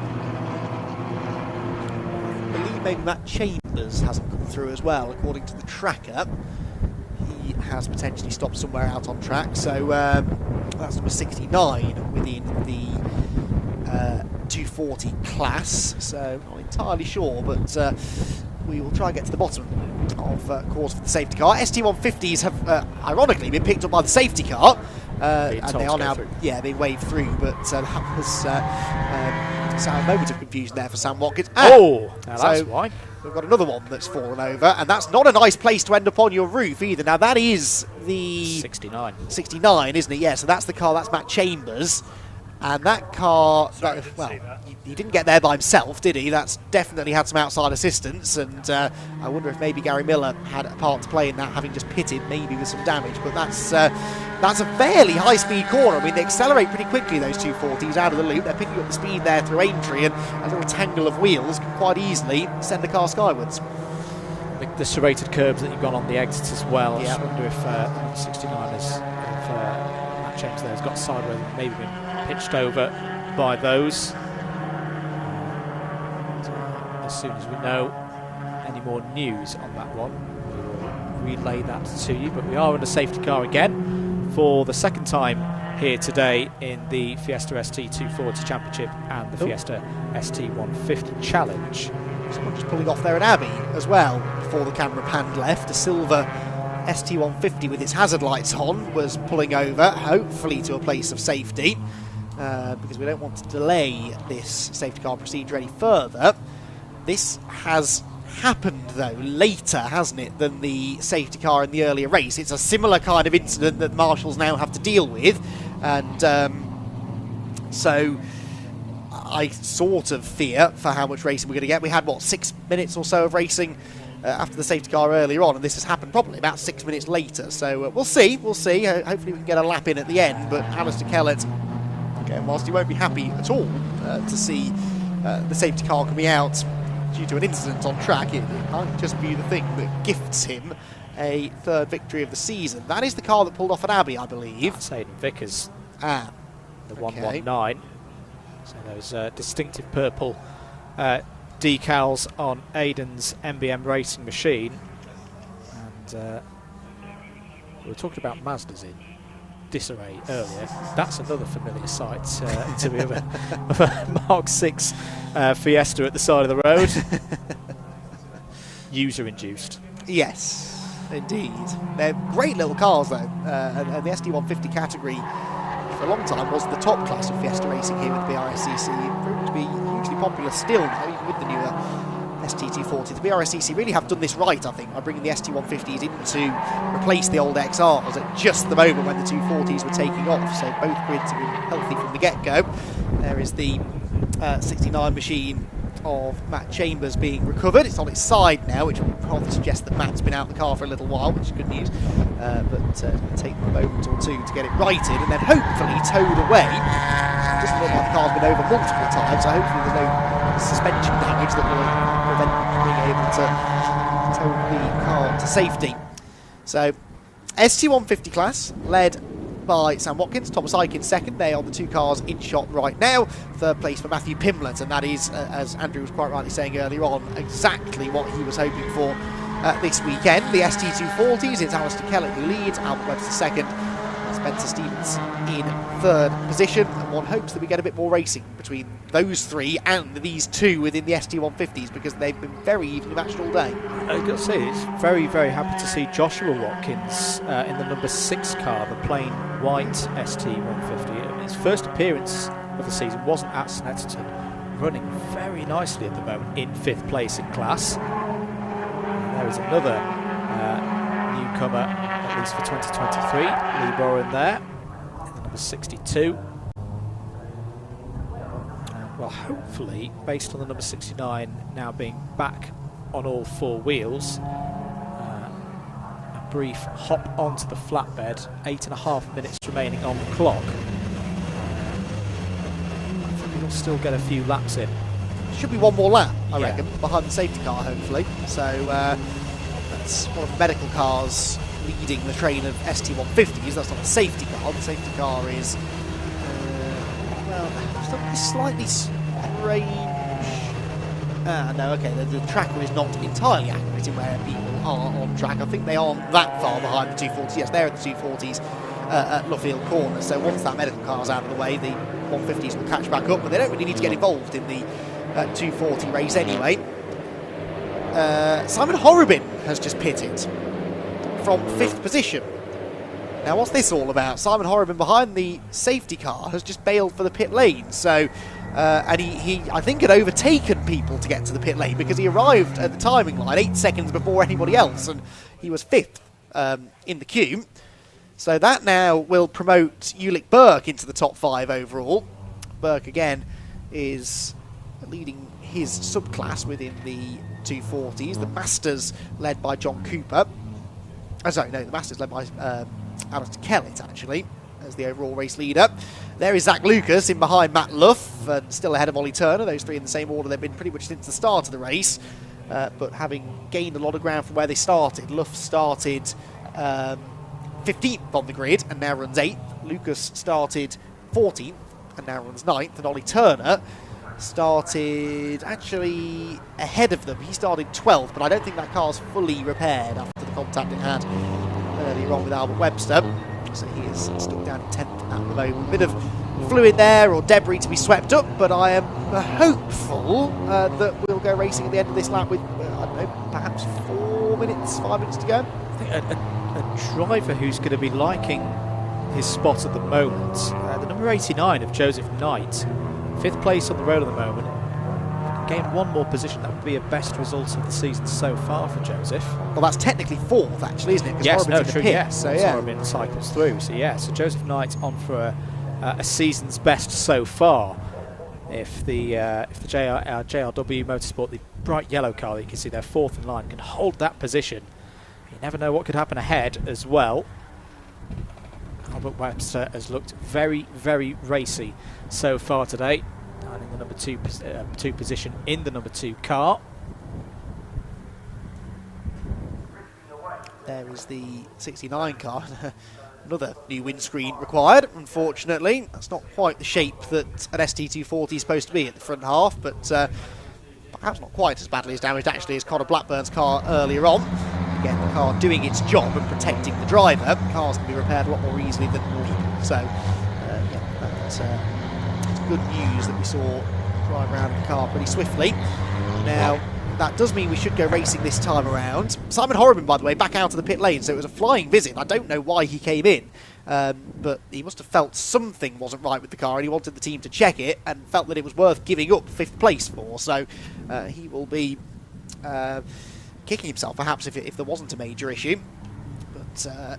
I believe maybe Matt Chambers hasn't come through as well, according to the tracker. He has potentially stopped somewhere out on track, so that's number 69 within the 240 class, so not entirely sure, but we will try and get to the bottom of cause for the safety car. ST150s have ironically been picked up by the safety car, and they are now being waved through, but that was a moment of confusion there for Sam Watkins. Now that's why. We've got another one that's fallen over, and that's not a nice place to end up on your roof either. Now that is the 69, isn't it? Yeah, so that's the car, that's Matt Chambers. And that car, he didn't get there by himself, did he? That's definitely had some outside assistance, and I wonder if maybe Gary Miller had a part to play in that, having just pitted, maybe with some damage. But that's a fairly high-speed corner. I mean, they accelerate pretty quickly, those 240s, out of the loop. They're picking up the speed there through Aintree, and a little tangle of wheels can quite easily send the car skywards. The serrated curbs that you've got on the exits as well. I just wonder if 69 Matt James there has got sideways, maybe been pitched over by those. As soon as we know any more news on that one, we will relay that to you. But we are in a safety car again for the second time here today in the Fiesta ST 240 Championship and the Fiesta ST 150 Challenge. Someone just pulling off there at Abbey as well before the camera panned left. A silver ST150 with its hazard lights on was pulling over, hopefully to a place of safety, because we don't want to delay this safety car procedure any further. This has happened though later, hasn't it, than the safety car in the earlier race. It's a similar kind of incident that marshals now have to deal with, and so I sort of fear for how much racing we're going to get. We had, what, 6 minutes or so of racing after the safety car earlier on, and this has happened probably about 6 minutes later. So we'll see. Hopefully we can get a lap in at the end. But Alistair Kellett, again, whilst he won't be happy at all to see the safety car coming out due to an incident on track, it might just be the thing that gifts him a third victory of the season. That is the car that pulled off at Abbey, I believe. That's Aidan Vickers. The 119. So those distinctive purple decals on Aidan's MBM racing machine. And we were talking about Mazdas in disarray earlier. That's another familiar sight to me of a Mark 6 Fiesta at the side of the road. User-induced. Yes, indeed. They're great little cars, though. And the SD150 category for a long time was the top class of Fiesta racing here with the BRSCC. It proved to be hugely popular still now, even with the newer ST240. The BRSCC really have done this right, I think, by bringing the ST150s in to replace the old XRs at just the moment when the 240s were taking off. So both grids have been healthy from the get-go. There is the 69 machine of Matt Chambers being recovered. It's on its side now, which will probably suggest that Matt's been out of the car for a little while, which is good news. But it's going to take them a moment or two to get it righted and then hopefully towed away. It doesn't look like the car's been over multiple times, so hopefully there's no suspension damage that will prevent being able to tow the car to safety. So, ST150 class, led by Sam Watkins, Thomas Aikins second. They are the two cars in shot right now. Third place for Matthew Pimlett, and that is, as Andrew was quite rightly saying earlier on, exactly what he was hoping for this weekend. The ST240s, it's Alistair Kellett who leads, Albert Webster second, Spencer Stevens in third position, and one hopes that we get a bit more racing between those three and these two within the ST150s, because they've been very evenly matched all day. I've got to say, it's very, very happy to see Joshua Watkins in the number 6 car, the plain white ST150. His first appearance of the season wasn't at Snetterton, running very nicely at the moment in 5th place in class. And there is another newcomer, at least for 2023, Lee Boren there, in the number 62. Well, hopefully, based on the number 69 now being back on all 4 wheels, a brief hop onto the flatbed, 8.5 minutes remaining on the clock. I think we'll still get a few laps in. Should be one more lap, I reckon, behind the safety car, hopefully. So that's one of the medical cars leading the train of ST150s. That's not a safety car. The safety car is, well, slightly strange. No, okay, the tracker is not entirely accurate in where people are on track. I think they aren't that far behind the 240s. Yes, they're at the 240s at Luffield Corner. So once that medical car's out of the way, the 150s will catch back up, but they don't really need to get involved in the 240 race anyway. Simon Horrobin has just pitted from 5th position. Now, what's this all about? Simon Horrobin behind the safety car has just bailed for the pit lane. So, and he I think had overtaken people to get to the pit lane, because he arrived at the timing line 8 seconds before anybody else, and he was 5th in the queue. So that now will promote Ulick Burke into the top 5 overall. Burke again is leading his subclass within the 240s. The Masters led by John Cooper. Oh, sorry, no, the Masters led by Alistair Kellett, actually, as the overall race leader. There is Zach Lucas in behind Matt Luff, and still ahead of Ollie Turner. Those three in the same order they've been pretty much since the start of the race, but having gained a lot of ground from where they started. Luff started 15th on the grid and now runs 8th. Lucas started 14th and now runs 9th. And Ollie Turner started actually ahead of them. He started 12th, but I don't think that car's fully repaired after the contact it had earlier on with Albert Webster. So he is stuck down in 10th at the moment. A bit of fluid there or debris to be swept up, but I am hopeful that we'll go racing at the end of this lap with, I don't know, perhaps 4 minutes, 5 minutes to go. I think a driver who's going to be liking his spot at the moment, the number 89 of Joseph Knight, 5th place on the road at the moment. Gain one more position, that would be a best result of the season so far for Joseph. Well, that's technically 4th, actually, isn't it? Yes, no, true, pit, yes. So, yeah. Horobin cycles through, so yeah. So Joseph Knight on for a season's best so far. If the JRW Motorsport, the bright yellow car that you can see there, 4th in line, can hold that position, you never know what could happen ahead as well. Albert Webster has looked very, very racy so far today, in the number 2 position in the number 2 car. There is the 69 car. Another new windscreen required, unfortunately. That's not quite the shape that an ST240 is supposed to be at the front half, but perhaps not quite as badly as damaged actually as Conor Blackburn's car earlier on. Again, the car doing its job and protecting the driver. Cars can be repaired a lot more easily than people. So, yeah, it's good news that we saw drive around the car pretty swiftly. Now, that does mean we should go racing this time around. Simon Horobin, by the way, back out of the pit lane, so it was a flying visit. I don't know why he came in, but he must have felt something wasn't right with the car, and he wanted the team to check it, and felt that it was worth giving up 5th place for. So he will be kicking himself, perhaps, if there wasn't a major issue. But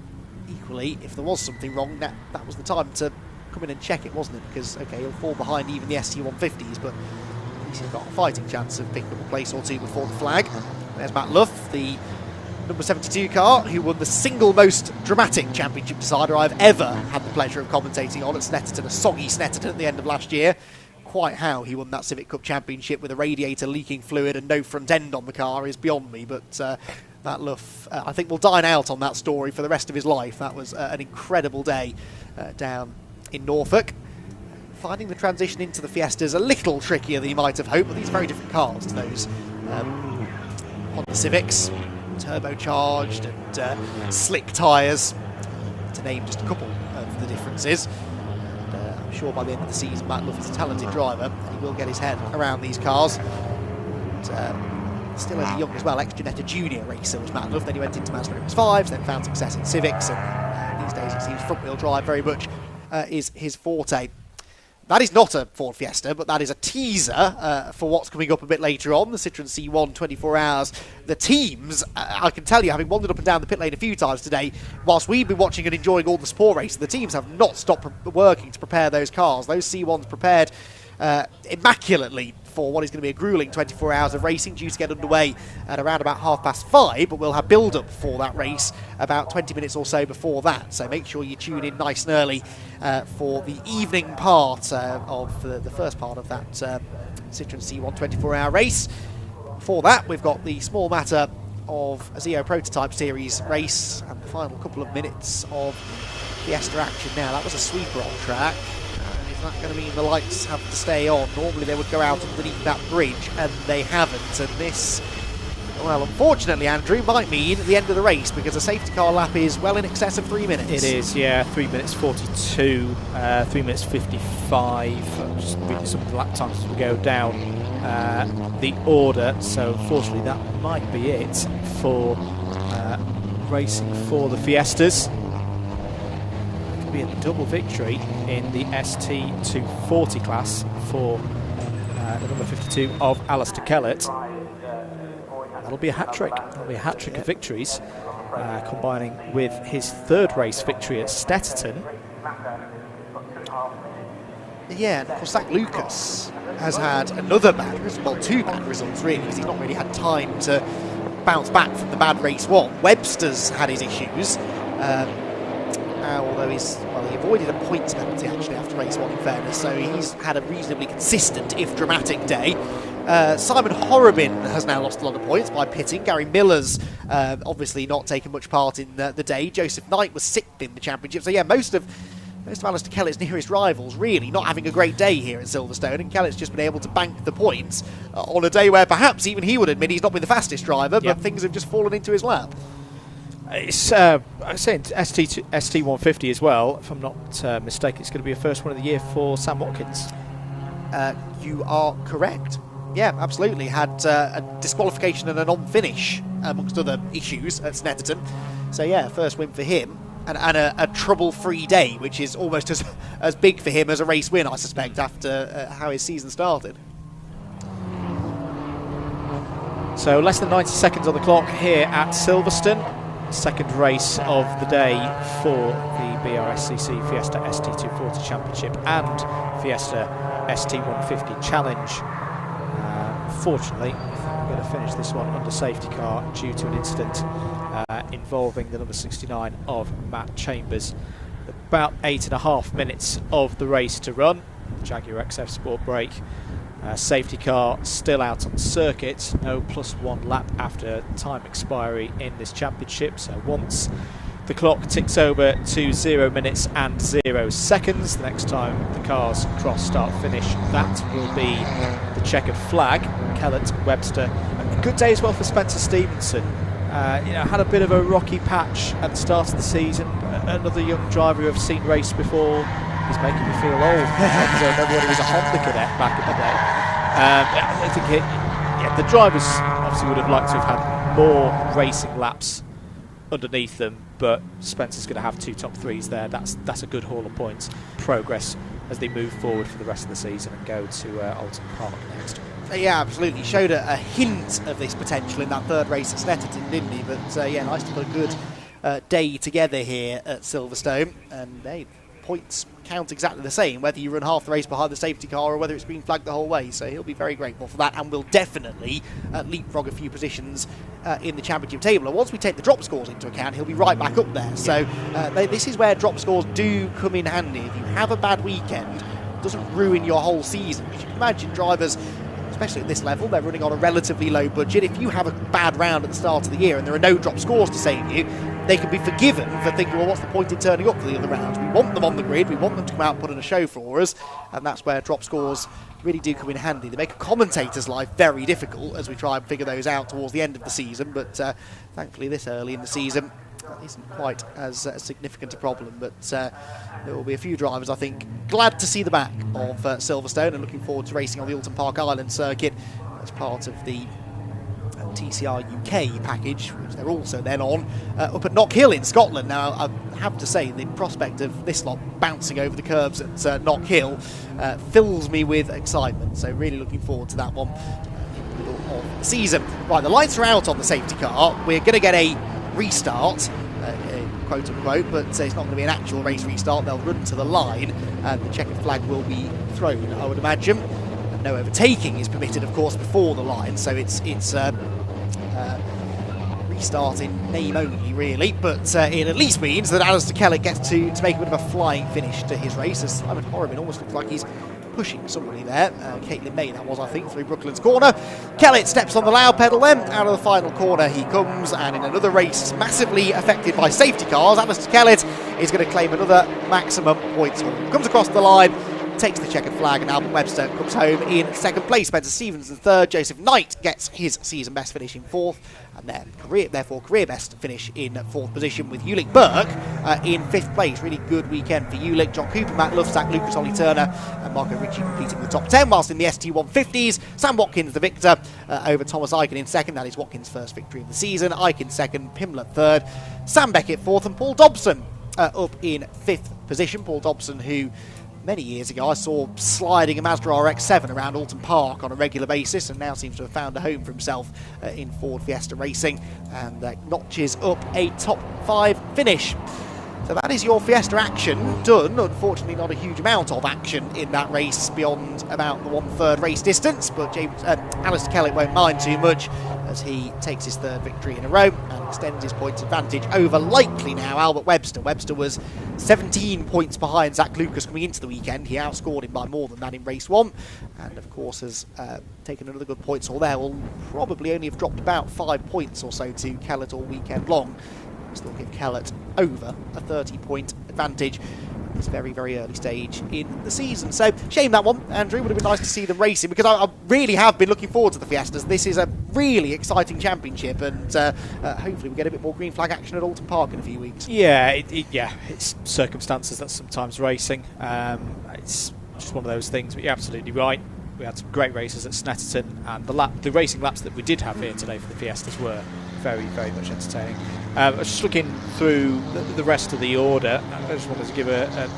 equally, if there was something wrong, that was the time to come in and check it, wasn't it? Because, okay, he'll fall behind even the ST150s, but at least he's got a fighting chance of picking up a place or two before the flag. There's Matt Luff, the number 72 car, who won the single most dramatic championship decider I've ever had the pleasure of commentating on at Snetterton, a soggy Snetterton at the end of last year. Quite how he won that Civic Cup Championship with a radiator leaking fluid and no front end on the car is beyond me, but Matt Luff, I think, will dine out on that story for the rest of his life. That was an incredible day down in Norfolk. Finding the transition into the Fiestas a little trickier than you might have hoped, but these are very different cars, those Honda Civics, turbocharged and slick tyres, to name just a couple of the differences. And, I'm sure by the end of the season Matt Luff is a talented driver and he will get his head around these cars. And, still only young as well, ex-Ginetta Junior racer was Matt Luff, then he went into Mazda MX-5s, then found success in Civics, and these days it seems front-wheel drive very much is his forte. That is not a Ford Fiesta, but that is a teaser for what's coming up a bit later on, the Citroën C1 24 Hours. The teams, I can tell you, having wandered up and down the pit lane a few times today, whilst we've been watching and enjoying all the sport races, the teams have not stopped working to prepare those cars. Those C1s prepared immaculately for what is going to be a gruelling 24 hours of racing, due to get underway at around about 5:30, but we'll have build-up for that race about 20 minutes or so before that. So make sure you tune in nice and early for the evening part of the first part of that Citroën C1 24-hour race. Before that, we've got the small matter of a ZEO Prototype Series race and the final couple of minutes of Fiesta action. Now, that was a sweeper on track. Is that going to mean the lights have to stay on? Normally they would go out underneath that bridge, and they haven't. And this, well, unfortunately, Andrew, might mean the end of the race, because a safety car lap is well in excess of 3 minutes. It is, yeah, 3 minutes 42, 3 minutes 55. I'm just reading some of the lap times as we go down the order. So unfortunately, that might be it for racing for the Fiestas. Be a double victory in the ST240 class for the number 52 of Alistair Kellett. That'll be a hat-trick. That'll be a hat-trick of victories, combining with his third race victory at Snetterton. Yeah, and of course Zach Lucas has had another bad result, well, two bad results really, because he's not really had time to bounce back from the bad race one. Webster's had his issues, although he avoided a points penalty actually after race one in fairness, so he's had a reasonably consistent, if dramatic, day. Simon Horobin has now lost a lot of points by pitting. Gary Miller's obviously not taken much part in the day. Joseph Knight was 6th in the championship, so yeah, most of Alistair Kellett's nearest rivals really not having a great day here at Silverstone, and Kellett's just been able to bank the points on a day where perhaps even he would admit he's not been the fastest driver, but things have just fallen into his lap. It's I was saying ST150 as well, if I'm not mistaken. It's going to be a first one of the year for Sam Watkins. You are correct. Yeah, absolutely. Had a disqualification and a non-finish amongst other issues at Snetterton. So yeah, first win for him. And a trouble-free day, which is almost as big for him as a race win, I suspect, after how his season started. So less than 90 seconds on the clock here at Silverstone. Second race of the day for the BRSCC Fiesta ST240 Championship and Fiesta ST150 Challenge. Fortunately, we're going to finish this one under safety car due to an incident involving the number 69 of Matt Chambers. About 8.5 minutes of the race to run. Jaguar XF Sport brake. Safety car still out on the circuit. No +1 lap after time expiry in this championship. So once the clock ticks over to 0 minutes and 0 seconds, the next time the cars cross start finish, that will be the checkered flag. Kellett, Webster. A good day as well for Spencer Stevenson. Had a bit of a rocky patch at the start of the season. Another young driver who I've seen race before. He's making me feel old. I remember when he was a Honda cadet back in the day. I think the drivers obviously would have liked to have had more racing laps underneath them, but Spencer's going to have 2 top 3s there. That's a good haul of points. Progress as they move forward for the rest of the season and go to Alton Park next. Yeah, absolutely. Showed a hint of this potential in that third race at Snetterton, didn't he? But yeah, nice to put a good day together here at Silverstone. And hey, points count exactly the same, whether you run half the race behind the safety car or whether it's been flagged the whole way. So he'll be very grateful for that and will definitely leapfrog a few positions in the championship table. And once we take the drop scores into account, he'll be right back up there. So this is where drop scores do come in handy. If you have a bad weekend, it doesn't ruin your whole season. Because you can imagine drivers, especially at this level, they're running on a relatively low budget. If you have a bad round at the start of the year and there are no drop scores to save you, they can be forgiven for thinking, well, what's the point in turning up for the other rounds? We want them on the grid, we want them to come out and put in a show for us, and that's where drop scores really do come in handy. They make a commentator's life very difficult as we try and figure those out towards the end of the season, but thankfully this early in the season isn't quite as significant a problem. But there will be a few drivers, I think, glad to see the back of Silverstone and looking forward to racing on the Alton Park Island circuit as part of the TCR UK package, which they're also then on up at Knockhill in Scotland. Now, I have to say, the prospect of this lot bouncing over the curbs at Knockhill fills me with excitement, so really looking forward to that one in the middle of the season. Right, the lights are out on the safety car. We're going to get a restart, quote unquote, but it's not going to be an actual race restart. They'll run to the line and the checkered flag will be thrown, I would imagine. And no overtaking is permitted, of course, before the line, so it's restart in name only, really, but it at least means that Alistair Kellett gets to make a bit of a flying finish to his race, as Simon Horobin almost looks like he's pushing somebody there. Caitlin May, that was, I think, through Brooklands corner. Kellett steps on the loud pedal then. Out of the final corner he comes, and in another race massively affected by safety cars, Alistair Kellett is going to claim another maximum points haul. Comes across the line, takes the checkered flag, and Albert Webster comes home in second place. Spencer Stevenson third. Joseph Knight gets his season best finish in fourth, and then therefore career best finish in fourth position, with Ulick Burke in fifth place. Really good weekend for Ulick. John Cooper, Matt Lovesack, Lucas Ollie Turner, and Marco Ricci completing the top 10, whilst in the ST150s, Sam Watkins the victor over Thomas Eichen in second. That is Watkins' first victory of the season. Eichen second, Pimlet third, Sam Beckett fourth, and Paul Dobson up in fifth position. Paul Dobson, who many years ago I saw sliding a Mazda RX-7 around Alton Park on a regular basis, and now seems to have found a home for himself in Ford Fiesta racing, and notches up a top 5 finish. So that is your Fiesta action done. Unfortunately, not a huge amount of action in that race beyond about the 1/3 race distance, but Alistair Kellett won't mind too much as he takes his 3rd victory in a row and extends his points advantage over likely now Albert Webster. Webster was 17 points behind Zach Lucas coming into the weekend. He outscored him by more than that in race 1, and of course has taken another good points haul there. Will probably only have dropped about 5 points or so to Kellett all weekend long. Still give Kellett over a 30-point advantage at this very, very early stage in the season. So, shame that one, Andrew. Would have been nice to see them racing, because I really have been looking forward to the Fiestas. This is a really exciting championship, and hopefully we get a bit more green flag action at Alton Park in a few weeks. Yeah, it's circumstances that's sometimes racing. It's just one of those things, but you're absolutely right. We had some great races at Snetterton, and the racing laps that we did have here today for the Fiestas were very, very much entertaining. I was just looking through the rest of the order. I just wanted to give a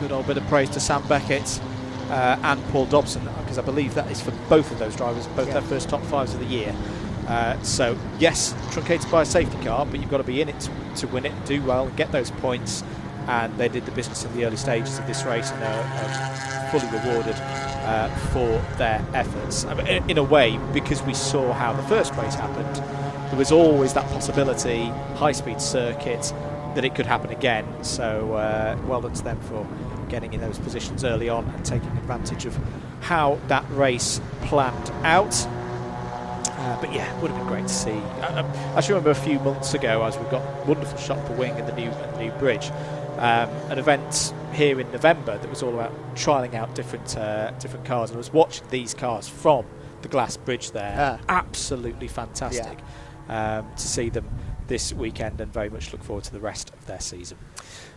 good old bit of praise to Sam Beckett and Paul Dobson, because I believe that is for both of those drivers, both their first top 5s of the year. So yes, truncated by a safety car, but you've got to be in it to win it, do well, and get those points. And they did the business in the early stages of this race, and are fully rewarded for their efforts. I mean, in a way, because we saw how the first race happened, there was always that possibility, high-speed circuit, that it could happen again. So well done to them for getting in those positions early on and taking advantage of how that race planned out. But yeah, it would have been great to see. I actually remember a few months ago, as we got wonderful shot of the wing and the new bridge, an event here in November that was all about trialling out different cars, and I was watching these cars from the glass bridge there. Absolutely fantastic to see them this weekend, and very much look forward to the rest of their season.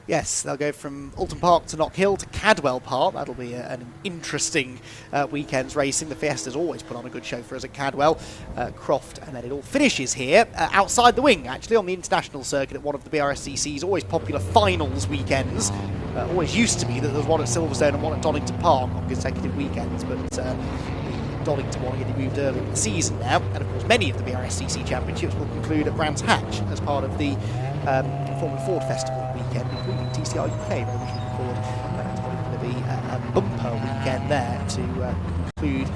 Yes, they'll go from Alton Park to Knockhill to Cadwell Park. That'll be an interesting weekend's racing. The Fiesta's always put on a good show for us at Cadwell, Croft, and then it all finishes here outside the wing, actually, on the international circuit at one of the BRSCC's always popular finals weekends. Always used to be that there was one at Silverstone and one at Donington Park on consecutive weekends, but the Donington one getting moved earlier in the season now. And of course, many of the BRSCC championships will conclude at Brands Hatch as part of the Formula Ford Festival weekend, including TCR UK, where we should record. It's probably going to be a bumper weekend there to conclude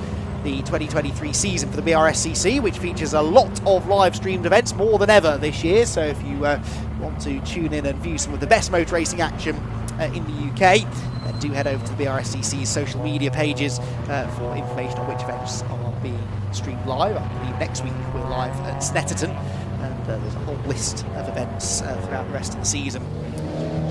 the 2023 season for the BRSCC, which features a lot of live streamed events, more than ever this year. So if you want to tune in and view some of the best motor racing action in the UK, then do head over to the BRSCC's social media pages for information on which events are being streamed live. I believe next week we're live at Snetterton, and there's a whole list of events throughout the rest of the season.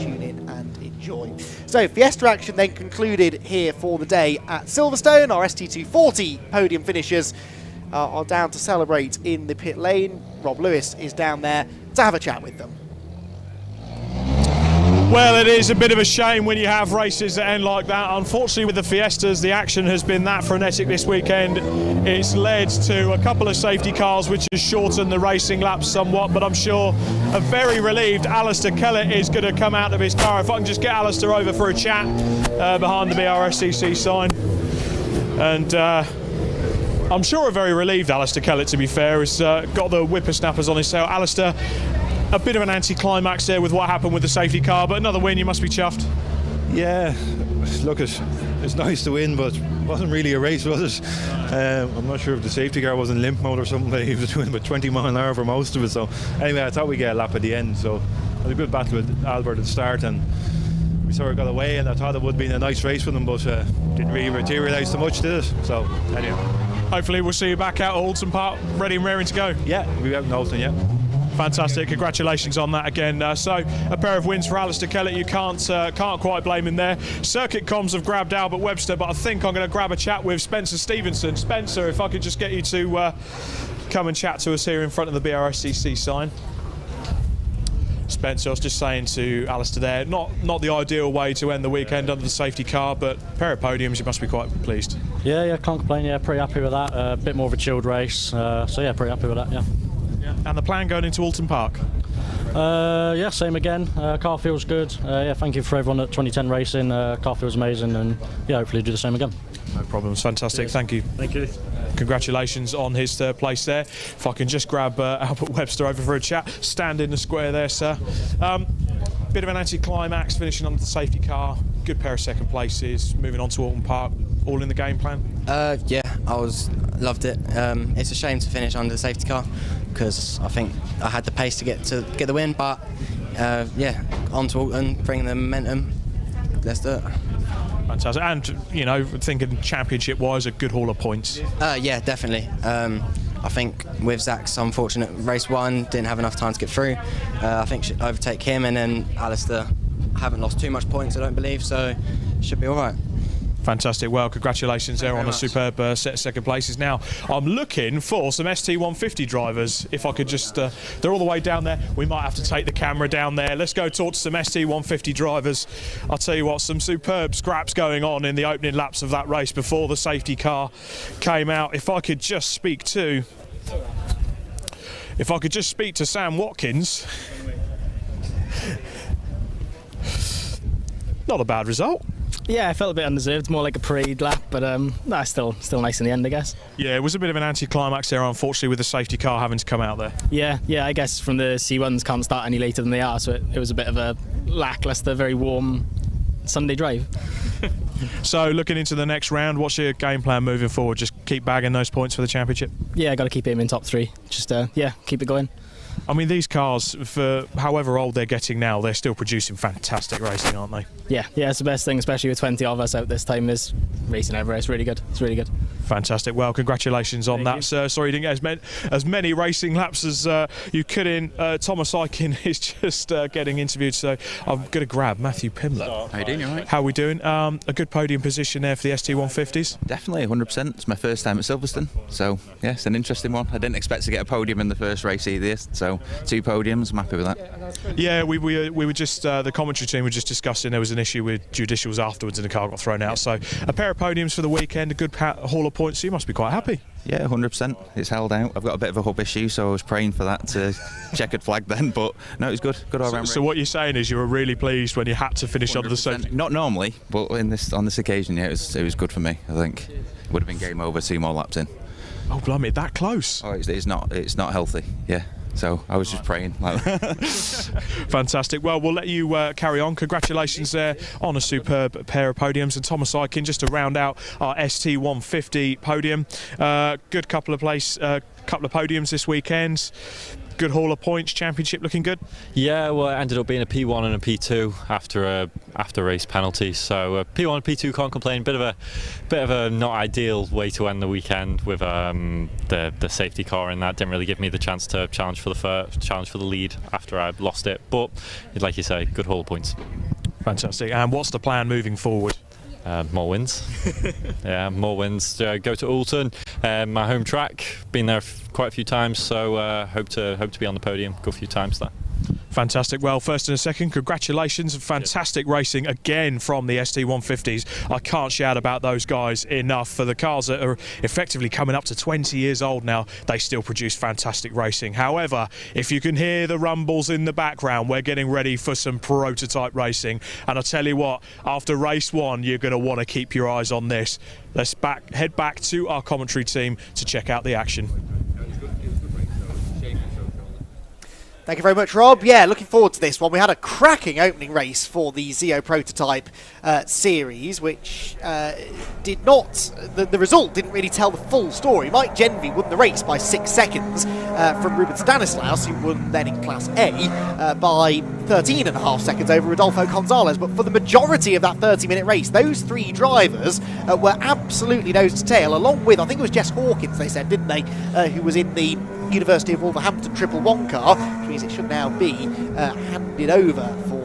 Tune in and enjoy. So Fiesta action then concluded here for the day at Silverstone. Our ST240 podium finishers are down to celebrate in the pit lane. Rob Lewis is down there to have a chat with them. Well, it is a bit of a shame when you have races that end like that. Unfortunately, with the Fiestas, the action has been that frenetic this weekend. It's led to a couple of safety cars, which has shortened the racing laps somewhat, but I'm sure a very relieved Alistair Kellett is going to come out of his car. If I can just get Alistair over for a chat behind the BRSCC sign. And I'm sure a very relieved Alistair Kellett, to be fair, has got the whippersnappers on his tail. Alistair, a bit of an anti-climax there with what happened with the safety car, but another win, you must be chuffed. Yeah, look, it's nice to win, but it wasn't really a race, was it? I'm not sure if the safety car was in limp mode or something, but he was doing about 20 mile an hour for most of it. So anyway, I thought we'd get a lap at the end, so it was a good battle with Albert at the start, and we sort of got away, and I thought it would have been a nice race for them, but didn't really materialise too much, did it? So anyway. Hopefully we'll see you back out at Alton Park, ready and raring to go. Yeah, we'll be out in Alton, yeah. Fantastic, congratulations on that again. So a pair of wins for Alistair Kellett, you can't quite blame him there. Circuit comms have grabbed Albert Webster, but I think I'm going to grab a chat with Spencer Stevenson. Spencer, if I could just get you to come and chat to us here in front of the BRSCC sign. Spencer, I was just saying to Alistair there, not the ideal way to end the weekend under the safety car, but a pair of podiums, you must be quite pleased. Yeah, can't complain. Yeah, pretty happy with that. A bit more of a chilled race, so yeah, pretty happy with that. Yeah. And the plan going into Alton Park? Yeah, same again. Car feels good. Yeah, thank you for everyone at 2010 Racing. Car feels amazing, and yeah, hopefully do the same again. No problems. Fantastic. Cheers. Thank you. Thank you. Congratulations on his third place there. If I can just grab Albert Webster over for a chat. Stand in the square there, sir. bit of an anticlimax finishing on the safety car, good pair of second places, moving on to Alton Park, all in the game plan? Yeah, loved it. It's a shame to finish under the safety car because I think I had the pace to get the win, but yeah, on to Alton, bring the momentum. Let's do it. Fantastic. And, you know, thinking championship-wise, a good haul of points. Yeah, definitely. I think with Zach's unfortunate race one, didn't have enough time to get through. I think should overtake him, and then Alistair haven't lost too much points, I don't believe, so should be all right. Fantastic. Well, congratulations there on a superb set of second places. Now, I'm looking for some ST150 drivers. If I could just, they're all the way down there. We might have to take the camera down there. Let's go talk to some ST150 drivers. I'll tell you what, some superb scraps going on in the opening laps of that race before the safety car came out. If I could just speak to Sam Watkins. Not a bad result. Yeah, I felt a bit undeserved, more like a parade lap, but still nice in the end, I guess. Yeah, it was a bit of an anticlimax there, unfortunately, with the safety car having to come out there. Yeah, I guess from the C1s can't start any later than they are, so it was a bit of a lacklustre, very warm Sunday drive. So, looking into the next round, what's your game plan moving forward? Just keep bagging those points for the championship? Yeah, got to keep aiming top three. Just, keep it going. I mean, these cars, for however old they're getting now, they're still producing fantastic racing, aren't they? Yeah, it's the best thing, especially with 20 of us out this time, is racing everywhere. It's really good. Fantastic. Well, congratulations on that, sir. Sorry you didn't get as many racing laps as you could in. Thomas Aiken is just getting interviewed, so I'm going to grab Matthew Pimlett. How you doing? You all right? How are we doing? A good podium position there for the ST150s? Definitely, 100%. It's my first time at Silverstone, so yeah, it's an interesting one. I didn't expect to get a podium in the first race either, so 2 podiums, I'm happy with that. Yeah, we were just, the commentary team were just discussing there was an issue with judicials afterwards and the car got thrown out, so a pair of podiums for the weekend, a good haul of points, so you must be quite happy. Yeah, 100%. It's held out. I've got a bit of a hub issue, so I was praying for that to checkered flag then, but no, it was good all round. So what you're saying is you were really pleased when you had to finish under the safety? Not normally, but on this occasion, yeah, it was good for me. I think it would have been game over 2 more laps in. Oh, blimey, that close? Oh, it's not healthy. Yeah. So I was just praying. Fantastic. Well, we'll let you carry on. Congratulations there on a superb pair of podiums. And Thomas Aiken, just to round out our ST150 podium. Good couple of podiums this weekend. Good haul of points. Championship looking good. Yeah, well, it ended up being a P1 and a P2 after race penalty. So P1 and P2 can't complain. Bit of a not ideal way to end the weekend with the safety car, and that didn't really give me the chance to challenge for the lead after I lost it. But like you say, good haul of points. Fantastic. And what's the plan moving forward? More wins. Yeah, more wins. Go to Alton, my home track. Been there quite a few times, so hope to be on the podium. Go a few times there. Fantastic. Well, first and a second, congratulations and fantastic racing again from the ST150s. I can't shout about those guys enough. For the cars that are effectively coming up to 20 years old now, they still produce fantastic racing. However, if you can hear the rumbles in the background, we're getting ready for some prototype racing. And I tell you what, after race 1, you're going to want to keep your eyes on this. Let's head back to our commentary team to check out the action. Thank you very much, Rob. Yeah, looking forward to this one. We had a cracking opening race for the ZEO Prototype Series, which did not... The result didn't really tell the full story. Mike Genvy won the race by 6 seconds from Ruben Stanislaus, who won then in Class A by 13.5 seconds over Rodolfo Gonzalez. But for the majority of that 30-minute race, those 3 drivers were absolutely nose to tail, along with, I think it was Jess Hawkins, they said, didn't they, who was in the University of Wolverhampton 111 car, which means it should now be handed over for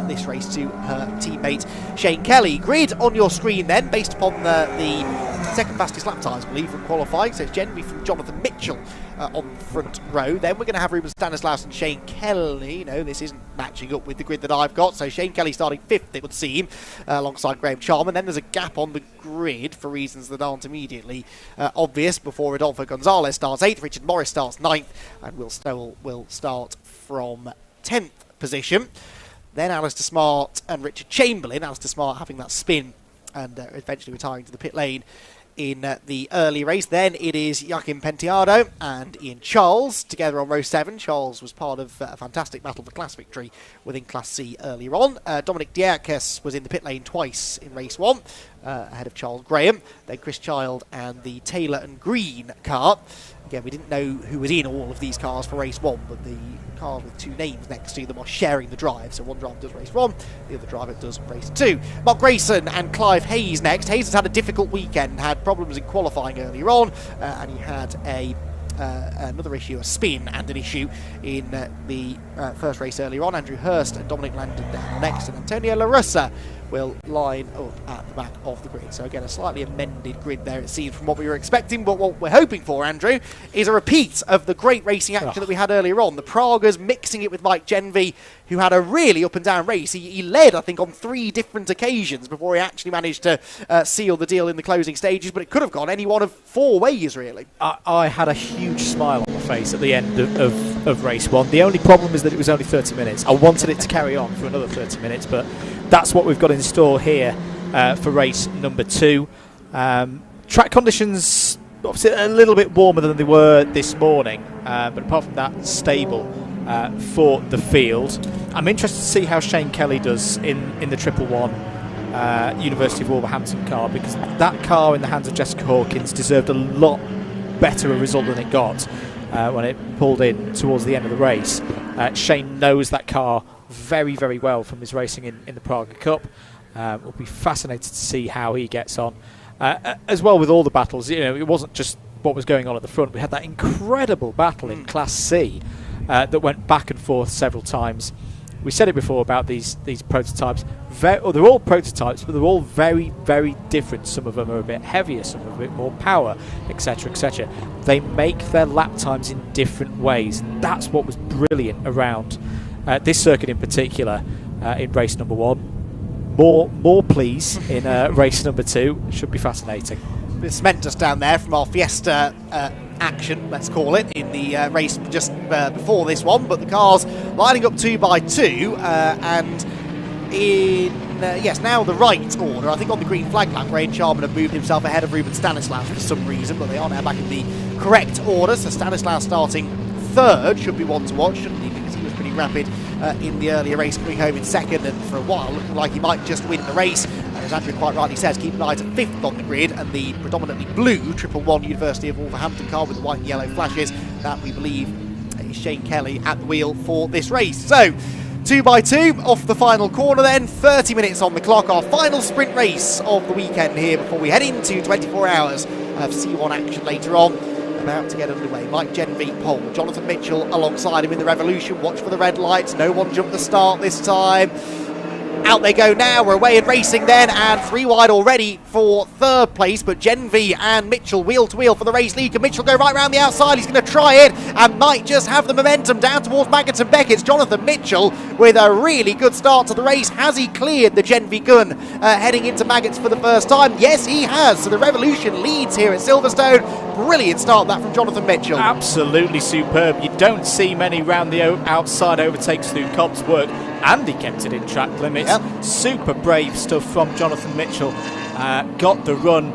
this race to her teammate Shane Kelly. Grid on your screen then, based upon the second fastest lap times, I believe, from qualifying. So it's generally from Jonathan Mitchell on the front row. Then we're going to have Ruben Stanislaus and Shane Kelly. No, this isn't matching up with the grid that I've got. So Shane Kelly starting 5th, it would seem, alongside Graham Charman. Then there's a gap on the grid for reasons that aren't immediately obvious before Rodolfo Gonzalez starts 8th, Richard Morris starts 9th, and Will Stowell will start from 10th position. Then Alistair Smart and Richard Chamberlain. Alistair Smart having that spin and eventually retiring to the pit lane in the early race. Then it is Joachim Penteado and Ian Charles together on row 7. Charles was part of a fantastic battle for class victory within Class C earlier on. Dominic Diakis was in the pit lane twice in race 1, ahead of Charles Graham. Then Chris Child and the Taylor and Green car. Again, we didn't know who was in all of these cars for race 1, but the car with 2 names next to them are sharing the drive. So one driver does race 1, the other driver does race 2. Mark Grayson and Clive Hayes next. Hayes has had a difficult weekend, had problems in qualifying earlier on, and he had another issue, a spin, and an issue in the first race earlier on. Andrew Hurst and Dominic Landon down next, and Antonio La Russa will line up at the back of the grid. So again, a slightly amended grid there, it seems, from what we were expecting, but what we're hoping for, Andrew, is a repeat of the great racing action that we had earlier on. The Pragas mixing it with Mike Genvy, who had a really up and down race. He led, I think, on 3 different occasions before he actually managed to seal the deal in the closing stages, but it could have gone any one of 4 ways, really. I had a huge smile on my face at the end of race 1. The only problem is that it was only 30 minutes. I wanted it to carry on for another 30 minutes, but that's what we've got in store here for race number 2. Track conditions, obviously a little bit warmer than they were this morning, but apart from that, stable for the field. I'm interested to see how Shane Kelly does in the 111 University of Wolverhampton car, because that car in the hands of Jessica Hawkins deserved a lot better a result than it got when it pulled in towards the end of the race. Shane knows that car very, very well from his racing in the Praga Cup. We'll be fascinated to see how he gets on. As well with all the battles, it wasn't just what was going on at the front. We had that incredible battle in Class C that went back and forth several times. We said it before about these prototypes. They're all prototypes, but they're all very, very different. Some of them are a bit heavier, some are a bit more power, etc., etc. They make their lap times in different ways. That's what was brilliant around this circuit in particular in race number 1. More please in race number 2. Should be fascinating. It's cement just down there from our Fiesta action, let's call it, in the race just before this one, but the cars lining up 2 by 2 and in now the right order. I think on the green flag lap, Ray Sharman have moved himself ahead of Ruben Stanislaus for some reason, but they are now back in the correct order. So Stanislaus starting 3rd should be one to watch, shouldn't he, because he was pretty rapid in the earlier race, coming home in 2nd, and for a while looking like he might just win the race. And as Andrew quite rightly says, keep an eye to 5th on the grid, and the predominantly blue 111 University of Wolverhampton car with the white and yellow flashes, that we believe is Shane Kelly at the wheel for this race. So 2 by 2 off the final corner then, 30 minutes on the clock, our final sprint race of the weekend here before we head into 24 hours of C1 action later on. About to get underway. Mike Genvy pole, Jonathan Mitchell alongside him in the Revolution. Watch for the red lights, no one jumped the start this time. Out they go now, we're away and racing then, and 3 wide already for 3rd place, but Genvy and Mitchell wheel to wheel for the race lead. Can Mitchell go right round the outside? He's going to try it and might just have the momentum down towards Maggots and Beckett's. Jonathan Mitchell with a really good start to the race. Has he cleared the Genvy gun heading into Maggots for the first time? Yes, he has. So the Revolution leads here at Silverstone. Brilliant start that from Jonathan Mitchell. Absolutely superb. You don't see many round the outside overtakes through Cobb's work, and he kept it in track limits. Yep. Super brave stuff from Jonathan Mitchell. Got the run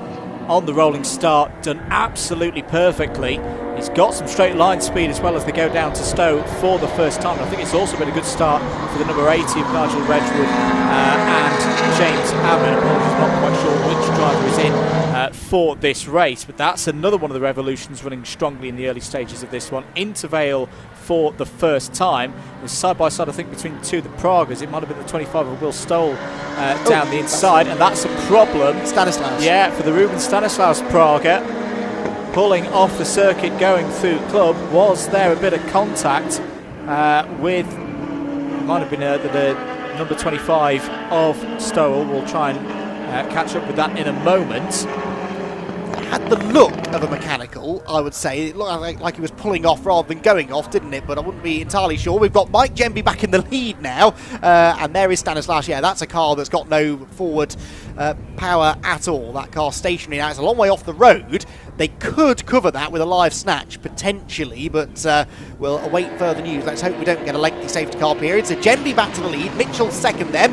on the rolling start done absolutely perfectly. He's got some straight line speed as well as they go down to Stowe for the first time. I think it's also been a good start for the number 80 of Nigel Redwood and James Abbott. I'm not quite sure which driver is in for this race, but that's another one of the Revolutions running strongly in the early stages of this one. Into Vale for the first time. It was side by side, I think, between the 2 of the Pragas. It might have been the 25 of Will Stoll down the inside, and that's a problem. Stanislaus. Yeah, for the Ruben Stanislaus Praga. Pulling off the circuit going through club. Was there a bit of contact with, might have been the number 25 of Stowell. We'll try and catch up with that in a moment. Had the look of a mechanical, I would say. It looked like he was pulling off rather than going off, didn't it? But I wouldn't be entirely sure. We've got Mike Genvy back in the lead now, and there is Stanislaus. Yeah, that's a car that's got no forward power at all. That car stationary now. It's a long way off the road. They could cover that with a live snatch, potentially, but we'll await further news. Let's hope we don't get a lengthy safety car period. So Genvy back to the lead. Mitchell second then,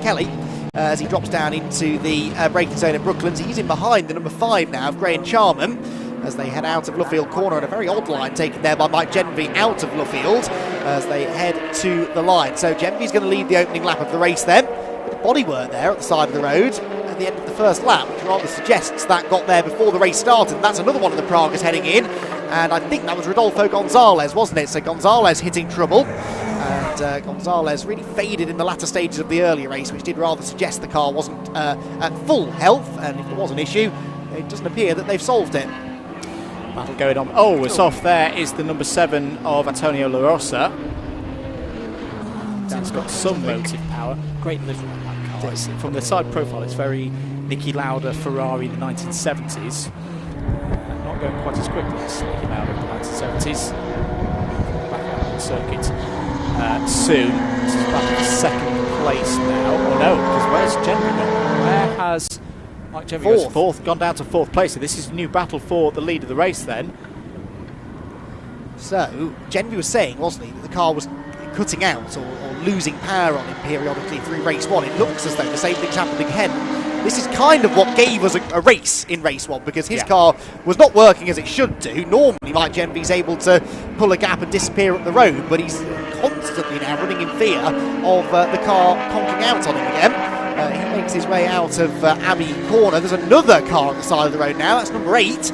Kelly as he drops down into the braking zone at Brooklands. He's in behind the number 5 now of Graham Charman as they head out of Luffield Corner, and a very odd line taken there by Mike Genvy out of Luffield as they head to the line. So Genvy's going to lead the opening lap of the race then. Bit of bodywork there at the side of the road at the end of the first lap, which rather suggests that got there before the race started. And that's another one of the Pragas heading in, and I think that was Rodolfo Gonzalez, wasn't it? So Gonzalez hitting trouble, and Gonzalez really faded in the latter stages of the earlier race, which did rather suggest the car wasn't at full health, and if there was an issue, it doesn't appear that they've solved it. Battle going on. Oh, it's off. There is the number 7 of Antonio La Rosa. That's got some motive power. Great livery on that car. From the side profile, it's very Niki Lauda Ferrari in the 1970s. Not going quite as quickly as Niki Lauda in the 1970s. Back out on the circuit soon. This is back in second place now. Oh no, because where's Genvy gone? Where has Mike Genvy goes fourth, gone down to 4th place. So this is a new battle for the lead of the race then. So Genvy was saying, wasn't he, that the car was cutting out or losing power on him periodically through race 1. It looks as though the same thing's happened again. This is kind of what gave us a race in race 1, because his car was not working as it should do. Normally Mike Genvy's able to pull a gap and disappear up the road, but he's constantly now running in fear of the car conking out on him again. He makes his way out of Abbey Corner. There's another car on the side of the road now. That's number 8,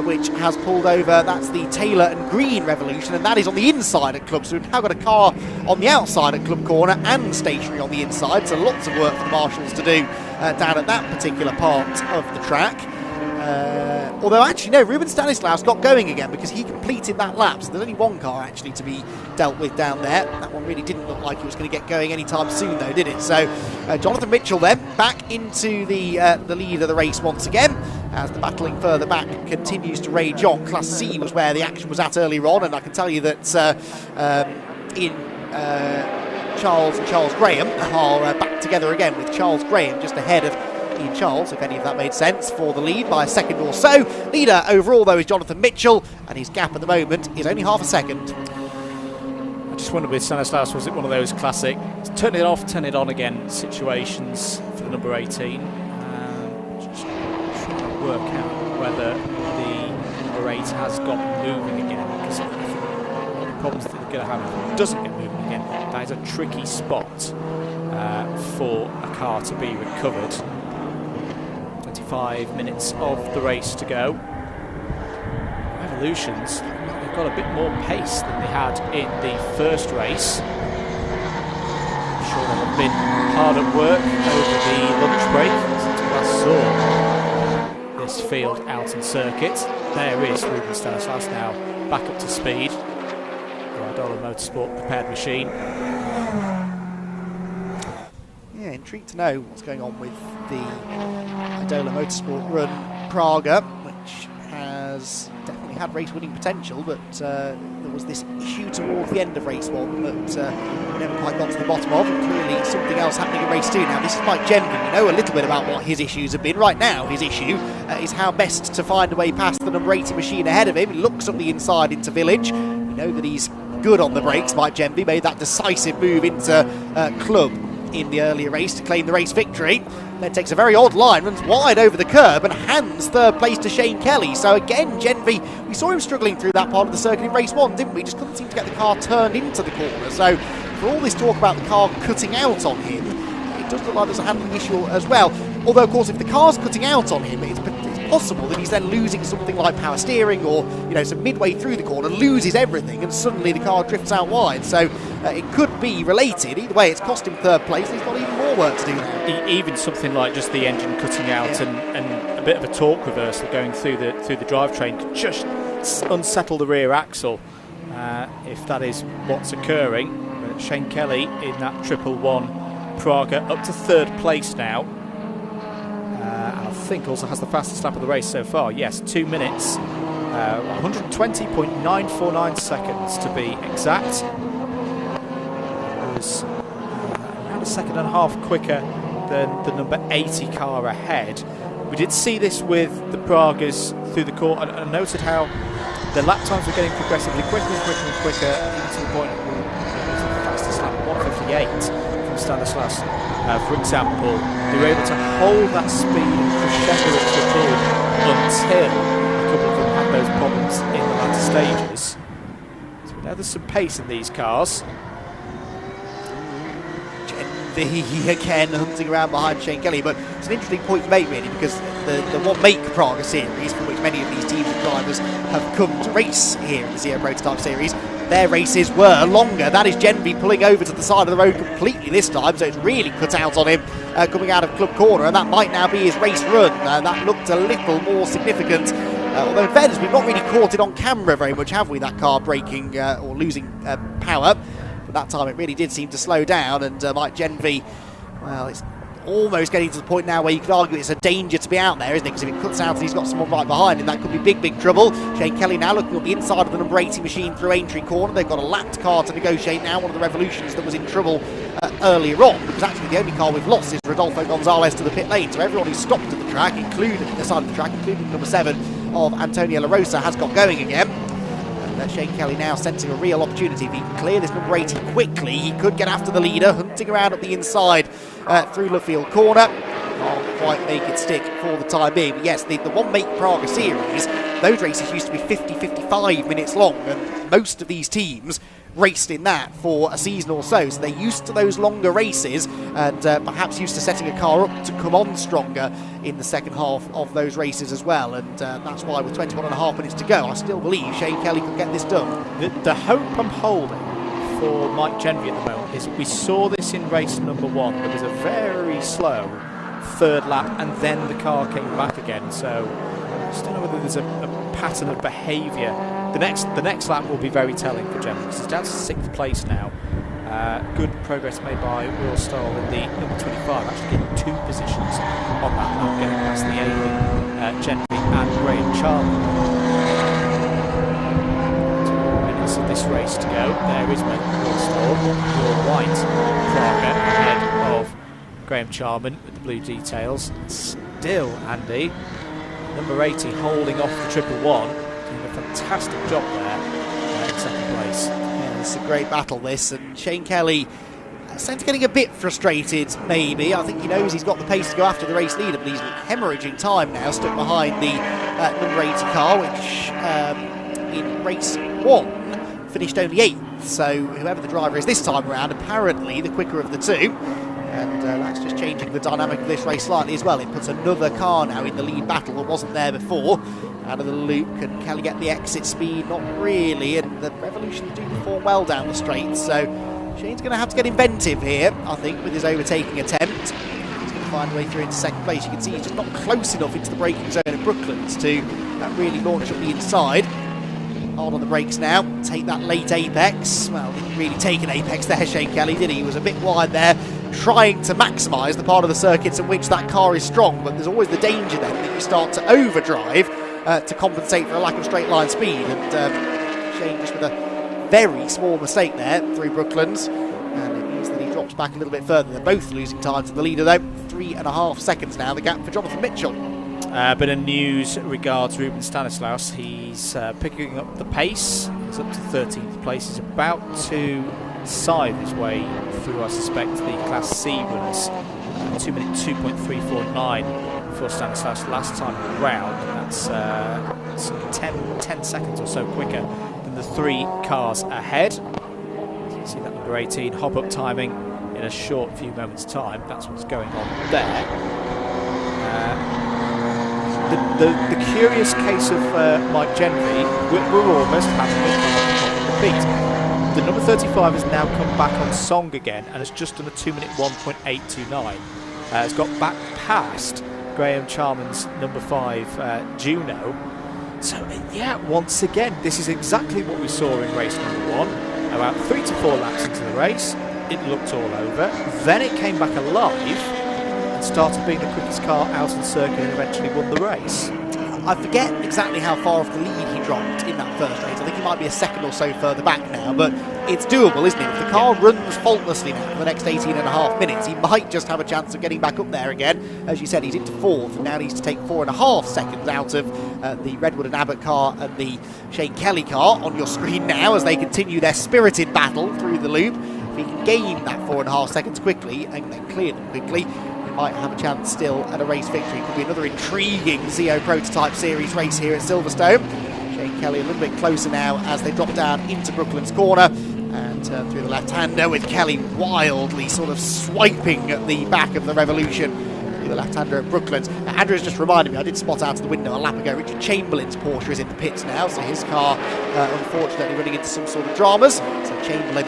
which has pulled over. That's the Taylor and Green Revolution, and that is on the inside at Club. So we've now got a car on the outside at Club Corner and stationary on the inside. So lots of work for the marshals to do down at that particular part of the track. Although actually no, Ruben Stanislaus got going again because he completed that lap, so there's only one car actually to be dealt with down there. That one really didn't look like it was going to get going anytime soon though, did it? So Jonathan Mitchell then back into the lead of the race once again as the battling further back continues to rage on. Class C was where the action was at earlier on, and I can tell you that Charles and Charles Graham are back together again, with Charles Graham just ahead of Ian Charles, if any of that made sense, for the lead by a second or so. Leader overall though is Jonathan Mitchell, and his gap at the moment is only half a second. I just wondered with Stanislaus, was it one of those classic turn it off, turn it on again situations for the number 18? Just trying to work out whether the number 8 has got moving again, because I think one of the problems that they're going to have if it doesn't get moving again, that is a tricky spot for a car to be recovered. 5 minutes of the race to go. Revolutions, they've got a bit more pace than they had in the first race. I'm sure they'll have been hard at work over the lunch break since we last saw this field out in circuit. There is Ruben Stanislaus now back up to speed. Guardiola Motorsport prepared machine. Yeah, intrigued to know what's going on with the Idola Motorsport run Praga, which has definitely had race-winning potential, but there was this issue towards the end of race 1 that we never quite got to the bottom of, and clearly something else happening in race 2. Now, this is Mike Genvy. We know a little bit about what his issues have been. Right now, his issue is how best to find a way past the number 80 machine ahead of him. He looks up the inside into Village. We know that he's good on the brakes. Mike Genvy made that decisive move into Club in the earlier race to claim the race victory, then takes a very odd line, runs wide over the curb and hands 3rd place to Shane Kelly. So again, Genvy, we saw him struggling through that part of the circuit in race 1, didn't we? Just couldn't seem to get the car turned into the corner. So for all this talk about the car cutting out on him, it does look like there's a handling issue as well. Although of course if the car's cutting out on him, it's possible that he's then losing something like power steering, or so midway through the corner loses everything and suddenly the car drifts out wide. So it could be related. Either way, it's cost him 3rd place and he's got even more work to do now. Even something like just the engine cutting out and a bit of a torque reversal going through the drivetrain could just unsettle the rear axle if that is what's occurring. But Shane Kelly in that 111 Praga up to 3rd place now. And I think also has the fastest lap of the race so far. Yes, 2 minutes, 120.949 seconds to be exact. It was around a second and a half quicker than the number 80 car ahead. We did see this with the Pragas through the court, and I noted how the lap times were getting progressively quicker and quicker and quicker, even to the point where it was the fastest lap, 1:58 from Stanislaus. For example, they were able to hold that speed and crescendo up to the build until a couple of them had those problems in the latter stages. So we know there's some pace in these cars. He again hunting around behind Shane Kelly, but it's an interesting point to make really, because the one make Pragas series, from which many of these teams and drivers have come to race here in the ZEO Prototype Series, their races were longer. That is Genvi pulling over to the side of the road completely this time, so it's really cut out on him coming out of Club Corner, and that might now be his race run. That looked a little more significant, although in fairness we've not really caught it on camera very much, have we, that car braking or losing power. But that time it really did seem to slow down, and Mike Genvi, well, it's almost getting to the point now where you could argue it's a danger to be out there, isn't it? Because if it cuts out and he's got someone right behind him, that could be big, big trouble. Shane Kelly now looking at the inside of the number 80 machine through Aintree Corner. They've got a lapped car to negotiate now, one of the Revolutions that was in trouble earlier on, because actually the only car we've lost is Rodolfo Gonzalez to the pit lane. So everyone who stopped at the track, including the side of the track, including number 7 of Antonio La Rosa, has got going again. Shane Kelly now sensing a real opportunity. If he can clear this number 80 quickly, he could get after the leader, hunting around up the inside through Luffield Corner. Can't quite make it stick for the time being. But yes, the one make Praga series, those races used to be 50-55 minutes long, and most of these teams raced in that for a season or so. So they're used to those longer races, and perhaps used to setting a car up to come on stronger in the second half of those races as well. And that's why with 21.5 minutes to go, I still believe Shane Kelly could get this done. The hope I'm holding for Mike Genvi at the moment is we saw this in race number 1. There was a very slow third lap, and then the car came back again. So I just don't know whether there's a pattern of behaviour. The next lap will be very telling for Genvi, because he's down to 6th place now. Good progress made by Will Stoll in the number 25, actually getting 2 positions on that lap, getting past the Aileen, Genvi and Graham Charman. 2 minutes of this race to go. There is Will Stoll, Will White, Praga ahead of Graham Charman with the blue details. Still, Andy, number 80 holding off the 111, doing a fantastic job there in second place. Yeah, this is a great battle, this, and Shane Kelly seems getting a bit frustrated, maybe. I think he knows he's got the pace to go after the race leader, but he's hemorrhaging time now, stuck behind the number 80 car, which in race 1 finished only 8th. So whoever the driver is this time around, apparently the quicker of the two. And that's just changing the dynamic of this race slightly as well. It puts another car now in the lead battle that wasn't there before. Out of the loop, can Kelly get the exit speed? Not really, and the Revolution do perform well down the straight. So Shane's going to have to get inventive here, I think, with his overtaking attempt. He's going to find a way through into second place. You can see he's just not close enough into the braking zone at Brooklands to really launch up the inside. Hard on the brakes now, take that late apex. Well, didn't really take an apex there, Shane Kelly, did he? He was a bit wide there, trying to maximise the part of the circuits in which that car is strong, but there's always the danger then that you start to overdrive to compensate for a lack of straight line speed. And Shane just with a very small mistake there through Brooklands, and it means that he drops back a little bit further. They're both losing time to the leader though. 3.5 seconds now, the gap for Jonathan Mitchell. Bit of news regards Ruben Stanislaus. He's picking up the pace. He's up to 13th place. He's about to scythe his way through, I suspect, the Class C runners. 2 minute 2.349 for Stanislaus last time round. That's 10 seconds or so quicker than the 3 cars ahead. So you see that number 18 hop up timing in a short few moments' time. That's what's going on there. The curious case of Mike Genvi, we're almost having a repeat. The number 35 has now come back on song again and has just done a 2 minute 1.829. Has got back past Graham Charman's number 5 Juno. So yeah, once again, this is exactly what we saw in race number 1. About 3 to 4 laps into the race, it looked all over. Then it came back alive and started being the quickest car out on circuit and eventually won the race. I forget exactly how far off the lead he dropped in that first race. I think he might be a second or so further back now, but it's doable, isn't it? If the car runs faultlessly now for the next 18.5 minutes, he might just have a chance of getting back up there again. As you said, he's into 4th and now needs to take 4.5 seconds out of the Redwood and Abbott car and the Shane Kelly car on your screen now as they continue their spirited battle through the loop. If he can gain that 4.5 seconds quickly and then clear them quickly, he might have a chance still at a race victory. Could be another intriguing ZEO Prototype Series race here at Silverstone. Shane Kelly a little bit closer now as they drop down into Brooklands corner and turn through the left-hander, with Kelly wildly sort of swiping at the back of the Revolution through the left-hander at Brooklands. Andrew's just reminded me, I did spot out of the window a lap ago, Richard Chamberlain's Porsche is in the pits now, so his car unfortunately running into some sort of dramas. So Chamberlain,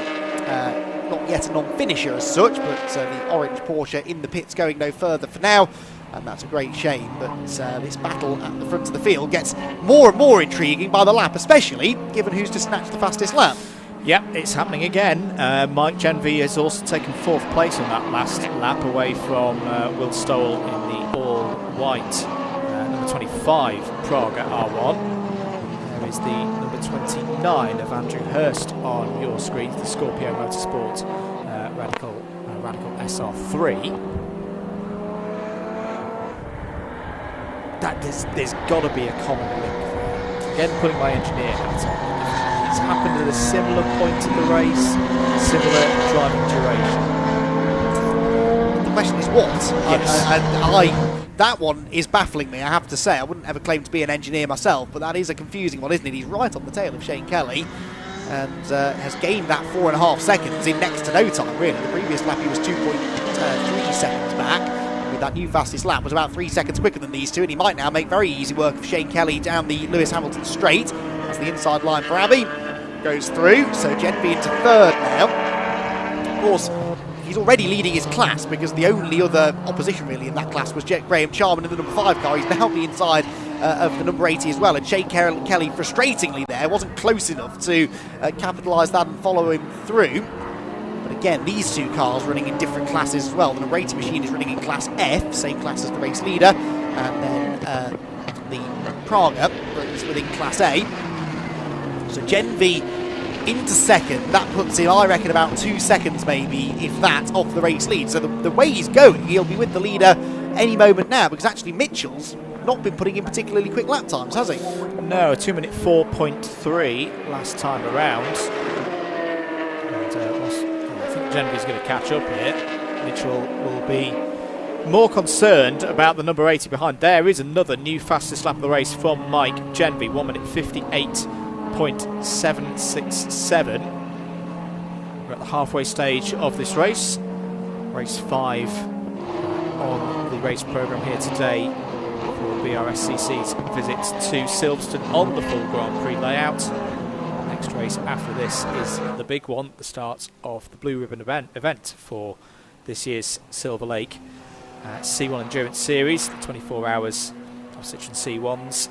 not yet a non-finisher as such, but the orange Porsche in the pits going no further for now. And that's a great shame, but this battle at the front of the field gets more and more intriguing by the lap, especially given who's to snatch the fastest lap. Yep, it's happening again. Mike Genvy has also taken 4th place on that last lap, away from Will Stowell in the all-white number 25 Praga R1. There is the number 29 of Andrew Hurst on your screens, the Scorpio Motorsport Radical SR3. There's got to be a common link there. Again, putting my engineer hat on. It's happened at a similar point in the race, similar driving duration. The question is what? Yes. That one is baffling me, I have to say. I wouldn't ever claim to be an engineer myself, but that is a confusing one, isn't it? He's right on the tail of Shane Kelly and has gained that 4.5 seconds in next to no time, really. The previous lap he was 2.3 seconds back. That new fastest lap was about 3 seconds quicker than these two, and he might now make very easy work of Shane Kelly down the Lewis Hamilton straight as the inside line for Abbey goes through. So Genvy into 3rd now. Of course, he's already leading his class because the only other opposition really in that class was Graham Charman in the number 5 car. He's now the inside of the number 80 as well, and Shane Kelly frustratingly there wasn't close enough to capitalise that and follow him through. But again, these two cars running in different classes as well. The number 80 machine is running in Class F, same class as the race leader, and then the Praga runs within Class A. So Genvy into 2nd, that puts him, I reckon, about 2 seconds maybe, if that, off the race lead. So the way he's going, he'll be with the leader any moment now, because actually Mitchell's not been putting in particularly quick lap times, has he? No, 2-minute 4.3 last time around. I think Genvy's going to catch up here. Mitchell will be more concerned about the number 80 behind. There is another new fastest lap of the race from Mike Genvy, 1-minute 58.767. We're at the halfway stage of this race. Race 5 on the race programme here today for BRSCC's visit to Silverstone on the full Grand Prix layout. Next race after this is the big one, the start of the Blue Ribbon event for this year's Silverlake C1 Endurance Series, 24 hours of Citroen C1s.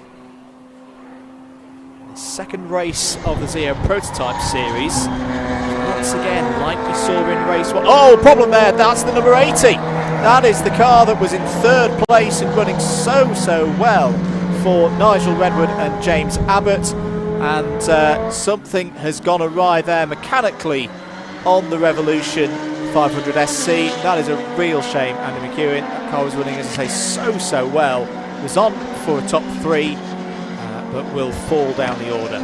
The second race of the ZEO Prototype Series. Once again, like we saw in race 1. Oh, problem there, that's the number 80. That is the car that was in 3rd place and running so well for Nigel Redwood and James Abbott. And something has gone awry there mechanically on the Revolution 500SC. That is a real shame, Andy McEwen. That car was running, as I say, so well. Was on for a top 3, but will fall down the order.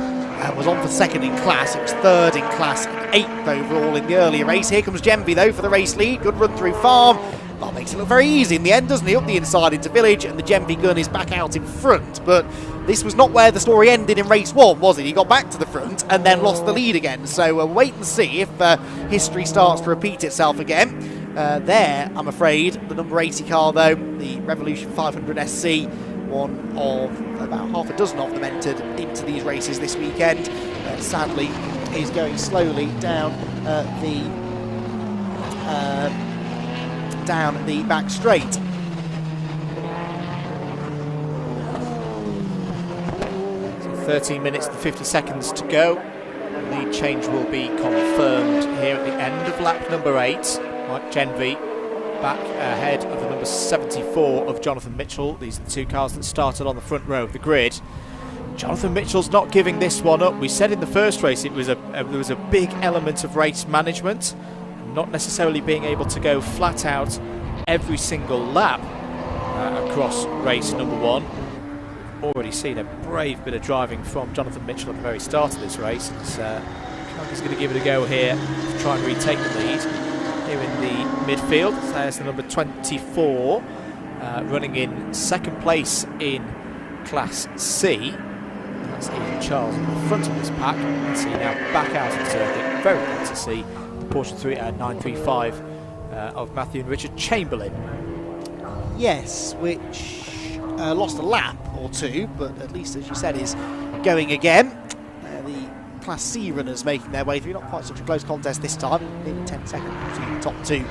Was on for 2nd in class, it was 3rd in class, and 8th overall in the earlier race. Here comes Genvy though for the race lead. Good run through Farm. That makes it look very easy in the end, doesn't he? Up the inside into Village, and the Genvy gun is back out in front. But this was not where the story ended in race 1, was it? He got back to the front and then lost the lead again. So we'll wait and see if history starts to repeat itself again. There, I'm afraid, the number 80 car though, the Revolution 500SC, one of about half a dozen of them entered into these races this weekend. Sadly, is going slowly down the back straight. So 13 minutes and 50 seconds to go. Lead change will be confirmed here at the end of lap number 8. Mike Genvy back ahead of the number 74 of Jonathan Mitchell. These are the two cars that started on the front row of the grid. Jonathan Mitchell's not giving this one up. We said in the first race there was a big element of race management, not necessarily being able to go flat out every single lap across race number 1. We've already seen a brave bit of driving from Jonathan Mitchell at the very start of this race. It's, can't is going to give it a go here to try and retake the lead. Here in the midfield, there's the number 24, running in second place in Class C. That's Ian Charles in the front of this pack. Let's see now back out of the circuit. Very good to see the Porsche 935 of Matthew and Richard Chamberlain. Yes, which lost a lap or two, but at least, as you said, is going again. The Class C runners making their way through. Not quite such a close contest this time. Nearly 10 seconds between the top two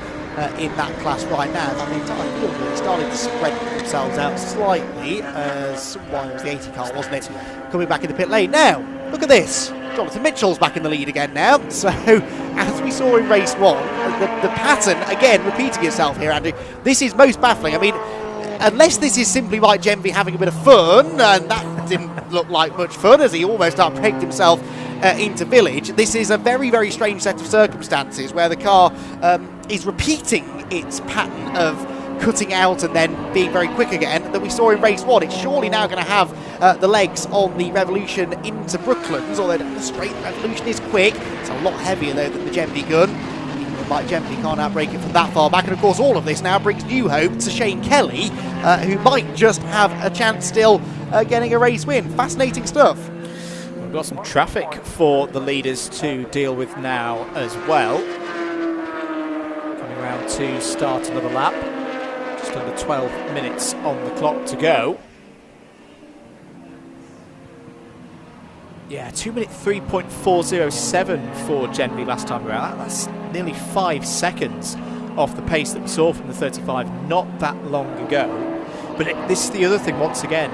in that class right now. I mean, I feel really starting to spread themselves out slightly. As well, it was the 80 car, wasn't it? Coming back in the pit lane now. Look at this. Jonathan Mitchell's back in the lead again now. So, as we saw in race one, the pattern again repeating itself here, Andrew. This is most baffling. I mean, unless this is simply Mike Genvy having a bit of fun, and that didn't look like much fun as he almost outbraked himself into Village. This is a very, very strange set of circumstances where the car is repeating its pattern of cutting out and then being very quick again that we saw in race one. It's surely now going to have the legs on the Revolution into Brooklands, although the straight Revolution is quick. It's a lot heavier though than the Genvy gun. Mike Genvy can't outbrake it from that far back, and of course all of this now brings new hope to Shane Kelly, who might just have a chance still getting a race win. Fascinating stuff. We've got some traffic for the leaders to deal with now as well. Coming around to start another lap. Just under 12 minutes on the clock to go. Yeah, 2 minute 3.407 for Genvy last time around. That's nearly 5 seconds off the pace that we saw from the 35 not that long ago. But this is the other thing once again.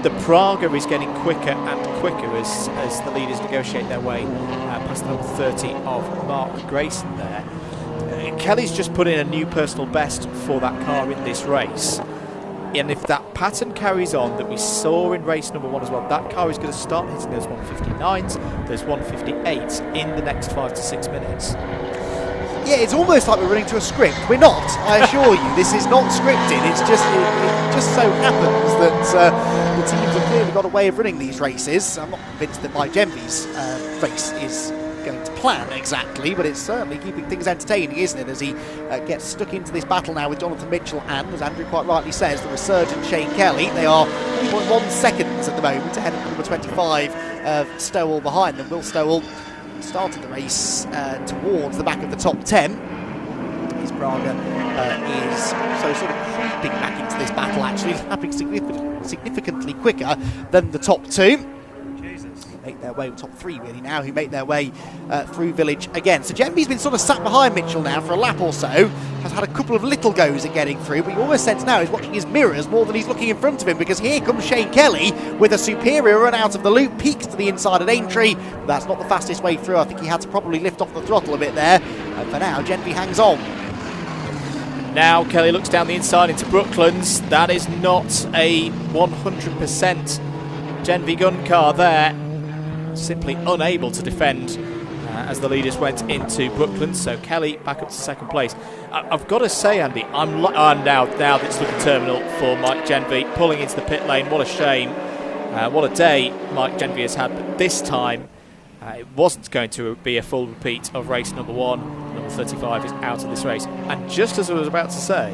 The Praga is getting quicker and quicker as the leaders negotiate their way past the number 30 of Mark Grayson there. Kelly's just put in a new personal best for that car in this race. And if that pattern carries on that we saw in race number one as well, that car is going to start hitting those 159s, those 158s in the next 5 to 6 minutes. Yeah, it's almost like we're running to a script. We're not, I assure you. This is not scripted. It's just it just so happens that the teams have clearly got a way of running these races. I'm not convinced that Mike Genvy's race is going to plan exactly, but it's certainly keeping things entertaining, isn't it, as he gets stuck into this battle now with Jonathan Mitchell and, as Andrew quite rightly says, the resurgent Shane Kelly. They are 3.1 seconds at the moment ahead of number 25, Stowell behind them. Will Stowell started the race towards the back of the top 10. His Praga is so sort of creeping back into this battle, actually, lapping significantly quicker than the top two. Make their way, top three really now, who make their way through Village again. So Genvy's been sort of sat behind Mitchell now for a lap or so, has had a couple of little goes at getting through, but you almost sense now he's watching his mirrors more than he's looking in front of him, because here comes Shane Kelly with a superior run out of the loop, peaks to the inside at Aintree. That's not the fastest way through. I think he had to probably lift off the throttle a bit there, and for now Genvy hangs on. Now Kelly looks down the inside into Brooklands. That is not a 100% Genvy gun car there. Simply unable to defend as the leaders went into Brooklands. So Kelly back up to second place. I've got to say, Andy, now that it's looking terminal for Mike Genvy, pulling into the pit lane. What a shame. What a day Mike Genvy has had. But this time, it wasn't going to be a full repeat of race number one. Number 35 is out of this race. And just as I was about to say,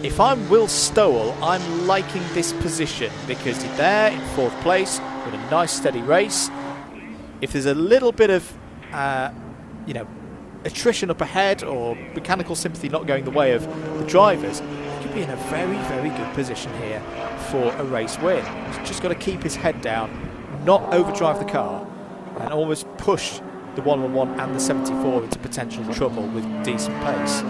if I'm Will Stowell, I'm liking this position, because he's there in fourth place with a nice steady race. If there's a little bit of attrition up ahead or mechanical sympathy not going the way of the drivers, he could be in a very, very good position here for a race win. He's just got to keep his head down, not overdrive the car, and almost push the 111 and the 74 into potential trouble with decent pace.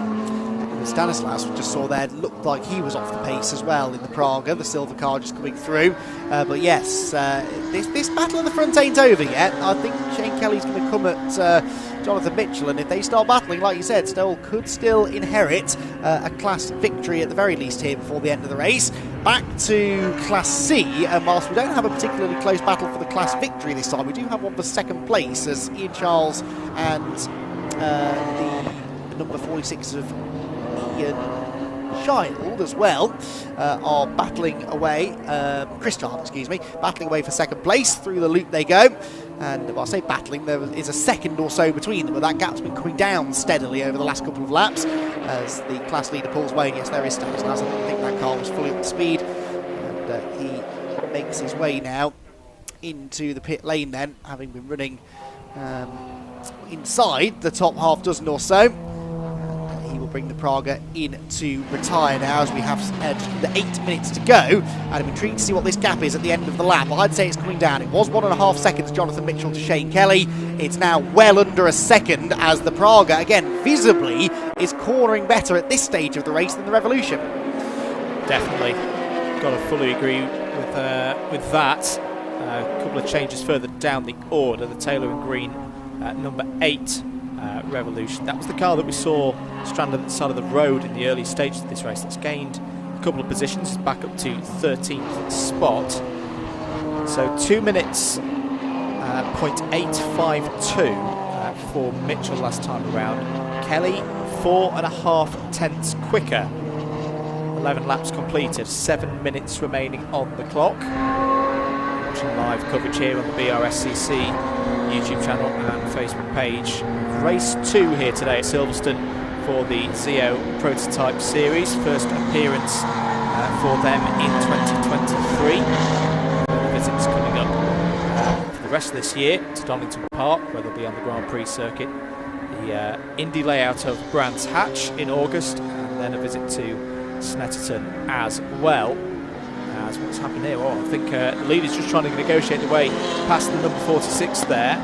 Stanislaus, we just saw there, looked like he was off the pace as well in the Praga, the silver car just coming through. But yes, this battle in the front ain't over yet. I think Shane Kelly's going to come at Jonathan Mitchell, and if they start battling, like you said, Stowell could still inherit a class victory at the very least here before the end of the race. Back to Class C, and whilst we don't have a particularly close battle for the class victory this time, we do have one for second place, as Ian Charles and the number 46 of Child as well are battling away, Chris Child, excuse me, battling away for second place. Through the loop they go. And well, I say battling, there is a second or so between them, but that gap's been coming down steadily over the last couple of laps as the class leader pulls away. And yes, there is Stanis. I didn't think that car was fully up to speed. And he makes his way now into the pit lane then, having been running inside the top half dozen or so. He will bring the Praga in to retire now as we have just under 8 minutes to go. And I'm intrigued to see what this gap is at the end of the lap. I'd say it's coming down. It was 1.5 seconds, Jonathan Mitchell to Shane Kelly. It's now well under a second as the Praga, again, visibly is cornering better at this stage of the race than the Revolution. Definitely. Got to fully agree with that. A couple of changes further down the order. The Taylor and Green number 8 Revolution. That was the car that we saw stranded at the side of the road in the early stages of this race. That's gained a couple of positions, back up to 13th spot. So 2 minutes, 0.852 for Mitchell last time around. Kelly, 4.5 tenths quicker. 11 laps completed, 7 minutes remaining on the clock. Watching live coverage here on the BRSCC YouTube channel and Facebook page. Race 2 here today at Silverstone for the ZEO Prototype Series. First appearance for them in 2023. Visits coming up for the rest of this year to Donington Park, where they'll be on the Grand Prix circuit. The Indy layout of Brands Hatch in August, and then a visit to Snetterton as well. As what's happened here? Oh, I think the leader's just trying to negotiate the way past the number 46 there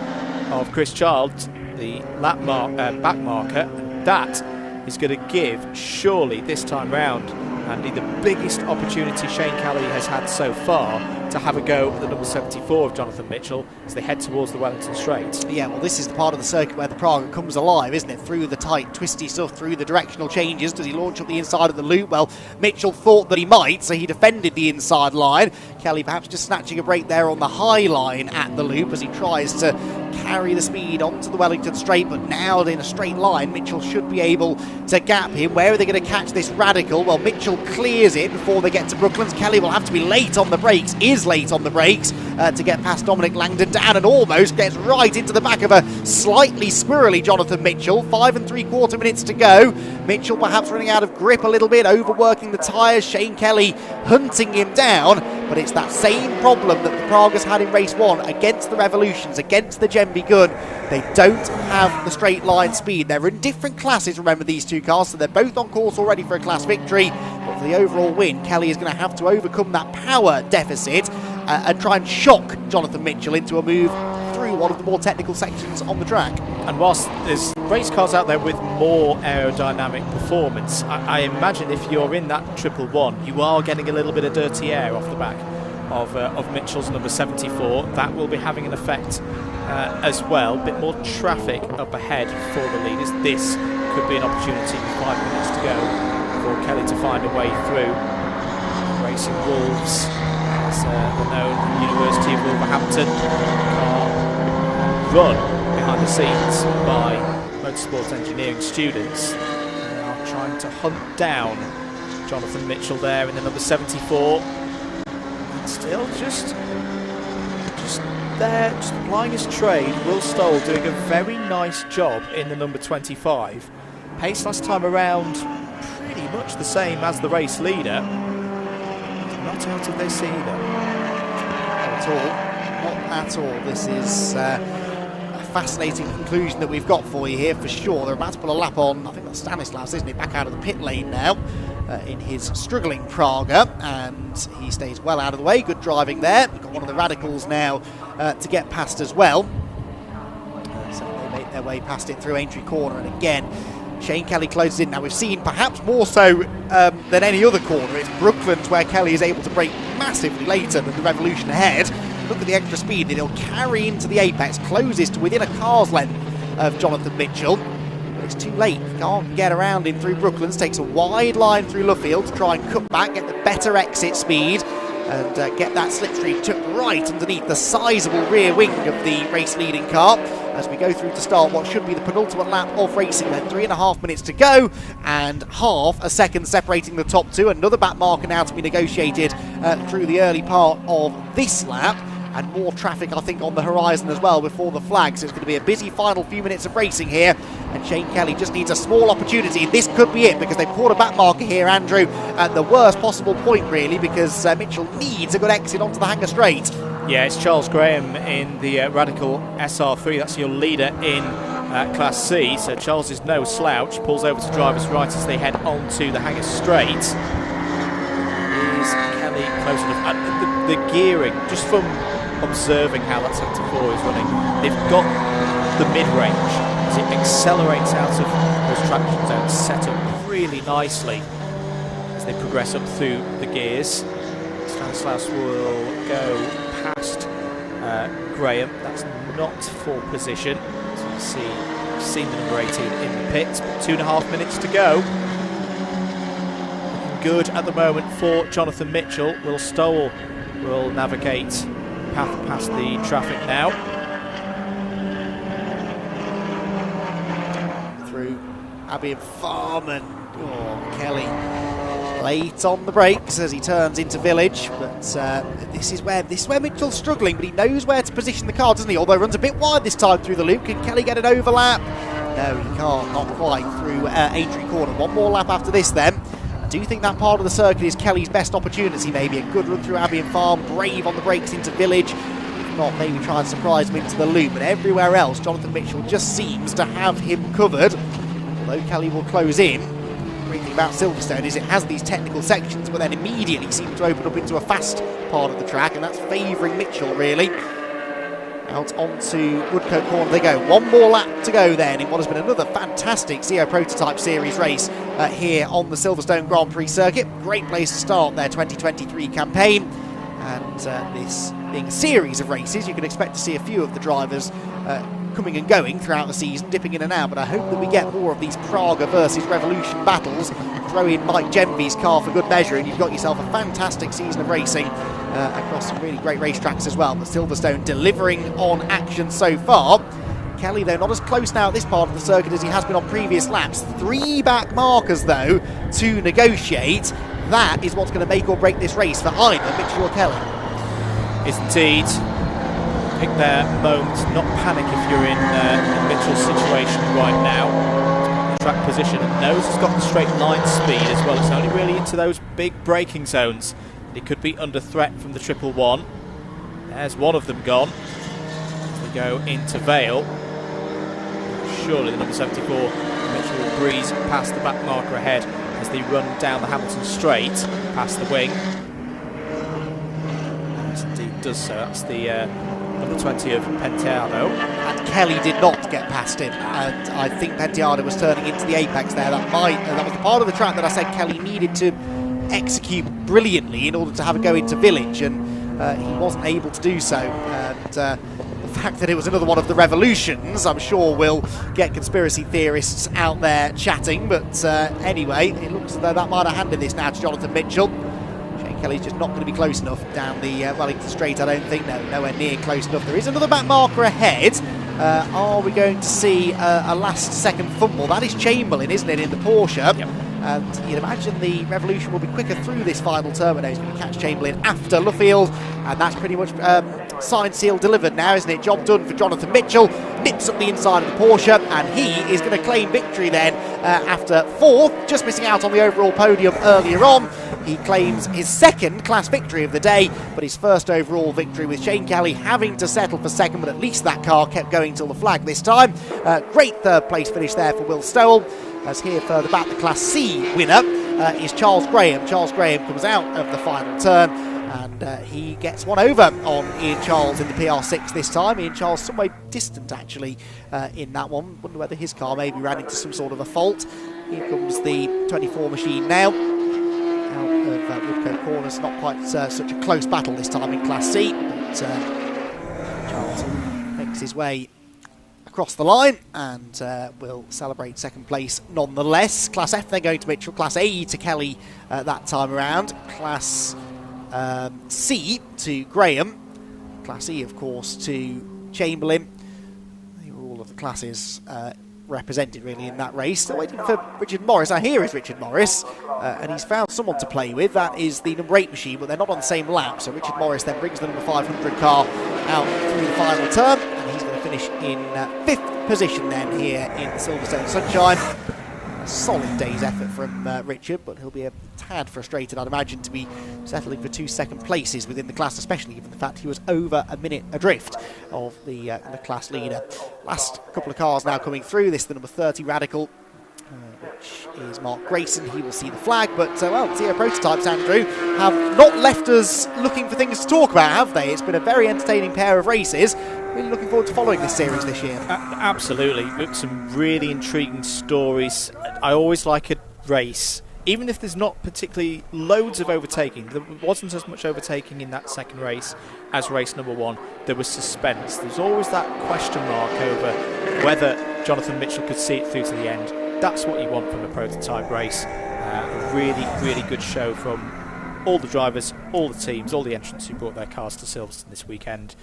of Chris Childs, the lap back marker, and that is going to give, surely this time round, Andy, the biggest opportunity Shane Kelly has had so far to have a go at the number 74 of Jonathan Mitchell as they head towards the Wellington Straight. Yeah, well, this is the part of the circuit where the Praga comes alive, isn't it? Through the tight, twisty stuff, through the directional changes. Does he launch up the inside of the loop? Well, Mitchell thought that he might, so he defended the inside line. Kelly perhaps just snatching a break there on the high line at the loop as he tries to carry the speed onto the Wellington Straight, but now in a straight line, Mitchell should be able to gap him. Where are they going to catch this Radical? Well, Mitchell clears it before they get to Brooklands. Kelly will have to be late on the brakes, is late on the brakes to get past Dominic Langdon down, and almost gets right into the back of a slightly squirrely Jonathan Mitchell. 5 3/4 minutes to go. Mitchell perhaps running out of grip a little bit, overworking the tyres. Shane Kelly hunting him down, but it's that same problem that the Pragas had in race 1 against the Revolutions, against the Gemby Gun. They don't have the straight line speed. They're in different classes, remember, these two cars, so they're both on course already for a class victory. But for the overall win, Kelly is going to have to overcome that power deficit and try and shock Jonathan Mitchell into a move through one of the more technical sections on the track. And whilst there's race cars out there with more aerodynamic performance, I imagine if you're in that 111, you are getting a little bit of dirty air off the back of Mitchell's number 74. That will be having an effect as well. A bit more traffic up ahead for the leaders. This could be an opportunity with 5 minutes to go for Kelly to find a way through. Racing Wolves, as the known University of Wolverhampton car run behind the scenes by motorsport engineering students. They are trying to hunt down Jonathan Mitchell there in the number 74. And still just there, just applying his trade. Will Stoll doing a very nice job in the number 25. Pace last time around pretty much the same as the race leader. He's not out of this either. Not at all. This is a fascinating conclusion that we've got for you here for sure. They're about to pull a lap on, I think that's Stanislaus, isn't it? Back out of the pit lane now in his struggling Praga, and he stays well out of the way. Good driving there. We've got one of the Radicals now to get past as well. So they make their way past it through Aintree Corner, and again Shane Kelly closes in. Now we've seen perhaps more so than any other corner, it's Brooklands where Kelly is able to brake massively later than the Revolution ahead. Look at the extra speed that he'll carry into the apex, closes to within a car's length of Jonathan Mitchell. But it's too late, he can't get around him through Brooklands, takes a wide line through Luffield to try and cut back, get the better exit speed, and get that slipstream tucked right underneath the sizable rear wing of the race leading car as we go through to start what should be the penultimate lap of racing. Then 3.5 minutes to go and half a second separating the top two. Another back marker now to be negotiated through the early part of this lap. and more traffic, I think, on the horizon as well before the flag. So it's going to be a busy final few minutes of racing here, and Shane Kelly just needs a small opportunity. This could be it, because they've caught a back marker here, Andrew, at the worst possible point, really, because Mitchell needs a good exit onto the Hangar Straight. Yeah, it's Charles Graham in the Radical SR3. That's your leader in Class C. So Charles is no slouch. Pulls over to driver's right as they head onto the Hangar Straight. Is Kelly close enough? The gearing, just from observing how that 74 is running, they've got the mid-range as it accelerates out of those traction zones, set up really nicely as they progress up through the gears. Stanislaus will go past Graham. That's not for position. So you see, you've seen the number 18 in the pits, but 2.5 minutes to go. Looking good at the moment for Jonathan Mitchell. Will Stowell will navigate path past the traffic now. Through Abbey Farm, and Kelly late on the brakes as he turns into Village, but this is where Mitchell's struggling, but he knows where to position the car, doesn't he? Although runs a bit wide this time through the loop. Can Kelly get an overlap? No, he can't, not quite through Aintree Corner. One more lap after this then. I do think that part of the circuit is Kelly's best opportunity, maybe a good run through Abbey Farm, brave on the brakes into Village. If not, maybe try and surprise him into the loop, but everywhere else Jonathan Mitchell just seems to have him covered, although Kelly will close in. The great thing about Silverstone is it has these technical sections, but then immediately seems to open up into a fast part of the track, and that's favouring Mitchell, really. Out onto Woodcote Corner they go. One more lap to go then in what has been another fantastic ZEO Prototype Series race here on the Silverstone Grand Prix circuit. Great place to start their 2023 campaign, and this being a series of races, you can expect to see a few of the drivers coming and going throughout the season, dipping in and out, but I hope that we get more of these Praga versus Revolution battles. Throw in Mike Genvy's car for good measure, and you've got yourself a fantastic season of racing across some really great racetracks as well. But Silverstone delivering on action so far. Kelly, though, not as close now at this part of the circuit as he has been on previous laps. 3 back markers, though, to negotiate. That is what's going to make or break this race for either Mitchell or Kelly. Is indeed. Pick their moment, not panic if you're in Mitchell's situation right now. Track position, and knows he's got the straight line speed as well. It's only really into those big braking zones. He could be under threat from the 111. There's one of them gone. As we go into Vale. Surely the number 74, Mitchell will breeze past the back marker ahead as they run down the Hamilton Straight, past the wing. Yes, indeed does so. That's the number 20 of Penteado. And Kelly did not get past him, and I think Penteado was turning into the apex there. That was the part of the track that I said Kelly needed to execute brilliantly in order to have a go into Village, and he wasn't able to do so. And the fact that it was another one of the Revolutions, I'm sure, will get conspiracy theorists out there chatting, but anyway, it looks as though that might have handed this now to Jonathan Mitchell. Kelly's just not going to be close enough down the Wellington Straight, I don't think. No, nowhere near close enough. There is another back marker ahead. Are we going to see a last-second fumble? That is Chamberlain, isn't it, in the Porsche? Yep. And you'd imagine the Revolution will be quicker through this final turn, but he's going to catch Chamberlain after Luffield, and that's pretty much signed, sealed, delivered now, isn't it? Job done for Jonathan Mitchell. Nips up the inside of the Porsche, and he is going to claim victory then after 4th, just missing out on the overall podium earlier on. He claims his 2nd class victory of the day, but his 1st overall victory, with Shane Kelly having to settle for 2nd, but at least that car kept going till the flag this time. Great 3rd place finish there for Will Stowell. As here further back, the Class C winner is Charles Graham. Charles Graham comes out of the final turn, and he gets one over on Ian Charles in the PR6 this time. Ian Charles somewhere distant, actually, in that one. Wonder whether his car maybe ran into some sort of a fault. Here comes the 24 machine now. Out of Woodcote Corners, not quite such a close battle this time in Class C, but Charles makes his way across the line and will celebrate 2nd place nonetheless. Class F then going to Mitchell, Class A to Kelly that time around, Class C to Graham, Class E of course to Chamberlain. They were all of the classes represented really in that race. Still waiting for Richard Morris. Now here is Richard Morris, and he's found someone to play with. That is the number 8 machine, but they're not on the same lap, so Richard Morris then brings the number 500 car out through the final turn, and he's going to finish in 5th position then here in the Silverstone Sunshine. A solid day's effort from Richard, but he'll be a tad frustrated, I'd imagine, to be settling for 2 second places within the class, especially given the fact he was over a minute adrift of the class leader. Last couple of cars now coming through. This is the number 30 Radical, which is Mark Grayson. He will see the flag, but well, ZEO Prototypes, Andrew, have not left us looking for things to talk about, have they? It's been a very entertaining pair of races. Really looking forward to following this series this year. Absolutely. Some really intriguing stories. I always like a race, even if there's not particularly loads of overtaking. There wasn't as much overtaking in that second race as race number 1. There was suspense. There's always that question mark over whether Jonathan Mitchell could see it through to the end. That's what you want from a prototype race. A really, really good show from all the drivers, all the teams, all the entrants who brought their cars to Silverstone this weekend.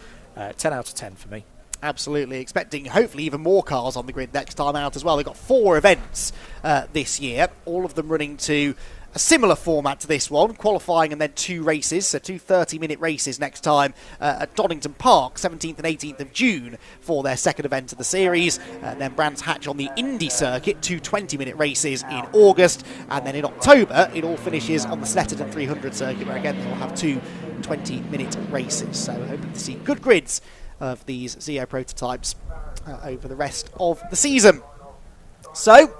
10 out of 10 for me. Absolutely, expecting hopefully even more cars on the grid next time out as well. They've got 4 events this year, all of them running to a similar format to this one, qualifying and then 2 races, so 2 30-minute races next time at Donington Park, 17th and 18th of June for their second event of the series. Then Brands Hatch on the Indy circuit, 2 20-minute races in August, and then in October it all finishes on the Snetterton 300 circuit, where again they'll have 2 20-minute races. So hoping to see good grids of these ZEO Prototypes over the rest of the season. So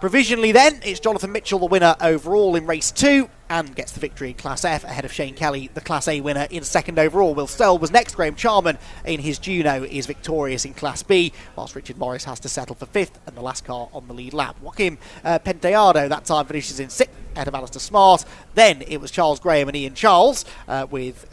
provisionally then, it's Jonathan Mitchell, the winner overall in race 2, and gets the victory in Class F ahead of Shane Kelly, the Class A winner, in second overall. Will Stell was next. Graham Charman in his Juno is victorious in Class B, whilst Richard Morris has to settle for 5th and the last car on the lead lap. Joaquim Penteado that time finishes in 6th ahead of Alistair Smart. Then it was Charles Graham and Ian Charles with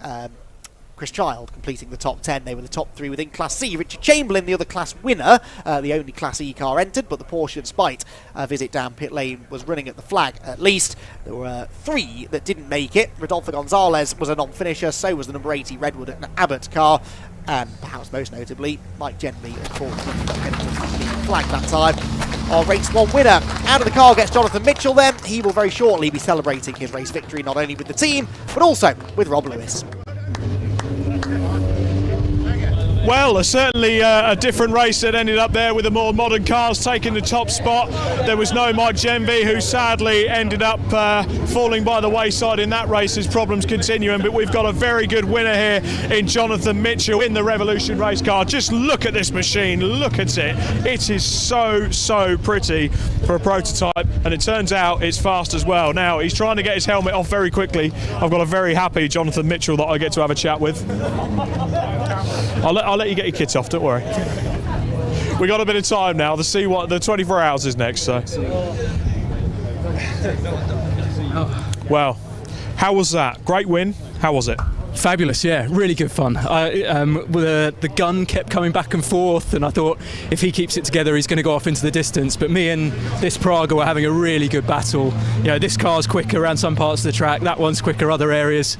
Chris Child completing the top 10. They were the top 3 within Class C. Richard Chamberlain, the other class winner, the only Class E car entered, but the Porsche, despite a visit down pit lane, was running at the flag at least. There were 3 that didn't make it. Rodolfo Gonzalez was a non-finisher, so was the number 80 Redwood and Abbott car, and perhaps most notably, Mike Gently, unfortunately, not getting the flag that time. Our race 1 winner out of the car gets Jonathan Mitchell then. He will very shortly be celebrating his race victory, not only with the team, but also with Rob Lewis. Well, certainly a different race that ended up there with the more modern cars taking the top spot. There was no Mike Genvy, who sadly ended up falling by the wayside in that race as problems continuing, but we've got a very good winner here in Jonathan Mitchell in the Revolution race car. Just look at this machine, look at it. It is so pretty for a prototype, and it turns out it's fast as well. Now, he's trying to get his helmet off very quickly. I've got a very happy Jonathan Mitchell that I get to have a chat with. I'll let you get your kit off, don't worry. We got a bit of time now. The C1, the 24 hours is next, so. Well, how was that? Great win. How was it? Fabulous, yeah, really good fun. The gun kept coming back and forth, and I thought if he keeps it together, he's going to go off into the distance. But me and this Praga were having a really good battle. You know, this car's quicker around some parts of the track, that one's quicker other areas.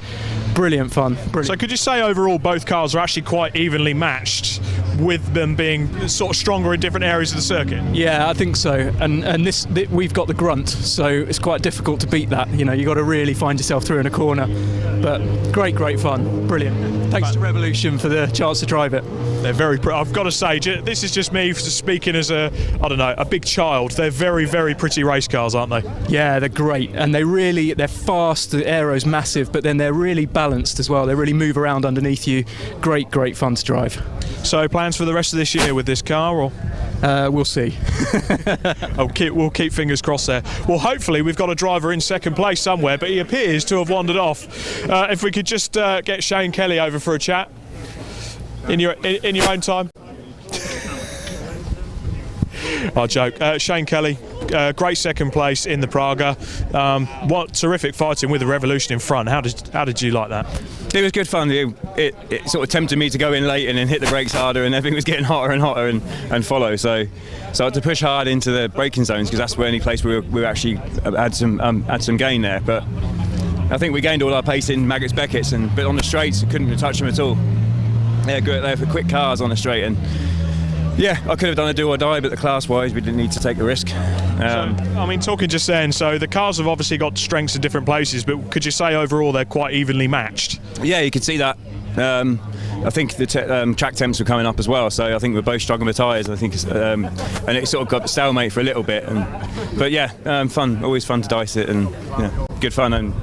Brilliant fun. Brilliant. So could you say overall both cars are actually quite evenly matched, with them being sort of stronger in different areas of the circuit? Yeah, I think so. And this we've got the grunt, so it's quite difficult to beat that. You know, you got to really find yourself through in a corner. But great fun, brilliant. Thanks to Revolution for the chance to drive it. They're very. I've got to say, this is just me speaking as a big child. They're very pretty race cars, aren't they? Yeah, they're great, and they're fast. The aero's massive, but then they're really balanced as well. They really move around underneath you. Great fun to drive. So plans for the rest of this year with this car, or? We'll see. We'll keep fingers crossed there. Well, hopefully we've got a driver in second place somewhere, but he appears to have wandered off. If we could just get Shane Kelly over for a chat in your own time. I joke. Shane Kelly, great second place in the Praga. What terrific fighting with the Revolution in front. How did you like that? It was good fun. It sort of tempted me to go in late and then hit the brakes harder, and everything was getting hotter and hotter and follow. So I had to push hard into the braking zones, because that's the only place we actually had some gain there. But I think we gained all our pace in Maggots Beckett's, but on the straights I couldn't touch them at all. They're good. They're for quick cars on the straight, and yeah, I could have done a do or die, but the class-wise, we didn't need to take the risk. Talking just then, so the cars have obviously got strengths in different places, but could you say overall they're quite evenly matched? Yeah, you could see that. I think the track temps were coming up as well, so I think we're both struggling with tyres. I think and it sort of got stalemate for a little bit. But yeah, fun, always fun to dice it, and good fun. And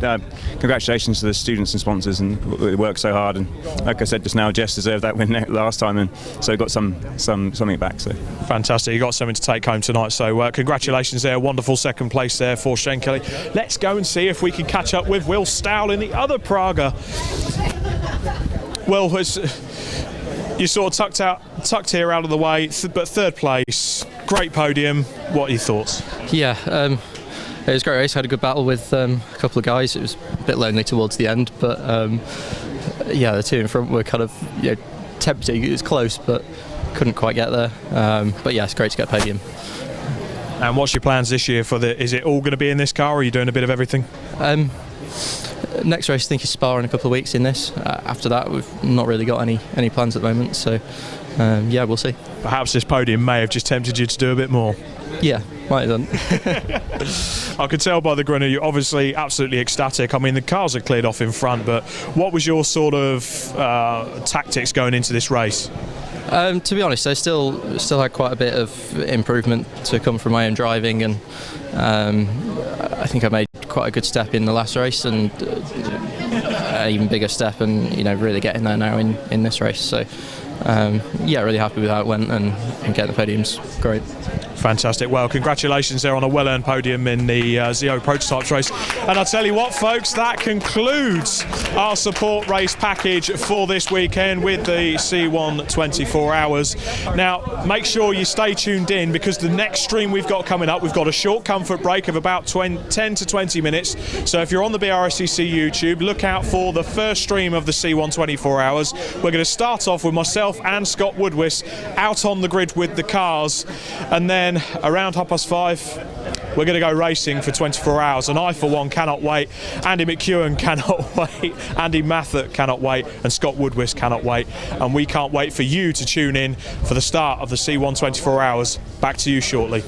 congratulations to the students and sponsors, and they worked so hard. And like I said just now, Jess deserved that win last time, and so got something back. So fantastic, you got something to take home tonight. So congratulations there, wonderful second place there for Shane Kelly. Let's go and see if we can catch up with Will Stowell in the other Praga. Well, you sort of tucked here out of the way, but third place, great podium. What are your thoughts? Yeah, it was a great race. I had a good battle with a couple of guys. It was a bit lonely towards the end, but yeah, the two in front were kind of tempting. It was close, but couldn't quite get there. But yeah, it's great to get a podium. And what's your plans this year for is it all going to be in this car, or are you doing a bit of everything? Next race I think is Spa in a couple of weeks in this. After that we've not really got any plans at the moment, so yeah, we'll see. Perhaps this podium may have just tempted you to do a bit more. Yeah, might have done. I could tell by the grin, you're obviously absolutely ecstatic. I mean, the cars are cleared off in front, but what was your sort of tactics going into this race? To be honest, I still had quite a bit of improvement to come from my own driving, and I think I made quite a good step in the last race, and an even bigger step, and really getting there now in this race. So yeah, really happy with how it went, and getting the podiums, great. Fantastic. Well, congratulations there on a well-earned podium in the ZEO Prototype race. And I'll tell you what, folks, that concludes our support race package for this weekend with the C1 24 hours. Now, make sure you stay tuned in, because the next stream we've got coming up, we've got a short comfort break of about 10 to 20 minutes. So if you're on the BRSCC YouTube, look out for the first stream of the C1 24 hours. We're going to start off with myself and Scott Woodwis out on the grid with the cars, and then around 5:30 we're going to go racing for 24 hours, and I for one cannot wait. Andy McEwen cannot wait, Andy Mathert cannot wait, and Scott Woodwis cannot wait, and we can't wait for you to tune in for the start of the C1 24 hours. Back to you shortly.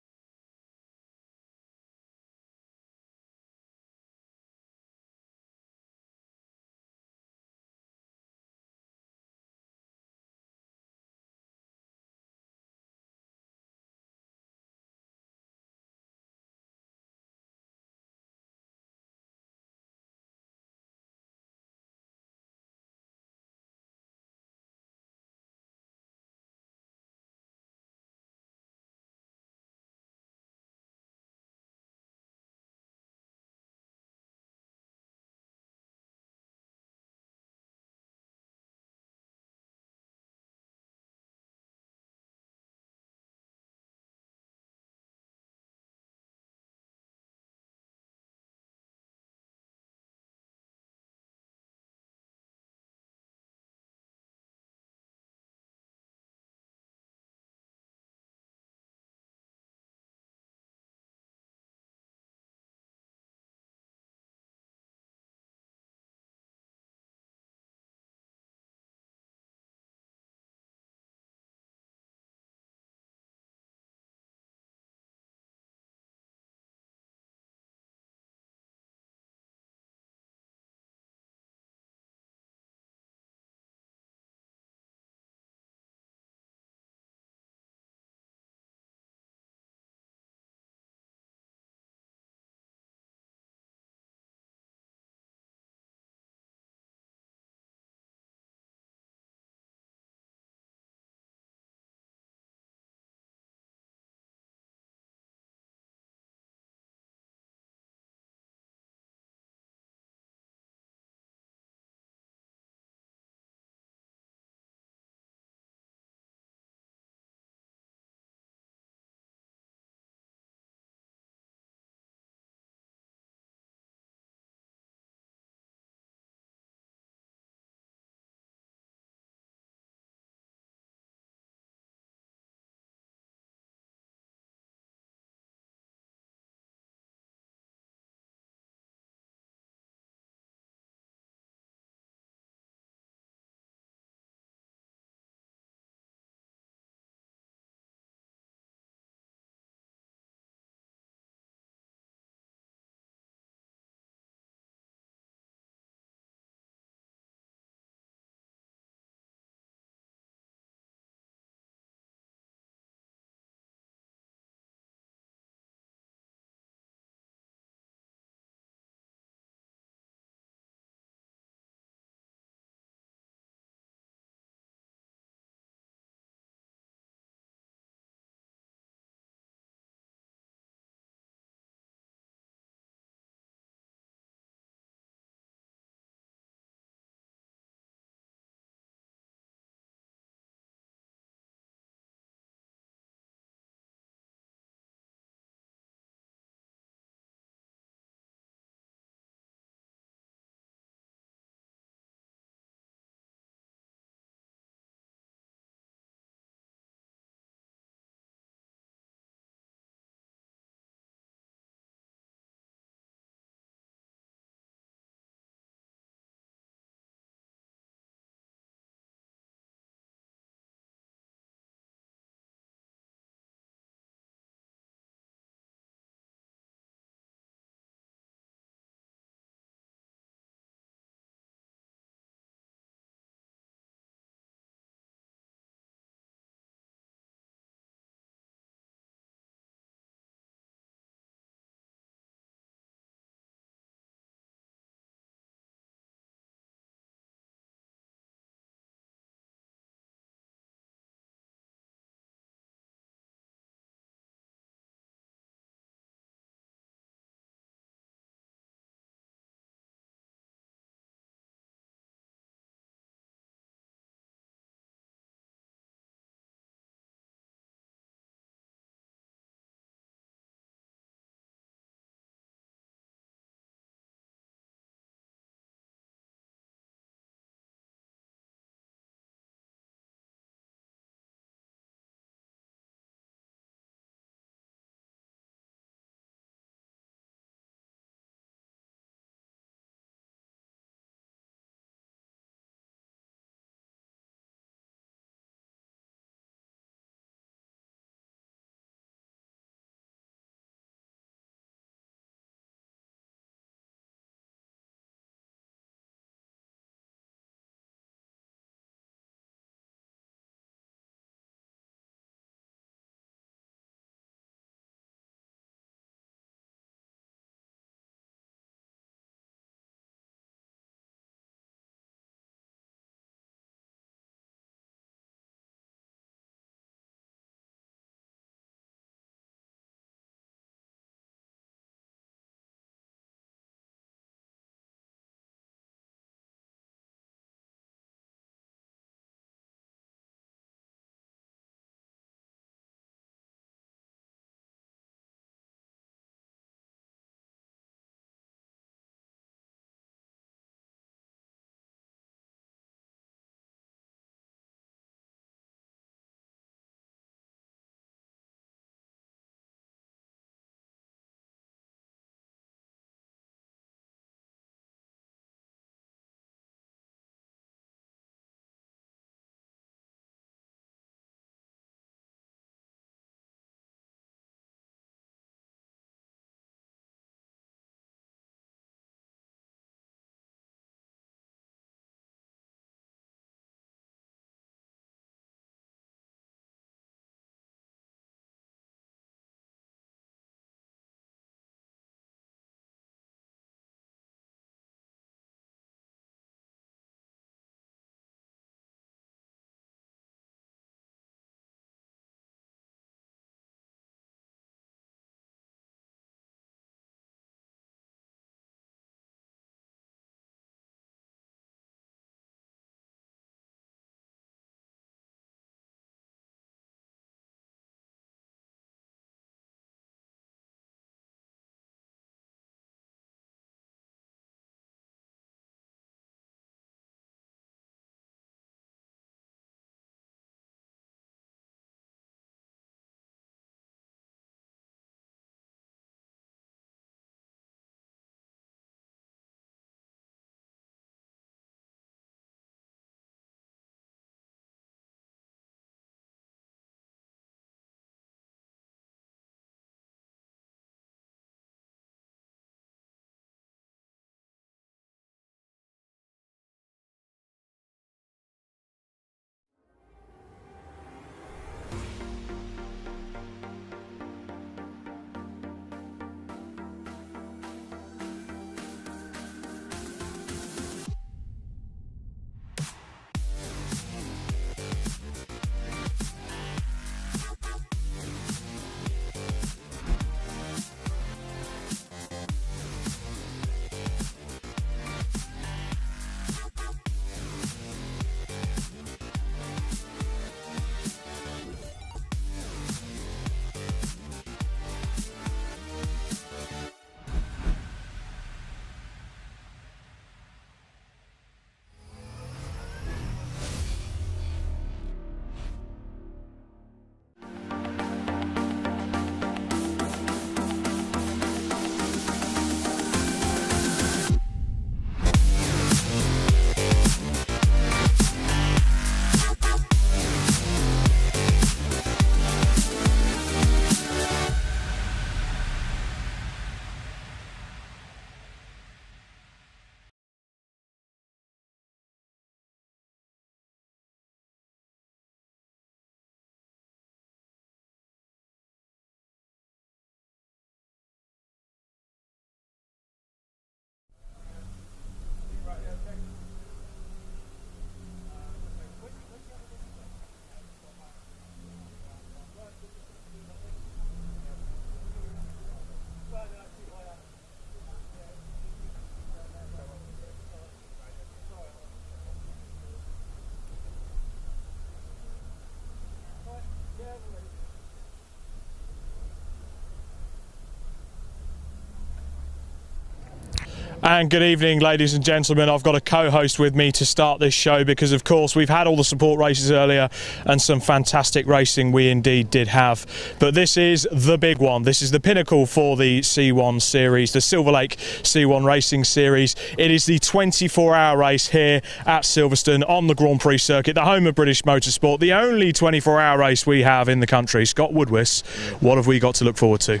And good evening, ladies and gentlemen. I've got a co-host with me to start this show because, of course, we've had all the support races earlier and some fantastic racing we indeed did have. But this is the big one. This is the pinnacle for the C1 series, the Silverlake C1 Racing Series. It is the 24-hour race here at Silverstone on the Grand Prix circuit, the home of British motorsport, the only 24-hour race we have in the country. Scott Woodwiss, what have we got to look forward to?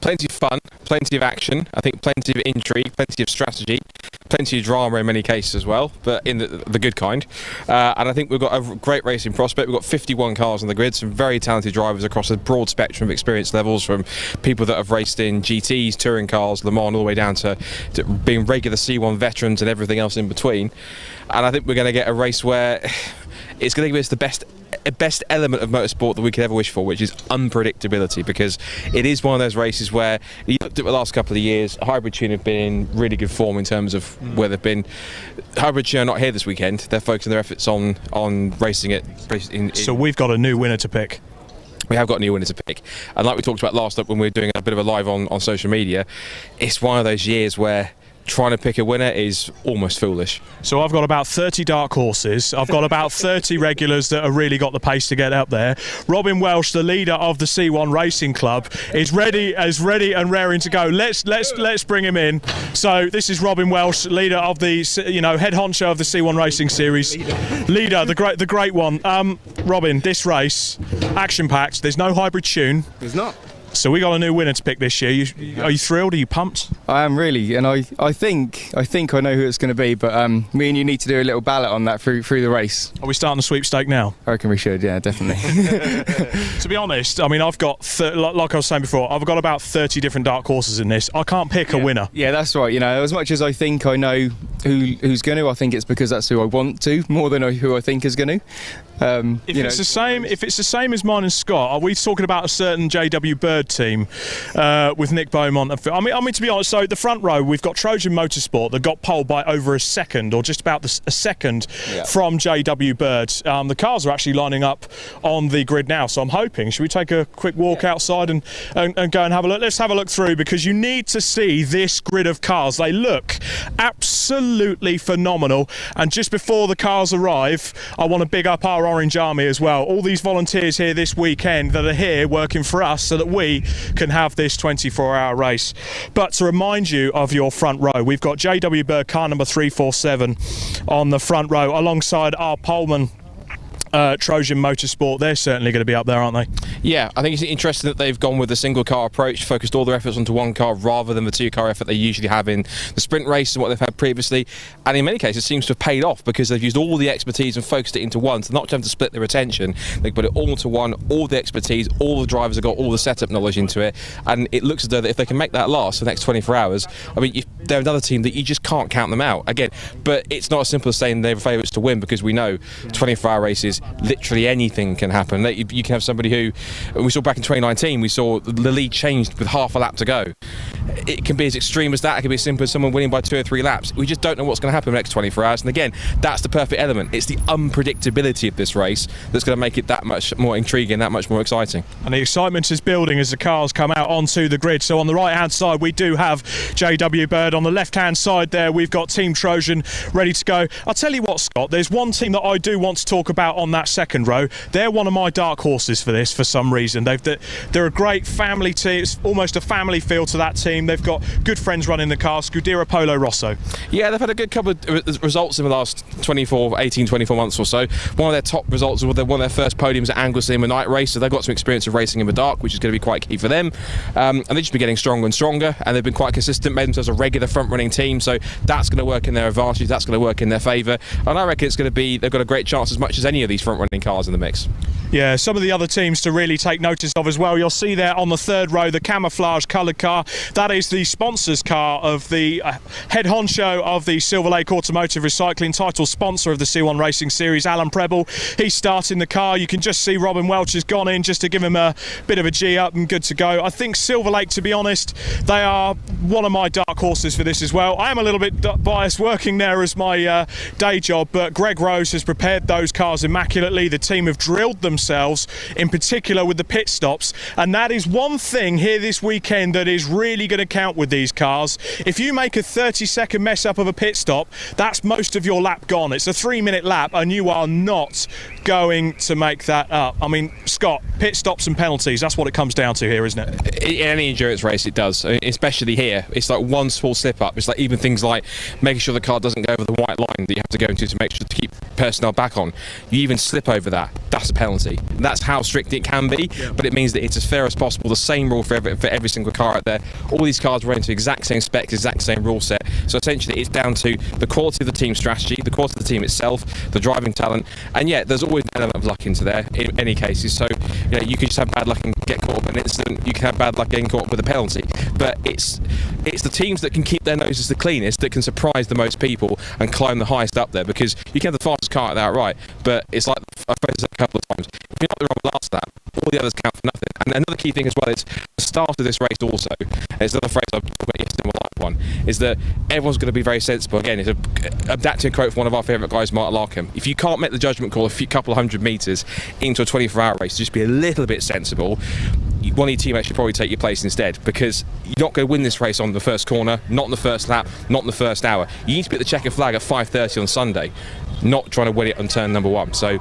Plenty of fun, plenty of action, I think plenty of intrigue, plenty of strategy, plenty of drama in many cases as well, but in the good kind. And I think we've got a great racing prospect. We've got 51 cars on the grid, some very talented drivers across a broad spectrum of experience levels, from people that have raced in GTs, touring cars, Le Mans, all the way down to being regular C1 veterans and everything else in between. And I think we're going to get a race where it's going to give us the best element of motorsport that we could ever wish for, which is unpredictability, because it is one of those races where you looked at the last couple of years, Hybrid Tune have been in really good form in terms of where they've been. Hybrid Tune are not here this weekend. They're focusing their efforts on racing it. So we've got a new winner to pick. We have got a new winner to pick, and like we talked about last up when we were doing a bit of a live on social media, it's one of those years where trying to pick a winner is almost foolish. So I've got about 30 dark horses. I've got about 30 regulars that have really got the pace to get up there. Robin Welsh, the leader of the C1 Racing Club, is ready and raring to go. Let's bring him in. So this is Robin Welsh, leader of the head honcho of the C1 Racing Series. Leader, the great one. Robin, this race action packed. There's no hybrid tune. There's not. So we got a new winner to pick this year. Are you thrilled? Are you pumped? I am really, and I think I know who it's going to be, but me and you need to do a little ballot on that through the race. Are we starting the sweepstake now? I reckon we should, yeah, definitely. To be honest, I mean, I've got, like I was saying before, I've got about 30 different dark horses in this. I can't pick a winner. Yeah, that's right. You know, as much as I think I know who's going to, I think it's because that's who I want to, more than who I think is going to. If it's the same as mine and Scott, are we talking about a certain JW Bird team with Nick Beaumont? I mean, to be honest, so the front row we've got Trojan Motorsport that got pole by over a second, or just about a second from JW Bird. The cars are actually lining up on the grid now, so I'm hoping. Should we take a quick walk outside and go and have a look? Let's have a look through, because you need to see this grid of cars. They look absolutely phenomenal. And just before the cars arrive, I want to big up our Orange Army as well. All these volunteers here this weekend that are here working for us so that we can have this 24-hour race. But to remind you of your front row, we've got JW Bird car number 347 on the front row alongside our poleman Trojan Motorsport. They're certainly going to be up there, aren't they? Yeah, I think it's interesting that they've gone with the single car approach, focused all their efforts onto one car rather than the two-car effort they usually have in the sprint race and what they've had previously. And in many cases, it seems to have paid off because they've used all the expertise and focused it into one. So not having to split their attention, they put it all into one, all the expertise, all the drivers have got all the setup knowledge into it. And it looks as though that if they can make that last for the next 24 hours, I mean, they're another team that you just can't count them out. Again, but it's not as simple as saying they're favourites to win, because we know 24-hour races, literally anything can happen. You can have somebody who, we saw back in 2019, we saw the lead changed with half a lap to go. It can be as extreme as that. It can be as simple as someone winning by 2 or 3 laps. We just don't know what's going to happen in the next 24 hours. And again, that's the perfect element. It's the unpredictability of this race that's going to make it that much more intriguing, that much more exciting. And the excitement is building as the cars come out onto the grid. So on the right-hand side, we do have JW Bird. On the left-hand side there, we've got Team Trojan ready to go. I'll tell you what, Scott, there's one team that I do want to talk about on that second row. They're one of my dark horses for this for some reason. They're a great family team. It's almost a family feel to that team. They've got good friends running the car, Scuderia Polo Rosso. Yeah, they've had a good couple of results in the last 24 months or so. One of their top results was one of their first podiums at Anglesey in the night race, so they've got some experience of racing in the dark, which is going to be quite key for them. And they've just been getting stronger and stronger, and they've been quite consistent, made themselves a regular front-running team, so that's going to work in their advantage, that's going to work in their favour, and I reckon it's going to be, they've got a great chance as much as any of these front-running cars in the mix. Yeah, some of the other teams to really take notice of as well. You'll see there on the third row the camouflage coloured car. That is the sponsor's car of the head honcho of the Silverlake Automotive Recycling, title sponsor of the C1 Racing Series, Alan Preble. He's starting the car. You can just see Robin Welch has gone in just to give him a bit of a G up and good to go. I think Silverlake, to be honest, they are one of my dark horses for this as well. I am a little bit biased working there as my day job, but Greg Rose has prepared those cars immaculately. The team have drilled them themselves, in particular with the pit stops, and that is one thing here this weekend that is really going to count with these cars. If you make a 30-second mess up of a pit stop, that's most of your lap gone. It's a 3-minute lap and you are not going to make that up. I mean, Scott, pit stops and penalties, that's what it comes down to here, isn't it? In any endurance race it does, especially here. It's like one small slip up. It's like even things like making sure the car doesn't go over the white line that you have to go into to make sure to keep personnel back on. You even slip over that, that's a penalty. That's how strict it can be, but it means that it's as fair as possible, the same rule for every single car out there. All these cars run into exact same specs, exact same rule set. So essentially it's down to the quality of the team strategy, the quality of the team itself, the driving talent, and yeah, there's always an element of luck into there in any cases. So you can just have bad luck and get caught up in an incident, you can have bad luck getting caught up with a penalty, but it's the teams that can keep their noses the cleanest that can surprise the most people and climb the highest up there, because you can have the fastest car at that, right, but it's like I've said a couple of times, if you're not the wrong last lap, all the others count for nothing. And another key thing as well is the start of this race also, there's another phrase I've talked about yesterday in my life one, is that everyone's going to be very sensible. Again, it's adapting a quote from one of our favourite guys, Mark Larkham. If you can't make the judgment call a couple of hundred metres into a 24-hour race, just be a little bit sensible. One of your teammates should probably take your place instead, because you're not going to win this race on the first corner, not in the first lap, not in the first hour. You need to be at the checkered flag at 5:30 on Sunday, not trying to win it on turn number 1. So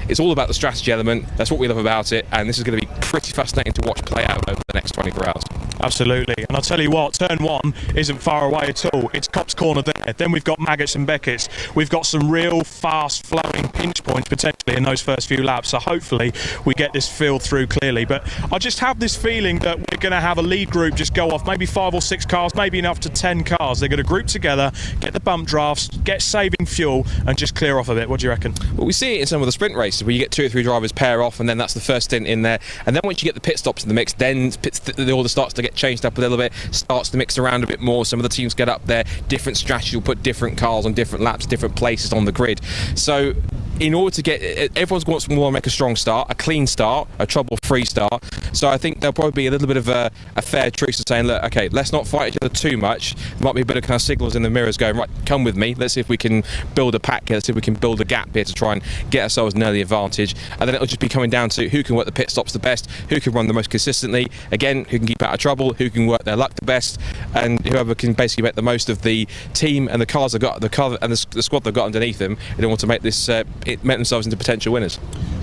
it's all about the strategy element. That's what we love about it, and this is going to be pretty fascinating to watch play out over the next 24 hours. Absolutely, and I'll tell you what, turn 1 isn't far away at all. It's Copse Corner there, then we've got Maggots and Beckett's. We've got some real fast flowing pinch points potentially in those first few laps, so hopefully we get this filled through clearly. But I just have this feeling that we're going to have a lead group just go off, maybe 5 or 6 cars, maybe enough to 10 cars. They're going to group together, get the bump drafts, get saving fuel, and just clear off a bit. What do you reckon? Well, we see it in some of the sprint races where you get 2 or 3 drivers pair off, and then that's the first stint in there. And then once you get the pit stops in the mix, then the order starts to get changed up a little bit, starts to mix around a bit more. Some of the teams get up there, different strategy will put different cars on different laps, different places on the grid. So in order to get, everyone's going to want to make a strong start, a clean start, a trouble-free start. So I think there'll probably be a little bit of a fair truce of saying, look, okay, let's not fight each other too much. There might be a bit of kind of signals in the mirrors going, right, come with me. Let's see if we can build a pack here. Let's see if we can build a gap here to try and get ourselves an early advantage. And then it'll just be coming down to who can work the pit stops the best, who can run the most consistently, again, who can keep out of trouble, who can work their luck the best, and whoever can basically make the most of the team and the cars they've got, the car and the squad they've got underneath them in order to make this make themselves into potential winners.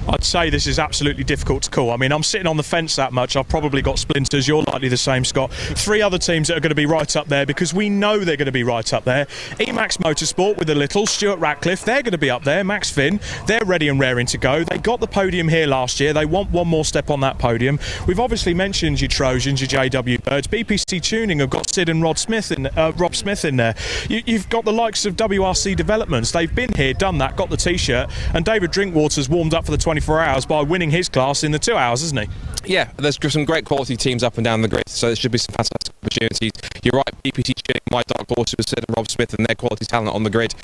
I'd say this is absolutely difficult to call. I mean, I'm sitting on the fence that much. I've probably got splinters. You're likely the same, Scott. 3 other teams that are going to be right up there, because we know they're going to be right up there. Emax Motorsport with the little Stuart Ratcliffe, they're going to be up there. Max Finn, they're ready and raring to go. They got the podium here last year. They want one more step on that podium. We've obviously mentioned your Trojans, your JW Birds. BPC Tuning have got Sid and Rob Smith in there. You've got the likes of WRC Developments. They've been here, done that, got the T-shirt, and David Drinkwater's warmed up for the 24 hours by winning his class in the 2 hours, hasn't he? Yeah, there's some great quality teams up and down the grid, so there should be some fantastic opportunities. You're right, BPT Tuning, my dark horse was Sid and Rob Smith and their quality talent on the grid.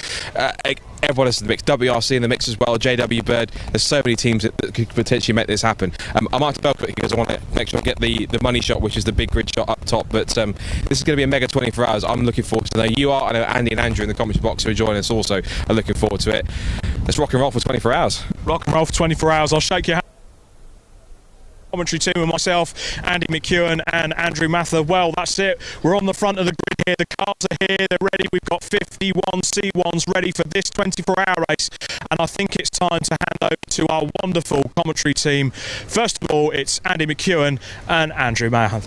Everyone is in the mix. WRC in the mix as well, JW Bird. There's so many teams that could potentially make this happen. I'm Mark Bell quickly because I want to make sure I get the money shot, which is the big grid shot up top. But this is going to be a mega 24 hours. I'm looking forward to it. You are, I know Andy and Andrew in the commentary box who are joining us also are looking forward to it. Let's rock and roll for 24 hours. Rock and roll for 24 hours. I'll shake your hand. Commentary team with myself, Andy McEwen and Andrew Mather. Well, that's it. We're on the front of the grid here. The cars are here. They're ready. We've got 51 C1s ready for this 24-hour race. And I think it's time to hand over to our wonderful commentary team. First of all, it's Andy McEwen and Andrew Mather.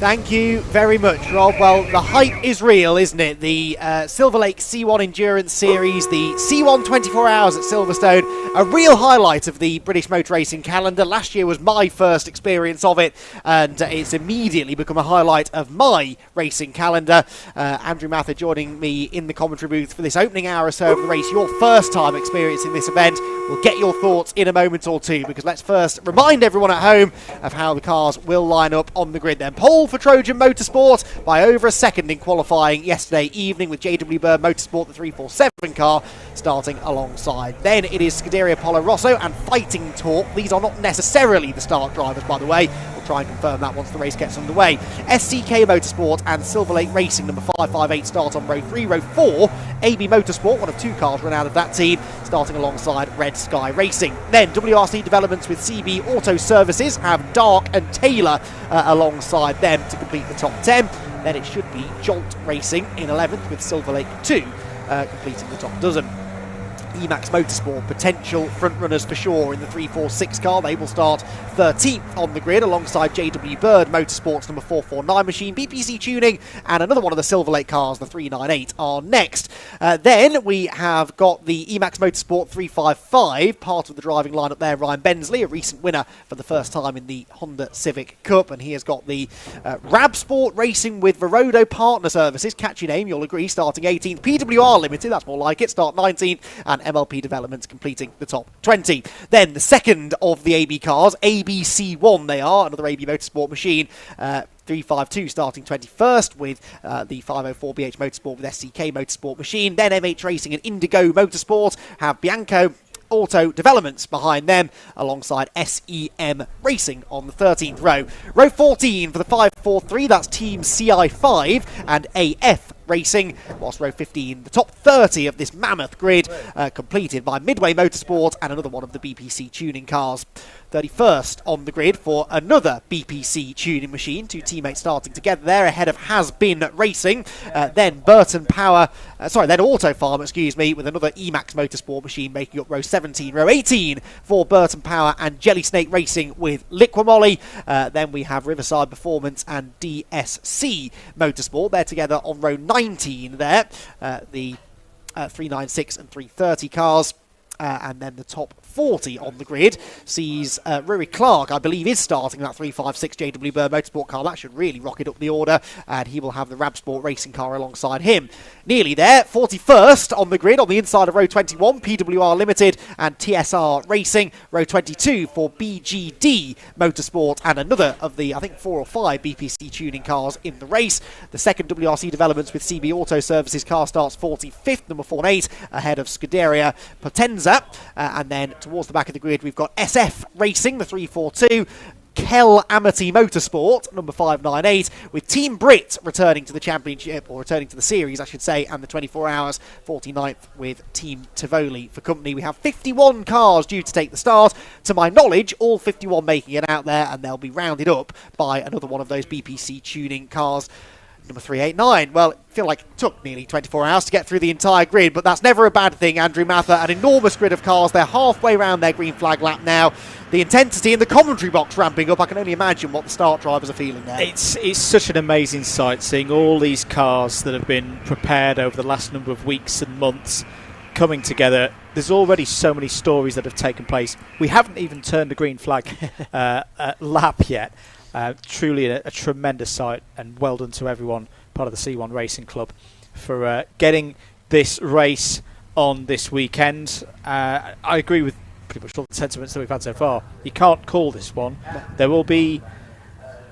Thank you very much, Rob. Well, the hype is real, isn't it? The Silverlake C1 Endurance Series, the C1 24 Hours at Silverstone, a real highlight of the British motor racing calendar. Last year was my first experience of it, and it's immediately become a highlight of my racing calendar. Andrew Mather joining me in the commentary booth for this opening hour or so of the race. Your first time experiencing this event. We'll get your thoughts in a moment or two, because let's first remind everyone at home of how the cars will line up on the grid. Then pole for Trojan Motorsport by over a second in qualifying yesterday evening, with JW Bird Motorsport, the 347 car, starting alongside. Then it is Scuderia Polo Rosso and Fighting Talk. These are not necessarily the start drivers, by the way. We'll try and confirm that once the race gets underway. SCK Motorsport and Silverlake Racing, number 558, start on row 3. Row 4, AB Motorsport, one of 2 cars run out of that team, starting alongside Red Sky Racing. Then WRC Developments with CB Auto Services have Dark and Taylor alongside them to complete the top 10. Then it should be Jolt Racing in 11th with Silverlake 2 completing the top dozen. Emax Motorsport, potential front runners for sure in the 346 car. They will start 13th on the grid alongside JW Bird Motorsport's number 449 machine, BPC Tuning, and another one of the Silverlake cars, the 398, are next. Then we have got the Emax Motorsport 355, part of the driving lineup there, Ryan Bensley, a recent winner for the first time in the Honda Civic Cup, and he has got the Rab Sport Racing with Verodo Partner Services, catchy name, you'll agree, starting 18th. PWR Limited, that's more like it, start 19th, and MLP Developments completing the top 20. Then the second of the AB cars, ABC1 they are, another AB Motorsport machine, 352 starting 21st with the 504BH Motorsport with SCK Motorsport machine. Then MH Racing and Indigo Motorsport have Bianco Auto Developments behind them, alongside SEM Racing on the 13th row. Row 14 for the 543, that's Team CI5 and AF Racing, whilst row 15, the top 30 of this mammoth grid, completed by Midway Motorsport and another one of the BPC tuning cars. 31st on the grid for another BPC tuning machine, 2 teammates starting together there ahead of Has Been Racing. Then then Auto Farm, excuse me, with another Emax Motorsport machine making up row 17. Row 18 for Burton Power and Jelly Snake Racing with Liquamolly. Then we have Riverside Performance and DSC Motorsport. They're together on row 19 there. The 396 and 330 cars. And then the top 40 on the grid sees Rory Clark, I believe, is starting that 356 JW Bird Motorsport car. That should really rocket up the order, and he will have the Rab Sport Racing car alongside him. Nearly there, 41st on the grid on the inside of row 21, PWR Limited and TSR Racing. Row 22 for BGD Motorsport and another of the, I think, 4 or 5 BPC tuning cars in the race. The second WRC Developments with CB Auto Services car starts 45th, number 48, ahead of Scuderia Potenza. And then towards the back of the grid, we've got SF Racing, the 342. Kel Amity Motorsport, number 598, with Team Brit returning to the championship, or returning to the series, I should say, and the 24 hours, 49th with Team Tivoli for company. We have 51 cars due to take the start. To my knowledge, all 51 making it out there, and they'll be rounded up by another one of those BPC tuning cars. Number 389. Well, I feel like it took nearly 24 hours to get through the entire grid, but that's never a bad thing, Andrew Mather. An enormous grid of cars. They're halfway around their green flag lap now. The intensity in the commentary box ramping up. I can only imagine what the start drivers are feeling there. It's such an amazing sight, seeing all these cars that have been prepared over the last number of weeks and months coming together. There's already so many stories that have taken place. We haven't even turned the green flag lap yet. Truly a tremendous sight, and well done to everyone part of the C1 Racing Club for getting this race on this weekend. I agree with pretty much all the sentiments that we've had so far. You can't call this one. There will be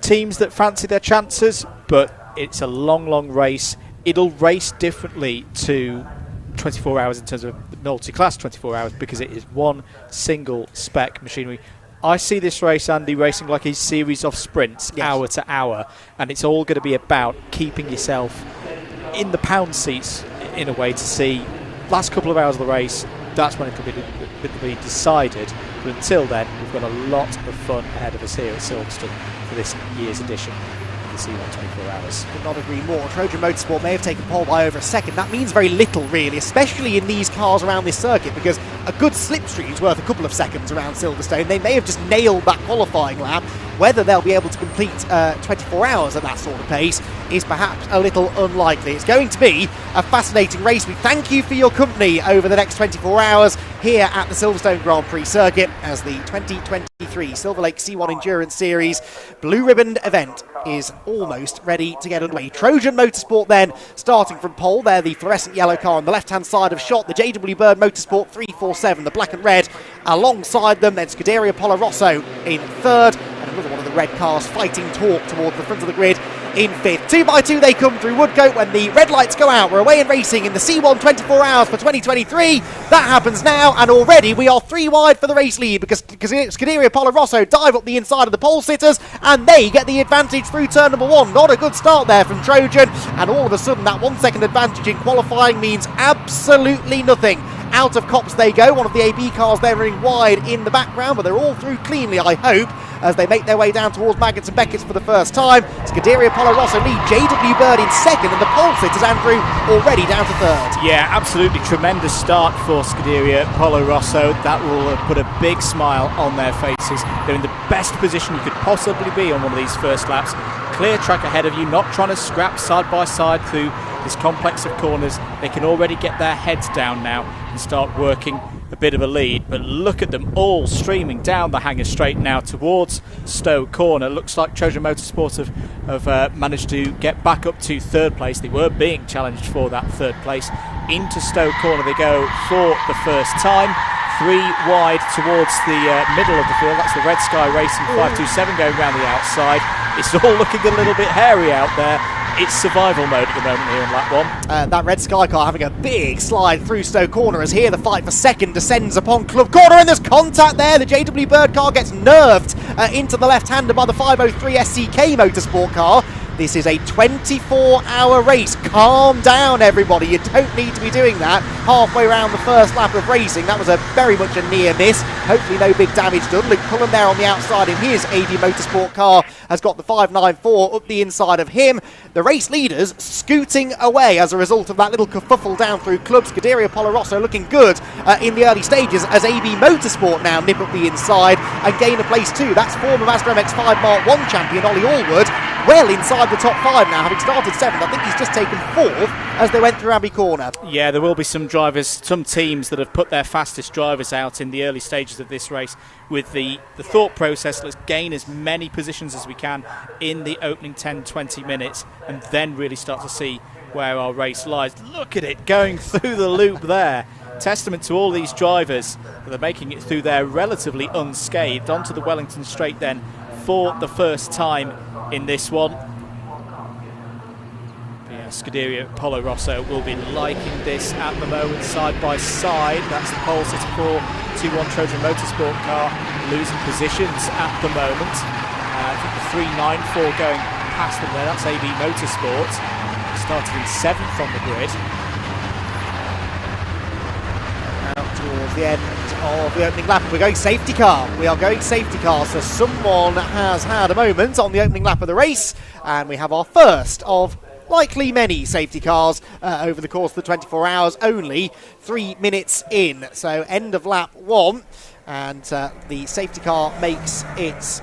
teams that fancy their chances, but it's a long race. It'll race differently to 24 hours in terms of multi-class 24 hours, because it is one single spec machinery. I see this race, Andy, racing like a series of sprints, yes, hour to hour, and it's all going to be about keeping yourself in the pound seats in a way to see last couple of hours of the race. That's when it'll be decided. But until then, we've got a lot of fun ahead of us here at Silverstone for this year's edition of the C1 24 Hours. Could not agree more. Trojan Motorsport may have taken pole by over a second. That means very little, really, especially in these cars around this circuit, because a good slipstream is worth a couple of seconds around Silverstone. They may have just nailed that qualifying lap. Whether they'll be able to complete 24 hours at that sort of pace is perhaps a little unlikely. It's going to be a fascinating race. We thank you for your company over the next 24 hours here at the Silverstone Grand Prix circuit as the 2023 Silverlake C1 Endurance Series Blue Ribbon event is almost ready to get underway. Trojan Motorsport then starting from pole. They're the fluorescent yellow car on the left-hand side of shot. The JW Bird Motorsport 347, the black and red, alongside them. Then Scuderia Polo Rosso in third. And another one of the red cars fighting torque towards the front of the grid in 5th. 2 by 2 they come through Woodcote when the red lights go out. We're away and racing in the C1 24 Hours for 2023. That happens now, and already we are 3 wide for the race lead because Scuderia Polo Rosso dive up the inside of the pole sitters and they get the advantage through turn number 1. Not a good start there from Trojan, and all of a sudden that 1 second advantage in qualifying means absolutely nothing. Out of Copse they go. One of the AB cars there running wide in the background, but they're all through cleanly, I hope, as they make their way down towards Maggots and Beckett's for the first time. Scuderia Polo Rosso lead JW Bird in second, and the pole sitters, Andrew, already down to third. Yeah, absolutely tremendous start for Scuderia Polo Rosso. That will put a big smile on their faces. They're in the best position you could possibly be on one of these first laps. Clear track ahead of you, not trying to scrap side by side through this complex of corners. They can already get their heads down now and start working a bit of a lead, but look at them all streaming down the Hanger Straight now towards Stowe Corner. Looks like Trojan Motorsport have managed to get back up to third place. They were being challenged for that third place. Into Stowe Corner they go for the first time. 3 wide towards the middle of the field. That's the Red Sky Racing 527 going around the outside. It's all looking a little bit hairy out there. It's survival mode at the moment here in lap 1. That Red Sky car having a big slide through Stowe Corner as here the fight for second descends upon Club Corner, and there's contact there. The JW Bird car gets nerved into the left-hander by the 503 SCK Motorsport car. This is a 24-hour race. Calm down, everybody. You don't need to be doing that halfway around the first lap of racing. That was very much a near miss. Hopefully no big damage done. Luke Cullen there on the outside in his AD Motorsport car has got the 594 up the inside of him. The race leaders scooting away as a result of that little kerfuffle down through Club. Scuderia Polo Rosso looking good in the early stages as AB Motorsport now nip up the inside and gain a place too. That's former Mazda MX-5 Mark 1 champion Ollie Allwood well inside the top 5 now, having started 7th. I think he's just taken 4th as they went through Abbey Corner. Yeah, there will be some drivers, some teams that have put their fastest drivers out in the early stages of this race with the thought process, let's gain as many positions as we can in the opening 10-20 minutes and then really start to see where our race lies. Look at it going through the loop there. Testament to all these drivers that are making it through there relatively unscathed. Onto the Wellington Straight then for the first time in this one. Yeah, Scuderia Polo Rosso will be liking this at the moment, side by side. That's the pole sitter for 2-1 Trojan Motorsport car losing positions at the moment. I think the 394 going past them there. That's AB Motorsport. Started in 7th on the grid. Out towards the end of the opening lap, we're going safety car. We are going safety car, so someone has had a moment on the opening lap of the race, and we have our first of likely many safety cars over the course of the 24 hours, only 3 minutes in. So end of lap 1, and the safety car makes its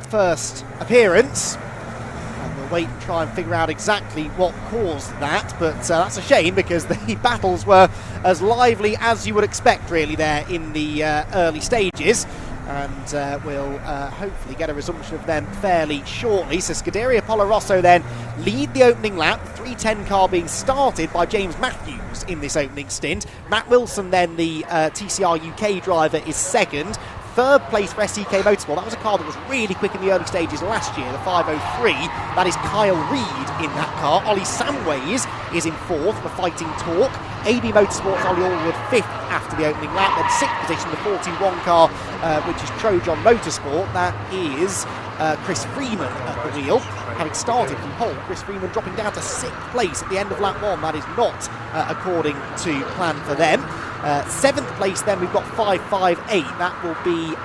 first appearance. And we'll wait and try and figure out exactly what caused that, but that's a shame because the battles were as lively as you would expect really there in the early stages. And we'll hopefully get a resumption of them fairly shortly. So Scuderia Polo Rosso then lead the opening lap, 310 car being started by James Matthews in this opening stint. Matt Wilson then, the TCR UK driver, is second. Third place for SCK Motorsport. That was a car that was really quick in the early stages last year, the 503. That is Kyle Reed in that car. Ollie Samways is in 4th for Fighting Torque. AB Motorsport's Ollie Allwood 5th after the opening lap. Then 6th position, the 41 car, which is Trojan Motorsport. That is Chris Freeman at the wheel. Having started from pole, Chris Freeman dropping down to 6th place at the end of lap 1. That is not according to plan for them. 7th place then we've got 558. That will be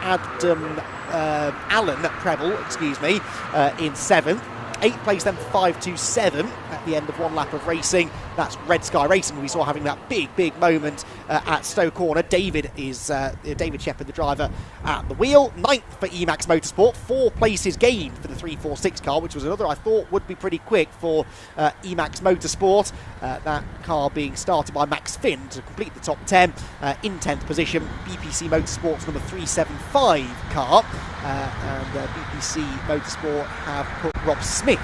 Alan Preble, in 7th. 8th place then 527 at the end of 1 lap of racing. That's Red Sky Racing we saw having that big moment at Stowe Corner. David Shepherd, the driver, at the wheel. 9th for Emax Motorsport. 4 places gained for the 346 car, which was another I thought would be pretty quick for Emax Motorsport. That car being started by Max Finn to complete the top 10. In 10th position, BPC Motorsport's number 375 car. And BPC Motorsport have put Rob Smith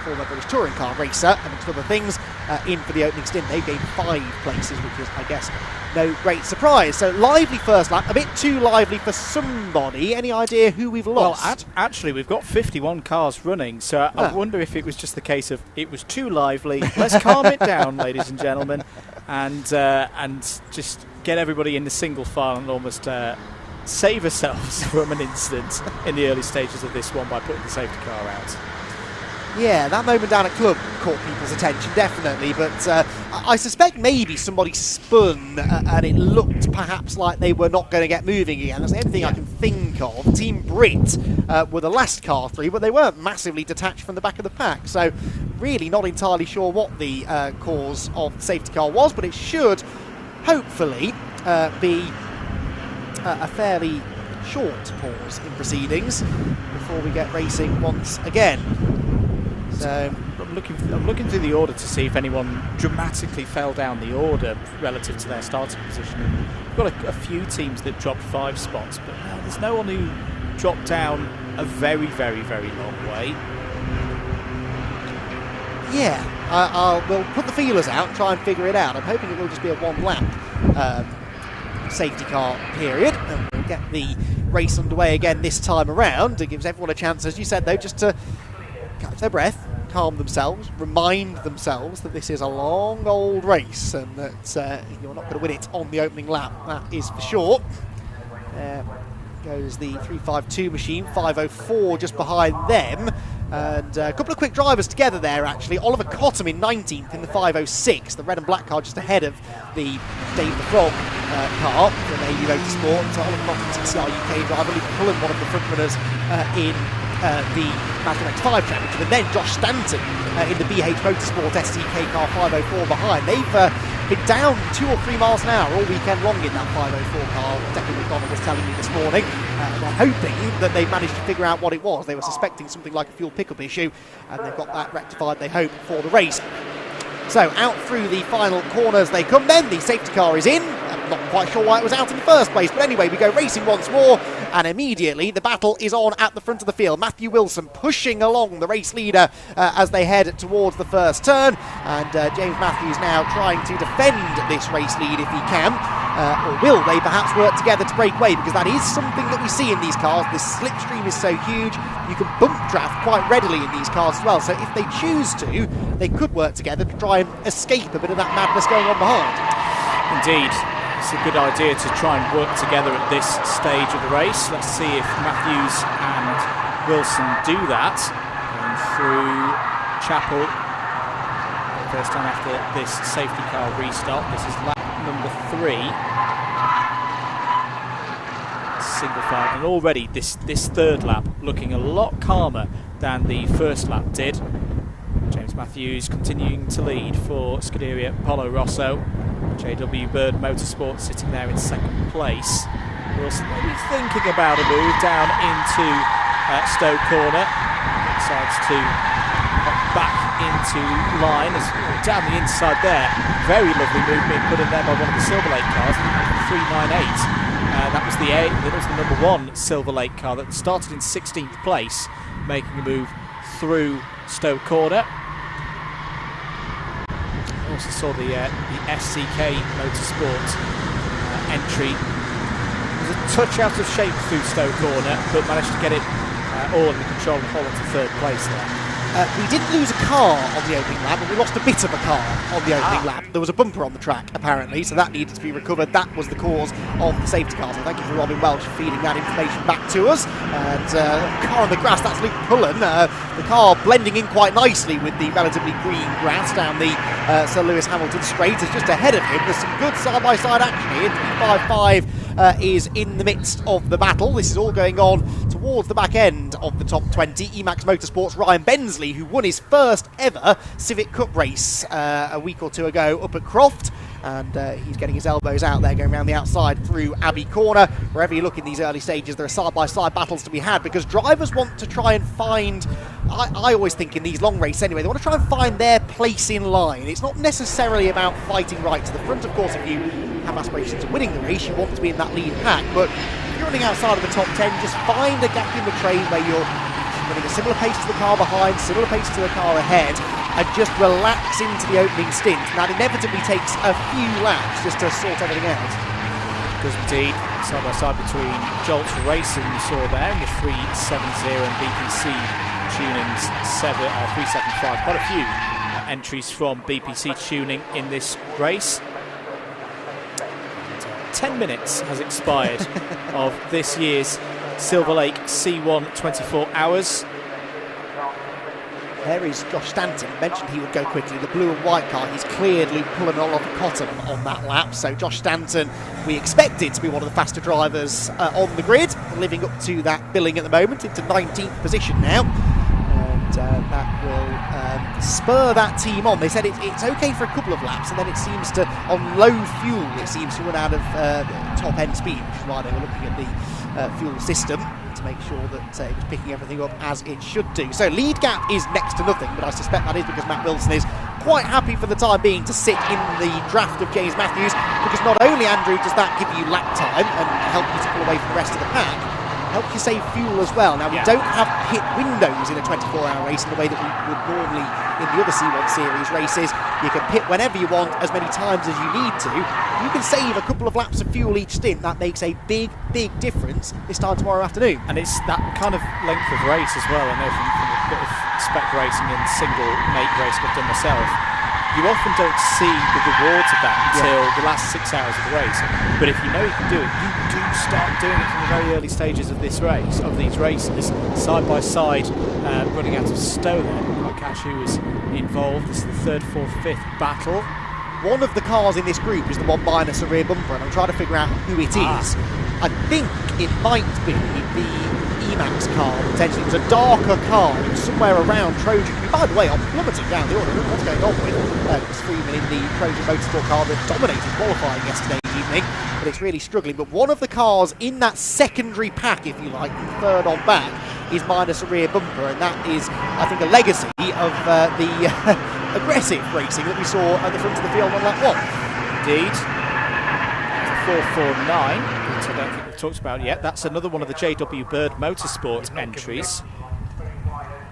former British touring car racer, amongst other things, in for the opening stint. They gained 5 places, which was, I guess, no great surprise. So lively first lap, a bit too lively for somebody. Any idea who we've lost? Well, actually, we've got 51 cars running, so I wonder if it was just the case of it was too lively. Let's calm it down, ladies and gentlemen, and just get everybody in the single file and almost save ourselves from an incident in the early stages of this one by putting the safety car out. Yeah, that moment down at Club caught people's attention, definitely, but I suspect maybe somebody spun and it looked perhaps like they were not going to get moving again. That's the only thing I can think of. Team Brit were the last car through, but they weren't massively detached from the back of the pack, so really not entirely sure what the cause of the safety car was, but it should hopefully be a fairly short pause in proceedings before we get racing once again. So I'm looking through the order to see if anyone dramatically fell down the order relative to their starting position. And we've got a few teams that dropped 5 spots, but there's no one who dropped down a very, very, very long way. Yeah, we'll put the feelers out and try and figure it out. I'm hoping it will just be a 1-lap safety car period, and we'll get the race underway again this time around. It gives everyone a chance, as you said, though, just to catch their breath, calm themselves, remind themselves that this is a long old race and that you're not going to win it on the opening lap, that is for sure. There goes the 352 machine, 504 just behind them, and a couple of quick drivers together there actually. Oliver Cottam in 19th in the 506, the red and black car just ahead of the Dave the Frog car from AIRTEC Motorsport. So Oliver Cottam, TCR UK driver, Luke Cullen, one of the front runners in the Mazda X5 Championship, and then Josh Stanton in the BH Motorsport STK car 504 behind. They've been down 2 or 3 miles an hour all weekend long in that 504 car. Declan McDonald was telling me this morning. They're hoping that they've managed to figure out what it was. They were suspecting something like a fuel pickup issue, and they've got that rectified, they hope, for the race. So out through the final corners they come then. The safety car is in. I'm not quite sure why it was out in the first place, but anyway, we go racing once more, and immediately the battle is on at the front of the field. Matthew Wilson pushing along the race leader as they head towards the first turn, and James Matthews now trying to defend this race lead if he can. Or will they perhaps work together to break away, because that is something that we see in these cars. The slipstream is so huge, you can bump draft quite readily in these cars as well, so if they choose to, they could work together to try and escape a bit of that madness going on behind. Indeed, it's a good idea to try and work together at this stage of the race. Let's see if Matthews and Wilson do that. Going through Chapel, first time after this safety car restart. This is lap number 3. Single file, and already this third lap looking a lot calmer than the first lap did. James Matthews continuing to lead for Scuderia Polo Rosso. JW Bird Motorsport sitting there in second place. Wilson maybe thinking about a move down into Stowe Corner. Decides to hop back into line as down the inside there. Very lovely move being put in there by one of the Silverlake cars, 398. That was the number 1 Silverlake car that started in 16th place, making a move through Stowe Corner. Also saw the SCK Motorsport entry. It was a touch out of shape through Stowe Corner, but managed to get it all under control and hold on to 3rd place there. We didn't lose a car on the opening lap, but we lost a bit of a car on the opening lap. There was a bumper on the track, apparently, so that needed to be recovered. That was the cause of the safety car. So thank you for Robin Welch feeding that information back to us. And car on the grass, that's Luke Cullen. The car blending in quite nicely with the relatively green grass down the Sir Lewis Hamilton straight. Is just ahead of him. There's some good side-by-side action here. 355 is in the midst of the battle. This is all going on towards the back end of the top 20. Emax Motorsport's Ryan Bensley, who won his first ever Civic Cup race a week or 2 ago up at Croft, and he's getting his elbows out there, going around the outside through Abbey Corner. Wherever you look in these early stages, there are side-by-side battles to be had, because drivers want to try and find, I always think in these long races anyway, they want to try and find their place in line. It's not necessarily about fighting right to the front. Of course, if you have aspirations of winning the race, you want to be in that lead pack, but if you're running outside of the top 10, just find a gap in the train where you're running a similar pace to the car behind, similar pace to the car ahead, and just relax into the opening stint. And that inevitably takes a few laps just to sort everything out. Does indeed. Side by side between Jolts Racing, you saw there, in the 370 and BPC tunings 375. Quite a few entries from BPC tuning in this race. 10 minutes has expired of this year's Silverlake C1 24 hours. There is Josh Stanton. Mentioned he would go quickly. The blue and white car, he's cleared Luke Pullen and Oliver Cotton on that lap. So Josh Stanton, we expected to be one of the faster drivers on the grid, living up to that billing at the moment, into 19th position now. And that will spur that team on. They said it's okay for a couple of laps, and then it seems to, on low fuel, it seems to run out of top end speed, which is why they were looking at the fuel system to make sure that it was picking everything up as it should do. So lead gap is next to nothing, but I suspect that is because Matt Wilson is quite happy for the time being to sit in the draft of James Matthews, because not only, Andrew, does that give you lap time and help you to pull away from the rest of the pack, help you save fuel as well. Now, we don't have pit windows in a 24-hour race in the way that we would normally in the other C1 Series races. You can pit whenever you want, as many times as you need to. You can save a couple of laps of fuel each stint. That makes a big, big difference this time tomorrow afternoon. And it's that kind of length of race as well. I know from a bit of spec racing and single make racing I've done myself, you often don't see the rewards of that until the last 6 hours of the race. But if you know you can do it, you do start doing it from the very early stages of this race, of these races, side by side, running out of Stowe there. I'll catch who was involved. This is the third, fourth, fifth battle. One of the cars in this group is the one minus a rear bumper, and I'm trying to figure out who it is. I think it might be the Emax car, potentially. It was a darker car. It was somewhere around Trojan. By the way, I'm plummeting down the order. Look what's going on with Chris Freeman in the Trojan Motorsport car that dominated qualifying yesterday evening, but it's really struggling. But one of the cars in that secondary pack, if you like, third on back, is minus a rear bumper, and that is, I think, a legacy of the aggressive racing that we saw at the front of the field on lap one. Indeed. That's a 449. I don't think we've talked about it yet. That's another one of the JW Bird Motorsport entries.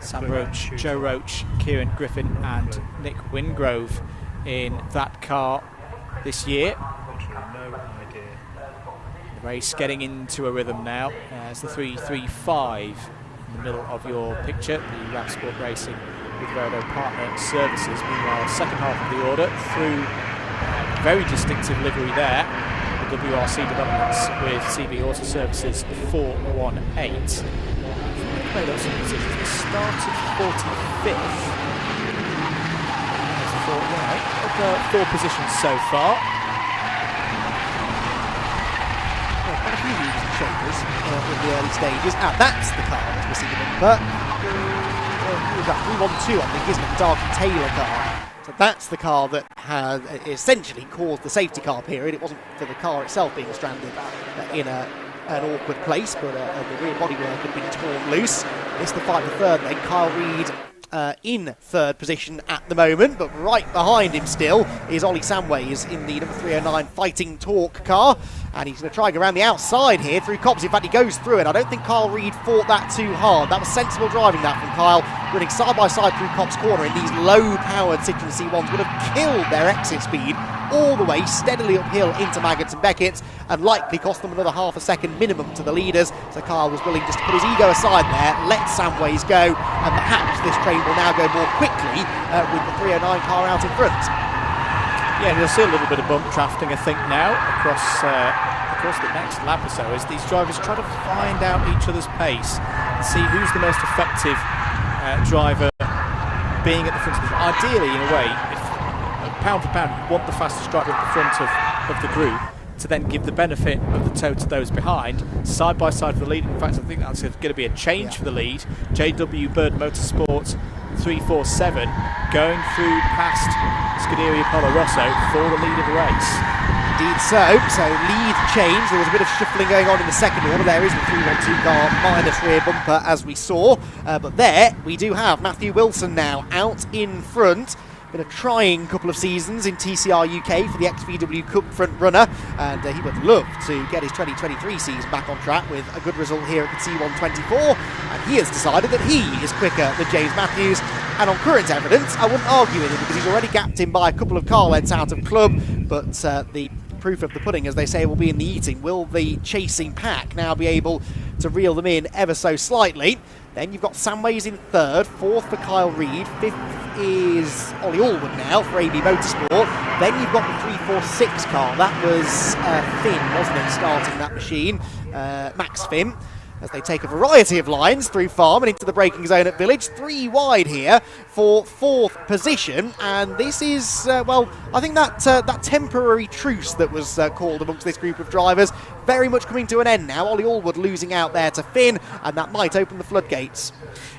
Sam Roach, Joe Roach, Kieran Griffin and Nick Wingrove in that car this year. The race getting into a rhythm now. It's the 335 in the middle of your picture, the RAV Sport Racing with Verdo Partner Services. Meanwhile, second half of the order through very distinctive livery there. WRC Developments with CB Auto Services 418. Made up some positions. We started 45th. There's 4 positions so far. Quite a few movers and shakers in the early stages. That's the car that's missing the number. It was that 312, I think, isn't it? The Darky Taylor car. So that's the car that had essentially caused the safety car period. It wasn't for the car itself being stranded in an awkward place, but the rear bodywork had been torn loose. It's the fight for third then. Kyle Reid in third position at the moment, but right behind him still is Ollie Samways in the number 309 Fighting Torque car, and he's going to try and go around the outside here through Cobbs. In fact, he goes through it. I don't think Kyle Reid fought that too hard. That was sensible driving that from Kyle, running side by side through Cobbs Corner in these low-powered Citroen C1s. Would have killed their exit speed all the way steadily uphill into Maggots and Beckett's, and likely cost them another half a second minimum to the leaders. So Kyle was willing just to put his ego aside there, let Samways go, and perhaps this train will now go more quickly with the 309 car out in front. Yeah, you'll see a little bit of bump trafficking, I think, now across the next lap or so, as these drivers try to find out each other's pace and see who's the most effective driver being at the front of the... Ideally, in a way, if pound for pound, you want the fastest driver at the front of the group to then give the benefit of the toe to those behind, side by side for the lead. In fact, I think that's going to be a change for the lead. JW Bird Motorsport 347 going through past Scuderia Polo Rosso for the lead of the race. Indeed so lead change. There was a bit of shuffling going on in the second order. There is the 312 car minus rear bumper, as we saw, but there we do have Matthew Wilson now out in front. been a trying couple of seasons in TCR UK for the XVW Cup front runner, and he would love to get his 2023 season back on track with a good result here at the T124, and he has decided that he is quicker than James Matthews, and on current evidence I wouldn't argue with him because he's already gapped him by a couple of car lengths out of club, but the proof of the pudding, as they say, will be in the eating. Will the chasing pack now be able to reel them in ever so slightly? Then you've got Samways in third, fourth for Kyle Reid, fifth is Ollie Allwood now for AB Motorsport. Then you've got the 346 car, that was Finn, wasn't it, starting that machine, Max Finn, as they take a variety of lines through farm and into the braking zone at Village. 3 wide here for 4th position, and this is, well, I think that temporary truce that was called amongst this group of drivers very much coming to an end now. Ollie Allwood losing out there to Finn, and that might open the floodgates.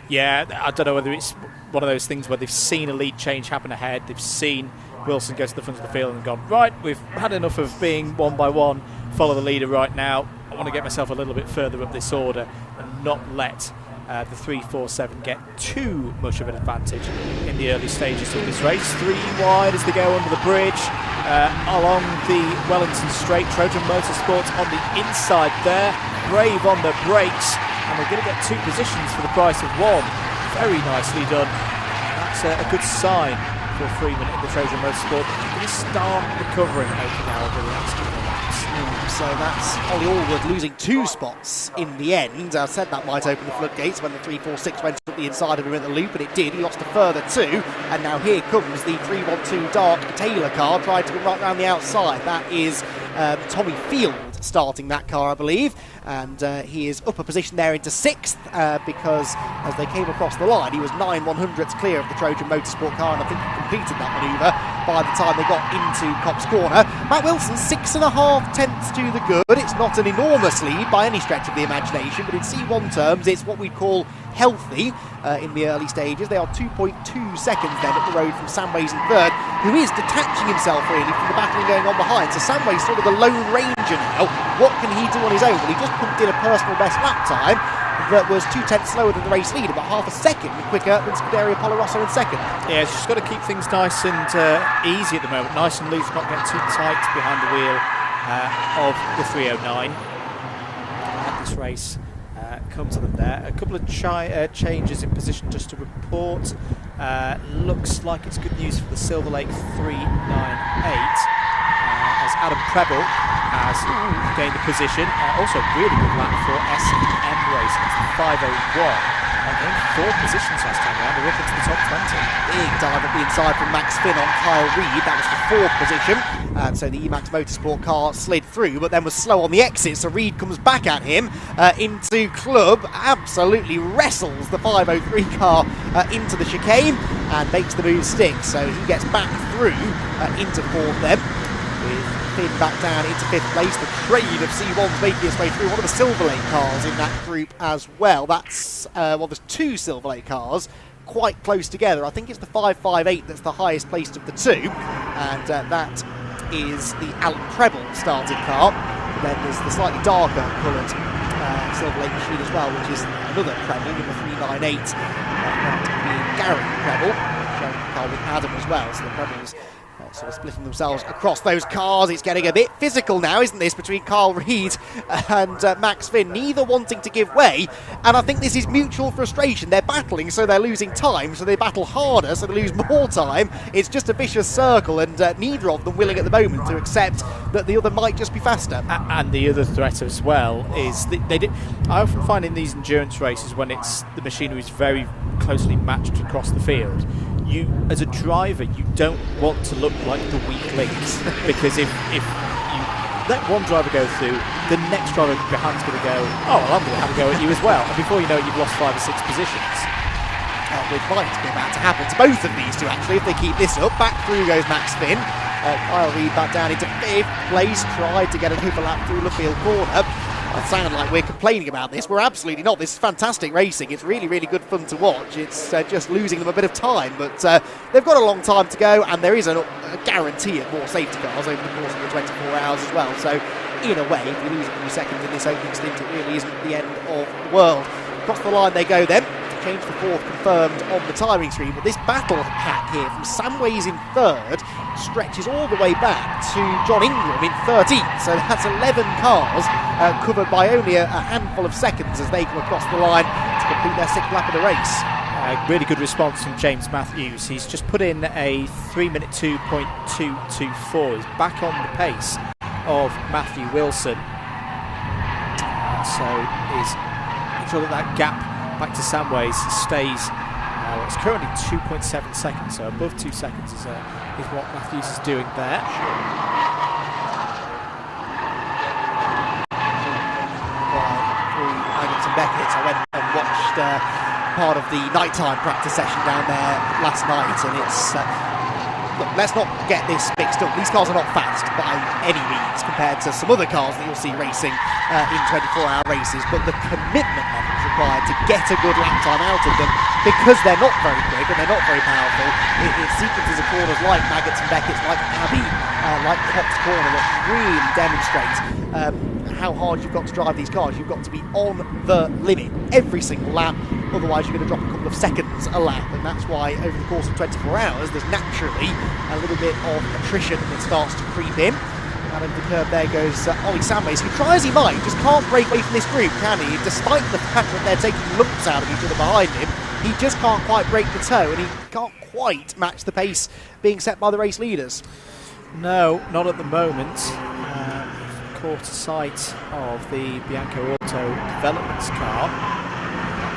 Yeah, I don't know whether it's one of those things where they've seen a lead change happen ahead, they've seen Wilson go to the front of the field and gone, right, we've had enough of being one by one, follow the leader right now. I want to get myself a little bit further up this order and not let the 347 get too much of an advantage in the early stages of this race. 3 wide as they go under the bridge along the Wellington Straight. Trojan Motorsport on the inside there, Brave on the brakes, and we're going to get 2 positions for the price of 1. Very nicely done. That's a good sign for Freeman in the Trojan Motorsport. Going to start recovering over now over the next couple of laps. So that's Ollie Allwood losing 2 spots in the end. I said that might open the floodgates when the 346 went up the inside of him in the loop, and it did. He lost a further 2, and now here comes the 312 Dark Taylor car, tried to come right round the outside. That is Tommy Field starting that car, I believe, and he is up a position there into 6th because as they came across the line, he was 9/100ths clear of the Trojan Motorsport car, and I think he completed that manoeuvre by the time they got into Cops Corner. Matt Wilson 6.5 tenths to the good. It's not an enormous lead by any stretch of the imagination, but in C1 terms it's what we'd call healthy in the early stages. They are 2.2 seconds then up the road from Samways in third, who is detaching himself really from the battling going on behind. So Samways sort of the lone ranger now. What can he do on his own? Well, he just pumped in a personal best lap time that was 2 tenths slower than the race leader, but half a second quicker than Scuderia Polarosso in second. Yeah, he's just got to keep things nice and easy at the moment. Nice and loose, not getting too tight behind the wheel of the 309. At this race come to them there. A couple of changes in position just to report. Looks like it's good news for the Silverlake 398 as Adam Preble has gained the position. Also a really good lap for S&M Racing. It's the 501. Again, 4 positions last time around. They're up into the top 20. Big dive at the inside from Max Finn on Kyle Reid. That was the 4th position. And so the Emax Motorsport car slid through, but then was slow on the exit. So Reid comes back at him into club. Absolutely wrestles the 503 car into the chicane and makes the move stick. So he gets back through into 4th then, with Finn back down into 5th place. The train of C1's making its way through. One of the Silverlake cars in that group as well. That's, well, there's 2 Silverlake cars quite close together. I think it's the 558 that's the highest placed of the 2, and that is the Alan Preble starting car. And then there's the slightly darker coloured Silverlake machine as well, which is another Preble, number 398, that being Gary Preble, sharing the car with Adam as well. So the Prebles sort of splitting themselves across those cars. It's getting a bit physical now, isn't this, between Kyle Reid and Max Finn, neither wanting to give way, and I think this is mutual frustration. They're battling, so they're losing time, so they battle harder, so they lose more time. It's just a vicious circle, and neither of them willing at the moment to accept that the other might just be faster. And the other threat as well is that I often find in these endurance races, when it's the machinery is very closely matched across the field, you, as a driver, you don't want to look like the weak links, because if you let one driver go through, the next driver behind's going to go, oh, well, I'm going to have a go at you as well, and before you know it, you've lost 5 or 6 positions. Which might be about to happen to both of these two, actually, if they keep this up. Back through goes Max Finn. Kyle Reid back down into 5th place, tried to get an overlap through Luffield corner. It sounds like we're complaining about this. We're absolutely not. This is fantastic racing. It's really, really good fun to watch. It's just losing them a bit of time, but they've got a long time to go, and there is a guarantee of more safety cars over the course of the 24 hours as well. So, in a way, if you lose a few seconds in this opening stint, it really isn't the end of the world. Across the line they go then. change for fourth confirmed on the timing screen, but this battle pack here from Samways in third stretches all the way back to John Ingram in 13th. So that's 11 cars covered by only a handful of seconds as they come across the line to complete their sixth lap of the race. Really good response from James Matthews. He's just put in a 3-minute 2.224. He's back on the pace of Matthew Wilson. So he's sure that gap back to Samways stays. It's currently 2.7 seconds, so above 2 seconds is what Matthews is doing there. Well, Beckett, I went and watched part of the nighttime practice session down there last night, and it's look, let's not get this mixed up. These cars are not fast by any means compared to some other cars that you'll see racing in 24-hour races, but the commitment levels required to get a good lap time out of them, because they're not very quick and they're not very powerful, it sequences of corners like Maggots and Beckett's, like Abbey, like Cox Corner, that really demonstrates how hard you've got to drive these cars. You've got to be on the limit every single lap, otherwise you're going to drop a couple of seconds a lap, and that's why over the course of 24 hours there's naturally a little bit of attrition that starts to creep in. Out of the curb there goes Ollie Samways, who try as he might, just can't break away from this group, can he? Despite the fact that they're taking lumps out of each other behind him, he just can't quite break the toe, and he can't quite match the pace being set by the race leaders. No, not at the moment. Caught sight of the Bianco Auto Developments car.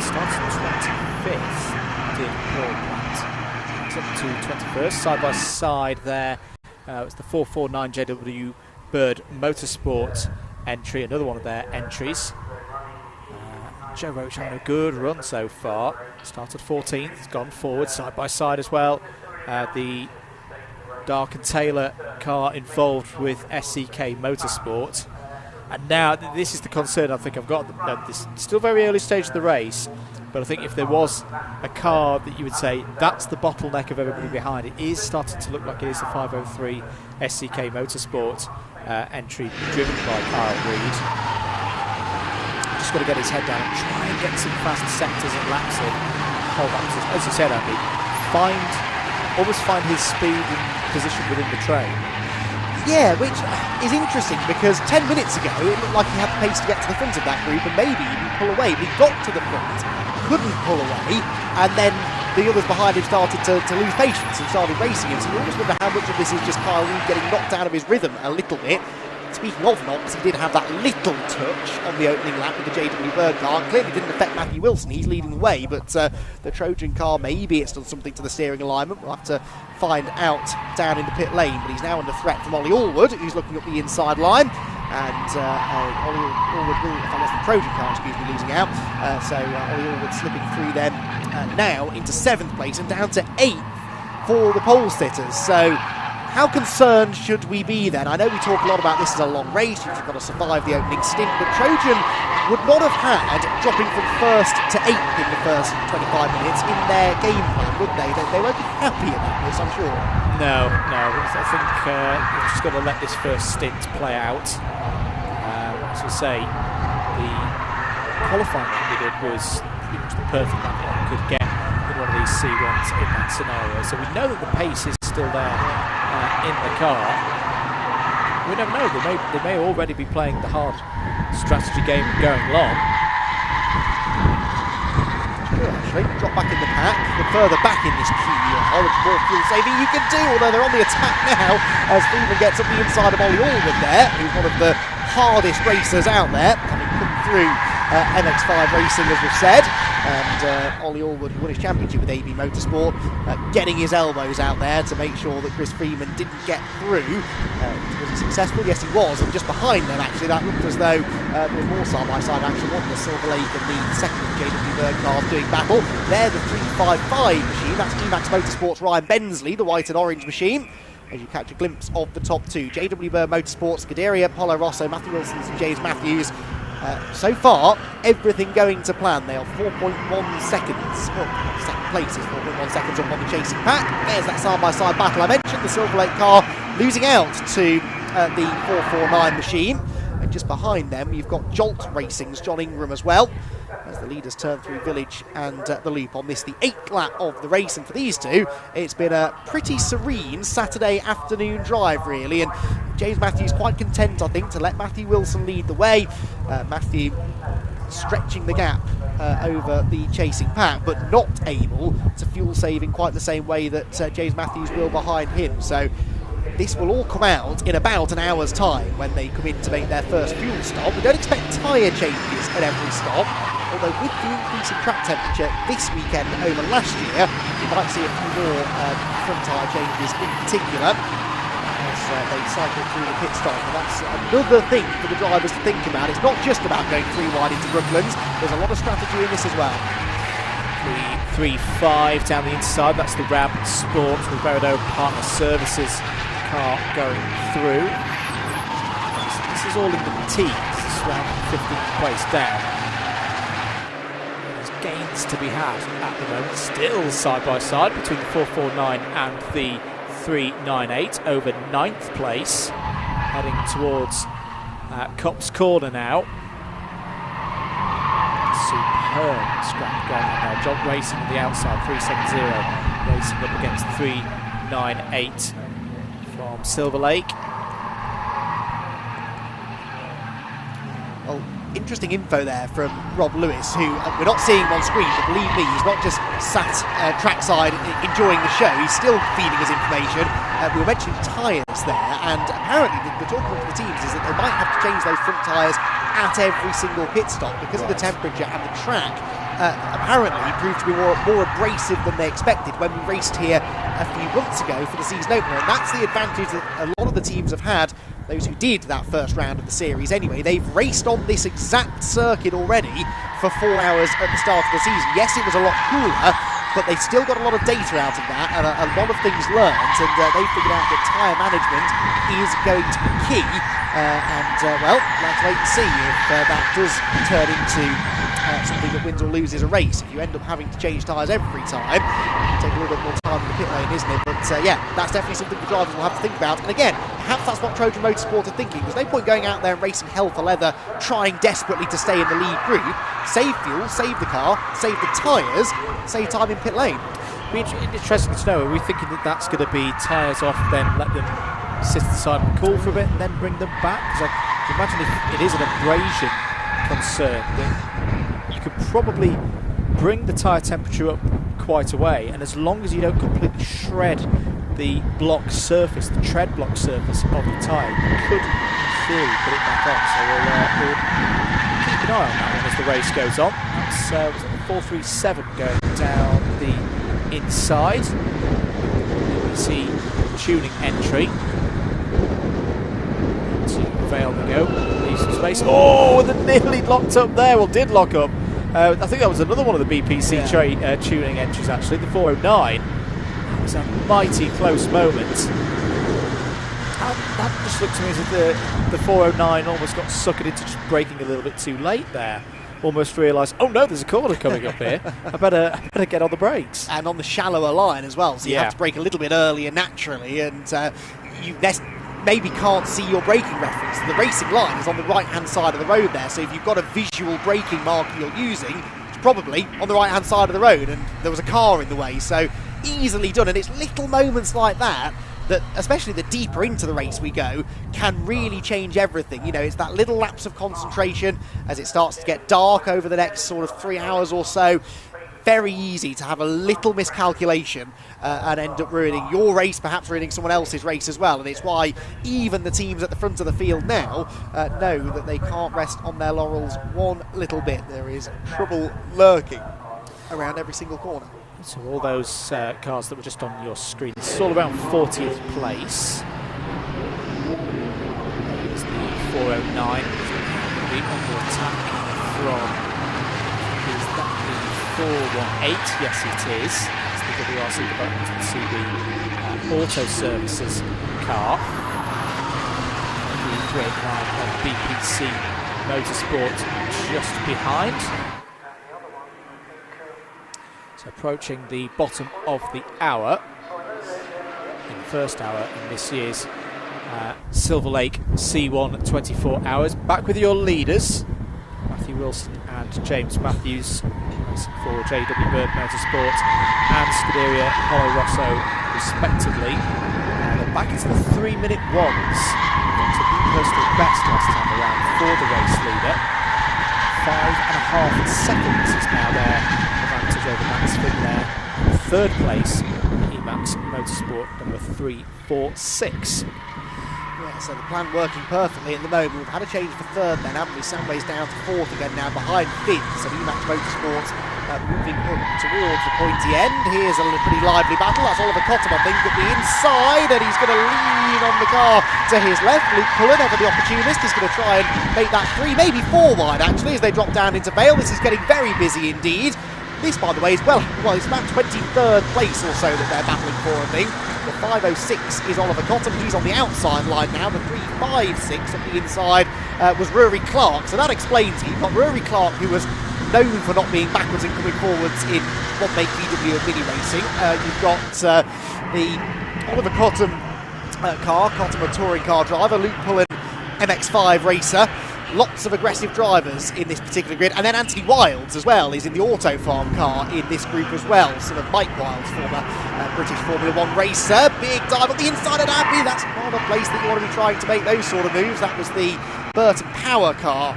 Starts at 25th, did Paul Platt. It's up to 21st, side by side there. It's the 449 JW Bird Motorsport entry, another one of their entries. Joe Roach having a good run so far. Started 14th, has gone forward side by side as well. The Dark and Taylor car involved with SCK Motorsport. And now this is the concern I think I've got. This is still very early stage of the race, but I think if there was a car that you would say that's the bottleneck of everybody behind, it is starting to look like it is the 503 SCK Motorsport entry driven by Kyle Reid. Just got to get his head down and try and get some fast sectors and laps in. Hold on, as you said, Andy, almost find his speed and position within the train. Yeah, which is interesting because 10 minutes ago it looked like he had the pace to get to the front of that group and maybe even pull away. But he got to the front, couldn't pull away, and then the others behind him started to lose patience and started racing him. So you always wonder how much of this is just Kyle Reid getting knocked out of his rhythm a little bit. Speaking of knocks, he did have that little touch on the opening lap with the JW Bird car. Clearly didn't affect Matthew Wilson, he's leading the way, but the Trojan car, maybe it's done something to the steering alignment. We'll have to find out down in the pit lane, but he's now under threat from Ollie Allwood, who's looking up the inside line. And Ollie Allwood will, if that's the Trojan car, excuse me, losing out. So Ollie Allwood slipping through them now into 7th place and down to 8th for the pole sitters. So how concerned should we be then? I know we talk a lot about this as a long race, you've got to survive the opening stint, but Trojan would not have had dropping from 1st to 8th in the first 25 minutes in their game plan, would they? They won't be happy about this, I'm sure. No. I think we've just got to let this first stint play out. As we say, the qualifying that we did was pretty much the perfect lap that you could get in one of these C1s in that scenario. So we know that the pace is still there in the car. We never know, they may already be playing the hard strategy game and going long. Actually, drop back in the pack, the further back in this queue you are, the more fuel saving you can do, although they're on the attack now as Stephen gets up the inside of Ollie Allwood there, who's one of the hardest racers out there, having come through MX5 racing, as we've said. And Ollie Allwood, who won his championship with AB Motorsport, getting his elbows out there to make sure that Chris Freeman didn't get through. Was he successful? Yes, he was. And just behind them, actually, that looked as though there was more side-by-side action. One of the Silverlake and the second JW Bird cars doing battle. They're the 355 machine. That's Emax Motorsport's Ryan Bensley, the white and orange machine. As you catch a glimpse of the top two, JW Bird Motorsports, Scuderia, Polo Rosso, Matthew Wilson's and James Matthews. So far, everything going to plan. They are 4.1 seconds. Well, second place is 4.1 seconds up on the chasing pack. There's that side-by-side battle I mentioned. The Silverlake car losing out to the 449 machine. And just behind them, you've got Jolt Racing's John Ingram as well. as the leaders turn through Village and the Loop on this, the 8th lap of the race. And for these two, it's been a pretty serene Saturday afternoon drive, really. And James Matthews quite content, I think, to let Matthew Wilson lead the way. Matthew stretching the gap over the chasing pack, but not able to fuel save in quite the same way that James Matthews will behind him. So this will all come out in about an hour's time when they come in to make their first fuel stop. We don't expect tyre changes at every stop, although with the increase in track temperature this weekend over last year, we might see a few more front tyre changes in particular as they cycle through the pit stop. And that's another thing for the drivers to think about. It's not just about going 3 wide into Brooklands, there's a lot of strategy in this as well. 3-5 down the inside, that's the Rab Sport with Verido Partner Services car going through. This is all in the teens, this is around 15th place down. There's gains to be had at the moment, still side by side between the 449 and the 398 over 9th place, heading towards Cops Corner now. Superb scrap going on there. John Racing on the outside, 370, racing up against 398 from Silverlake. Well, interesting info there from Rob Lewis, who we're not seeing on screen, but believe me, he's not just sat trackside enjoying the show, he's still feeding us information. We were mentioning tyres there, and apparently the talk of the teams is that they might have to change those front tyres at every single pit stop because of the temperature, and the track apparently proved to be more abrasive than they expected when we raced here a few months ago for the season opener. And that's the advantage that a lot of the teams have had, those who did that first round of the series anyway. They've raced on this exact circuit already for 4 hours at the start of the season. Yes, it was a lot cooler, but they still got a lot of data out of that and a lot of things learned, and they figured out that tyre management is going to be key. Well, let's wait and see if that does turn into something that wins or loses a race. If you end up having to change tyres every time, it'll take a little bit more time in the pit lane, isn't it? But yeah, that's definitely something the drivers will have to think about. And again, perhaps that's what Trojan Motorsport are thinking. There's no point going out there and racing hell for leather, trying desperately to stay in the lead group. Save fuel, save the car, save the tyres, save time in pit lane. Be interesting to know, are we thinking that that's going to be tyres off, then let them sit to the side and cool for a bit and then bring them back? Because I can imagine if it is an abrasion concern, then you could probably bring the tyre temperature up quite a way, and as long as you don't completely shred the block surface, the tread block surface of the tyre, you could in theory put it back on. So we'll keep an eye on that one as the race goes on. That's 437 going down the inside. You see tuning entry to Vale we go, leave some space. Oh, and they nearly locked up there. Well, did lock up. I think that was another one of the BPC tuning entries actually, the 409. It was a mighty close moment. And that just looked to me as if the 409 almost got suckered into just braking a little bit too late there. Almost realised, oh no, there's a corner coming up here. I better get on the brakes. And on the shallower line as well, so you have to brake a little bit earlier naturally, and you maybe can't see your braking reference. The racing line is on the right-hand side of the road there, so if you've got a visual braking marker you're using, it's probably on the right-hand side of the road, and there was a car in the way, so easily done. And it's little moments like that that, especially the deeper into the race we go, can really change everything. You know, it's that little lapse of concentration as it starts to get dark over the next sort of 3 hours or so. Very easy to have a little miscalculation and end up ruining your race, perhaps ruining someone else's race as well. And it's why even the teams at the front of the field now know that they can't rest on their laurels one little bit. There is trouble lurking around every single corner. So all those cars that were just on your screen, this is all around 40th place. It's the 409, the on-board attack from, is that the 418? Yes it is. It's the WRC development to the Auto Services car. The 389 of BPC Motorsport just behind. Approaching the bottom of the hour, in the first hour in this year's Silverlake C1 24 hours. Back with your leaders, Matthew Wilson and James Matthews, racing for JW Bird Motorsport and Scuderia Polo Rosso respectively. They're back into the 3-minute ones. That's a new personal best last time around for the race leader. 5.5 seconds is now their advantage over Max Finn there. Third place, Emax Motorsport number 346. Yeah, so the plan working perfectly at the moment. We've had a change for third then, haven't we? Sandway's down to fourth again now behind Finn. So Emax Motorsport moving up towards the pointy end. Here's a pretty lively battle. That's Oliver Cottam, I think, at the inside, and he's going to lean on the car to his left. Luke Pullen, ever the opportunist, is going to try and make that 3, maybe 4 wide actually, as they drop down into Vale. This is getting very busy indeed. This, by the way, is well, it's about 23rd place or so that they're battling for, I think. The 5.06 is Oliver Cottam. He's on the outside line now. The 3.56 at the inside was Rory Clark. So that explains it. You've got Rory Clark, who was known for not being backwards and coming forwards in what make VW and mini racing. You've got the Oliver Cottam car, Cottam a touring car driver, Luke Pullen MX5 racer. Lots of aggressive drivers in this particular grid, and then Anthony Wilds as well is in the Auto Farm car in this group as well. Sort of Mike Wilds, former British Formula 1 racer. Big dive on the inside of Abbey. That's not a place that you want to be trying to make those sort of moves. That was the Burton Power car,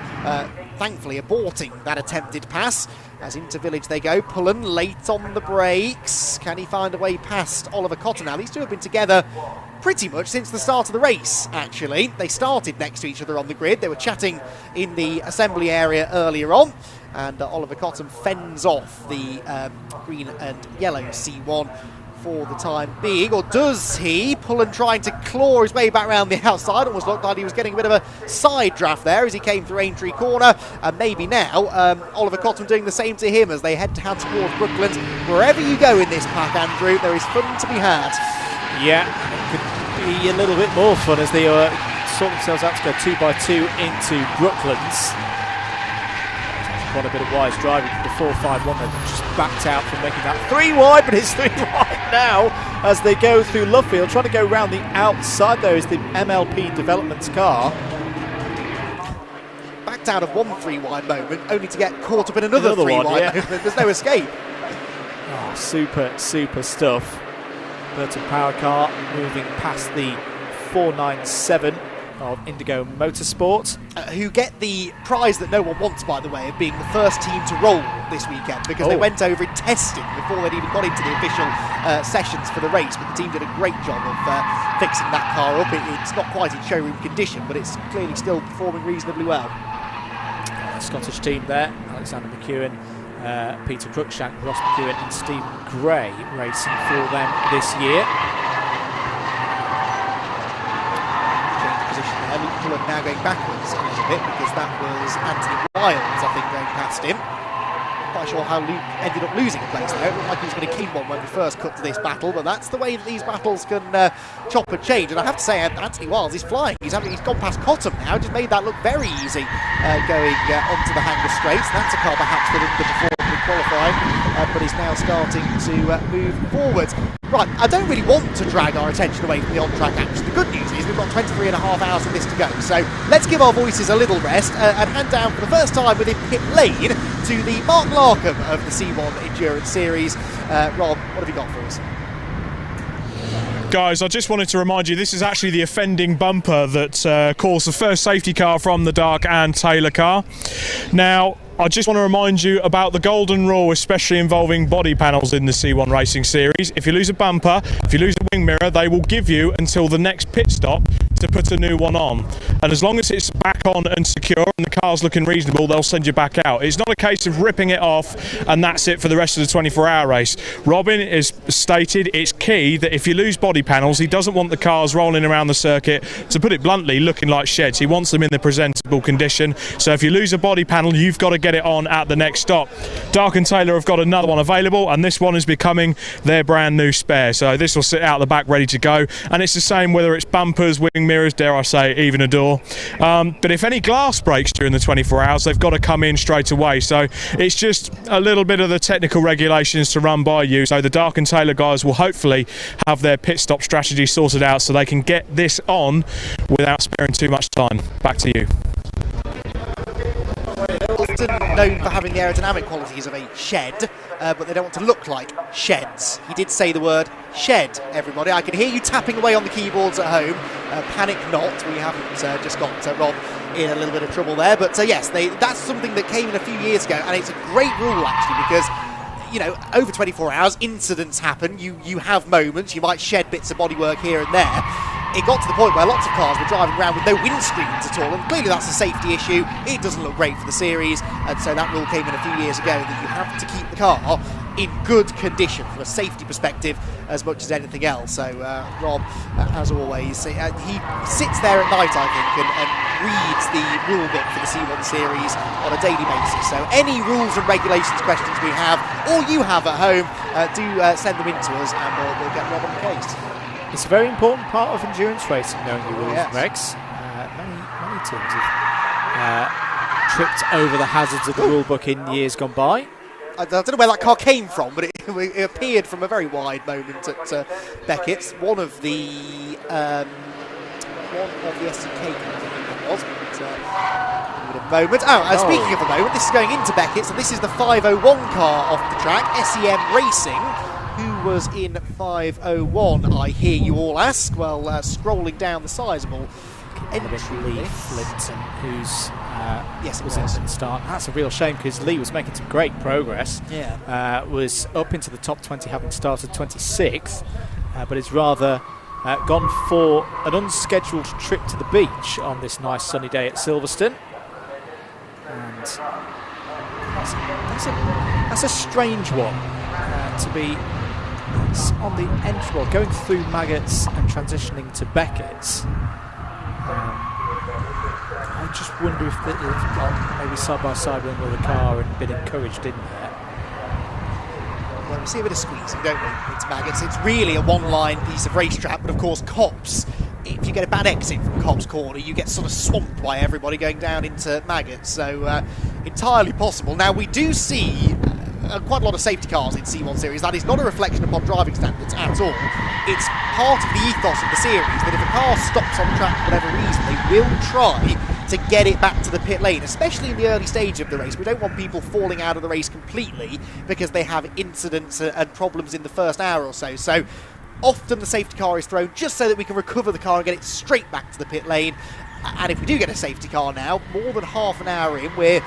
thankfully aborting that attempted pass. As into Village they go. Pullen late on the brakes. Can he find a way past Oliver Cottam now? These two have been together pretty much since the start of the race, actually. They started next to each other on the grid. They were chatting in the assembly area earlier on, and Oliver Cottam fends off the green and yellow C1 for the time being, or does he? Pullen trying to claw his way back around the outside. Almost looked like he was getting a bit of a side draft there as he came through Aintree Corner, and maybe now Oliver Cottam doing the same to him as they head down towards Brooklands. Wherever you go in this pack, Andrew, there is fun to be had. Yeah, it could be a little bit more fun as they sort themselves out to go 2x2 into Brooklands. Quite a bit of wise driving for the 4.51. They've just backed out from making that 3 wide, but it's 3 wide now as they go through Lovefield. Trying to go round the outside there is the MLP Developments car. Backed out of one 3 wide moment, only to get caught up in another 3 wide moment. There's no escape. Oh, super stuff. Burton Power car moving past the 497 of Indigo Motorsport. Who get the prize that no one wants, by the way, of being the first team to roll this weekend, because they went over in testing before they'd even got into the official sessions for the race. But the team did a great job of fixing that car up. It's not quite in showroom condition, but it's clearly still performing reasonably well. Scottish team there, Alexander McEwen, Peter Cruikshank, Ross McEwen and Stephen Gray racing for them this year. Change position there. Luke Pullen now going backwards a little bit because that was Anthony Wilds, I think, going past him. Not quite sure how Luke ended up losing a place there. It looked like he was going to keep one when we first cut to this battle, but that's the way that these battles can chop and change. And I have to say, Anthony Wilds is flying. He's gone past Cottam now, just made that look very easy going onto the hanger straights. That's a car perhaps that underperformed in qualifying, but is now starting to move forwards. Right, I don't really want to drag our attention away from the on-track action. The good news is we've got 23 and a half hours of this to go, so let's give our voices a little rest and hand down for the first time within pit lane to the Mark Larkham of the C1 Endurance Series. Rob, what have you got for us? Guys, I just wanted to remind you, this is actually the offending bumper that caused the first safety car from the Dark and Taylor car. Now, I just want to remind you about the golden rule, especially involving body panels in the C1 Racing Series. If you lose a bumper, if you lose a wing mirror, they will give you until the next pit stop to put a new one on. And as long as it's back on and secure and the car's looking reasonable, they'll send you back out. It's not a case of ripping it off and that's it for the rest of the 24-hour race. Robin has stated it's key that if you lose body panels, he doesn't want the cars rolling around the circuit, to put it bluntly, looking like sheds. He wants them in the presentable condition. So if you lose a body panel, you've got to get it on at the next stop. Dark and Taylor have got another one available, and this one is becoming their brand new spare. So this will sit out the back ready to go, and it's the same whether it's bumpers, wing mirrors, dare I say, even a door. But if any glass breaks during the 24 hours, they've got to come in straight away. So it's just a little bit of the technical regulations to run by you. So the Dark and Taylor guys will hopefully have their pit stop strategy sorted out so they can get this on without sparing too much time. Back to you. often known for having the aerodynamic qualities of a shed, but they don't want to look like sheds. He did say the word shed, everybody. I can hear you tapping away on the keyboards at home. Panic not, we haven't just got Rob in a little bit of trouble there. But yes, that's something that came in a few years ago, and it's a great rule actually, because you know, over 24 hours, incidents happen. You have moments. You might shed bits of bodywork here and there. It got to the point where lots of cars were driving around with no windscreens at all, and clearly that's a safety issue. It doesn't look great for the series, and so that rule came in a few years ago that you have to keep the car in good condition from a safety perspective as much as anything else. So Rob, as always, he sits there at night, I think, and reads the rule book for the C1 series on a daily basis. So any rules and regulations questions we have, or you have at home, do send them in to us, and we'll get Rob on the case. It's a very important part of endurance racing, knowing the rules and regs. Many teams have tripped over the hazards of the rule book in years gone by. I don't know where that car came from, but it appeared from a very wide moment at Beckett's. One of the SCK cars, I think that was. A moment. Speaking of a moment, this is going into Beckett's, and this is the 501 car off the track, SEM Racing. Who was in 501, I hear you all ask? Well, scrolling down the sizable entry Lee Flinton, who's was in the start. That's a real shame, because Lee was making some great progress. Yeah. Was up into the top 20, having started 26th, but it's rather gone for an unscheduled trip to the beach on this nice sunny day at Silverstone. And that's a strange one to be on the entry, well, going through Maggots and transitioning to Beckett's. I just wonder if they've gone maybe side by side with another car and been encouraged in there. Well, we see a bit of squeezing, don't we? It's Maggots. It's really a one-line piece of racetrack, but of course, Copse, if you get a bad exit from Copse Corner, you get sort of swamped by everybody going down into Maggots. So entirely possible. Now, we do see quite a lot of safety cars in C1 series. That is not a reflection upon driving standards at all. It's part of the ethos of the series that if a car stops on track for whatever reason, they will try to get it back to the pit lane, especially in the early stage of the race. We don't want people falling out of the race completely because they have incidents and problems in the first hour or so. So often the safety car is thrown just so that we can recover the car and get it straight back to the pit lane. And if we do get a safety car now, more than half an hour in, we're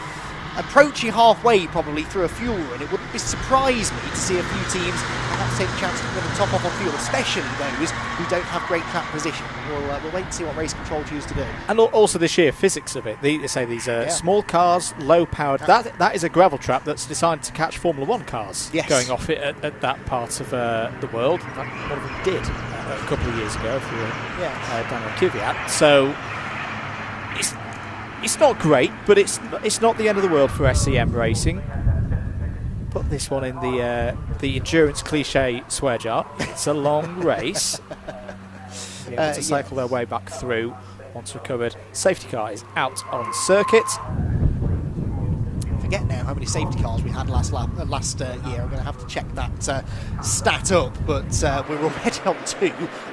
approaching halfway probably through a fuel run. It wouldn't surprise me to see a few teams have to take a chance to put the top off on fuel, especially those who don't have great track position. We'll wait and see what race control choose to do. And also the sheer physics of it. They say these small cars, low powered. That is a gravel trap that's designed to catch Formula 1 cars going off it at that part of the world. In fact, one of them did a couple of years ago, if you were down at Kvyat. So it's not great, but it's not the end of the world for SEM Racing. Put this one in the endurance cliche swear jar. It's a long race. To cycle their way back through once recovered. Safety car is out on circuit. Forget now how many safety cars we had last year. I'm going to have to check that stat up, but we're already on 2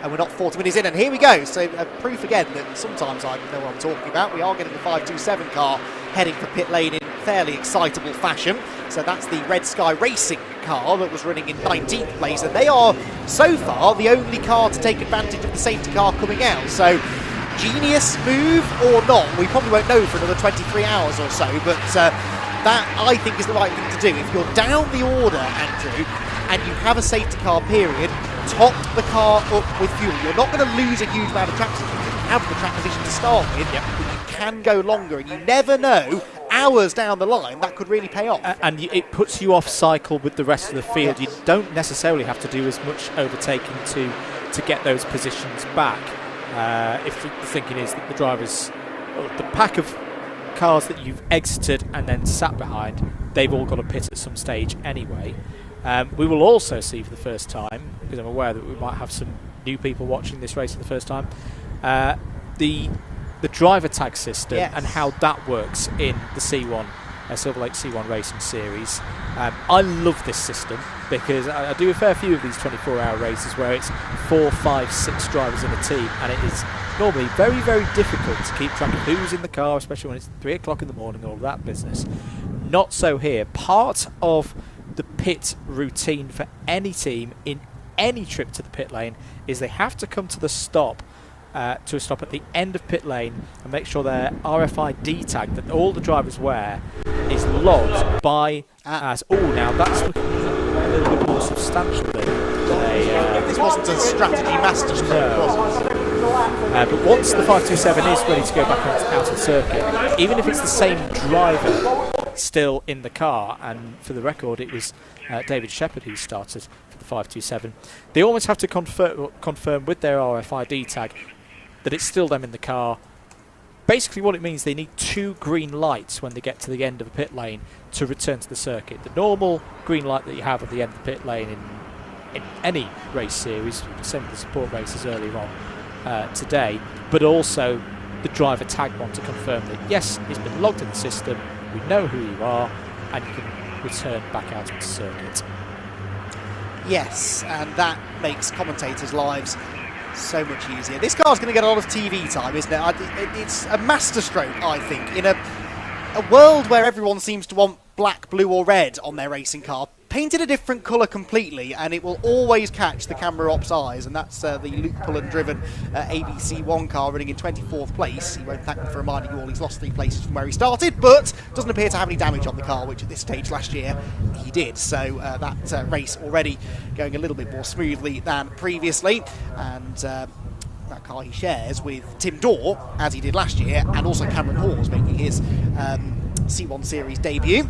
and we're not 40 minutes in, and here we go. So proof again that sometimes I know what I'm talking about. We are getting the 527 car heading for pit lane in fairly excitable fashion. So that's the Red Sky Racing car that was running in 19th place, and they are so far the only car to take advantage of the safety car coming out. So genius move or not, we probably won't know for another 23 hours or so, but that, I think, is the right thing to do. If you're down the order, Andrew, and you have a safety car period, top the car up with fuel. You're not going to lose a huge amount of track position. You didn't have the track position to start with, but you can go longer, and you never know, hours down the line, that could really pay off. And it puts you off cycle with the rest of the field. You don't necessarily have to do as much overtaking to get those positions back. If the thinking is that the drivers, the pack of cars that you've exited and then sat behind, they've all got to pit at some stage anyway. We will also see for the first time, because I'm aware that we might have some new people watching this race for the first time, the driver tag system and how that works in the C1, Silverlake C1 Racing Series. I love this system because I do a fair few of these 24-hour races where it's 4, 5, 6 drivers in a team, and it is normally very, very difficult to keep track of who's in the car, especially when it's 3 o'clock in the morning, all that business. Not so here. Part of the pit routine for any team in any trip to the pit lane is they have to come to the stop, to a stop at the end of pit lane and make sure their RFID tag that all the drivers wear is logged by as. Oh, now that's looking a little bit more substantial than this wasn't a strategy masterstroke, was it? But once the 527 is ready to go back out of the circuit, even if it's the same driver still in the car, and for the record it was David Shepherd who started for the 527, they always have to confirm with their RFID tag that it's still them in the car. Basically what it means, they need 2 green lights when they get to the end of the pit lane to return to the circuit. The normal green light that you have at the end of the pit lane in any race series, same with the support races earlier on today, but also the driver tag one to confirm that yes, it's been logged in the system, we know who you are, and you can return back out onto circuit. Yes, and that makes commentators' lives so much easier. This car's going to get a lot of TV time, isn't it? It's a masterstroke, I think, in a world where everyone seems to want black, blue or red on their racing car. Painted a different colour completely, and it will always catch the camera op's eyes, and that's the Luke Pullen-driven ABC1 car running in 24th place. He won't thank me for reminding you all he's lost 3 places from where he started, but doesn't appear to have any damage on the car, which at this stage last year he did. So that race already going a little bit more smoothly than previously, and that car he shares with Tim Dorr, as he did last year, and also Cameron Hawes making his C1 Series debut.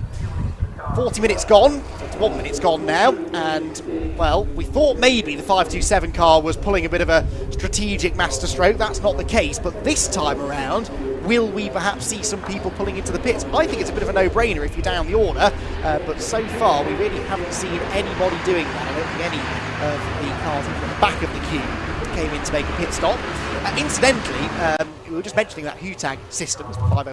40 minutes gone, 41 minutes gone now, and, well, we thought maybe the 527 car was pulling a bit of a strategic masterstroke. That's not the case, but this time around, will we perhaps see some people pulling into the pits? I think it's a bit of a no-brainer if you're down the order, but so far we really haven't seen anybody doing that. I don't think any of the cars in the back of the queue came in to make a pit stop. Incidentally, we were just mentioning that HUTAG system, the